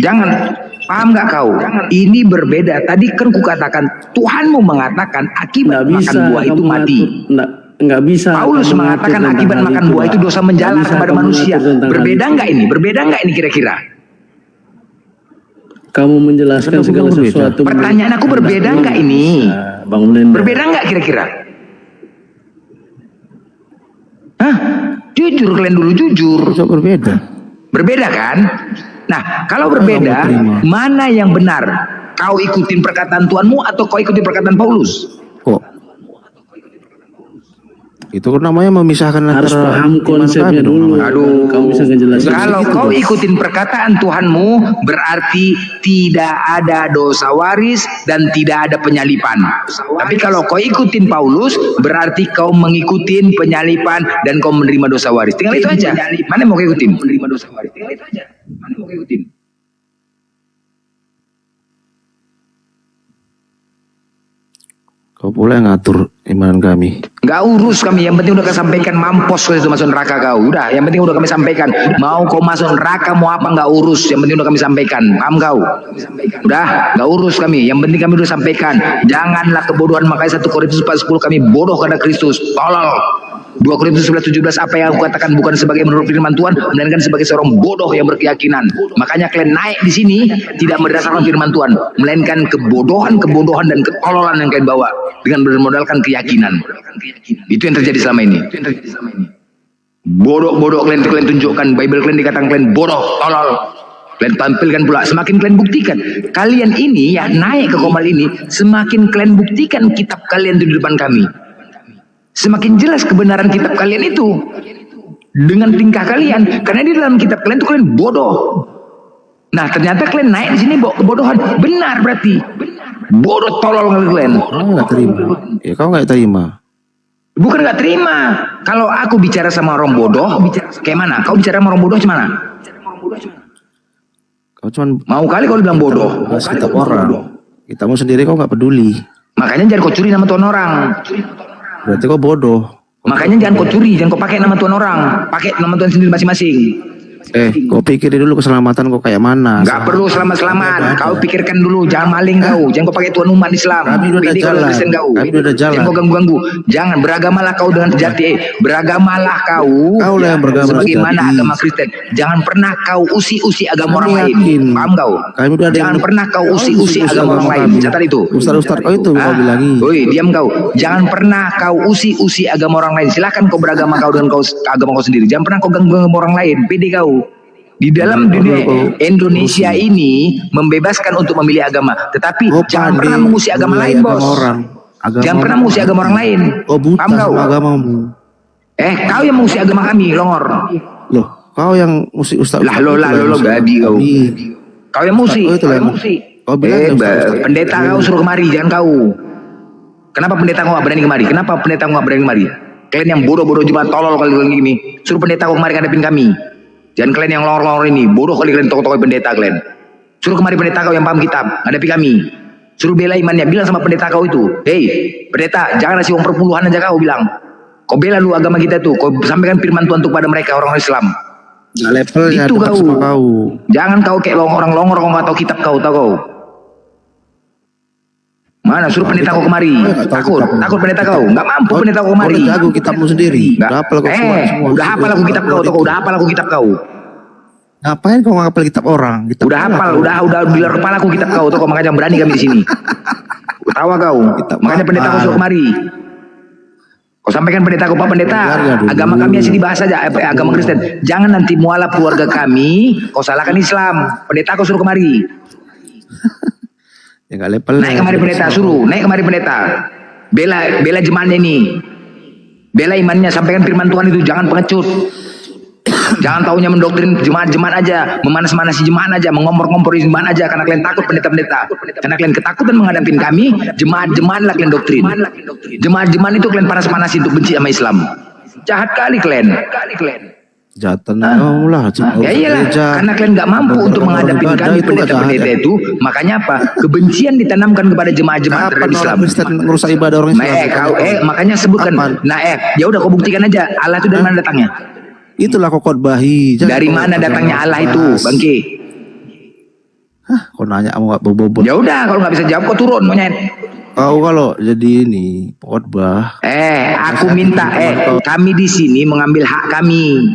Jangan. Paham nggak kau? Ini berbeda. Tadi kan kukatakan Tuhanmu mengatakan akibat makan buah itu mati. Nggak bisa. Paulus mengatakan akibat makan buah itu dosa menjalar kepada manusia. Berbeda nggak ini? Berbeda nggak ini kira-kira? kamu menjelaskan segala sesuatu. Pertanyaan aku berbeda nggak ini? Berbeda nggak kira-kira? Hah? Jujur kalian dulu, jujur. Berbeda. Berbeda kan? Nah, kalau berbeda, mana yang benar? Kau ikutin perkataan Tuhanmu atau kau ikutin perkataan Paulus? Kok? Itu namanya memisahkan Harus antara paham konsepnya dulu. Aduh, Kamu bisa ngejelasin. kalau kau ikutin perkataan Tuhanmu, berarti tidak ada dosa waris dan tidak ada penyalipan. Tapi kalau kau ikutin Paulus, berarti kau mengikutin penyalipan dan kau menerima dosa waris. Tinggal itu aja. Mana yang mau kau ikutin? Menerima dosa waris. Tinggal itu aja. Mana yang mau kau ikutin? Kau boleh ngatur iman kami. Gak urus kami, yang penting udah kami sampaikan, mampus kau itu masuk neraka kau. Udah, yang penting udah kami sampaikan. Mau kau masuk neraka mau apa gak urus, yang penting udah kami sampaikan. Paham kau? Udah, gak urus kami, yang penting kami udah sampaikan. Janganlah kebodohan, makanya 1 Korintus 4:10 kami bodoh karena Kristus. Tolol. 2 Korintus 11:17 apa yang aku katakan bukan sebagai menurut firman Tuhan, melainkan sebagai seorang bodoh yang berkeyakinan. Makanya kalian naik di sini tidak berdasarkan firman Tuhan, melainkan kebodohan dan ketololan yang kalian bawa dengan bermodalkan keyakinan. Itu yang terjadi selama ini. Bodoh kalian tunjukkan, Bible kalian dikatakan kalian bodoh, tolol. Kalian tampilkan pula, semakin kalian buktikan. Kalian ini ya naik ke komal ini, semakin kalian buktikan kitab kalian itu di depan kami. Semakin jelas kebenaran kitab kalian itu dengan tingkah kalian, karena di dalam kitab kalian itu kalian bodoh. Nah ternyata kalian naik di sini bawa kebodohan, benar berarti bodoh tolol kalian. Kau nggak terima. Ya kau nggak terima. Bukan nggak terima. Kalau aku bicara sama orang bodoh, kayak mana? Kau bicara sama orang bodoh gimana? Kau cuman mau kali kau bilang bodoh. Kitab orang. Kita mau sendiri kau nggak peduli. Makanya jangan kau curi nama Tuhan orang. Berarti kau bodoh. Makanya jangan kau curi, jangan kau pakai nama Tuhan orang, pakai nama Tuhan sendiri masing-masing. Kau pikirin dulu keselamatan kau kayak mana? Gak perlu selamat-selamat. Kau pikirkan dulu, jangan maling kau, jangan kau pakai Tuhan umat Islam. Kami udah jalan. Kami udah jalan. Jangan kau ganggu-ganggu. Jangan beragamalah kau dengan sejati. Beragamalah kau. Kau lah yang beragama sebagaimana agama Kristen. Jangan pernah kau usi-usi agama orang lain. Paham kau? Jangan pernah kau usi-usi agama orang lain. Catat itu. Ustaz kau itu kau bilangi. Woi, diam kau. Jangan pernah kau usi-usi agama orang lain. Silakan kau beragama kau dengan agama kau sendiri. Jangan pernah kau ganggu orang lain. Pede kau. Di dalam dunia Indonesia ini membebaskan untuk memilih agama, tetapi jangan pernah mengusik agama lain, bos. Jangan pernah mengusik agama orang lain. Paham kau? Agamamu. Kau yang mengusik agama kami, longor. Loh, kau yang musik Ustaz. Lah lo babi kau. Kau yang musik. Kau bilang pendeta kau suruh kemari, jangan kau. Kenapa pendeta kau gak berani kemari? Kenapa pendeta kau gak berani kemari? Kalian yang bodoh-bodoh cuma tolol kali gini. Suruh pendeta kau kemari ngadepin kami. Jangan kalian yang lor-lor ini, bodoh kali kalian tokoh-tokoh pendeta kalian. Suruh kemari pendeta kau yang paham kitab, hadapi kami. Suruh bela imannya, bilang sama pendeta kau itu, hei pendeta, jangan ngasih uang perpuluhan aja kau bilang. Kau bela lu agama kita tuh, kau sampaikan firman Tuhan kepada mereka orang Islam. Nah, levelnya itu kau. Jangan kau kayak orang longor kau nggak tahu kitab kau, tahu kau. Mana suruh pendeta kau kemari? Takut pendeta kau, nggak mampu pendeta kau kemari. Udah jago kitabmu sendiri. Udah hafal kau semua. Udah hafal aku kitab kau, udah hafal aku kitab kau. Ngapain kau ngapal kitab orang? Udah hafal, udah di luar kepala aku kitab kau, kau makanya berani kami di sini. Tawa kau, makanya pendeta kau suruh kemari. Kau sampaikan pendeta kau, Pak Pendeta, agama kami masih dibahas saja, agama Kristen. Jangan nanti mualaf keluarga kami, kau salahkan Islam. Pendeta kau suruh kemari. Ya gak level. Naik kemari pendeta, suruh naik kemari pendeta. Bela jemaatnya ini. Bela imannya, sampaikan firman Tuhan itu, jangan pengecut. Jangan taunya mendoktrin jemaat-jemaat aja, memanas-manasi jemaat aja, mengompor-ngompori jemaat aja, karena kalian takut pendeta-pendeta. Karena kalian ketakutan menghadapi kami, jemaat-jemaat lah kalian doktrin. Jemaat-jemaat itu kalian panas-panasi untuk benci sama Islam. Jahat kali kalian. Jatan kau lah. Ya iyalah, karena kalian gak mampu untuk menghadapi kami pendeta-pendeta itu. Makanya apa? Kebencian ditanamkan kepada jemaat-jemaat terhadap Islam. Merusak ibadah orang Islam. Makanya sebutkan. Ya udah kau buktikan aja Allah itu dari mana datangnya. Itulah kau khotbahi. Dari mana datangnya Allah itu, Bangki? Kau nanya mau gak bobot? Ya udah, kalau nggak bisa jawab kau turun monyet. Kau kalau jadi ini khotbah. Aku minta kami di sini mengambil hak kami.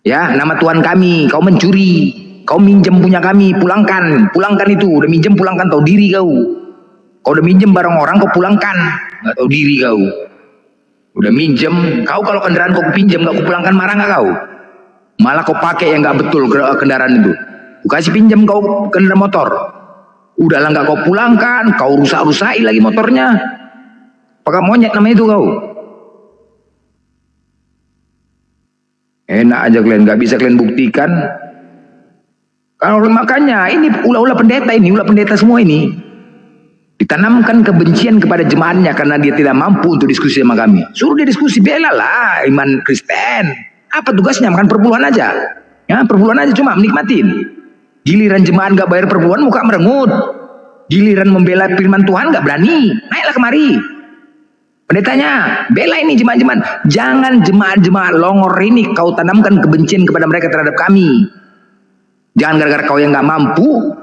Ya, nama Tuhan kami, kau mencuri. Kau minjem punya kami, pulangkan itu. Udah minjem pulangkan, tahu diri kau. Kau udah minjem barang orang, kau pulangkan, nggak tahu diri kau. Udah minjem, kau kalau kendaraan kau pinjam nggak kau pulangkan, marah nggak kau? Malah kau pakai yang nggak betul kendaraan itu. Kau kasih pinjam kau kendaraan motor. Udahlah nggak kau pulangkan, kau rusak-rusai lagi motornya. Pakai monyet namanya itu kau. Enak aja kalian, nggak bisa kalian buktikan. Kalau makanya ini ulah pendeta semua ini ditanamkan kebencian kepada jemaatnya karena dia tidak mampu untuk diskusi sama kami. Suruh dia diskusi, bela lah iman Kristen. Apa tugasnya? Makan perpuluhan aja. Ya, perpuluhan aja cuma menikmatin. Giliran jemaat nggak bayar perpuluhan, muka merengut. Giliran membela firman Tuhan nggak berani. Naiklah kemari. Pendetanya, bela ini jemaat-jemaat. Jangan jemaat-jemaat longor ini kau tanamkan kebencian kepada mereka terhadap kami. Jangan gara-gara kau yang nggak mampu,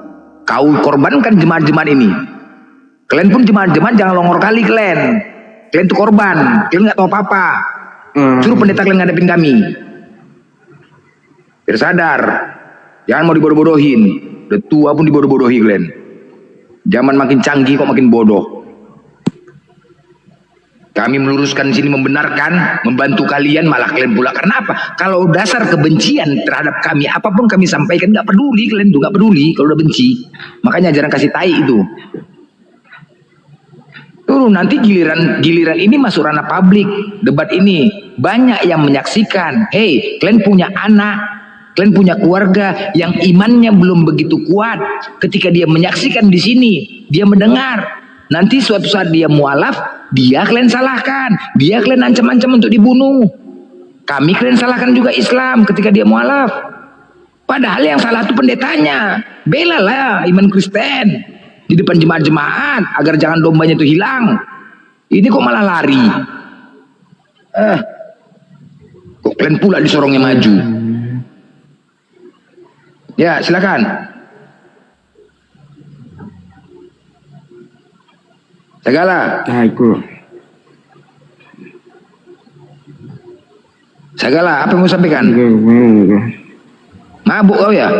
kau korbankan jemaat-jemaat ini. Kalian pun jemaat-jemaat jangan longor kali kalian. Kalian tuh korban, kalian nggak tahu apa-apa. Suruh pendeta kalian ngadepin kami. Biar sadar, jangan mau dibodoh-bodohin. Udah tua pun dibodoh-bodohi kalian. Zaman makin canggih kok makin bodoh. Kami meluruskan sini, membenarkan, membantu kalian, malah kalian pula. Karena apa? Kalau dasar kebencian terhadap kami, apapun kami sampaikan nggak peduli, kalian tuh nggak peduli kalau udah benci. Makanya jarang kasih tai itu. Tuh nanti giliran ini masuk ranah publik, debat ini banyak yang menyaksikan. Hei, kalian punya anak, kalian punya keluarga yang imannya belum begitu kuat. Ketika dia menyaksikan di sini, dia mendengar. Nanti suatu saat dia mualaf, dia kalian salahkan, dia kalian ancam-ancam untuk dibunuh. Kami kalian salahkan juga Islam ketika dia mualaf. Padahal yang salah itu pendetanya. Belalah iman Kristen di depan jemaat-jemaat agar jangan dombanya itu hilang. Ini kok malah lari. Kok kalian pula disorongnya maju. Ya, silakan. Segala. Segala, apa yang mau sampaikan? Mabuk kau ya?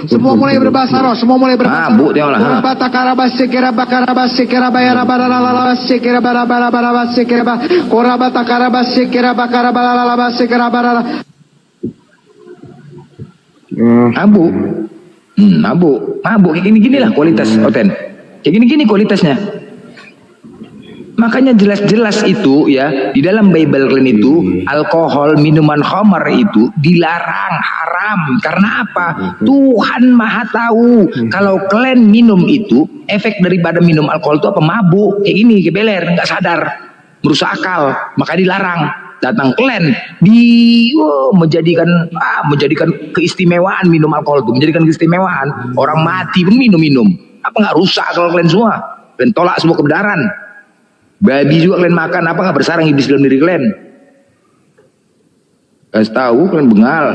Semua mulai berbahasa roh, semua mulai berbahasa roh. Mabuk dia lah. Mabuk. Mabuk kayak gini-gini lah kualitas oten. Kayak gini-gini kualitasnya. Makanya jelas-jelas itu ya di dalam Bible kalian itu alkohol, minuman khamar itu dilarang, haram. Karena apa? Tuhan Maha tahu kalau kalian minum itu efek daripada minum alkohol itu apa? Mabuk kayak gini, kayak beler, nggak sadar, merusak akal, maka dilarang. Datang kalian menjadikan keistimewaan minum alkohol itu, menjadikan keistimewaan. Orang mati pun minum. Apa nggak rusak kalau kalian semua? Kalian tolak semua kebenaran. Babi juga kalian makan, apa nggak bersarang iblis dalam diri kalian? Kasih tahu kalian bengal.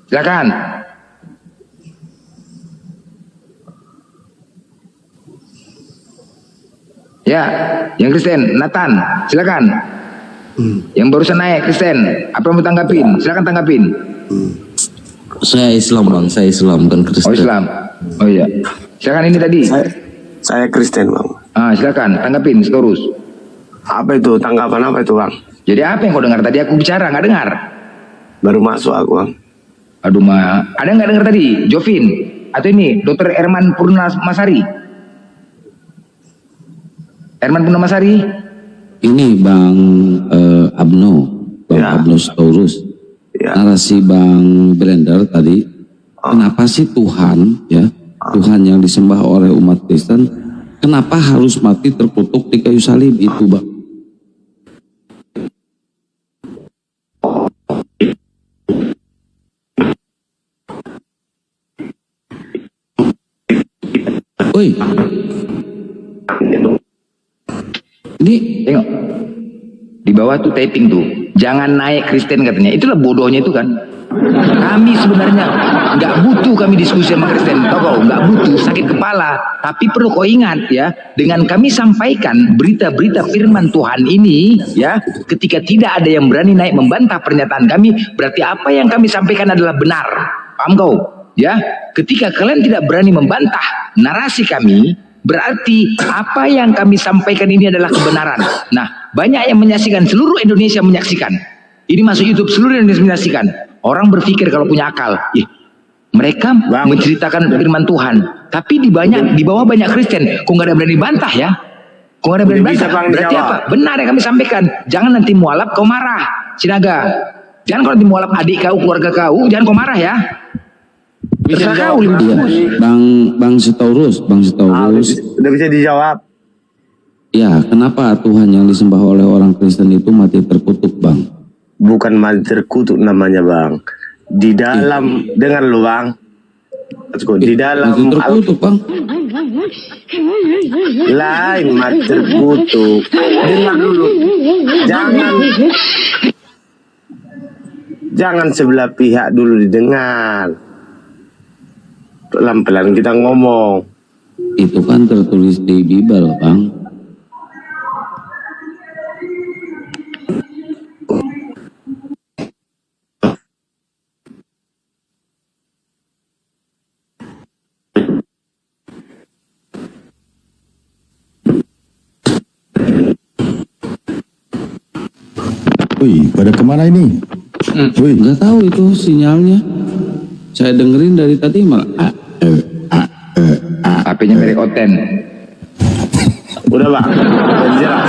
Silakan. Ya, yang Kristen, Nathan, silakan. Yang barusan naik Kristen, apa yang mau tanggapin? Silakan tanggapin. Saya Islam bang, saya Islam bukan Kristen. Oh Islam, oh iya. Silakan ini tadi. Saya Kristen bang. Silakan tanggapin seterus. Apa itu tanggapan apa itu bang? Jadi apa yang kau dengar tadi? Aku bicara nggak dengar. Baru masuk aku bang. Aduh ada nggak dengar tadi? Jovin atau ini Dr. Herman Purnamasari? Herman Purnamasari? Ini Bang Abno Staurus. Narasi Bang Blender tadi. Kenapa sih Tuhan ya? Tuhan yang disembah oleh umat Kristen, kenapa harus mati terkutuk di kayu salib itu, Bang? Woi, ini tengok di bawah tuh taping tuh, jangan naik Kristen katanya. Itulah bodohnya itu kan. Kami sebenarnya nggak butuh kami diskusi sama Kristen, tau kau, nggak butuh, sakit kepala. Tapi perlu kau ingat ya, dengan kami sampaikan berita-berita firman Tuhan ini ya, ketika tidak ada yang berani naik membantah pernyataan kami, berarti apa yang kami sampaikan adalah benar. Paham kau? Ya, ketika kalian tidak berani membantah narasi kami, berarti apa yang kami sampaikan ini adalah kebenaran. Nah, banyak yang menyaksikan, seluruh Indonesia menyaksikan. Ini masuk YouTube, seluruh Indonesia menyaksikan. Orang berpikir kalau punya akal, mereka menceritakan firman Tuhan, tapi di bawah banyak Kristen, kok nggak ada berani bantah ya? Kok nggak ada berani bantah? Berarti apa? Benar yang kami sampaikan. Jangan nanti mualaf kau marah, Sinaga. Jangan kalau nanti mualaf adik kau, keluarga kau, jangan kau marah ya. Bisa kau, Bang Sitaurus. Udah bisa dijawab. Ya, kenapa Tuhan yang disembah oleh orang Kristen itu mati terkutuk, Bang? Bukan mati terkutuk namanya, Bang. Di dalam, dengar lu, Bang. Di dalam mati terkutuk, Bang. Lain mati terkutuk. Dengar dulu. Jangan sebelah pihak dulu didengar. Pelan-pelan kita ngomong. Itu kan tertulis di Bible, Bang. Wih, pada kemana ini? Wih, nggak tahu itu sinyalnya. Saya dengerin dari tadi malah. HP-nya merek Oten. Udah, Bang. Jelas.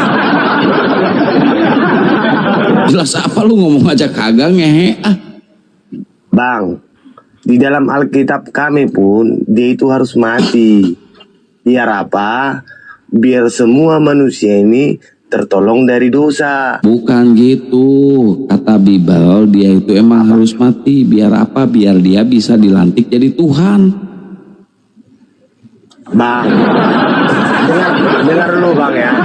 Jelas apa lu ngomong aja kagak ngehe. Bang, di dalam Alkitab kami pun dia itu harus mati. Biar apa? Biar semua manusia ini tertolong dari dosa. Bukan gitu. Kata Bible dia itu emang harus mati. Biar apa? Biar dia bisa dilantik jadi Tuhan. Bang, dengar dulu, Bang ya.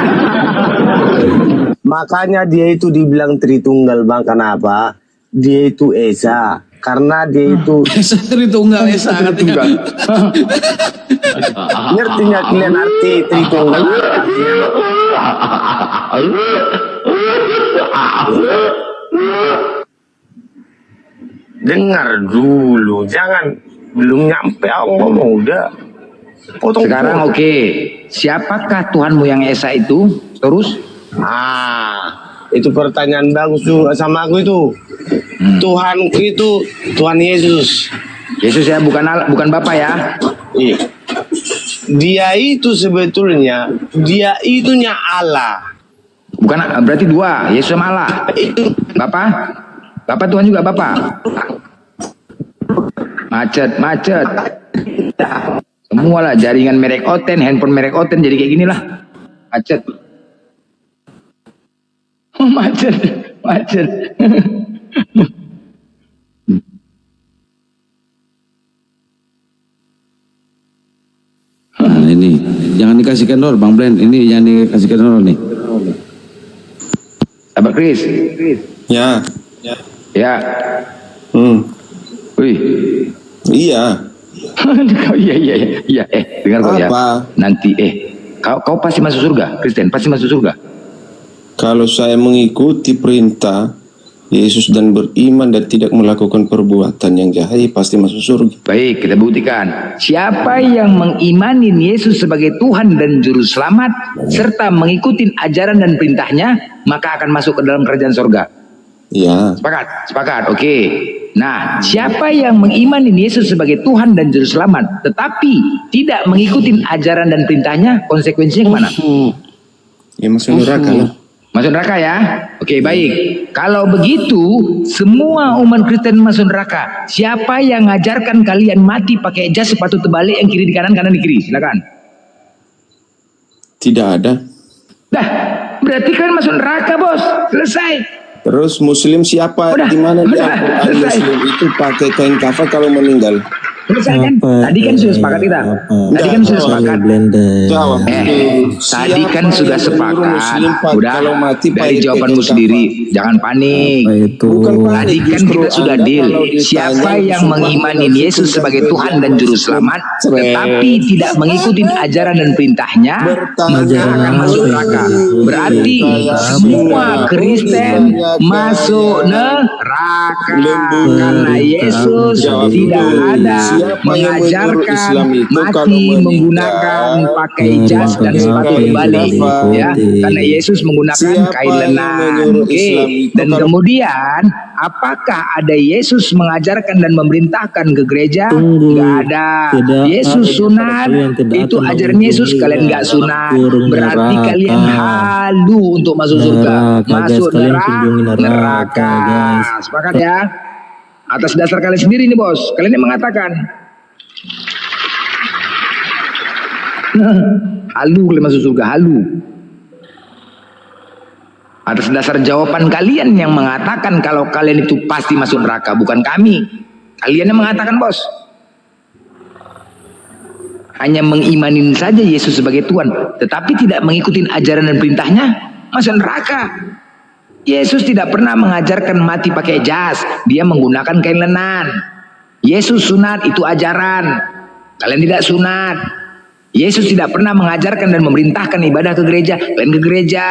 Makanya dia itu dibilang Tritunggal, Bang. Kenapa? Dia itu Esa. Karena dia itu Esa Tritunggal, Esa Tritunggal. Ngerti nggak kalian arti Tritunggal? Dengar dulu, jangan belum nyampe aku ngomong udah. Sekarang oke. Siapakah Tuhanmu yang Esa itu? Terus? Itu pertanyaan bagus tuh sama aku itu. Tuhanku itu Tuhan Yesus. Yesus ya, bukan Bapa ya. Iya. Dia itu sebetulnya dia itunya Allah. Bukan, berarti dua, Yesus sama Allah. Bapa Tuhan juga Bapa. Macet. Semua lah jaringan merek Oten, handphone merek Oten jadi kayak gini lah. Macet. Macet. Nah ini jangan dikasihkan dor, Bang Blen. Ini jangan dikasihkan dor nih. Sahabat Chris. Ya. Wih. Iya. Iya. Dengar kau ya. Apa? Nanti kau pasti masuk surga, Kristen pasti masuk surga. Kalau saya mengikuti perintah Yesus dan beriman dan tidak melakukan perbuatan yang jahat, pasti masuk surga. Baik, kita buktikan. Siapa yang mengimani Yesus sebagai Tuhan dan Juru Selamat serta mengikuti ajaran dan perintahnya, maka akan masuk ke dalam kerajaan surga. Ya. Sepakat. Oke. Nah, siapa yang mengimani Yesus sebagai Tuhan dan Juru Selamat, tetapi tidak mengikuti ajaran dan perintahnya, konsekuensinya kemana? Ya masuk neraka lah. Masuk neraka ya? Oke, baik. Kalau begitu, semua umat Kristen masuk neraka. Siapa yang ngajarkan kalian mati pakai jas sepatu terbalik yang kiri di kanan di kiri? Silakan. Tidak ada. Dah, berarti kalian masuk neraka, Bos. Selesai. Terus Muslim siapa? Di mana dia Muslim itu pakai kain kafan kalau meninggal? Selesai kan? Tadi kan sudah sepakat kita. Tadi kan sudah sepakat. Tadi kan sudah sepakat. Udah dari jawabanmu sendiri. Jangan panik. Tadi kan kita sudah deal. Siapa yang mengimani Yesus sebagai Tuhan dan Juru Selamat, tetapi tidak mengikuti ajaran dan perintahnya, maka akan masuk neraka. Berarti semua Kristen masuk neraka karena Yesus tidak ada mengajarkan mati menggunakan pakai jas dan sepatu kembali, ya, karena Yesus menggunakan kain lenan. Dan kemudian apakah ada Yesus mengajarkan dan memerintahkan ke gereja? Nggak ada. Yesus sunat, itu ajaran Yesus, kalian nggak sunat, berarti kalian halu untuk masuk surga, masuk neraka. Sepakat ya? Atas dasar kalian sendiri nih bos, kalian yang mengatakan halu, kalian masuk surga, halu. Atas dasar jawaban kalian yang mengatakan kalau kalian itu pasti masuk neraka, bukan kami. Kalian yang mengatakan bos. Hanya mengimanin saja Yesus sebagai Tuhan, tetapi tidak mengikuti ajaran dan perintahnya, masuk neraka. Yesus tidak pernah mengajarkan mati pakai jas, dia menggunakan kain lenan. Yesus sunat, itu ajaran, kalian tidak sunat. Yesus tidak pernah mengajarkan dan memerintahkan ibadah ke gereja, kalian ke gereja.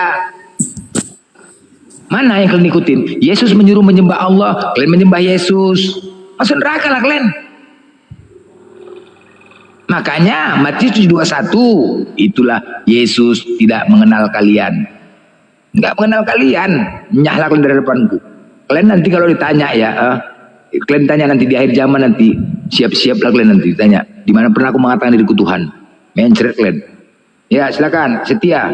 Mana yang kalian ikutin? Yesus menyuruh menyembah Allah, kalian menyembah Yesus, masuk neraka lah kalian. Makanya Matius 7:21, itulah Yesus tidak mengenal kalian. Nggak mengenal kalian, nyahlah kalian dari depanku. Kalian nanti kalau ditanya ya, kalian tanya nanti di akhir zaman nanti, siap-siaplah kalian nanti ditanya, di mana pernah aku mengatakan diriku Tuhan? Mencret kalian. Ya silakan, Setia.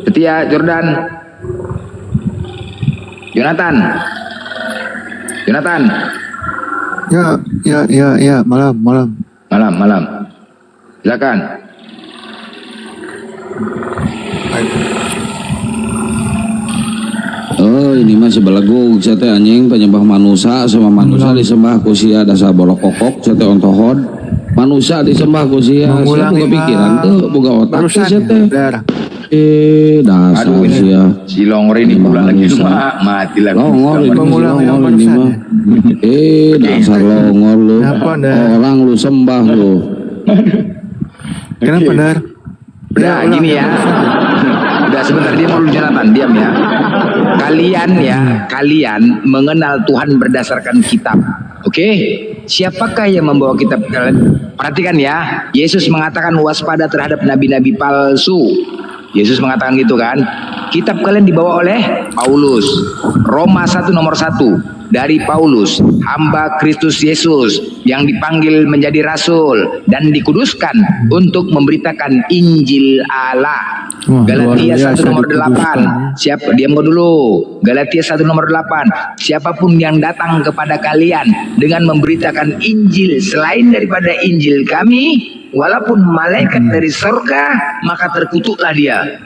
Setia, Jordan, Jonathan. Ya, malam. Silakan. Oh, ini mah sebelagu saya teh anjing penyembah manusia sama manusia disembah ku sia dasar bolok kokok saya teh ontohod. Manusia disembah ku sia. Saya boga pikiran tuh, boga otak saya teh. Dasar sia. Si Longor ini pulang lagi rumah, mati lagi. Longor ini mah. Dasar Longor lu. Orang lu sembah lu. Kenapa Dar? Udah gini ya. Udah sebentar, dia mau Jonathan, diam ya. Kalian mengenal Tuhan berdasarkan kitab. Oke? Siapakah yang membawa kitab kalian? Perhatikan ya. Yesus mengatakan waspada terhadap nabi-nabi palsu. Yesus mengatakan gitu kan. Kitab kalian dibawa oleh Paulus. Roma 1 nomor 1. Dari Paulus, hamba Kristus Yesus yang dipanggil menjadi rasul dan dikuduskan untuk memberitakan Injil Allah. Galatia 1 nomor 8. Siapa? Diam dulu. Galatia 1 nomor 8. Siapapun yang datang kepada kalian dengan memberitakan Injil selain daripada Injil kami, walaupun malaikat dari surga, maka terkutuklah dia.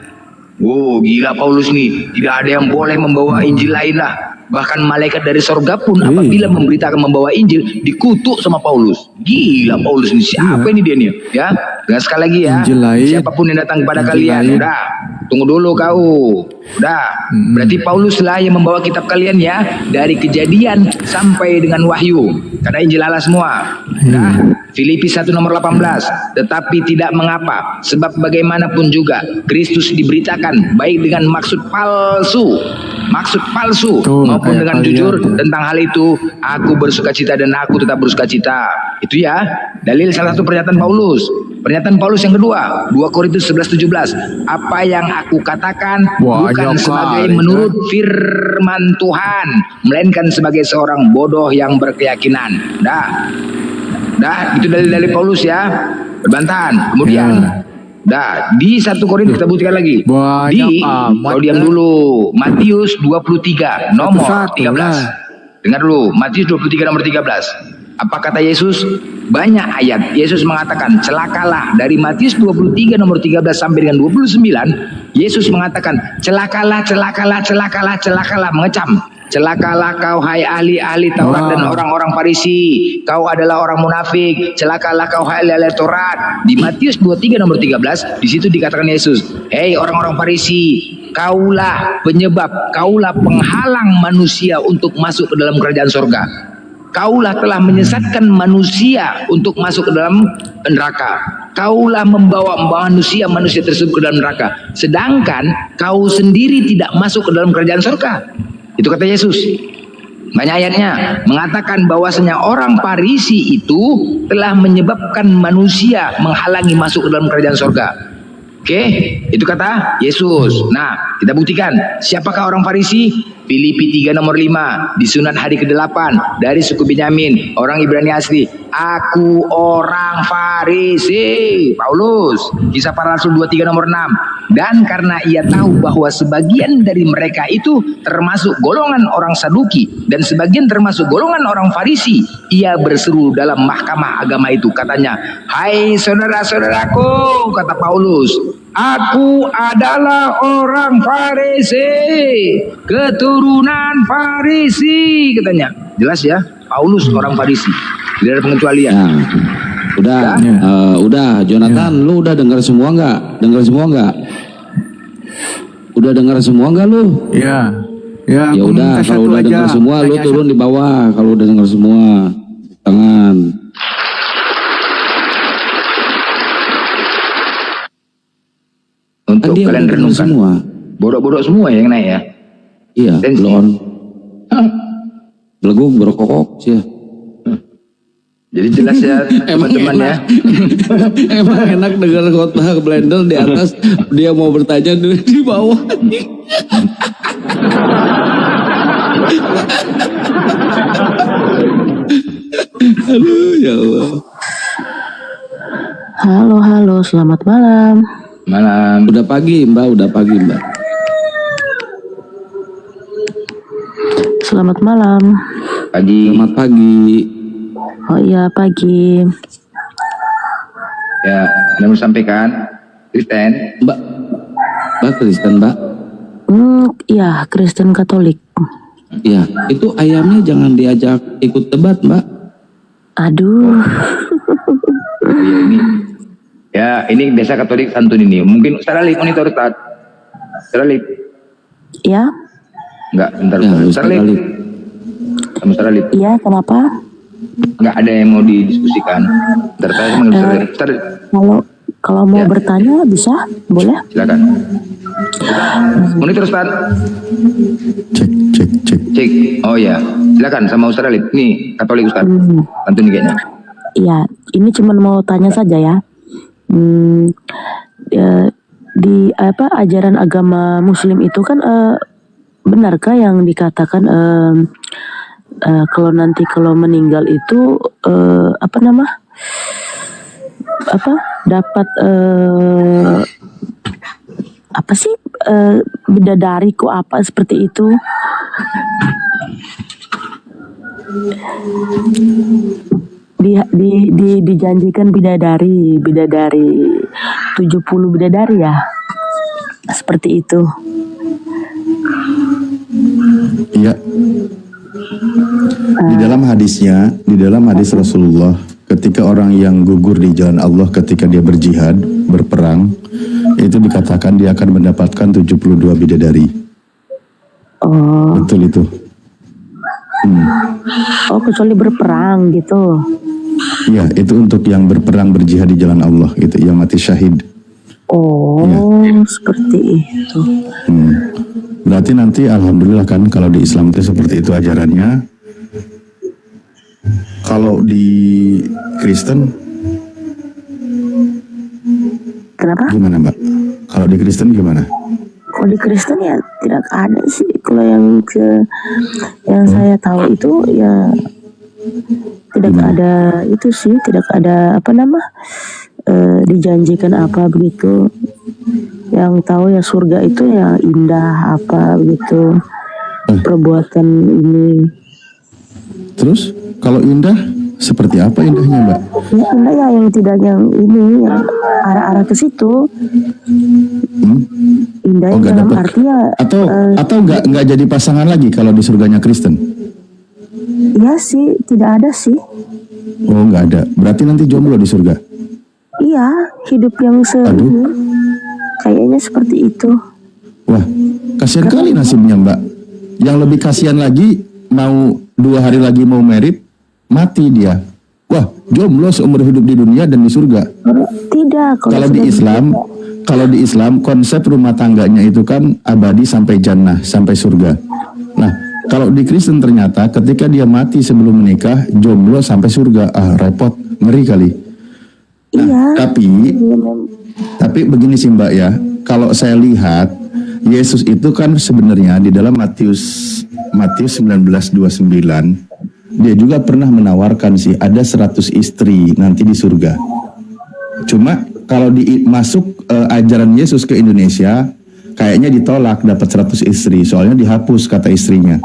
Oh, gila Paulus nih. Tidak ada yang boleh membawa Injil lain lah. Bahkan malaikat dari sorga pun apabila memberitakan membawa Injil dikutuk sama Paulus. Gila Paulus ini, siapa ini dia nih ya? Dan sekali lagi ya, siapapun yang datang kepada kalian, udah tunggu dulu kau. Udah, berarti Paulus lah yang membawa kitab kalian ya, dari Kejadian sampai dengan Wahyu, karena Injil Allah semua. Udah, Filipi 1 nomor 18. Tetapi tidak mengapa, sebab bagaimanapun juga Kristus diberitakan baik dengan maksud palsu maupun dengan jujur. Tentang hal itu aku bersukacita dan aku tetap bersukacita. Itu ya dalil salah satu pernyataan Paulus. Pernyataan Paulus yang kedua, 2 Korintus 11:17. Apa yang aku katakan bukan sebagai menurut firman Tuhan, melainkan sebagai seorang bodoh yang berkeyakinan. Dah, itu dalil-dalil Paulus ya. Berbantahan. Kemudian di 1 Korintus kita buktikan lagi. Kau diam dulu. Matius 23 nomor 13. Dengar dulu, Matius 23 nomor 13. Apa kata Yesus? Banyak ayat Yesus mengatakan celakalah. Dari Matius 23 nomor 13 sampai dengan 29, Yesus mengatakan celakalah, mengecam. Celakalah kau hai ahli-ahli Taurat dan orang-orang Farisi. Kau adalah orang munafik. Celakalah kau hai ahli Taurat. Di Matius 23 nomor 13, di situ dikatakan Yesus, "Hei orang-orang Farisi, kaulah penyebab, kaulah penghalang manusia untuk masuk ke dalam kerajaan surga. Kaulah telah menyesatkan manusia untuk masuk ke dalam neraka. Kaulah membawa manusia tersebut ke dalam neraka. Sedangkan kau sendiri tidak masuk ke dalam kerajaan surga." Itu kata Yesus. Banyak ayatnya mengatakan bahwasanya orang Farisi itu telah menyebabkan manusia menghalangi masuk ke dalam kerajaan surga. Oke, itu kata Yesus. Nah, kita buktikan siapakah orang Farisi. Filipi 3 nomor 5, disunat hari ke-8 dari suku Benyamin, orang Ibrani asli. Aku orang Farisi, Paulus. Kisah Para Rasul 23 nomor 6. Dan karena ia tahu bahwa sebagian dari mereka itu termasuk golongan orang Saduki dan sebagian termasuk golongan orang Farisi, ia berseru dalam mahkamah agama itu, katanya, "Hai saudara-saudaraku," kata Paulus, "aku adalah orang Farisi, keturunan Farisi," katanya. Jelas ya, Paulus orang Farisi. Tidak ada pengecualian. Udah, udah, Jonathan, lu udah dengar semua nggak? Dengar semua nggak? Udah dengar semua nggak lu? Ya, ya udah. Kalau udah dengar semua, lu turun di bawah. Kalau udah dengar semua, tangan. Untuk kalian renungkan semua. Bodoh-bodoh semua yang naik ya. Iya, belum. Beleguk berkokok sih. Jadi jelas ya teman-teman ya. Emang enak dengar khotbah Blender di atas, dia mau bertanya di bawah. Aduh ya Allah. Halo, selamat malam. Malam. Udah pagi Mbak, udah pagi Mbak. Selamat malam. Pagi. Selamat pagi. Oh iya, pagi. Ya, Anda mau sampaikan Kristen? Mbak Kristen, Mbak? Iya, Kristen Katolik. Iya, itu ayamnya jangan diajak ikut debat, Mbak. Aduh. Ini biasa Katolik santun ini. Mungkin Ustaz Alif monitor Ustaz. Ustaz Alif. Ya. Enggak, bentar. Ustaz Alif. Ustaz Alif. Iya, kenapa? Enggak ada yang mau didiskusikan. Bentar saya manggil Ustaz Alif. Kalau mau bertanya bisa, boleh? Silakan. Monitor Ustaz. Cek. Oh ya, silakan sama Ustaz Alif. Nih, Katolik Ustaz. Santun kayaknya. Iya, ini cuma mau tanya saja ya. Di ajaran agama Muslim itu kan benarkah yang dikatakan kalau meninggal itu dapat bidadari kok apa seperti itu? Dijanjikan bidadari 70 bidadari ya, seperti itu. Iya. Di dalam hadis Rasulullah, ketika orang yang gugur di jalan Allah ketika dia berjihad, berperang, itu dikatakan dia akan mendapatkan 72 bidadari. Oh. Betul itu. Oh, kecuali berperang gitu. Iya, itu untuk yang berperang berjihad di jalan Allah gitu, yang mati syahid. Oh, seperti itu. Berarti nanti alhamdulillah kan kalau di Islam itu seperti itu ajarannya. Kalau di Kristen kenapa? Gimana Mbak? Kalau di Kristen gimana? Kalau di Kristen ya tidak ada sih. Kalau yang saya tahu itu ya tidak ada itu sih, tidak ada dijanjikan apa begitu. Yang tahu ya surga itu ya indah apa begitu, perbuatan ini. Terus kalau indah seperti apa indahnya Mbak? Ya indah ya yang tidak yang ini yang arah-arah ke situ. dipindahin nggak dalam dapat. arti ya Atau nggak jadi pasangan lagi kalau di surganya Kristen? iya sih, tidak ada sih. Oh, nggak ada. Berarti nanti jomblo di surga. Iya, hidup yang ini kayaknya seperti itu. Wah, kasihan kali nasibnya Mbak. Yang lebih kasihan lagi, mau 2 hari lagi mau merit, mati dia. Wah, jomblo seumur hidup di dunia dan di surga. Tidak, Kalau di Islam konsep rumah tangganya itu kan abadi sampai jannah, sampai surga. Nah, kalau di Kristen ternyata ketika dia mati sebelum menikah, jomblo sampai surga. Ah, repot, ngeri kali. Nah, tapi begini sih Mbak ya, kalau saya lihat Yesus itu kan sebenarnya di dalam Matius 19:29 dia juga pernah menawarkan sih ada 100 istri nanti di surga. Cuma kalau masuk ajaran Yesus ke Indonesia kayaknya ditolak dapat 100 istri, soalnya dihapus kata istrinya.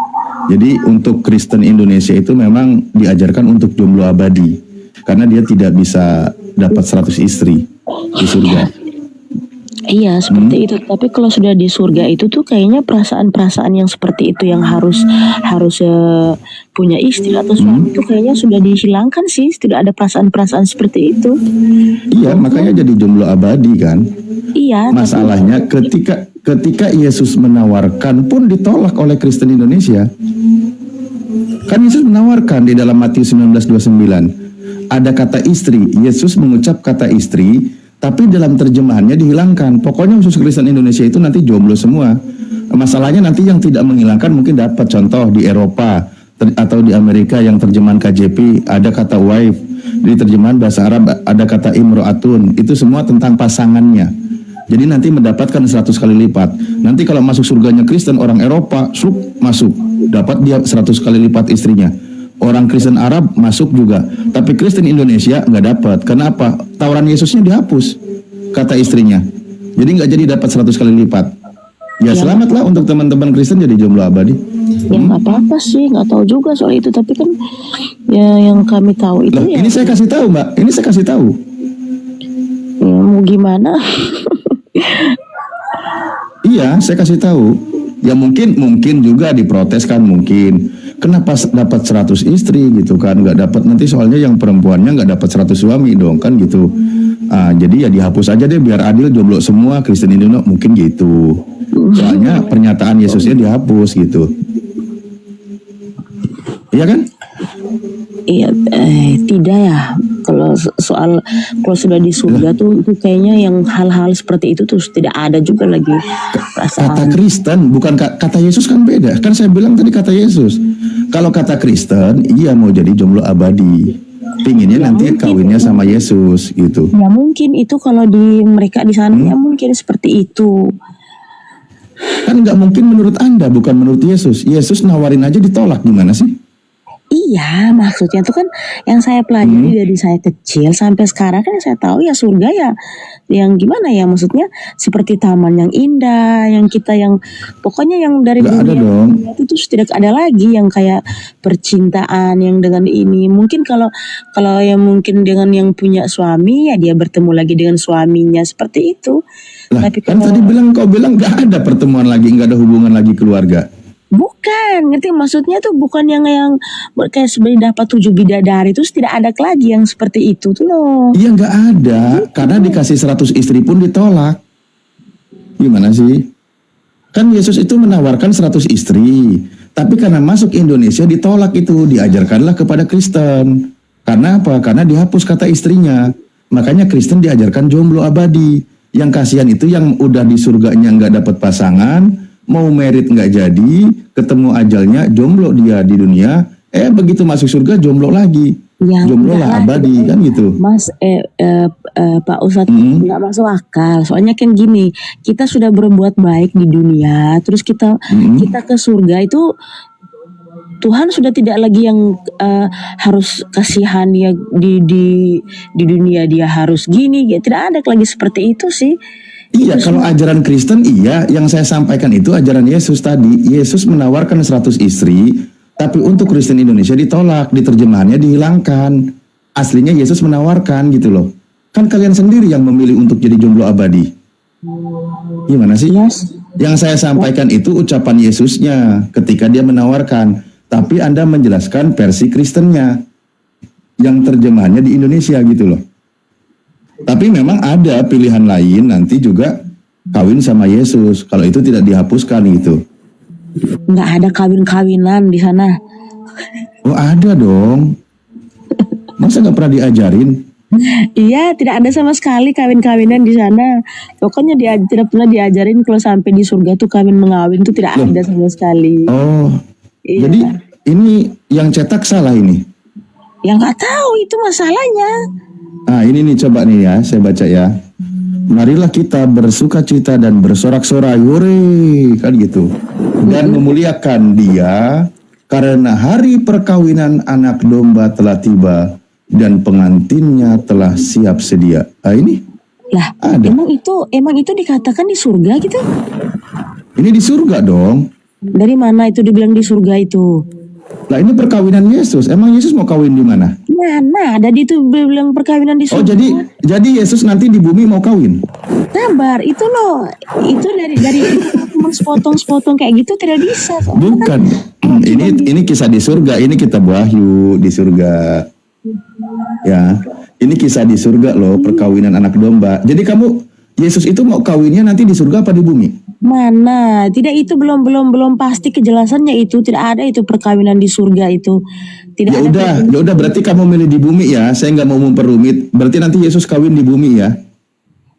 Jadi untuk Kristen Indonesia itu memang diajarkan untuk jomblo abadi karena dia tidak bisa dapat 100 istri di surga. Iya seperti itu. Tapi kalau sudah di surga itu tuh kayaknya perasaan-perasaan yang seperti itu yang harus punya istri atau suami itu kayaknya sudah dihilangkan sih. Tidak ada perasaan-perasaan seperti itu. Iya, makanya jadi jomblo abadi kan. Iya. Masalahnya ketika Yesus menawarkan pun ditolak oleh Kristen Indonesia. Kan Yesus menawarkan di dalam Matius 19:29 ada kata istri. Yesus mengucap kata istri, tapi dalam terjemahannya dihilangkan. Pokoknya khusus Kristen Indonesia itu nanti jomblo semua. Masalahnya nanti yang tidak menghilangkan mungkin dapat, contoh di Eropa atau di Amerika yang terjemahan KJP ada kata wife, di terjemahan bahasa Arab ada kata imro'atun. Itu semua tentang pasangannya. Jadi nanti mendapatkan 100 kali lipat. Nanti kalau masuk surganya Kristen orang Eropa, masuk dapat dia 100 kali lipat istrinya. Orang Kristen Arab masuk juga, tapi Kristen Indonesia nggak dapat. Kenapa? Tawaran Yesusnya dihapus, kata istrinya. Jadi nggak jadi dapat 100 kali lipat. Ya selamatlah untuk teman-teman Kristen jadi jomblo abadi. Ya nggak apa-apa sih, nggak tahu juga soal itu. Tapi kan ya yang kami tahu itu ya. Ini saya kasih tahu Mbak, ini saya kasih tahu. Ya, mau gimana? Iya, saya kasih tahu. Ya mungkin juga diprotes kan mungkin. Kenapa dapat 100 istri gitu kan, nggak dapat nanti soalnya yang perempuannya nggak dapat 100 suami dong kan gitu. Jadi ya dihapus aja deh biar adil jomblo semua Kristen Indonesia mungkin gitu. Soalnya pernyataan Yesusnya dihapus gitu. Iya kan? Iya, tidak ya. Kalau kalau sudah di surga tuh itu kayaknya yang hal-hal seperti itu tuh tidak ada juga lagi perasaan. Kata Kristen bukan kata Yesus kan beda. Kan saya bilang tadi kata Yesus. Kalau kata Kristen, iya mau jadi jomblo abadi. Pinginnya ya, nanti kawinnya sama Yesus gitu. Ya mungkin itu kalau di mereka di sana ya mungkin seperti itu. Kan nggak mungkin menurut Anda, bukan menurut Yesus. Yesus nawarin aja ditolak, gimana sih? Iya, maksudnya itu kan yang saya pelajari dari saya kecil sampai sekarang kan saya tahu ya surga ya yang gimana ya, maksudnya seperti taman yang indah, yang kita yang pokoknya yang dari dunia itu tuh tidak ada lagi yang kayak percintaan yang dengan ini. Mungkin kalau yang mungkin dengan yang punya suami ya dia bertemu lagi dengan suaminya seperti itu. Lah, tapi kan tadi kau bilang nggak ada pertemuan lagi, nggak ada hubungan lagi keluarga. Bukan, ngerti maksudnya tuh bukan yang kayak sebenarnya dapat 7 bidadari terus tidak ada lagi yang seperti itu tuh loh. Iya nggak ada, karena dikasih 100 istri pun ditolak. Gimana sih? Kan Yesus itu menawarkan 100 istri, tapi karena masuk Indonesia ditolak itu, diajarkanlah kepada Kristen. Karena apa? Karena dihapus kata istrinya. Makanya Kristen diajarkan jomblo abadi. Yang kasihan itu yang udah di surganya nggak dapat pasangan, mau merit nggak jadi, ketemu ajalnya, jomblo dia di dunia, begitu masuk surga jomblo lagi, jomblo lah abadi kan gitu. Mas, Pak Ustadz nggak masuk akal, soalnya kan gini, kita sudah berbuat baik di dunia, terus kita ke surga itu Tuhan sudah tidak lagi yang harus kasihan dia di dunia dia harus gini, ya tidak ada lagi seperti itu sih. Iya, kalau ajaran Kristen iya, yang saya sampaikan itu ajaran Yesus tadi. Yesus menawarkan 100 istri, tapi untuk Kristen Indonesia ditolak, di terjemahannya dihilangkan. Aslinya Yesus menawarkan gitu loh. Kan kalian sendiri yang memilih untuk jadi jomblo abadi. Gimana sih? Yang saya sampaikan itu ucapan Yesusnya ketika dia menawarkan. Tapi Anda menjelaskan versi Kristennya yang terjemahannya di Indonesia gitu loh. Tapi memang ada pilihan lain nanti juga kawin sama Yesus. Kalau itu tidak dihapuskan gitu. Nggak ada kawin-kawinan di sana. Oh ada dong. Masa nggak pernah diajarin? Iya, tidak ada sama sekali kawin-kawinan di sana. Pokoknya tidak pernah diajarin kalau sampai di surga tuh kawin mengawin tuh tidak ada sama sekali. Oh, Iya. jadi ini yang cetak salah ini. Ya nggak tahu itu masalahnya. Ah ini nih coba nih ya, saya baca ya. Marilah kita bersukacita dan bersorak-sorai, hore, kan gitu. Dan memuliakan Dia karena hari perkawinan anak domba telah tiba dan pengantinnya telah siap sedia. Ah ini Lah, emang itu dikatakan di surga gitu? Ini di surga dong. Dari mana itu dibilang di surga itu? Lah ini perkawinan Yesus. Emang Yesus mau kawin di mana? Mana ada di itu bilang perkawinan di surga? Oh jadi Yesus nanti di bumi mau kawin? Sabar, itu loh. Itu dari cuma sepotong-sepotong kayak gitu tidak bisa. Bukan. Ini kisah di surga. Ini kitab Wahyu di surga. Ya, ini kisah di surga loh, perkawinan anak domba. Jadi Yesus itu mau kawinnya nanti di surga apa di bumi? Mana? Tidak, itu belum pasti kejelasannya itu. Tidak ada itu perkawinan di surga itu. Tidak ada. Ya udah berarti kamu milih di bumi ya. Saya nggak mau memperumit. Berarti nanti Yesus kawin di bumi ya.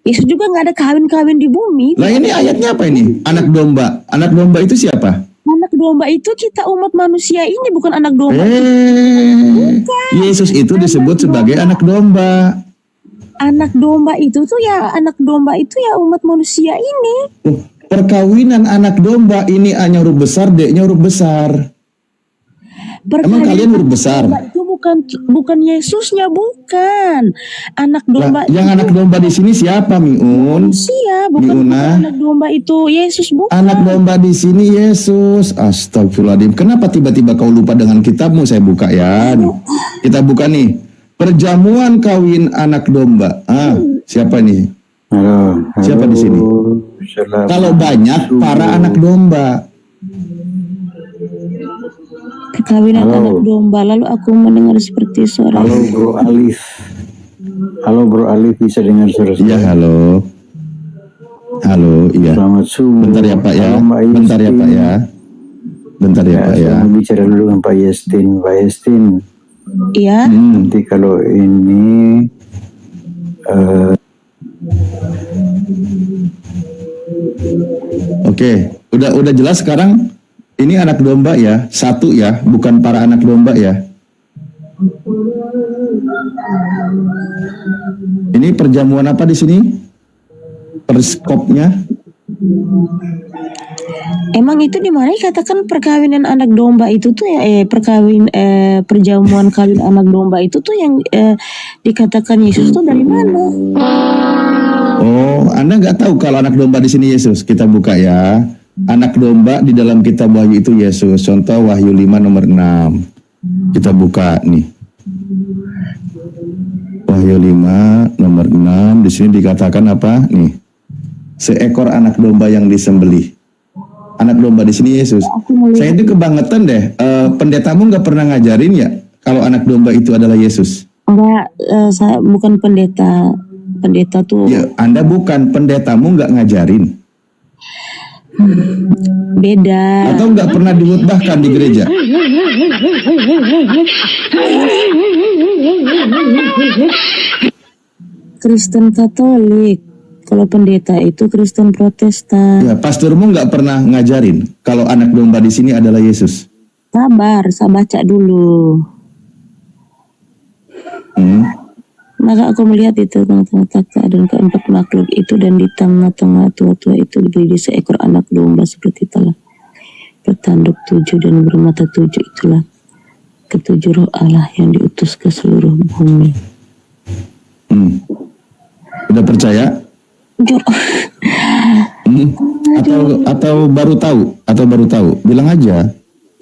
Yesus juga nggak ada kawin-kawin di bumi. Lah ini ayatnya apa ini? Anak domba. Anak domba itu siapa? Anak domba itu kita umat manusia ini, bukan anak domba. Yesus itu disebut sebagai anak domba. Anak domba itu ya umat manusia ini. Perkawinan anak domba ini A nya huruf besar, D-nya huruf besar. Emang kalian huruf besar? Itu bukan Yesusnya, bukan. Anak domba. Yang anak domba di sini siapa, Miun? Manusia, bukan anak domba itu Yesus, bukan. Anak domba di sini Yesus. Astagfirullahaladzim. Kenapa tiba-tiba kau lupa dengan kitabmu? Saya buka ya. Kita buka nih. Perjamuan kawin anak domba. Siapa nih? Siapa di sini? Kalau banyak para anak domba. Perkawinan anak domba. Lalu aku mendengar seperti suara. Halo Bro Alif, bisa dengar suara saya? Iya, halo. Halo, iya. Selamat subuh. Bentar ya Pak ya. Bentar ya Pak ya. Bentar ya Pak ya. Saya bicara dulu dengan Pak Yestin. Pak Yestin. Iya. Nanti kalau ini Oke, udah jelas sekarang. Ini anak domba ya, satu ya, bukan para anak domba ya. Ini perjamuan apa di sini? Perskopnya? Emang itu di mana dikatakan perkawinan anak domba itu tuh ya perjamuan kawin anak domba itu tuh yang dikatakan Yesus tuh dari mana? Oh, Anda nggak tahu kalau anak domba di sini Yesus? Kita buka ya. Anak domba di dalam kitab Wahyu itu Yesus. Contoh Wahyu 5 nomor 6. Kita buka nih. Wahyu 5 nomor 6 di sini dikatakan apa? Nih. Seekor anak domba yang disembelih. Anak domba di sini Yesus. Saya itu kebangetan deh. Pendetamu nggak pernah ngajarin ya kalau anak domba itu adalah Yesus? Enggak, saya bukan pendeta. Pendeta tuh. Ya, Anda bukan, pendetamu nggak ngajarin. Beda. Atau nggak pernah dikhotbahkan di gereja? Kristen Katolik. Kalau pendeta itu Kristen Protestan. Ya, pastormu nggak pernah ngajarin kalau anak domba di sini adalah Yesus. Sabar, saya baca dulu. Maka aku melihat itu tengah-tengah takhta dan keempat makhluk itu, dan di tengah-tengah tua-tua itu berdiri seekor anak domba seperti telah bertanduk 7 dan bermata 7. Itulah ketujuh roh Allah yang diutus ke seluruh bumi. Udah percaya? Aduh. Atau baru tahu? Bilang aja.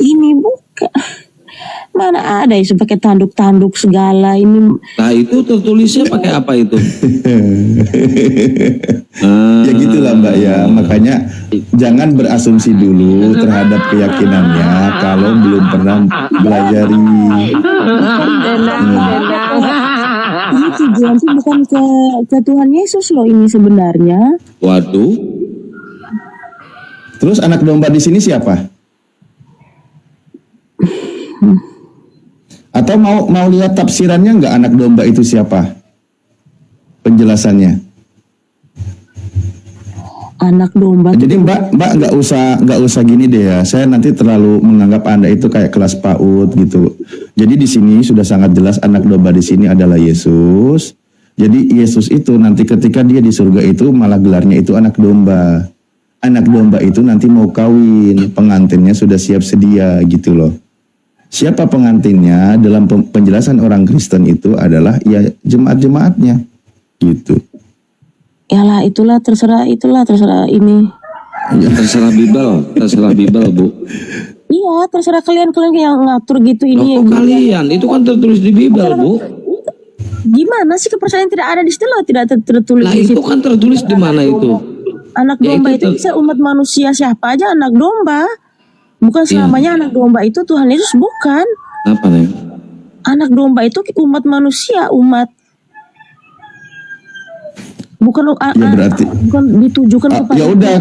Ini bukan. Mana ada ya pakai tanduk-tanduk segala ini. Nah itu tertulisnya pakai apa itu? Ya gitulah Mbak ya, makanya jangan berasumsi dulu terhadap keyakinannya kalau belum pernah belajari. Ini tujuan sih bukan ke Tuhan Yesus loh ini sebenarnya. Waduh. Terus anak domba di sini siapa? Atau mau lihat tafsirannya nggak, anak domba itu siapa? Penjelasannya. Anak domba. Jadi Mbak nggak usah gini deh ya. Saya nanti terlalu menganggap Anda itu kayak kelas PAUD gitu. Jadi di sini sudah sangat jelas anak domba di sini adalah Yesus. Jadi Yesus itu nanti ketika dia di surga itu malah gelarnya itu anak domba. Anak domba itu nanti mau kawin, pengantinnya sudah siap sedia gitu loh. Siapa pengantinnya dalam penjelasan orang Kristen itu adalah ya jemaat-jemaatnya gitu. Yalah itulah terserah ini. Terserah Bible Bu. Iya terserah kalian yang ngatur gitu ini. Kok kalian? Itu kan tertulis di Bible Bu. Gimana sih kepercayaan tidak ada di situ loh, tidak tertulis Nah di itu situ. kan tertulis di mana itu? Anak Ya, domba itu itu bisa umat manusia siapa aja anak domba. Bukan selamanya anak domba itu Tuhan Yesus, bukan. Apa nih? Anak domba itu umat manusia, umat. Bukan Ya berarti bukan ditujukan kepada.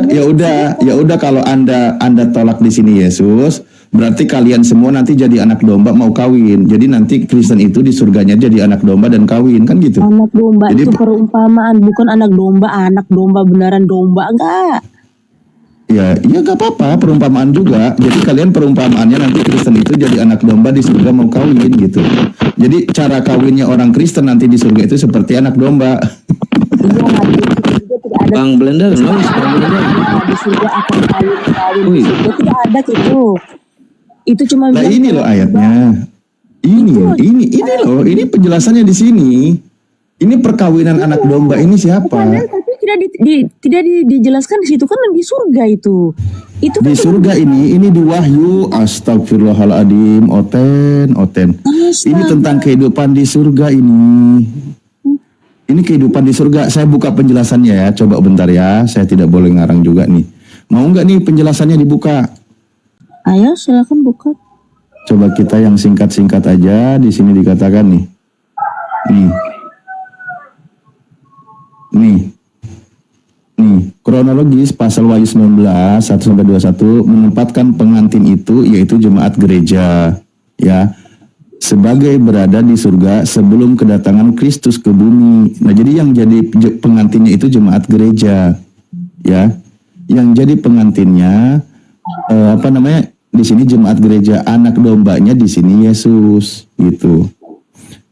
ya udah kalau Anda tolak di sini Yesus, berarti kalian semua nanti jadi anak domba mau kawin. Jadi nanti Kristen itu di surganya jadi anak domba dan kawin kan gitu. Anak domba Jadi, itu perumpamaan, bukan anak domba beneran domba enggak. Ya gak apa-apa, perumpamaan juga. Jadi kalian perumpamaannya nanti Kristen itu jadi anak domba di surga mau kawin gitu. Jadi cara kawinnya orang Kristen nanti di surga itu seperti anak domba. Bang Blender, Di surga akan kawin. Itu tidak ada gitu. Itu cuma Nah ini loh ayatnya. Ini penjelasannya di sini. Ini perkawinan anak domba ini siapa? Tapi tidak dijelaskan di situ kan di surga itu. Itu Di surga ini di Wahyu, astagfirullahaladzim, oten. Ini tentang kehidupan di surga ini. Ini kehidupan di surga. Saya buka penjelasannya ya. Coba bentar ya. Saya tidak boleh ngarang juga nih. Mau nggak nih penjelasannya dibuka? Ayo silakan buka. Coba kita yang singkat-singkat aja. Di sini dikatakan nih. Nih. Kronologis pasal Wahyu 19 1-21 menempatkan pengantin itu yaitu jemaat gereja ya sebagai berada di surga sebelum kedatangan Kristus ke bumi. Nah, jadi yang jadi pengantinnya itu jemaat gereja ya. Yang jadi pengantinnya di sini jemaat gereja, anak dombanya di sini Yesus gitu.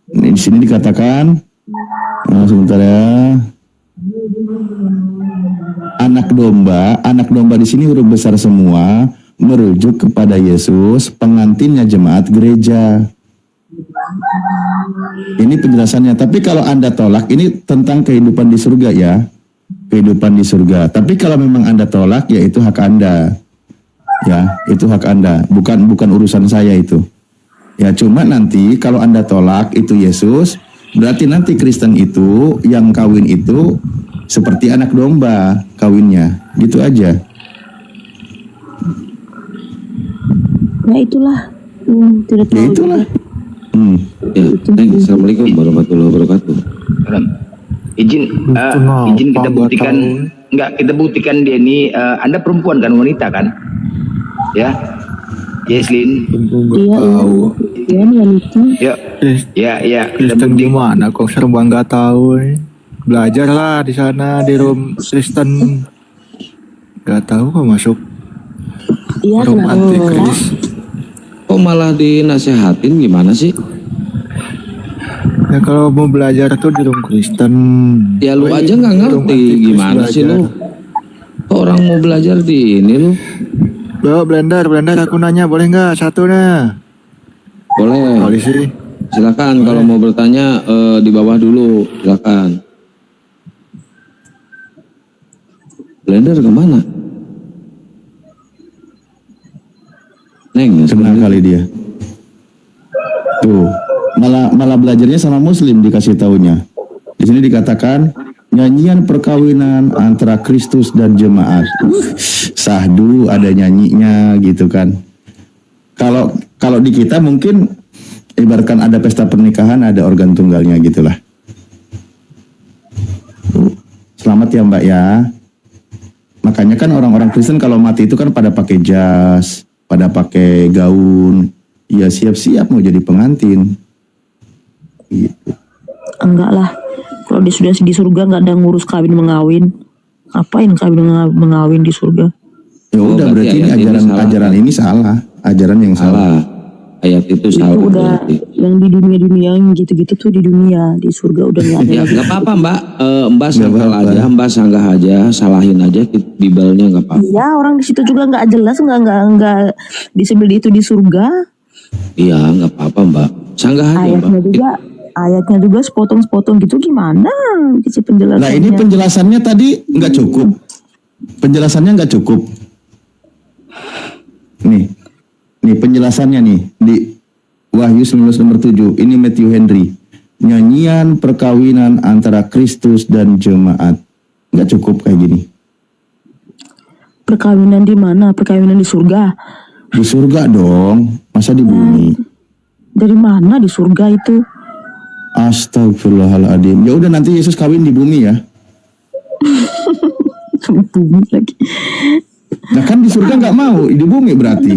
Di sini dikatakan sebentar ya. Anak domba di sini huruf besar semua merujuk kepada Yesus, pengantinnya jemaat gereja. Ini penjelasannya. Tapi kalau Anda tolak, ini tentang kehidupan di surga ya, kehidupan di surga. Tapi kalau memang Anda tolak, ya itu hak Anda, ya itu hak Anda, bukan urusan saya itu. Ya cuma nanti kalau Anda tolak itu Yesus, berarti nanti Kristen itu yang kawin itu seperti anak domba kawinnya, gitu aja. Ya itulah. Tidak tahu. Ya itulah. Assalamualaikum warahmatullahi wabarakatuh. Izin kita buktikan dia ini Anda perempuan kan, wanita kan? Ya. Yeslin. Iya wanita. Ya. Kristen gimana kok serba nggak tahu? Belajarlah di sana di room Kristen. Nggak tahu kok masuk room antikris. Kok malah dinasehatin gimana sih? Ya kalau mau belajar tuh di room Kristen. Ya lu aja nggak ngerti gimana sih lu? Kok orang mau belajar di ini lu? Blender aku nanya boleh nggak satu nah? Boleh. Polisi. Silakan kalau mau bertanya di bawah dulu, silakan. Blender kemana? Kenal kali dia. Tuh, malah belajarnya sama Muslim dikasih taunya. Di sini dikatakan nyanyian perkawinan antara Kristus dan jemaat. Sahdu ada nyanyinya gitu kan. Kalau di kita mungkin ibaratkan ada pesta pernikahan ada organ tunggalnya gitulah. Selamat ya Mbak ya. Makanya kan orang-orang Kristen kalau mati itu kan pada pakai jas, pada pakai gaun, ya siap-siap mau jadi pengantin. Gitu. Enggak lah. Kalau sudah di surga nggak ada ngurus kawin mengawin. Apain kawin mengawin di surga? Ya udah berarti ini ajaran ini salah. Ajaran yang salah. Ayat itu salah. Itu udah yang di dunia yang gitu-gitu tuh di dunia, di surga udah nggak ada. Ya nggak apa-apa Mbak, Mbak sangkal aja, Mbak sanggah aja, salahin aja Bibelnya nggak apa-apa. Iya, orang di situ juga nggak jelas, nggak disebut itu di surga. Iya nggak apa-apa Mbak, sanggah aja Ayatnya juga sepotong-sepotong gitu gimana isi penjelasannya? Nah ini penjelasannya tadi nggak cukup. Penjelasannya nggak cukup. Nih penjelasannya nih di Wahyu 19 nomor 7. Ini Matthew Henry. Nyanyian perkawinan antara Kristus dan jemaat. Nggak cukup kayak gini. Perkawinan di mana? Perkawinan di surga? Di surga dong. Masa di bumi? Dari mana di surga itu? Astagfirullahaladzim. Ya udah nanti Yesus kawin di bumi ya. Bumi lagi. Nah kan di surga nggak mau, di bumi berarti.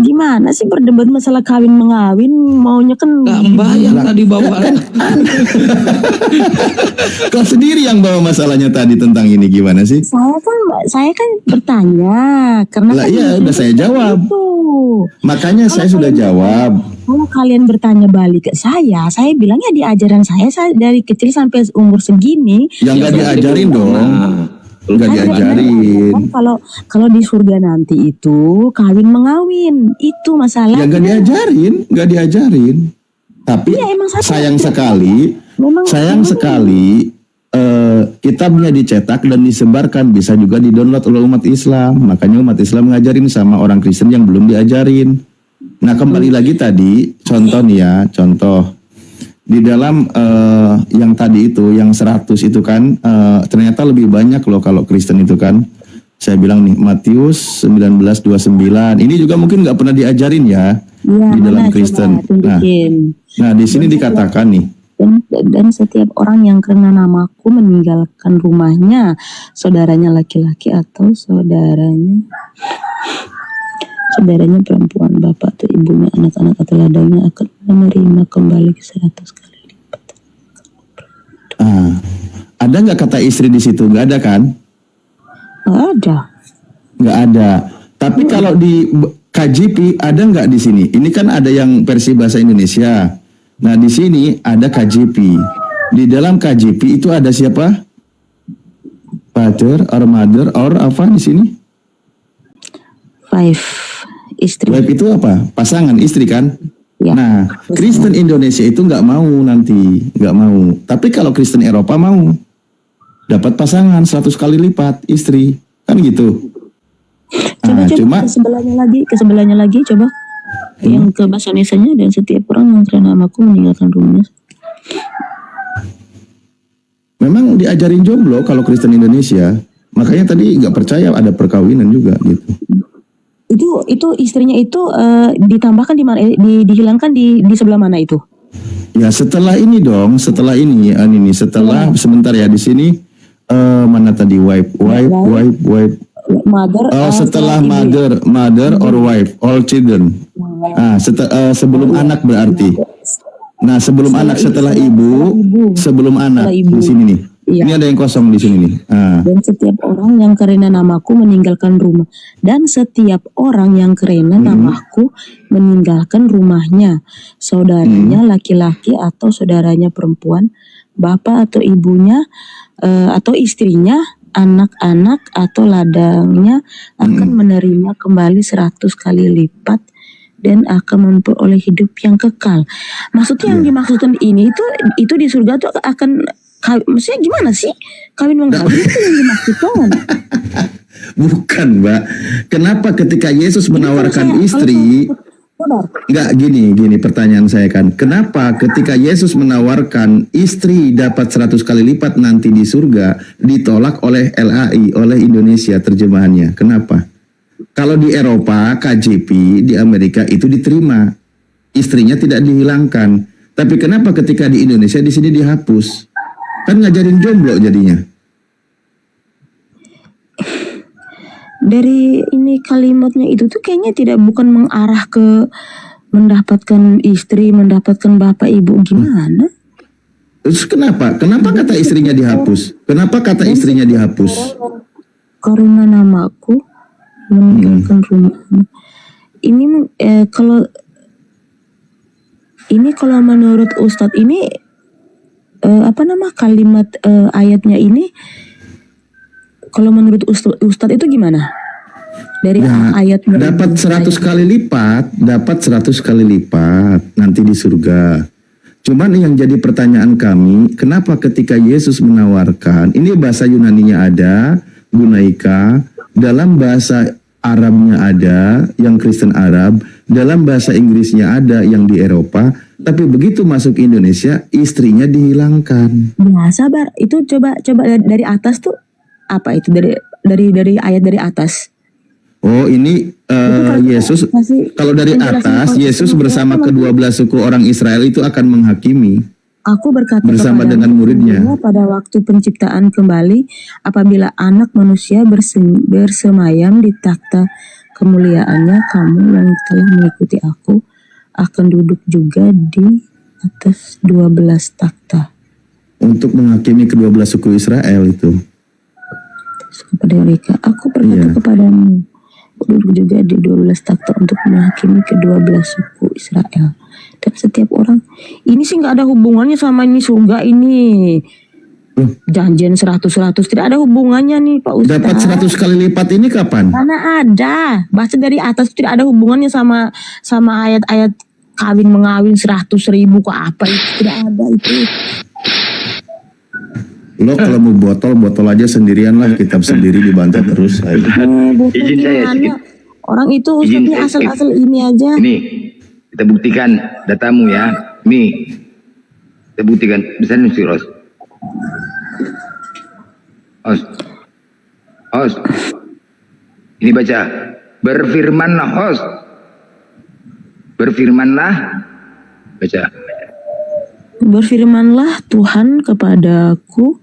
Gimana sih berdebat masalah kawin mengawin, maunya kan Mbak yang tadi bawa. Kau sendiri yang bawa masalahnya tadi tentang ini gimana sih? Saya kan bertanya karena lah iya udah saya jawab. Makanya saya sudah jawab. Kalau kalian bertanya balik ke saya bilangnya di ajaran saya dari kecil sampai umur segini. Yang nggak diajarin dong. Nggak diajarin. Kalau di surga nanti itu kawin mengawin itu masalah. Ya nggak diajarin. Tapi ya, sayang sekali kitabnya dicetak dan disebarkan bisa juga didownload oleh umat Islam. Makanya umat Islam ngajarin sama orang Kristen yang belum diajarin. Nah kembali lagi tadi contoh di dalam yang tadi itu yang 100 itu kan ternyata lebih banyak loh kalau Kristen itu kan. Saya bilang nih Matius 19:29 ini juga mungkin nggak pernah diajarin ya di dalam Kristen. Nah di sini dikatakan nih. Dan setiap orang yang karena namaku meninggalkan rumahnya, saudaranya laki-laki atau saudaranya perempuan, bapak atau ibunya, anak-anak atau ladangnya akan menerima kembali 100 kali lipat. Ada nggak kata istri di situ? Nggak ada kan? Nggak ada. Tapi kalau di KJP ada nggak di sini? Ini kan ada yang versi bahasa Indonesia. Nah di sini ada KJP. Di dalam KJP itu ada siapa? Father or mother or apa di sini? Istri. Wife itu apa? Pasangan istri kan? Ya. Nah Kristen Indonesia itu nggak mau nanti, nggak mau. Tapi kalau Kristen Eropa mau, dapat pasangan 100 kali lipat istri, kan gitu. Coba ke sebelahnya lagi coba. Yang ke bahasa Indonesianya, dan setiap orang yang karena namaku meninggalkan rumahnya. Memang diajarin jomblo kalau Kristen Indonesia, makanya tadi nggak percaya ada perkawinan juga gitu. Itu istrinya itu ditambahkan di mana? Dihilangkan di sebelah mana itu? Ya setelah ini dong, setelah sebentar ya di sini mana tadi wife. Mother. Setelah mother or wife, all children. Sebelum anak berarti. Nah sebelum anak, setelah ibu, sebelum anak di sini nih. Iya. Ini ada yang kosong di sini nih. Dan setiap orang yang karena namaku meninggalkan rumah. Dan setiap orang yang karena namaku meninggalkan rumahnya, saudaranya laki-laki atau saudaranya perempuan, bapak atau ibunya atau istrinya, anak-anak atau ladangnya akan menerima kembali 100 kali lipat dan akan memperoleh hidup yang kekal. Maksudnya yang dimaksudkan ini itu di surga tuh akan maksudnya gimana sih? Kawin mengkawin itu yang dimaksudkan. Bukan, Mbak. Kenapa ketika Yesus menawarkan istri Enggak, gini pertanyaan saya kan. Kenapa ketika Yesus menawarkan istri dapat 100 kali lipat nanti di surga, ditolak oleh LAI, oleh Indonesia terjemahannya? Kenapa? Kalau di Eropa, KJP, di Amerika itu diterima. Istrinya tidak dihilangkan. Tapi kenapa ketika di Indonesia di sini dihapus? Kan ngajarin jomblo jadinya. Dari ini kalimatnya itu tuh kayaknya bukan mengarah ke mendapatkan istri, mendapatkan bapak ibu gimana? Terus kenapa? Kenapa kata istrinya dihapus? Kenapa kata istrinya dihapus? Karena namaku meninggalkan rumah. Ini kalau menurut Ustadz ini kalimat ayatnya ini kalau menurut Ustadz itu gimana? Dari ayatnya dapat 100 kali lipat, nanti di surga. Cuman yang jadi pertanyaan kami, kenapa ketika Yesus menawarkan, ini bahasa Yunaninya ada, gunaika, dalam bahasa Arabnya ada, yang Kristen Arab, dalam bahasa Inggrisnya ada, yang di Eropa, tapi begitu masuk Indonesia, istrinya dihilangkan. Ya, sabar. Itu coba dari atas tuh apa itu dari ayat dari atas? Oh, ini Yesus kalau dari atas, Yesus bersama ke-12 suku orang Israel itu akan menghakimi. Aku berkata bersama dengan muridnya pada waktu penciptaan kembali, apabila anak manusia bersemayam di takhta kemuliaannya, kamu yang telah mengikuti aku akan duduk juga di atas 12 takhta. Untuk menghakimi ke-12 suku Israel itu. Kepada mereka, aku berkata kepadamu, duduk juga di 12 takhta untuk menghakimi ke-12 suku Israel. Dan setiap orang, ini sih nggak ada hubungannya sama ini surga ini. Janjian 100 tidak ada hubungannya nih Pak Ustaz. Dapat 100 kali lipat ini kapan? Karena ada, baca dari atas tidak ada hubungannya sama ayat-ayat kawin mengawin 100.000 kok apa itu, tidak ada itu. Lo kalau mau botol aja sendirian lah, kitab sendiri dibantai terus. Izin saya sedikit. Orang itu Ustaznya asal-asal ini aja. Ini kita buktikan datamu ya. Ini kita buktikan. Bisa nih Ros. Host. Ini baca. Berfirmanlah host. Berfirmanlah. Baca. Berfirmanlah Tuhan kepadaku,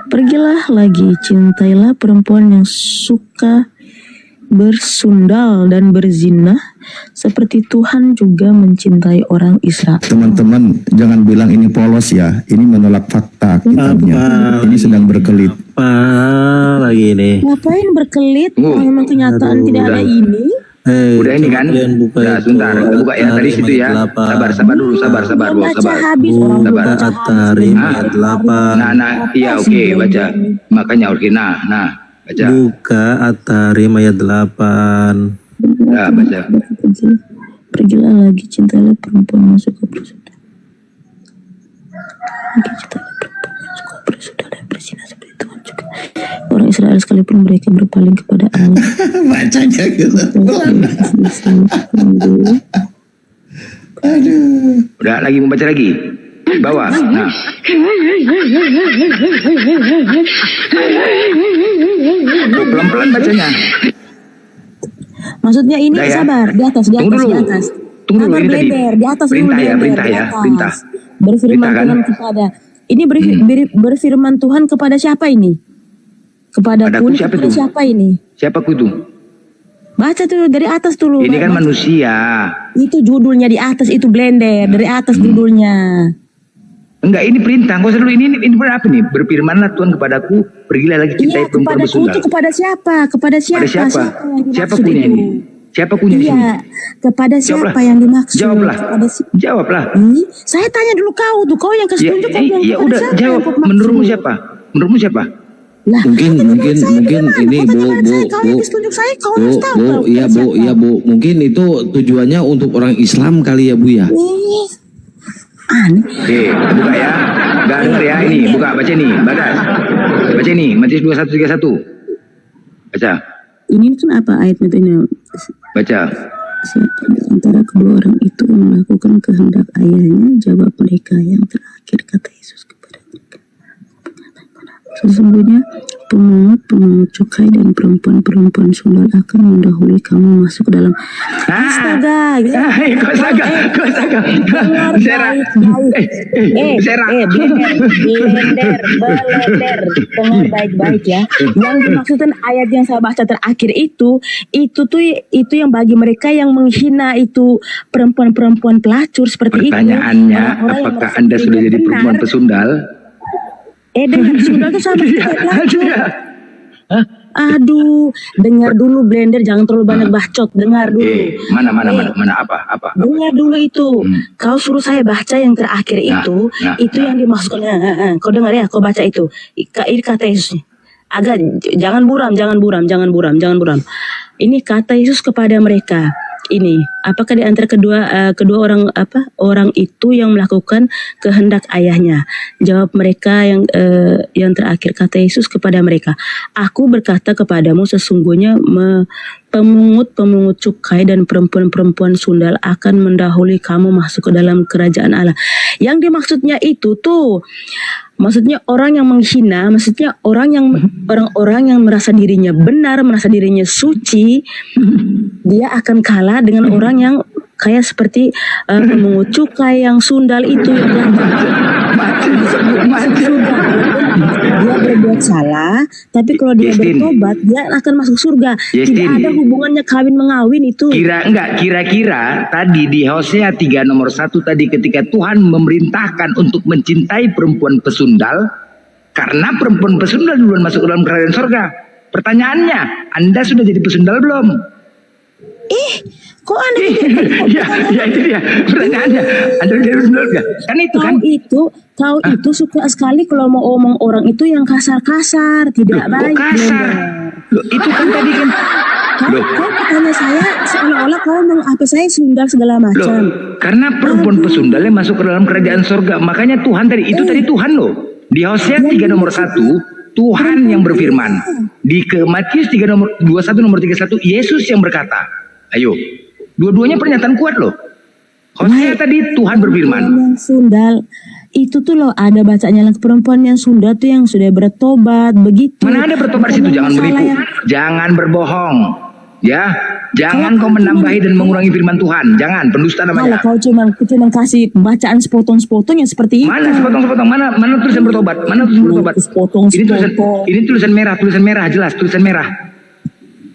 pergilah lagi, cintailah perempuan yang suka bersundal dan berzina, seperti Tuhan juga mencintai orang Israel. Teman-teman, jangan bilang ini polos ya. Ini menolak fakta kitabnya. Ini sedang berkelit. Apa lagi nih? Ngapain berkelit? Memang kenyataan tidak ada ini. Udah ini kan? Nah, sebentar, buka ya tadi situ ya. Sabar dulu, sabar. Sabar. At-Tarim ayat 8. Nah, iya oke, baca. Makanya oke, nah, baca. Buka At-Tarim ayat 8. Nah, baca. Pergilah lagi, cintailah perempuan yang suka bersundal. Dan berzina seperti Tuhan juga. Orang Israel sekalipun mereka berpaling kepada Allah. Bacanya gitu. Aduh. Udah lagi membaca lagi. Bawah. Nah. Pelan-pelan bacanya. Maksudnya ini ya. Sabar, di atas. Tunggu dulu ini tadi. Di atas perintah dulu, ya, perintah. Berfirman Perintah, Tuhan kan? kepada. Ini berfirman Tuhan kepada siapa ini? Kepadaku siapa kepada itu? siapa ini? Siapaku itu? Baca tuh dari atas dulu. Ini kan Baca. manusia. Itu judulnya di atas, itu blender dari atas judulnya. Enggak, ini perintah. Enggak usah dulu, ini apa nih? Berfirmanlah Tuhan kepadaku, pergilah lagi cintai perempuan bersundal. Itu kepada siapa? Kepada siapa? Siapa punya ini? Siapa punya di sini? Iya, kepada siapa yang dimaksud? Jawablah. Saya tanya dulu kau yang kasih tunjuk. Ya udah, jawab. Menurutmu siapa? Lah, mungkin ini Bu, mungkin itu tujuannya untuk orang Islam kali ya Bu ya. Oke, buka ya. Enggak dengar ya ini, baca nih, Bagas. Baca nih, Matius 21:31. Baca. Ini kan apa ayatnya ini? Baca. Siapa di antara kedua orang itu yang melakukan kehendak ayahnya? Jawab mereka. Yang terakhir kata Yesus kepada mereka, sesungguhnya pemungut cukai dan perempuan-perempuan sundal akan mendahului kamu masuk ke dalam. Astaga, Blender. Dengar baik-baik ya. Yang dimaksudkan ayat yang saya baca terakhir itu yang bagi mereka yang menghina itu perempuan-perempuan pelacur seperti itu. Pertanyaannya, apakah Anda sudah jadi perempuan pesundal? Dengar sundal itu sama kayak pelacur. Aduh, dengar dulu Blender, jangan terlalu banyak bacot. Dengar dulu. Mana apa? Dengar dulu itu. Kau suruh saya baca yang terakhir itu yang dimaksudkan. Kau dengar ya, kau baca itu. Ini kata Yesus. Jangan buram. Ini kata Yesus kepada mereka. Ini, apakah di antara kedua orang itu yang melakukan kehendak ayahnya? Jawab mereka yang terakhir kata Yesus kepada mereka, aku berkata kepadamu sesungguhnya pemungut cukai dan perempuan-perempuan sundal akan mendahului kamu masuk ke dalam kerajaan Allah. Yang dimaksudnya itu tuh, maksudnya orang yang menghina, maksudnya orang-orang yang merasa dirinya benar, merasa dirinya suci, dia akan kalah dengan orang yang kayak seperti pemungut cukai yang sundal itu yang dia berbuat salah, tapi kalau dia bertobat dia akan masuk surga. Tidak ada hubungannya kawin mengawin itu. Kira-kira tadi di Hosea 3 nomor 1 tadi ketika Tuhan memerintahkan untuk mencintai perempuan pesundal, karena perempuan pesundal duluan masuk ke dalam kerajaan surga. Pertanyaannya, Anda sudah jadi pesundal belum? Kok Anda ya itu dia pertanyaannya. Anda udah pesundal enggak? Kan itu kan. Kau itu suka sekali kalau mau omong orang itu yang kasar-kasar, tidak baik. Kasar. Loh, itu kan tadi kan. Kau bertanya saya seolah-olah kau apa saya sundal segala macam. Karena perempuan pesundal yang masuk ke dalam kerajaan surga. Makanya Tuhan tadi itu tadi Tuhan loh. Di Hosea 3 nomor 1 Tuhan yang berfirman. Di Matius 3 nomor 21 nomor 31 Yesus yang berkata. Ayo. Dua-duanya pernyataan kuat loh. Hosea tadi Tuhan berfirman. Yang sundal itu tuh loh ada bacanya perempuan yang sundal tuh yang sudah bertobat begitu. Mana ada bertobat situ? Jangan menipu, jangan berbohong, ya. Jangan kau menambahi dan mengurangi firman Tuhan. Jangan pendusta namanya. Kalau kau cuma kasih bacaan sepotong-sepotong yang seperti itu. Mana sepotong-sepotong? Mana tulisan bertobat? Mana tulisan bertobat? Ini tulisan merah jelas tulisan merah.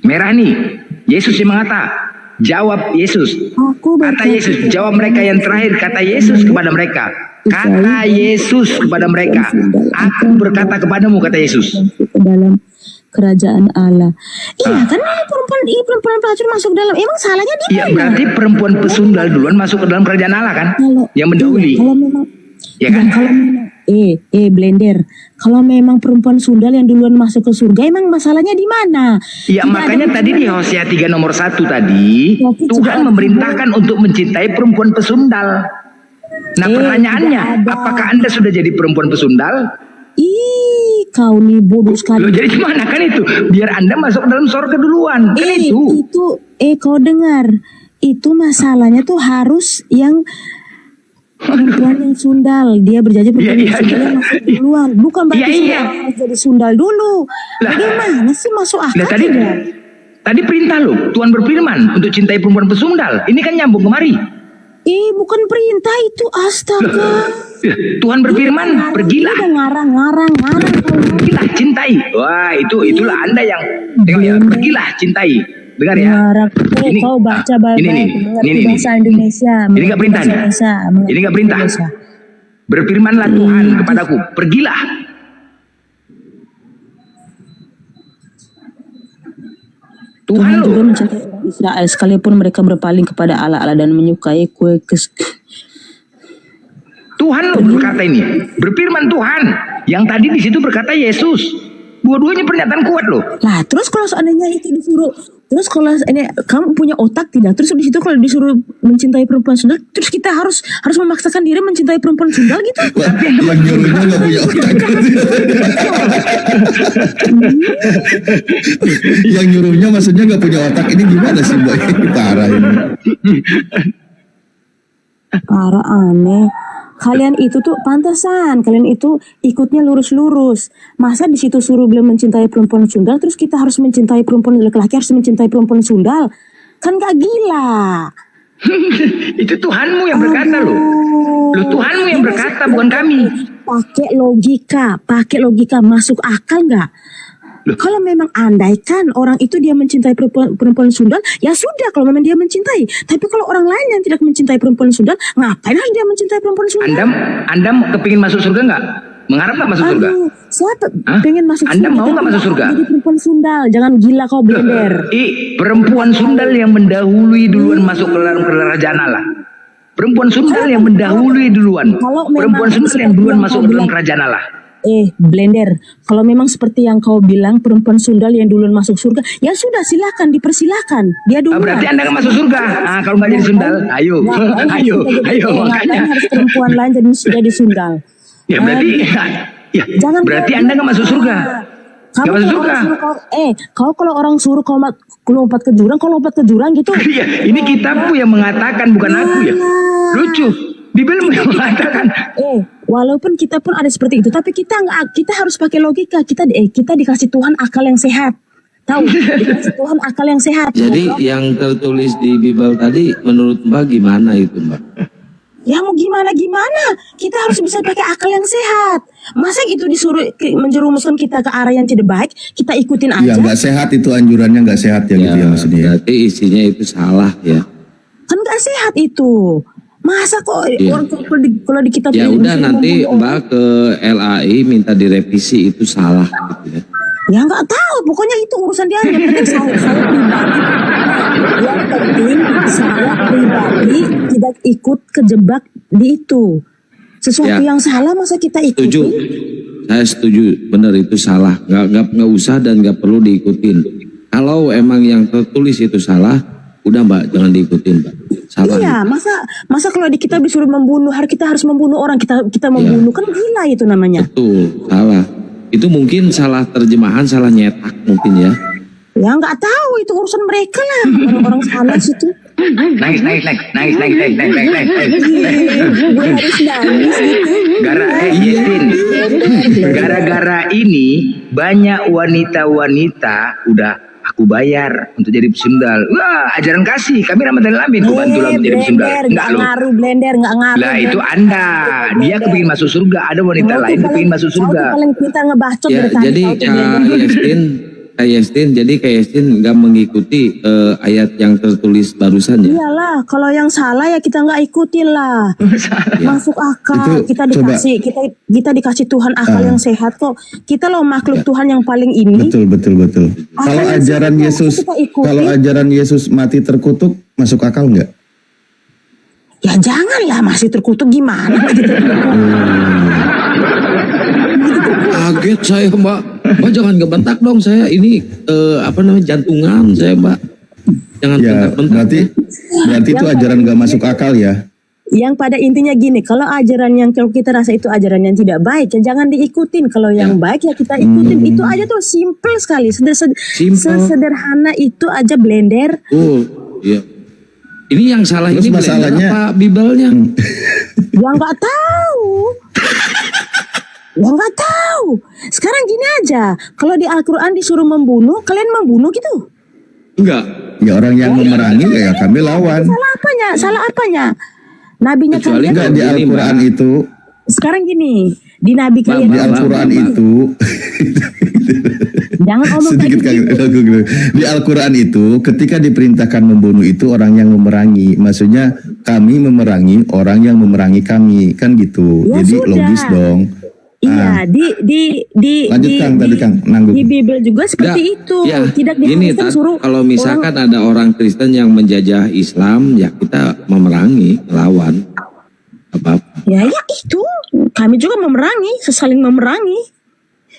Merah nih. Yesus yang mengata. Jawab Yesus. Kata Yesus. Jawab mereka yang terakhir. Kata Yesus kepada mereka. Kata Yesus kepada mereka. Aku berkata kepadamu, kata Yesus. Ke dalam kerajaan Allah. Iya kan perempuan pelacur masuk dalam. Emang salahnya dia? Iya berarti perempuan pesundal duluan masuk ke dalam kerajaan Allah kan? Yang mendahului. Kalau memang, ya kan? Kalau memang, Blender. Kalau memang perempuan sundal yang duluan masuk ke surga, emang masalahnya di mana? Iya makanya tadi di Hosea 3 nomor 1 tadi Tuhan memerintahkan untuk mencintai perempuan pesundal. Nah pertanyaannya, apakah Anda sudah jadi perempuan pesundal? Kau nih bodoh sekali. Loh, jadi gimana kan itu? Biar Anda masuk ke dalam surga duluan. Kan itu. Kau dengar. Itu masalahnya tuh harus yang perempuan yang sundal. Dia berjanji perempuan yang sundal yang masuk duluan. Bukan berarti harus jadi sundal dulu. Bagaimana sih masuk akal? Tadi perintah loh. Tuhan berfirman untuk cintai perempuan pesundal. Ini kan nyambung kemari. Bukan perintah itu, astaga. Tuhan berfirman, pergilah. Ngarang. Pergilah, cintai. Wah, itulah Anda yang pergilah, cintai. Dengar ya. Ini kau baca baik-baik, mengerti bahasa Indonesia. Ini enggak perintah nih. Ini enggak perintah. Berfirmanlah Tuhan kepadaku, pergilah. Tuhan juga mencintai orang Israel sekalipun mereka berpaling kepada Allah dan menyukai kue Tuhan loh berkata ini, berfirman Tuhan. Yang tadi di situ berkata Yesus. Dua-duanya pernyataan kuat loh. Lah terus kalau seandainya itu disuruh Terus kalau ini kamu punya otak tidak? Terus di situ kalau disuruh mencintai perempuan sundal, terus kita harus memaksakan diri mencintai perempuan sundal gitu? Yang nyuruhnya nggak punya otak. Yang nyuruhnya maksudnya nggak punya otak. Ini gimana sih Mbak? Parah ini. Parah, aneh. Kalian itu tuh pantesan, kalian itu ikutnya lurus-lurus. Masa di situ suruh beliau mencintai perempuan sundal, terus kita harus mencintai perempuan laki-laki harus mencintai perempuan sundal? Kan gak gila. Itu Tuhanmu yang berkata loh. Loh Tuhanmu yang berkata, bukan kami. Pakai logika masuk akal nggak? Kalau memang andaikan orang itu dia mencintai perempuan sundal, ya sudah kalau memang dia mencintai. Tapi kalau orang lain yang tidak mencintai perempuan sundal, ngapain harus dia mencintai perempuan sundal? Anda kepingin masuk surga nggak? Mengharap nggak masuk surga? Siapa pengen masuk Anda surga? mau nggak masuk surga? Jadi perempuan sundal, jangan gila kau blender. Perempuan sundal yang mendahului duluan masuk ke dalam kerajaan Allah. Perempuan sundal yang mendahului duluan. Perempuan sundal yang duluan masuk ke dalam kerajaan Allah. Blender, kalau memang seperti yang kau bilang perempuan sundal yang duluan masuk surga, ya sudah silakan, dipersilakan. Dia duluan. Berarti Anda nggak masuk surga. Kalau nggak jadi sundal, ayo. Makanya harus perempuan lain jadi sundal. Ya berarti, jangan berarti Anda nggak masuk surga. Nggak masuk surga. Kau kalau orang suruh kau lompat ke jurang gitu. Iya, ini kitabku yang mengatakan, bukan aku ya. Lucu. Bibel mengatakan. Walaupun kita pun ada seperti itu, tapi kita harus pakai logika. Kita dikasih Tuhan akal yang sehat. Tahu? Dikasih Tuhan akal yang sehat. Jadi yang tertulis di Bible tadi menurut Mbak gimana itu Mbak? Ya mau gimana? Kita harus bisa pakai akal yang sehat. Masa itu disuruh menjerumuskan kita ke arah yang tidak baik, kita ikutin aja. Ya nggak sehat itu anjurannya nggak sehat ya gitu ya maksudnya. Berarti isinya itu salah ya. Kan nggak sehat itu. Masa kok kalau di kitab ya udah nanti Mbak ke LAI minta direvisi itu salah gitu ya. Ya nggak tahu, pokoknya itu urusan dia. Yang penting saya pribadi tidak ikut kejebak di itu. Sesuatu yang salah masa kita ikuti? Setuju, saya setuju, benar itu salah. Nggak usah dan nggak perlu diikutin. Kalau emang yang tertulis itu salah, udah Mbak jangan diikutin Mbak. Salah. Iya, masa kalau di kita disuruh membunuh, kita harus membunuh orang, kita membunuh, kan gila itu namanya. Betul, salah. Itu mungkin salah terjemahan, salah nyetak mungkin ya. Ya nggak tahu, itu urusan mereka lah, orang-orang salah situ. Nangis. Gue harus nangis gitu. Gara-gara ini banyak wanita-wanita udah aku bayar untuk jadi pesundal. Wah, ajaran kasih. Kami Ramadan Alamin aku bantu lah untuk jadi pesundal. Nggak ngaruh, Blender, nggak ngaruh. Lah itu Anda. Dia kepingin masuk surga. Ada wanita lain kepingin masuk surga. Paling kita ngebacot ya, jadi Kak Yestin nggak mengikuti ayat yang tertulis barusan ya. Iyalah, kalau yang salah ya kita nggak ikutin lah. Masuk akal. Itu, kita dikasih Tuhan akal yang sehat kok. Kita loh makhluk Tuhan yang paling ini. Betul. Kalau ajaran Yesus mati terkutuk masuk akal nggak? Ya janganlah, masih terkutuk gimana? Kaget saya Mbak jangan ngebentak dong saya ini jantungan saya Mbak. Jangan bentak-bentak. Berarti itu ajaran nggak masuk akal ya? Yang pada intinya gini, kalau ajaran yang kalau kita rasa itu ajaran yang tidak baik, ya jangan diikutin. Kalau yang baik ya kita ikutin. Itu aja tuh simple sekali, sederhana itu aja Blender. Iya. Ini yang salah. Terus ini masalahnya apa Bibelnya? Ya nggak tahu. Ya nggak tahu. Sekarang gini aja, kalau di Al-Quran disuruh membunuh, kalian membunuh gitu? Enggak. Ya orang yang memerangi ya kami lawan. Salah apanya? Nabinya kecuali kalian enggak di Al-Quran itu. Sekarang gini, di Nabi kalian di Al-Quran itu. Jangan ngomong sedikit di Al-Quran itu ketika diperintahkan membunuh itu orang yang memerangi, maksudnya kami memerangi orang yang memerangi kami, kan gitu. Ya, jadi sudah. Logis dong. Iya, Kang, nanggung. Di Bible juga seperti itu. Ya, tidak diharuskan suruh. Kalau misalkan ada orang Kristen yang menjajah Islam, ya kita memerangi, lawan. Apa? Ya itu. Kami juga memerangi, saling memerangi.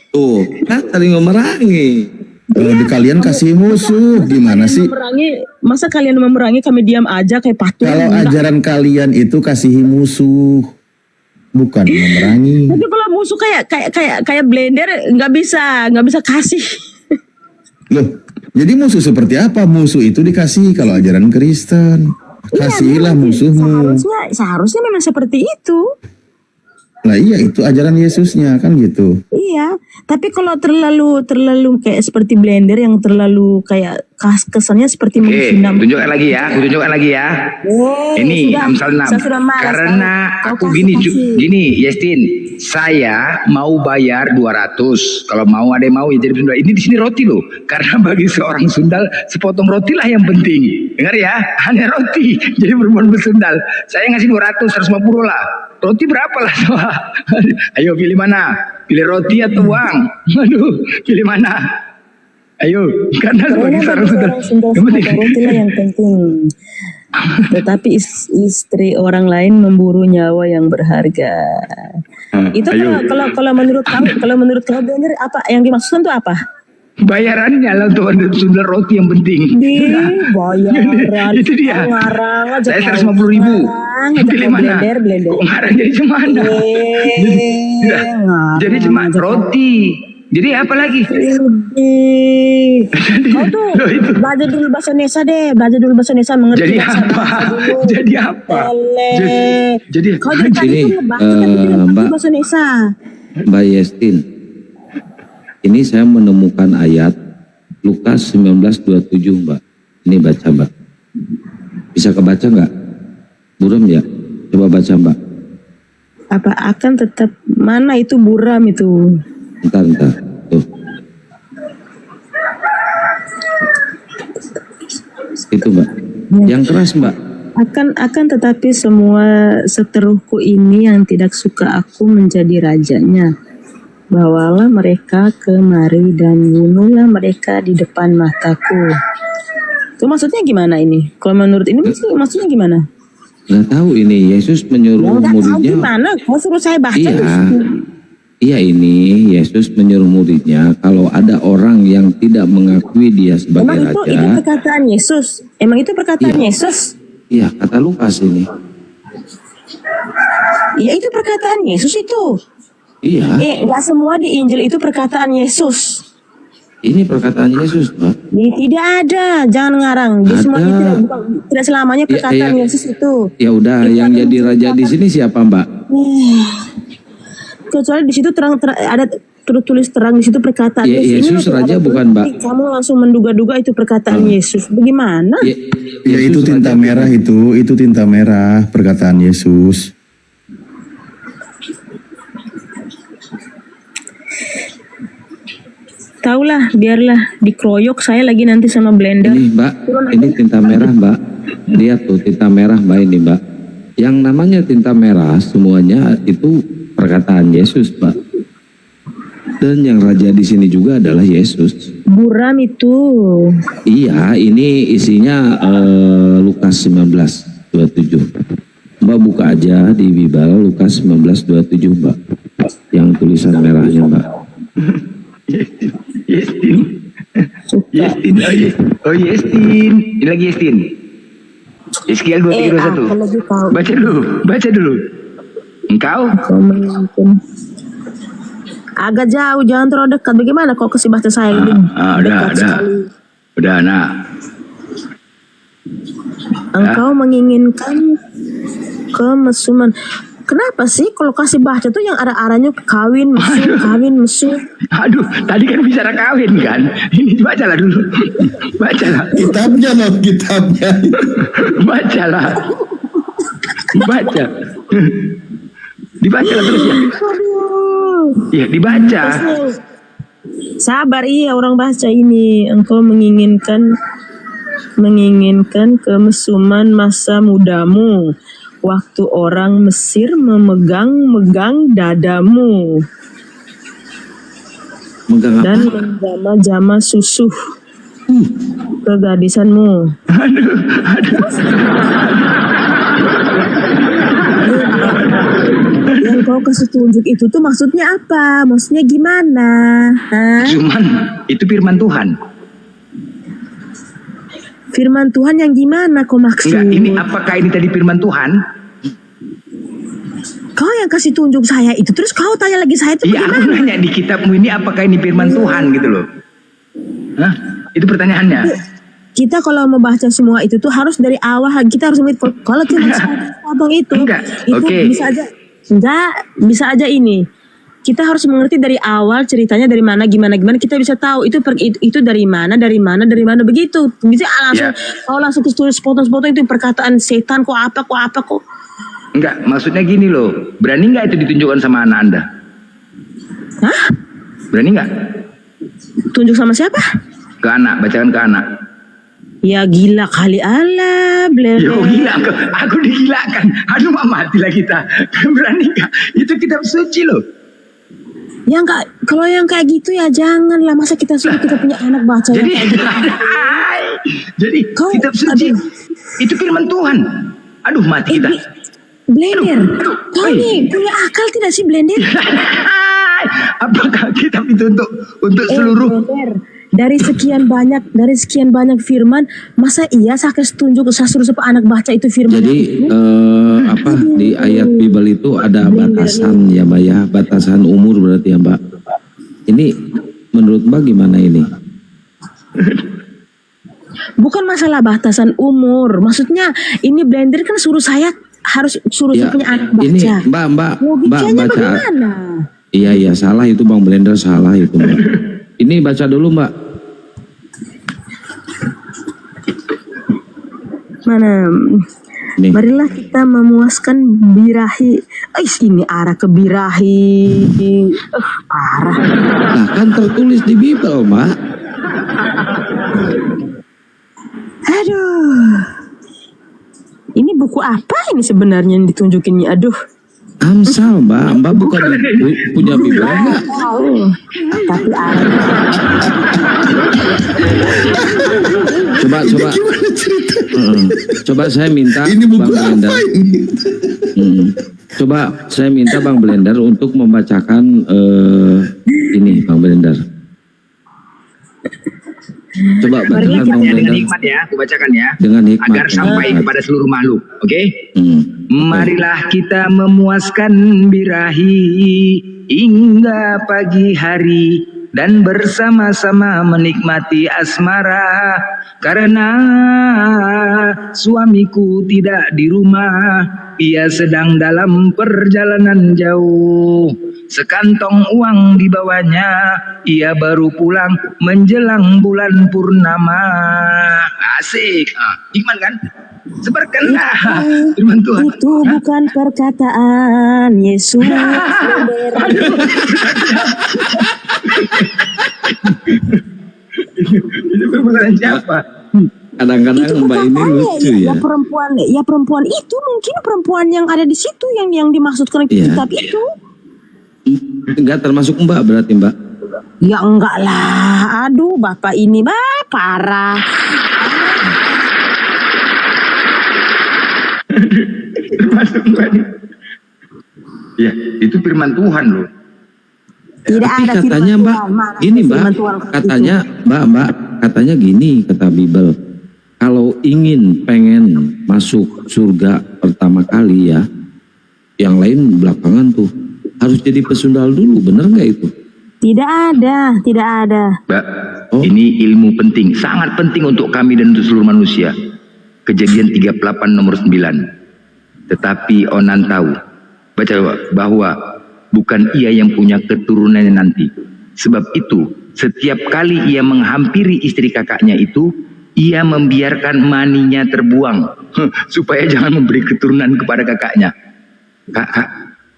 Tuh, kan saling memerangi. Kalian kasih musuh gimana sih? Masa kalian memerangi kami diam aja kayak patung? Kalau ajaran kalian itu kasihi musuh, bukan memerangi. Tapi kalau musuh kayak blender nggak bisa kasih. Loh, jadi musuh seperti apa? Musuh itu dikasihi kalau ajaran Kristen. Kasihilah musuhmu. Seharusnya memang seperti itu. Nah iya, itu ajaran Yesusnya kan gitu. Iya, tapi kalau terlalu kayak seperti blender yang terlalu kayak kesannya seperti menghina. Tunjukkan lagi ya. Ini Amsal 6. Karena aku gini Yestin, saya mau bayar 200. Kalau mau ada yang mau ya jadi Sundal. Ini di sini roti loh. Karena bagi seorang Sundal sepotong roti lah yang penting. Dengar ya, hanya roti. Jadi berbuat bersundal. Saya ngasih 200, 150 lah. Roti berapa lah? Ayo pilih mana? Pilih roti atau uang? Aduh, pilih mana? Ayo, karena sebagai seorang Sundal roti lah yang penting. Tetapi istri orang lain memburu nyawa yang berharga. Itu kalau menurut kau benar apa yang dimaksudkan itu apa? Bayarannya lah untuk Sundal roti yang penting. Bayaran. Itu dia. Saya 150.000. Pilih mana? Kok ngarang jadi cemana? Jadi cuma roti. Jadi apa lagi? Kau tuh belajar dulu bahasa Nesa deh. Mengerti. Jadi apa? Jadi apa? Jadi kau dari tadi tuh ngebahas bahasa Nesa. Mbak Yestin, ini saya menemukan ayat Lukas 19:27 Mbak. Ini baca Mbak. Bisa kebaca nggak? Buram ya? Coba baca Mbak. Apa akan tetap mana itu buram itu? Entar. Tuh. Itu Mbak. Yang keras Mbak. Akan tetapi semua seteruhku ini yang tidak suka aku menjadi rajanya. Bawalah mereka kemari dan bunuhlah mereka di depan mataku. Itu maksudnya gimana ini? Kalau menurut ini maksudnya gimana? Nggak tahu ini. Yesus menyuruh muridnya. Gimana? Kau suruh saya baca. Iya ini Yesus menyuruh muridnya kalau ada orang yang tidak mengakui dia sebagai raja. Itu perkataan Yesus. Emang itu perkataan Yesus? Iya, kata Lukas ini. Iya, itu perkataan Yesus itu. Iya. Nggak semua di Injil itu perkataan Yesus. Ini perkataan Yesus, Pak. Tidak ada, jangan ngarang. Di semuanya tidak selamanya perkataan Yesus itu. Ya udah, yang jadi raja di sini siapa, Mbak? Kecuali di situ ada tertulis terang di situ perkataan Yesus raja bukan, Mbak. Kamu langsung menduga-duga itu perkataan Yesus. Bagaimana? Ya itu tinta merah itu tinta merah perkataan Yesus. Taulah, biarlah dikeroyok saya lagi nanti sama blender. Ini Mbak, ini tinta merah Mbak. Lihat tuh tinta merah Mbak ini Mbak. Yang namanya tinta merah semuanya itu perkataan Yesus Mbak. Dan yang raja di sini juga adalah Yesus. Buram itu. Iya, ini isinya Lukas 19:27. Mbak buka aja di Bible Lukas 19:27 Mbak. Yang tulisan merahnya Mbak. Yestin. Oh Yestin. Ini lagi Yestin. Yeskiel 23:21. Baca dulu. Engkau? Agak jauh, jangan terlalu dekat. Bagaimana kok kasih bahasa saya ini? Udah, nak. Engkau menginginkan kemesuman. Kenapa sih kalau kasih baca tuh yang arahnya kawin mesum? Aduh, tadi kan bicara kawin kan? Ini bacalah dulu. Bacalah. Kitabnya. Bacalah. Baca. Dibacalah terus ya. Iya, dibaca. Sabar, iya orang baca ini. Engkau menginginkan kemesuman masa mudamu. Waktu orang Mesir memegang dadamu dan menjama-jama susu kegadisanmu. Yang kau kasih tunjuk itu tuh maksudnya apa? Maksudnya gimana? Hah? Cuman itu firman Tuhan. Firman Tuhan yang gimana kau maksud? Enggak, ini apakah ini tadi firman Tuhan? Kau yang kasih tunjuk saya itu, terus kau tanya lagi saya itu Iya, aku nanya di kitabmu ini apakah ini firman Tuhan gitu loh. Hah? Itu pertanyaannya. Kita kalau membaca semua itu tuh harus dari awal, kita harus melihat kalau cuma potong itu Oke. bisa aja ini. Kita harus mengerti dari awal ceritanya dari mana gimana kita bisa tahu itu dari mana begitu. Bisa langsung kau langsung tulis potong-potong itu perkataan setan kok apa kok. Enggak, maksudnya gini loh. Berani nggak itu ditunjukkan sama anak Anda? Hah? Berani nggak? Tunjuk sama siapa? Ke anak, bacakan ke anak. Ya gila kali Allah, Yo gila, aku digilakan. Aduh matilah kita. Berani nggak? Itu kitab suci loh. Ya enggak, kalau yang kayak gitu ya janganlah, masa kita suruh kita punya anak baca Jadi, yang kayak gitu. Jadi kitab suci itu firman Tuhan. Aduh mati kita. Blender, kau nih punya akal tidak sih Blender? Apakah kitab itu untuk seluruh? Blender, dari sekian banyak firman, masa iya saya tunjuk saya suruh anak baca itu firman? Jadi di ayat Bible itu ada batasan ya Mbak ya, batasan umur berarti ya Mbak. Ini menurut Mbak gimana ini? Bukan masalah batasan umur, maksudnya ini Blender kan suruh saya punya anak baca. Ini Mbak Logikanya baca. bagaimana? Iya salah itu Bang Blender, salah itu Mbak. Ini baca dulu Mbak. Mana? Nih. Marilah kita memuaskan birahi. Ini arah ke birahi. Parah. Nah kan tertulis di Bible Mbak. Aduh. Ini buku apa ini sebenarnya yang ditunjukinnya? Aduh. Amsal Mbak bukan punya Bible enggak? Tapi Coba saya minta Bang Blender. Coba saya minta Bang Blender untuk membacakan ini Bang Blender. Coba bacakan Bang Blender. Dengan hikmat ya, aku bacakan ya. Dengan hikmat. Agar sampai kepada seluruh makhluk. Oke? Marilah kita memuaskan birahi hingga pagi hari dan bersama-sama menikmati asmara karena suamiku tidak di rumah, ia sedang dalam perjalanan jauh. Sekantong uang dibawanya, ia baru pulang menjelang bulan purnama. Asik, hikmat kan? Sebarkanlah firman Tuhan. Itu bukan perkataan Yesus. Itu perkataan siapa? Kadang-kadang Mbak ini lucu ya. Perempuan itu mungkin perempuan yang ada di situ yang dimaksudkan kitab itu. Enggak termasuk Mbak berarti Mbak. Ya enggak lah. Aduh, Bapak ini parah. Termasuk Mbak. Ya, itu firman Tuhan loh. Tapi katanya Mbak, ini Mbak, katanya Mbak, katanya gini kata Bible. Kalau pengen masuk surga pertama kali ya, yang lain belakangan tuh harus jadi pesundal dulu, bener nggak itu? Tidak ada. Mbak, ini ilmu penting, sangat penting untuk kami dan untuk seluruh manusia. Kejadian 38 nomor 9. Tetapi Onan tahu, baca bahwa bukan ia yang punya keturunannya nanti. Sebab itu, setiap kali ia menghampiri istri kakaknya itu, ia membiarkan maninya terbuang supaya jangan memberi keturunan kepada kakaknya. Kak,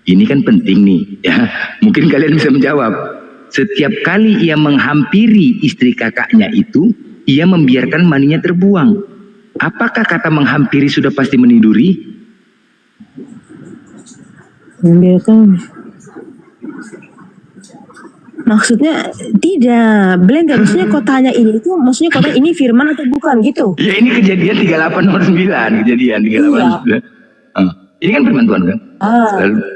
ini kan penting nih ya. Mungkin kalian bisa menjawab. Setiap kali ia menghampiri istri kakaknya itu, ia membiarkan maninya terbuang. Apakah kata menghampiri sudah pasti meniduri? Membiarkan. Maksudnya tidak, Blender. Maksudnya kau tanya ini itu, maksudnya kau tanya ini firman atau bukan gitu? Ya ini kejadian 38 nomor 9, kejadian 38 nomor 9. Ini kan firman Tuhan kan?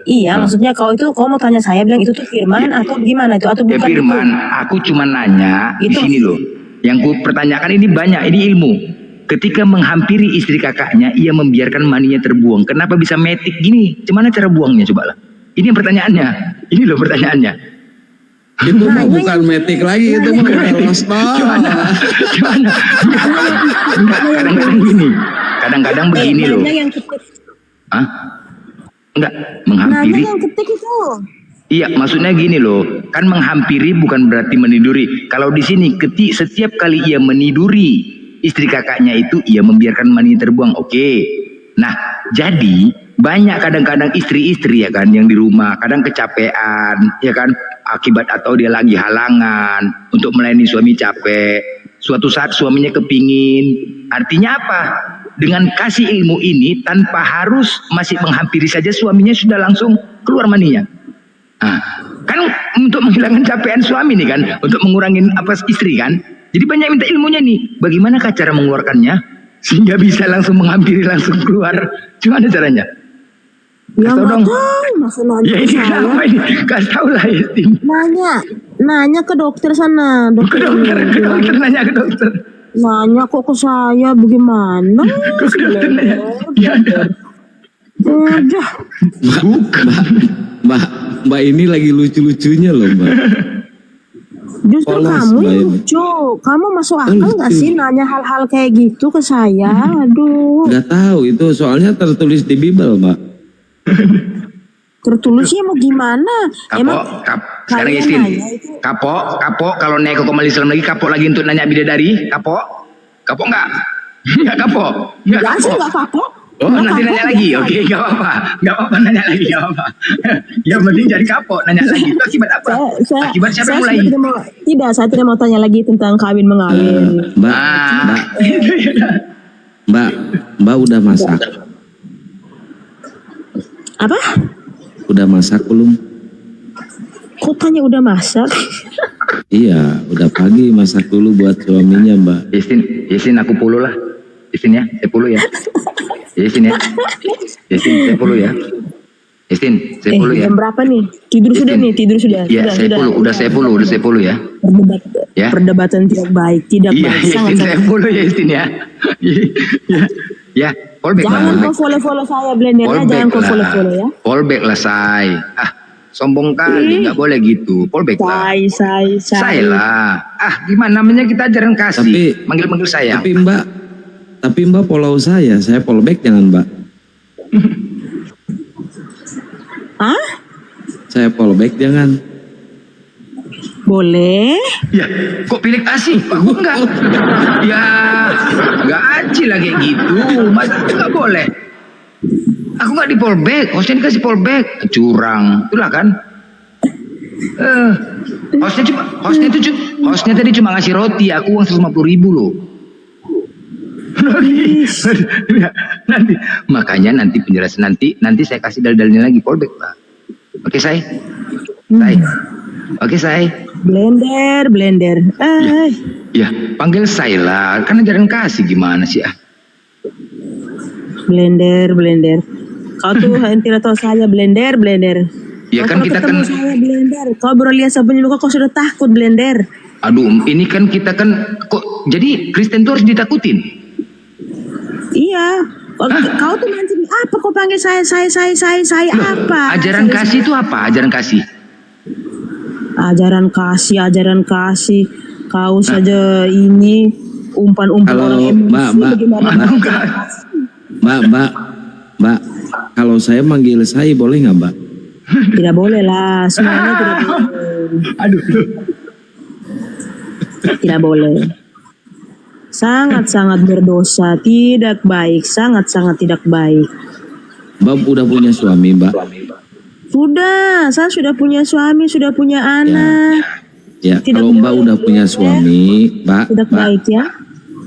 Iya, maksudnya kau mau tanya saya bilang itu tuh firman atau gimana itu atau Ya bukan? firman, aku cuma nanya di sini loh. Yang ku pertanyakan ini banyak, ini ilmu. Ketika menghampiri istri kakaknya, ia membiarkan maninya terbuang. Kenapa bisa metik gini? Gimana cara buangnya coba lah? Ini pertanyaannya. Ini loh pertanyaannya. Itu mah bukan metik lagi, itu mah lolos. Gimana? Kadang-kadang gini. Kadang-kadang begini loh. Nanya yang ketik. Hah? Enggak, menghampiri. Nanya yang ketik itu. Iya, maksudnya gini loh, kan menghampiri bukan berarti meniduri. Kalau di sini setiap kali ia meniduri istri kakaknya itu, ia membiarkan mani terbuang. Oke. Nah, jadi banyak kadang-kadang istri-istri ya kan yang di rumah kadang kecapean, ya kan, akibat atau dia lagi halangan untuk melayani suami capek. Suatu saat suaminya kepingin. Artinya apa? Dengan kasih ilmu ini tanpa harus masih menghampiri saja suaminya sudah langsung keluar maninya. Nah, kan untuk menghilangkan capean suami nih kan, untuk mengurangi istri kan. Jadi banyak minta ilmunya nih. Bagaimana cara mengeluarkannya sehingga bisa langsung menghampiri langsung keluar? Gimana caranya? Ya Kasih tahu dong. masa nanya Ya ke ini saya. kenapa ini? Kasih tahu lah Estin. Nanya ke dokter sana. Dokter nanya ke dokter. Nanya kok ke saya bagaimana? Mbak ini lagi lucu-lucunya loh Mbak. Justru Polos, kamu Mbak yang ini. lucu. Kamu masuk akal nggak sih nanya hal-hal kayak gitu ke saya? Aduh. Nggak tahu itu soalnya tertulis di Bible Mbak. Tertulisnya mau gimana? Sekarang kalian Estin. nanya itu Kapok kalau naik ke Komal Islam lagi, kapok lagi untuk nanya bidadari, kapok enggak? Enggak kapok. Enggak sih, enggak kapok. Oh, Enggak nanti kapok, nanya lagi. biasa. Oke, enggak apa-apa nanya lagi, enggak apa-apa. Yang penting jadi kapok, nanya lagi. Itu akibat apa? Akibat siapa yang mulai? Saya tidak mau tanya lagi tentang kawin mengawin. Mbak udah masak. Apa? Udah masak belum? Kok tanya udah masak? Iya, udah pagi masak dulu buat suaminya Mbak. Estin aku 10 lah. Estin ya, 10 ya. Estin ya. Estin 10 ya. Estin 10 ya. Jam berapa nih? Tidur sudah nih, tidur sudah. Iya, udah 10 ya. Ya. Perdebatan tidak baik, tidak Iya, baik. Estin 10 ya Estin ya. Ya, fallback lah. Jangan kau follow saya Blender ya, jangan kau follow ya. Fallback lah say. Sombong kali, nggak boleh gitu. Fallback lah. Say lah. Gimana namanya kita ajaran kasih. Manggil saya. Tapi Mbak follow saya fallback jangan Mbak. Hah? Saya fallback jangan. Boleh. Ya, kok pilih kasih? Aku enggak. Ya, enggak aci lah kayak gitu. Masa enggak boleh? Aku enggak di fallback, hostnya dikasih fallback. Curang, itulah kan. Hostnya tadi cuma ngasih roti, aku uang 150.000 loh. Nanti, makanya nanti penjelasan nanti saya kasih dalilnya lagi fallback lah. Oke, say. Oke, say. Blender. Ya, panggil saya lah. Kan ajaran kasih gimana sih Blender. Kau tuh tidak tahu saya Blender. Ya kan kita kan. Saya Blender. Kau baru lihat sampai muka kau sudah takut Blender. Aduh, ini kan kita kan kok jadi Kristen tuh harus ditakutin. Iya. Kau tuh mancing apa? Kau panggil saya apa? Ajaran kasih itu apa? Ajaran kasih. Ajaran kasih. Kau saja ini umpan-umpan orang emosi. Mbak, kalau saya manggil saya boleh nggak Mbak? Tidak boleh lah, semuanya tidak boleh. Aduh. Tidak boleh. Sangat-sangat berdosa, tidak baik, sangat-sangat tidak baik. Mbak udah punya suami Mbak? Sudah, saya sudah punya suami, sudah punya anak. Ya, kalau Mbak udah punya suami, Mbak. Tidak baik ya?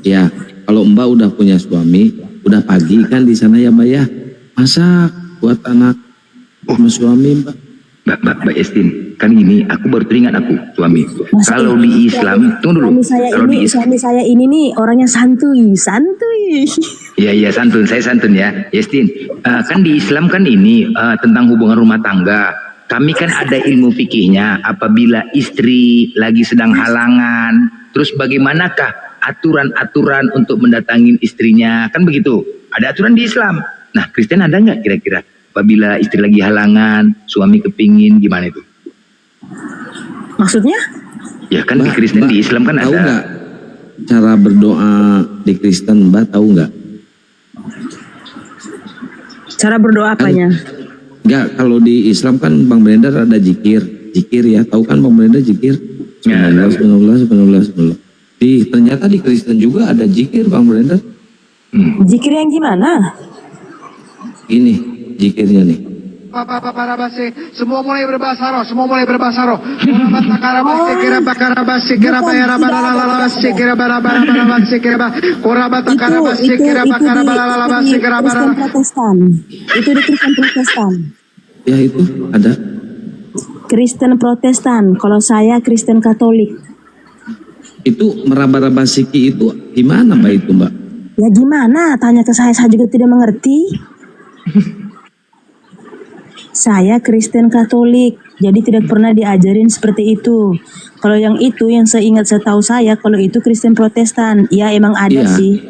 Ya, kalau Mbak udah punya suami, udah pagi kan di sana ya Mbak ya, masak buat anak sama suami Mbak. Mbak Estin, kan gini, aku baru teringat aku suami. Kalau di Islam, tunggu dulu. Suami saya ini nih orangnya santuy. Iya santun, saya santun ya, Yestin. Kan di Islam kan ini tentang hubungan rumah tangga. Kami kan ada ilmu fikihnya. Apabila istri lagi sedang halangan, terus bagaimanakah aturan-aturan untuk mendatangin istrinya? Kan begitu. Ada aturan di Islam. Nah, Kristen ada nggak kira-kira? Apabila istri lagi halangan, suami kepingin, gimana itu? Maksudnya? Ya kan di Kristen, di Islam kan tahu ada. nggak cara berdoa di Kristen, Mbak? Tahu nggak? Cara berdoa apanya? Enggak, kalau di Islam kan Bang Brenda ada zikir ya. Tahu kan Bang Brenda zikir? Subhanallah. Ternyata di Kristen juga ada zikir Bang Brenda. Zikir yang gimana? Ini zikirnya nih. Semua mulai berbahasa roh. Protestan. Itu di Kristen Protestan. Ya itu ada. Kristen Protestan. Kalau saya Kristen Katolik. Itu meraba-raba siki itu gimana Mbak itu Mbak? Ya gimana? Tanya ke saya juga tidak mengerti. Saya Kristen Katolik, jadi tidak pernah diajarin seperti itu. Kalau yang itu, yang setahu saya, kalau itu Kristen Protestan, ya emang ada sih.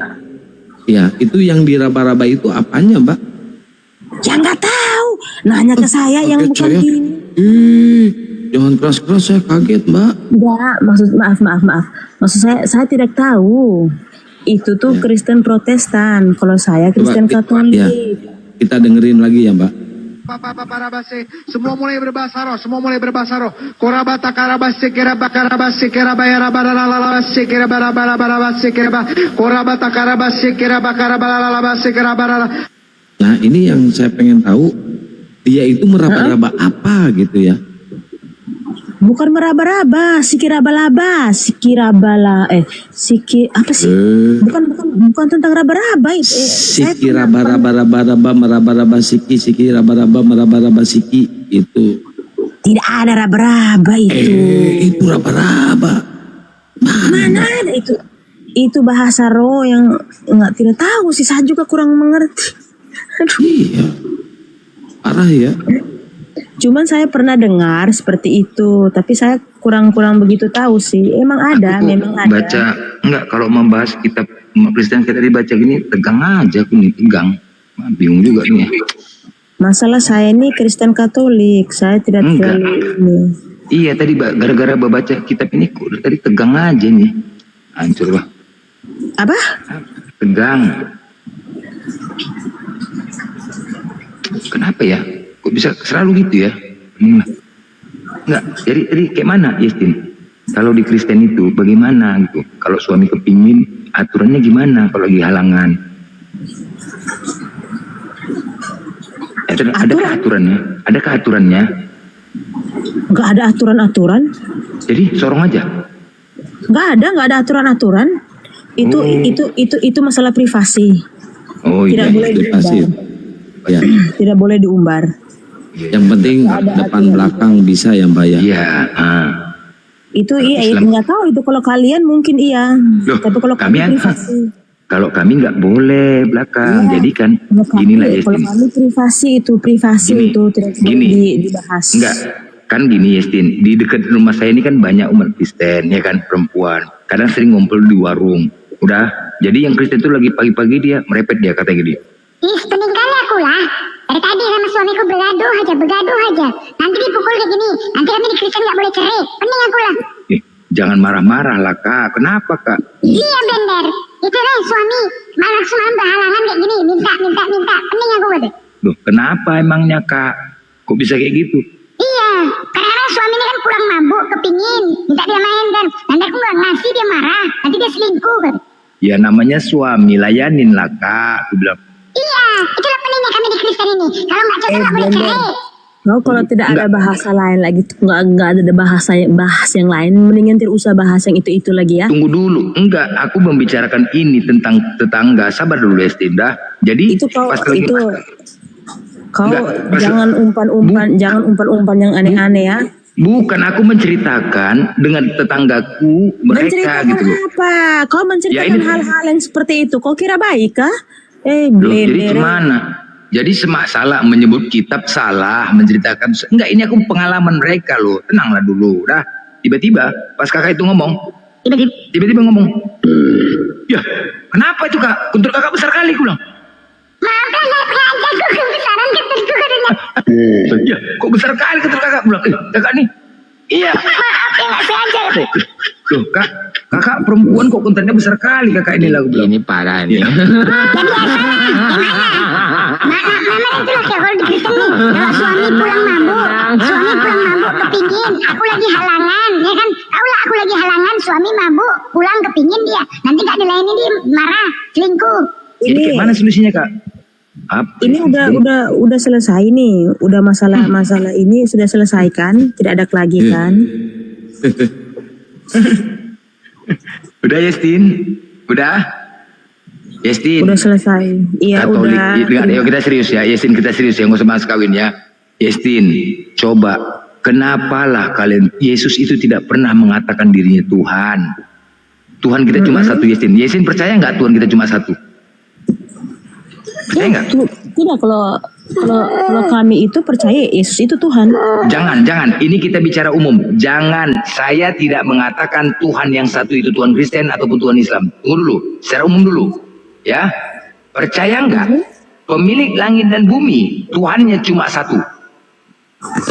Ya, itu yang diraba-raba itu apanya, Mbak? Ya nggak tahu. Nanya ke saya yang bukan ini. Jangan keras-keras, saya kaget, Mbak. Enggak, maaf. Maksud saya tidak tahu. Itu tuh Kristen Protestan. Kalau saya Kristen Katolik. Ya, kita dengerin lagi ya, Mbak. Semua mulai berbahasa roh. Korabata karabase kerabakarabase kerabayarabaralabase kerabarabarabarabase korabata karabase kerabakarabarabalabase kerabarala. Nah, ini yang saya pengen tahu, dia itu meraba-raba apa gitu ya? Bukan meraba-raba, sikiraba-laba, apa sih? Bukan tentang raba-raba itu. Sikiraba-raba-raba, meraba-raba siki raba-raba siki itu. Tidak ada raba-raba itu. Itu raba-raba. Mana ada itu? Itu bahasa roh yang tidak tahu sih, saya juga kurang mengerti. Iya. Parah ya. Cuman saya pernah dengar seperti itu, tapi saya kurang begitu tahu sih. Memang ada. Baca enggak, kalau membahas kitab Kristen kita dibaca gini tegang aja, aku nih tegang. Bingung juga nih. Masalah saya ini Kristen Katolik, saya tidak terlalu ini. Iya, tadi gara-gara baca kitab ini kok tadi tegang aja nih. Hancur lah. Apa? Tegang. Kenapa ya? Kok bisa selalu gitu ya? Enggak, jadi kayak mana Yestin? Kalau di Kristen itu bagaimana gitu? Kalau suami kepingin, aturannya gimana kalau lagi halangan? Adakah aturannya? Adakah aturannya? Enggak ada aturan-aturan. Jadi sorong aja? Enggak ada aturan-aturan. Itu masalah privasi. Oh iya, boleh privasi. Ya. Tidak boleh diumbar. Yang penting depan belakang bisa ya Mbak ya. Iya. Itu iya, nggak tahu itu kalau kalian mungkin iya. Tapi kalau kami privasi. Kalau kami nggak boleh belakang. Jadi kan ginilah Yestin. Kalau kami privasi itu tidak boleh dibahas. Enggak. Kan gini Yestin, di dekat rumah saya ini kan banyak umat Kristen ya kan, perempuan. Kadang sering ngumpul di warung. Udah. Jadi yang Kristen itu lagi pagi-pagi dia merepet dia katanya gini. Ih, pening kali aku lah. Dari tadi sama suamiku begaduh aja. Nanti dipukul kayak gini. Nanti kami di Kristen gak boleh cerai. Pening aku lah. Jangan marah-marah lah Kak. Kenapa Kak? Iya bener. Itu deh suami. Malah semalam berhalangan kayak gini. Minta. Pening aku deh. Loh, kenapa emangnya Kak? Kok bisa kayak gitu? Iya. Karena suami ini kan pulang mabuk, kepingin. Minta dia main kan. Nanti aku gak ngasih, dia marah. Nanti dia selingkuh kan. Ya namanya suami, layanin lah Kak. Aku bilang. Iya, itulah pentingnya kami di Kristen ini. Kalau nggak cocok nggak boleh cerai. Kalau tidak ada bahasa lain lagi, nggak ada bahas yang lain, mendingan tidak usah bahas yang itu lagi ya. Tunggu dulu, enggak, aku membicarakan ini tentang tetangga. Sabar dulu Estinda. Jadi itu jangan umpan-umpan yang aneh-aneh ya. Bukan, aku menceritakan dengan tetanggaku mereka Menceritakan gitu loh. apa? Kau menceritakan Ya, ini- hal-hal yang seperti itu. Kau kira baik kah? Loh, jadi Blender. gimana? Jadi semak salah menyebut kitab, salah menceritakan. Enggak, ini aku pengalaman mereka loh. Tenanglah dulu. Dah, tiba-tiba pas kakak itu ngomong, tiba-tiba ngomong, ya kenapa itu kak? Kuntur kakak besar kali, aku bilang. Maaf lah, saya sengaja kok kebesaran ketentu katanya. Ya, kok besar kali kuntur kakak? Aku bilang, kakak nih. Iya. Maaf ya, nggak sengaja. Loh, kakak perempuan kok kunturnya besar kali kakak ini lah. Ini parah nih. Memang itulah kayak kalau di Kristen nih. Kalau suami pulang mabuk kepingin, aku lagi halangan, ya kan? Tahu lah aku lagi halangan, suami mabuk, pulang kepingin dia. Nanti gak dilayani dia marah, selingkuh. Jadi gimana solusinya kak? Ini udah selesai nih. Udah masalah ini sudah selesai kan? Tidak ada lagi kan? Udah Yestin? Udah? Yestin? Udah selesai. Iya Katolik. udah. Yuk kita serius ya, Yestin, kita serius ya, nggak usah bahas kawin ya. Yestin, coba, kenapalah kalian, Yesus itu tidak pernah mengatakan dirinya Tuhan. Tuhan kita cuma satu, Yestin. Yestin percaya nggak Tuhan kita cuma satu? Percaya nggak? Tidak, kalau kami itu percaya Yesus itu Tuhan. Jangan. Ini kita bicara umum. Jangan. Saya tidak mengatakan Tuhan yang satu itu Tuhan Kristen ataupun Tuhan Islam. Tunggu dulu. Secara umum dulu. Ya. Percaya nggak? Pemilik langit dan bumi, Tuhannya cuma satu.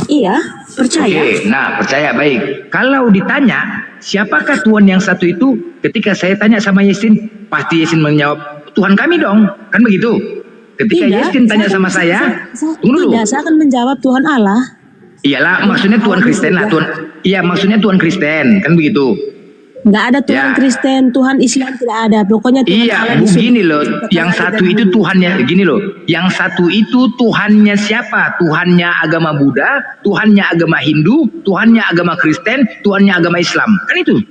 Iya, percaya. Oke, nah percaya, baik. Kalau ditanya, siapakah Tuhan yang satu itu? Ketika saya tanya sama Yesin, pasti Yesin menjawab, Tuhan kami dong. Kan begitu? Ketika Yesin tanya sama saya, tunggu dulu. Tidak, saya akan menjawab Tuhan Allah. Iyalah, maksudnya Tuhan Kristen lah. Iya, maksudnya Tuhan Kristen. Kan begitu? Nggak ada Tuhan Ya. Kristen, Tuhan Islam tidak ada. Pokoknya Tuhan Allah Iya, di surga. begini loh. Yang satu itu Tuhannya, gini loh. Yang satu itu Tuhannya siapa? Tuhannya agama Buddha, Tuhannya agama Hindu, Tuhannya agama Kristen, Tuhannya agama Islam. Kan itu?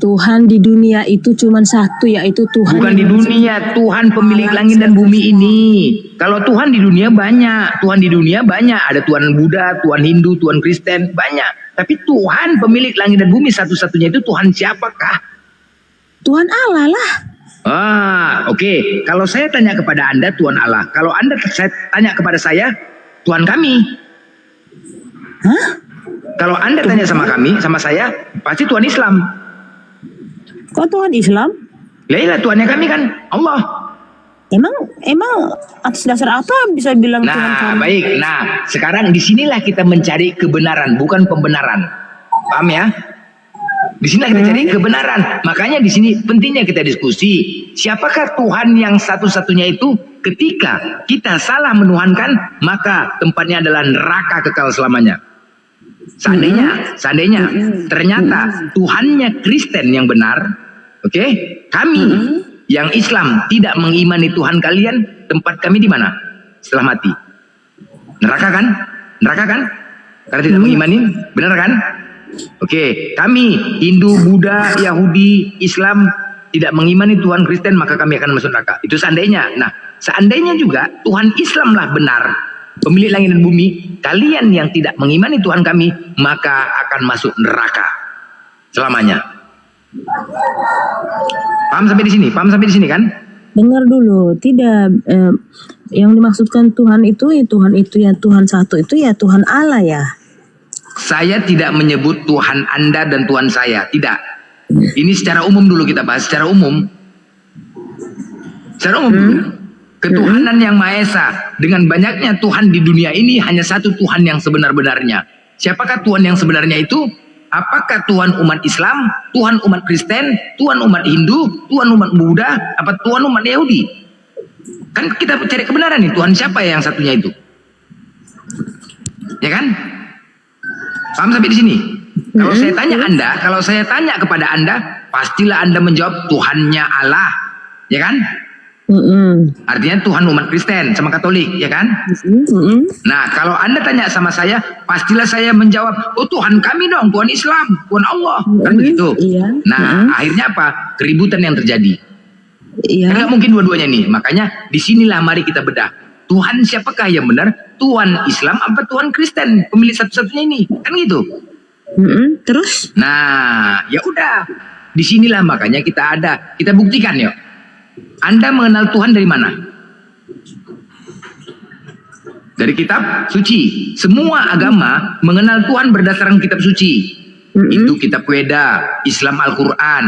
Tuhan di dunia itu cuma satu, yaitu Tuhan. Bukan di dunia, Tuhan pemilik langit dan bumi ini. Kalau Tuhan di dunia banyak, ada Tuhan Buddha, Tuhan Hindu, Tuhan Kristen, banyak. Tapi Tuhan pemilik langit dan bumi satu-satunya itu Tuhan siapakah? Tuhan Allah lah. Oke. Kalau saya tanya kepada Anda Tuhan Allah, kalau Anda saya tanya kepada saya Tuhan kami. Kalau Anda tanya sama saya pasti Tuhan Islam. Kok Tuhan Islam? Lah Tuhannya kami kan Allah. Emang atas dasar apa bisa bilang Tuhan kami? Baik. Nah, sekarang disinilah kita mencari kebenaran, bukan pembenaran. Paham ya? Disinilah kita cari kebenaran. Makanya di sini pentingnya kita diskusi. Siapakah Tuhan yang satu-satunya itu? Ketika kita salah menuhankan, maka tempatnya adalah neraka kekal selamanya. Seandainya ternyata Tuhannya Kristen yang benar, oke? Kami yang Islam tidak mengimani Tuhan kalian, tempat kami di mana? Setelah mati. Neraka kan? Karena tidak mengimani, benar kan? Oke, kami Hindu, Buddha, Yahudi, Islam tidak mengimani Tuhan Kristen, maka kami akan masuk neraka. Itu seandainya. Nah, seandainya juga Tuhan Islamlah benar, pemilik langit dan bumi, kalian yang tidak mengimani Tuhan kami, maka akan masuk neraka selamanya. Paham sampai di sini kan? Dengar dulu, tidak yang dimaksudkan Tuhan itu ya Tuhan satu itu ya Tuhan Allah ya. Saya tidak menyebut Tuhan Anda dan Tuhan saya, tidak. Ini secara umum dulu kita bahas, secara umum. Ketuhanan yang Maha Esa, dengan banyaknya Tuhan di dunia ini hanya satu Tuhan yang sebenar-benarnya. Siapakah Tuhan yang sebenarnya itu? Apakah Tuhan umat Islam, Tuhan umat Kristen, Tuhan umat Hindu, Tuhan umat Buddha, apa Tuhan umat Yahudi? Kan kita cari kebenaran nih, Tuhan siapa yang satunya itu? Ya kan? Paham sampai di sini? Kalau saya tanya kepada Anda, pastilah Anda menjawab Tuhannya Allah, ya kan? Artinya Tuhan umat Kristen sama Katolik, ya kan? Nah, kalau Anda tanya sama saya, pastilah saya menjawab, oh Tuhan kami dong, Tuhan Islam, Tuhan Allah, kan begitu? Nah, akhirnya apa? Keributan yang terjadi. Kan nggak mungkin dua-duanya nih. Makanya disinilah mari kita bedah. Tuhan siapakah yang benar? Tuhan Islam apa Tuhan Kristen? Pemilih satu-satunya ini, kan gitu. Terus? Nah, ya udah. Disinilah makanya kita buktikan yuk. Anda mengenal Tuhan dari mana? Dari kitab suci. Semua agama mengenal Tuhan berdasarkan kitab suci. Itu kitab Weda, Islam Al-Quran,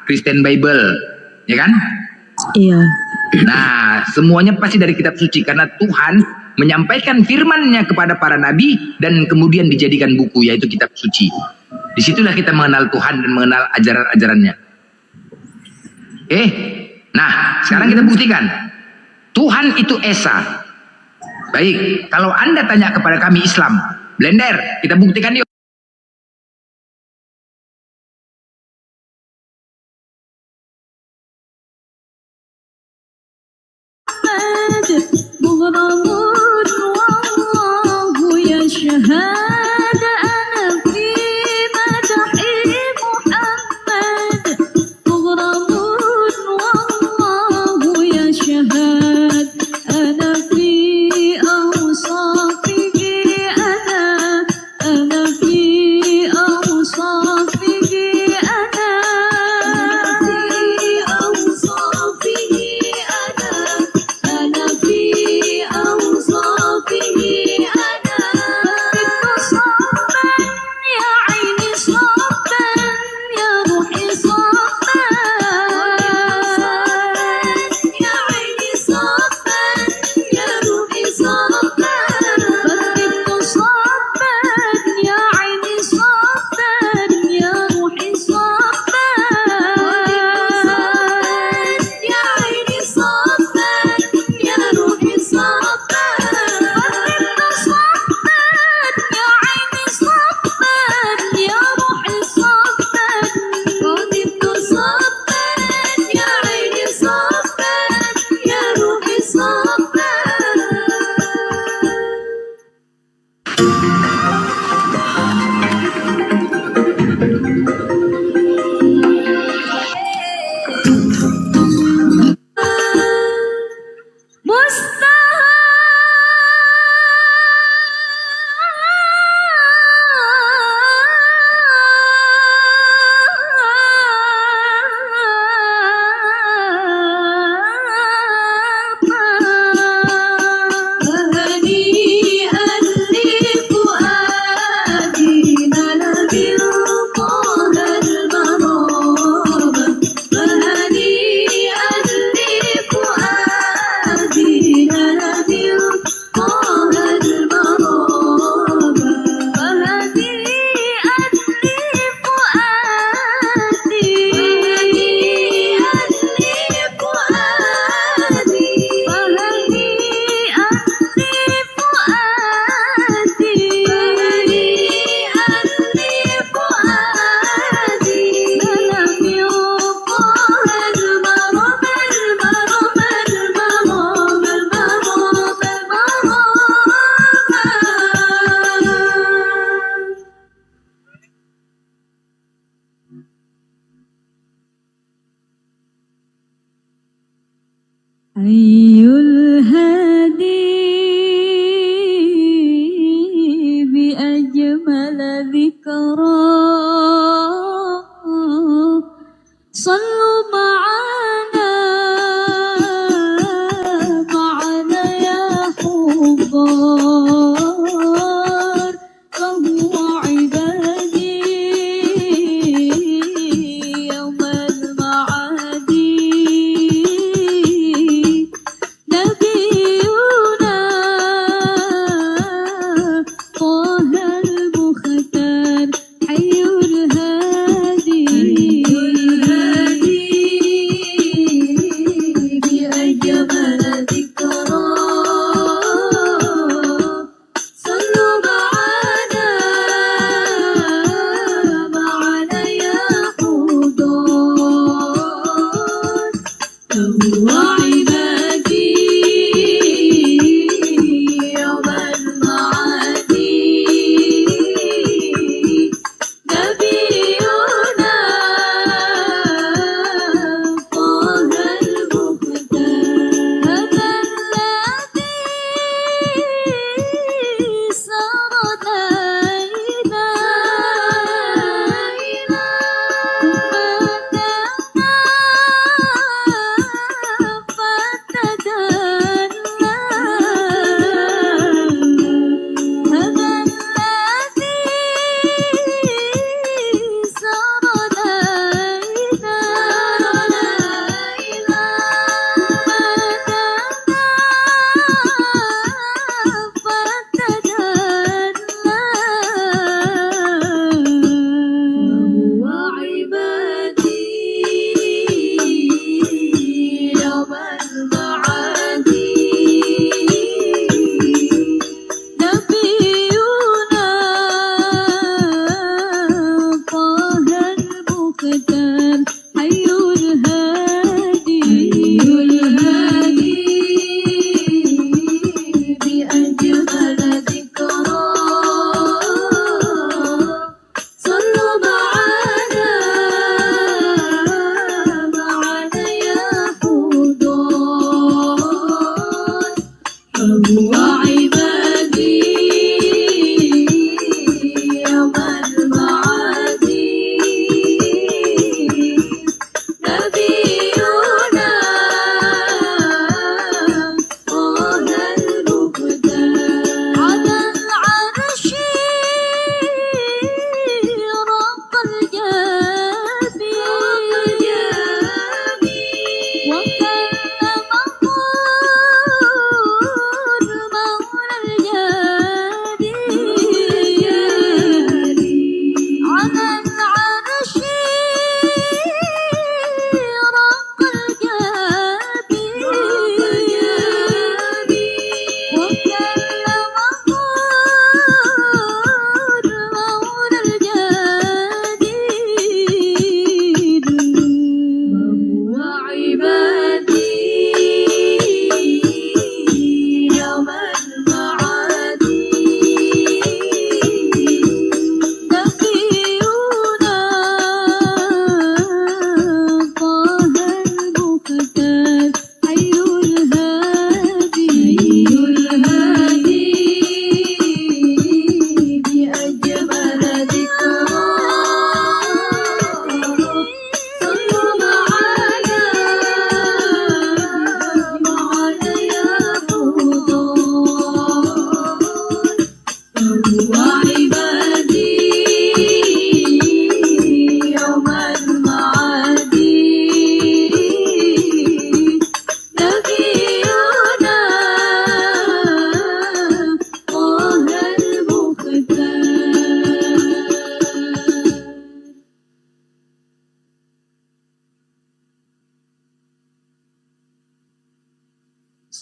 Kristen Bible, ya kan? Iya. Nah, semuanya pasti dari kitab suci karena Tuhan menyampaikan firman-Nya kepada para nabi dan kemudian dijadikan buku, yaitu kitab suci. Disitulah kita mengenal Tuhan dan mengenal ajaran-ajarannya. Nah, sekarang kita buktikan Tuhan itu Esa. Baik, kalau Anda tanya kepada kami Islam, Blender, kita buktikan yuk.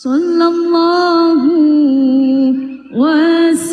sallallahu wasallam.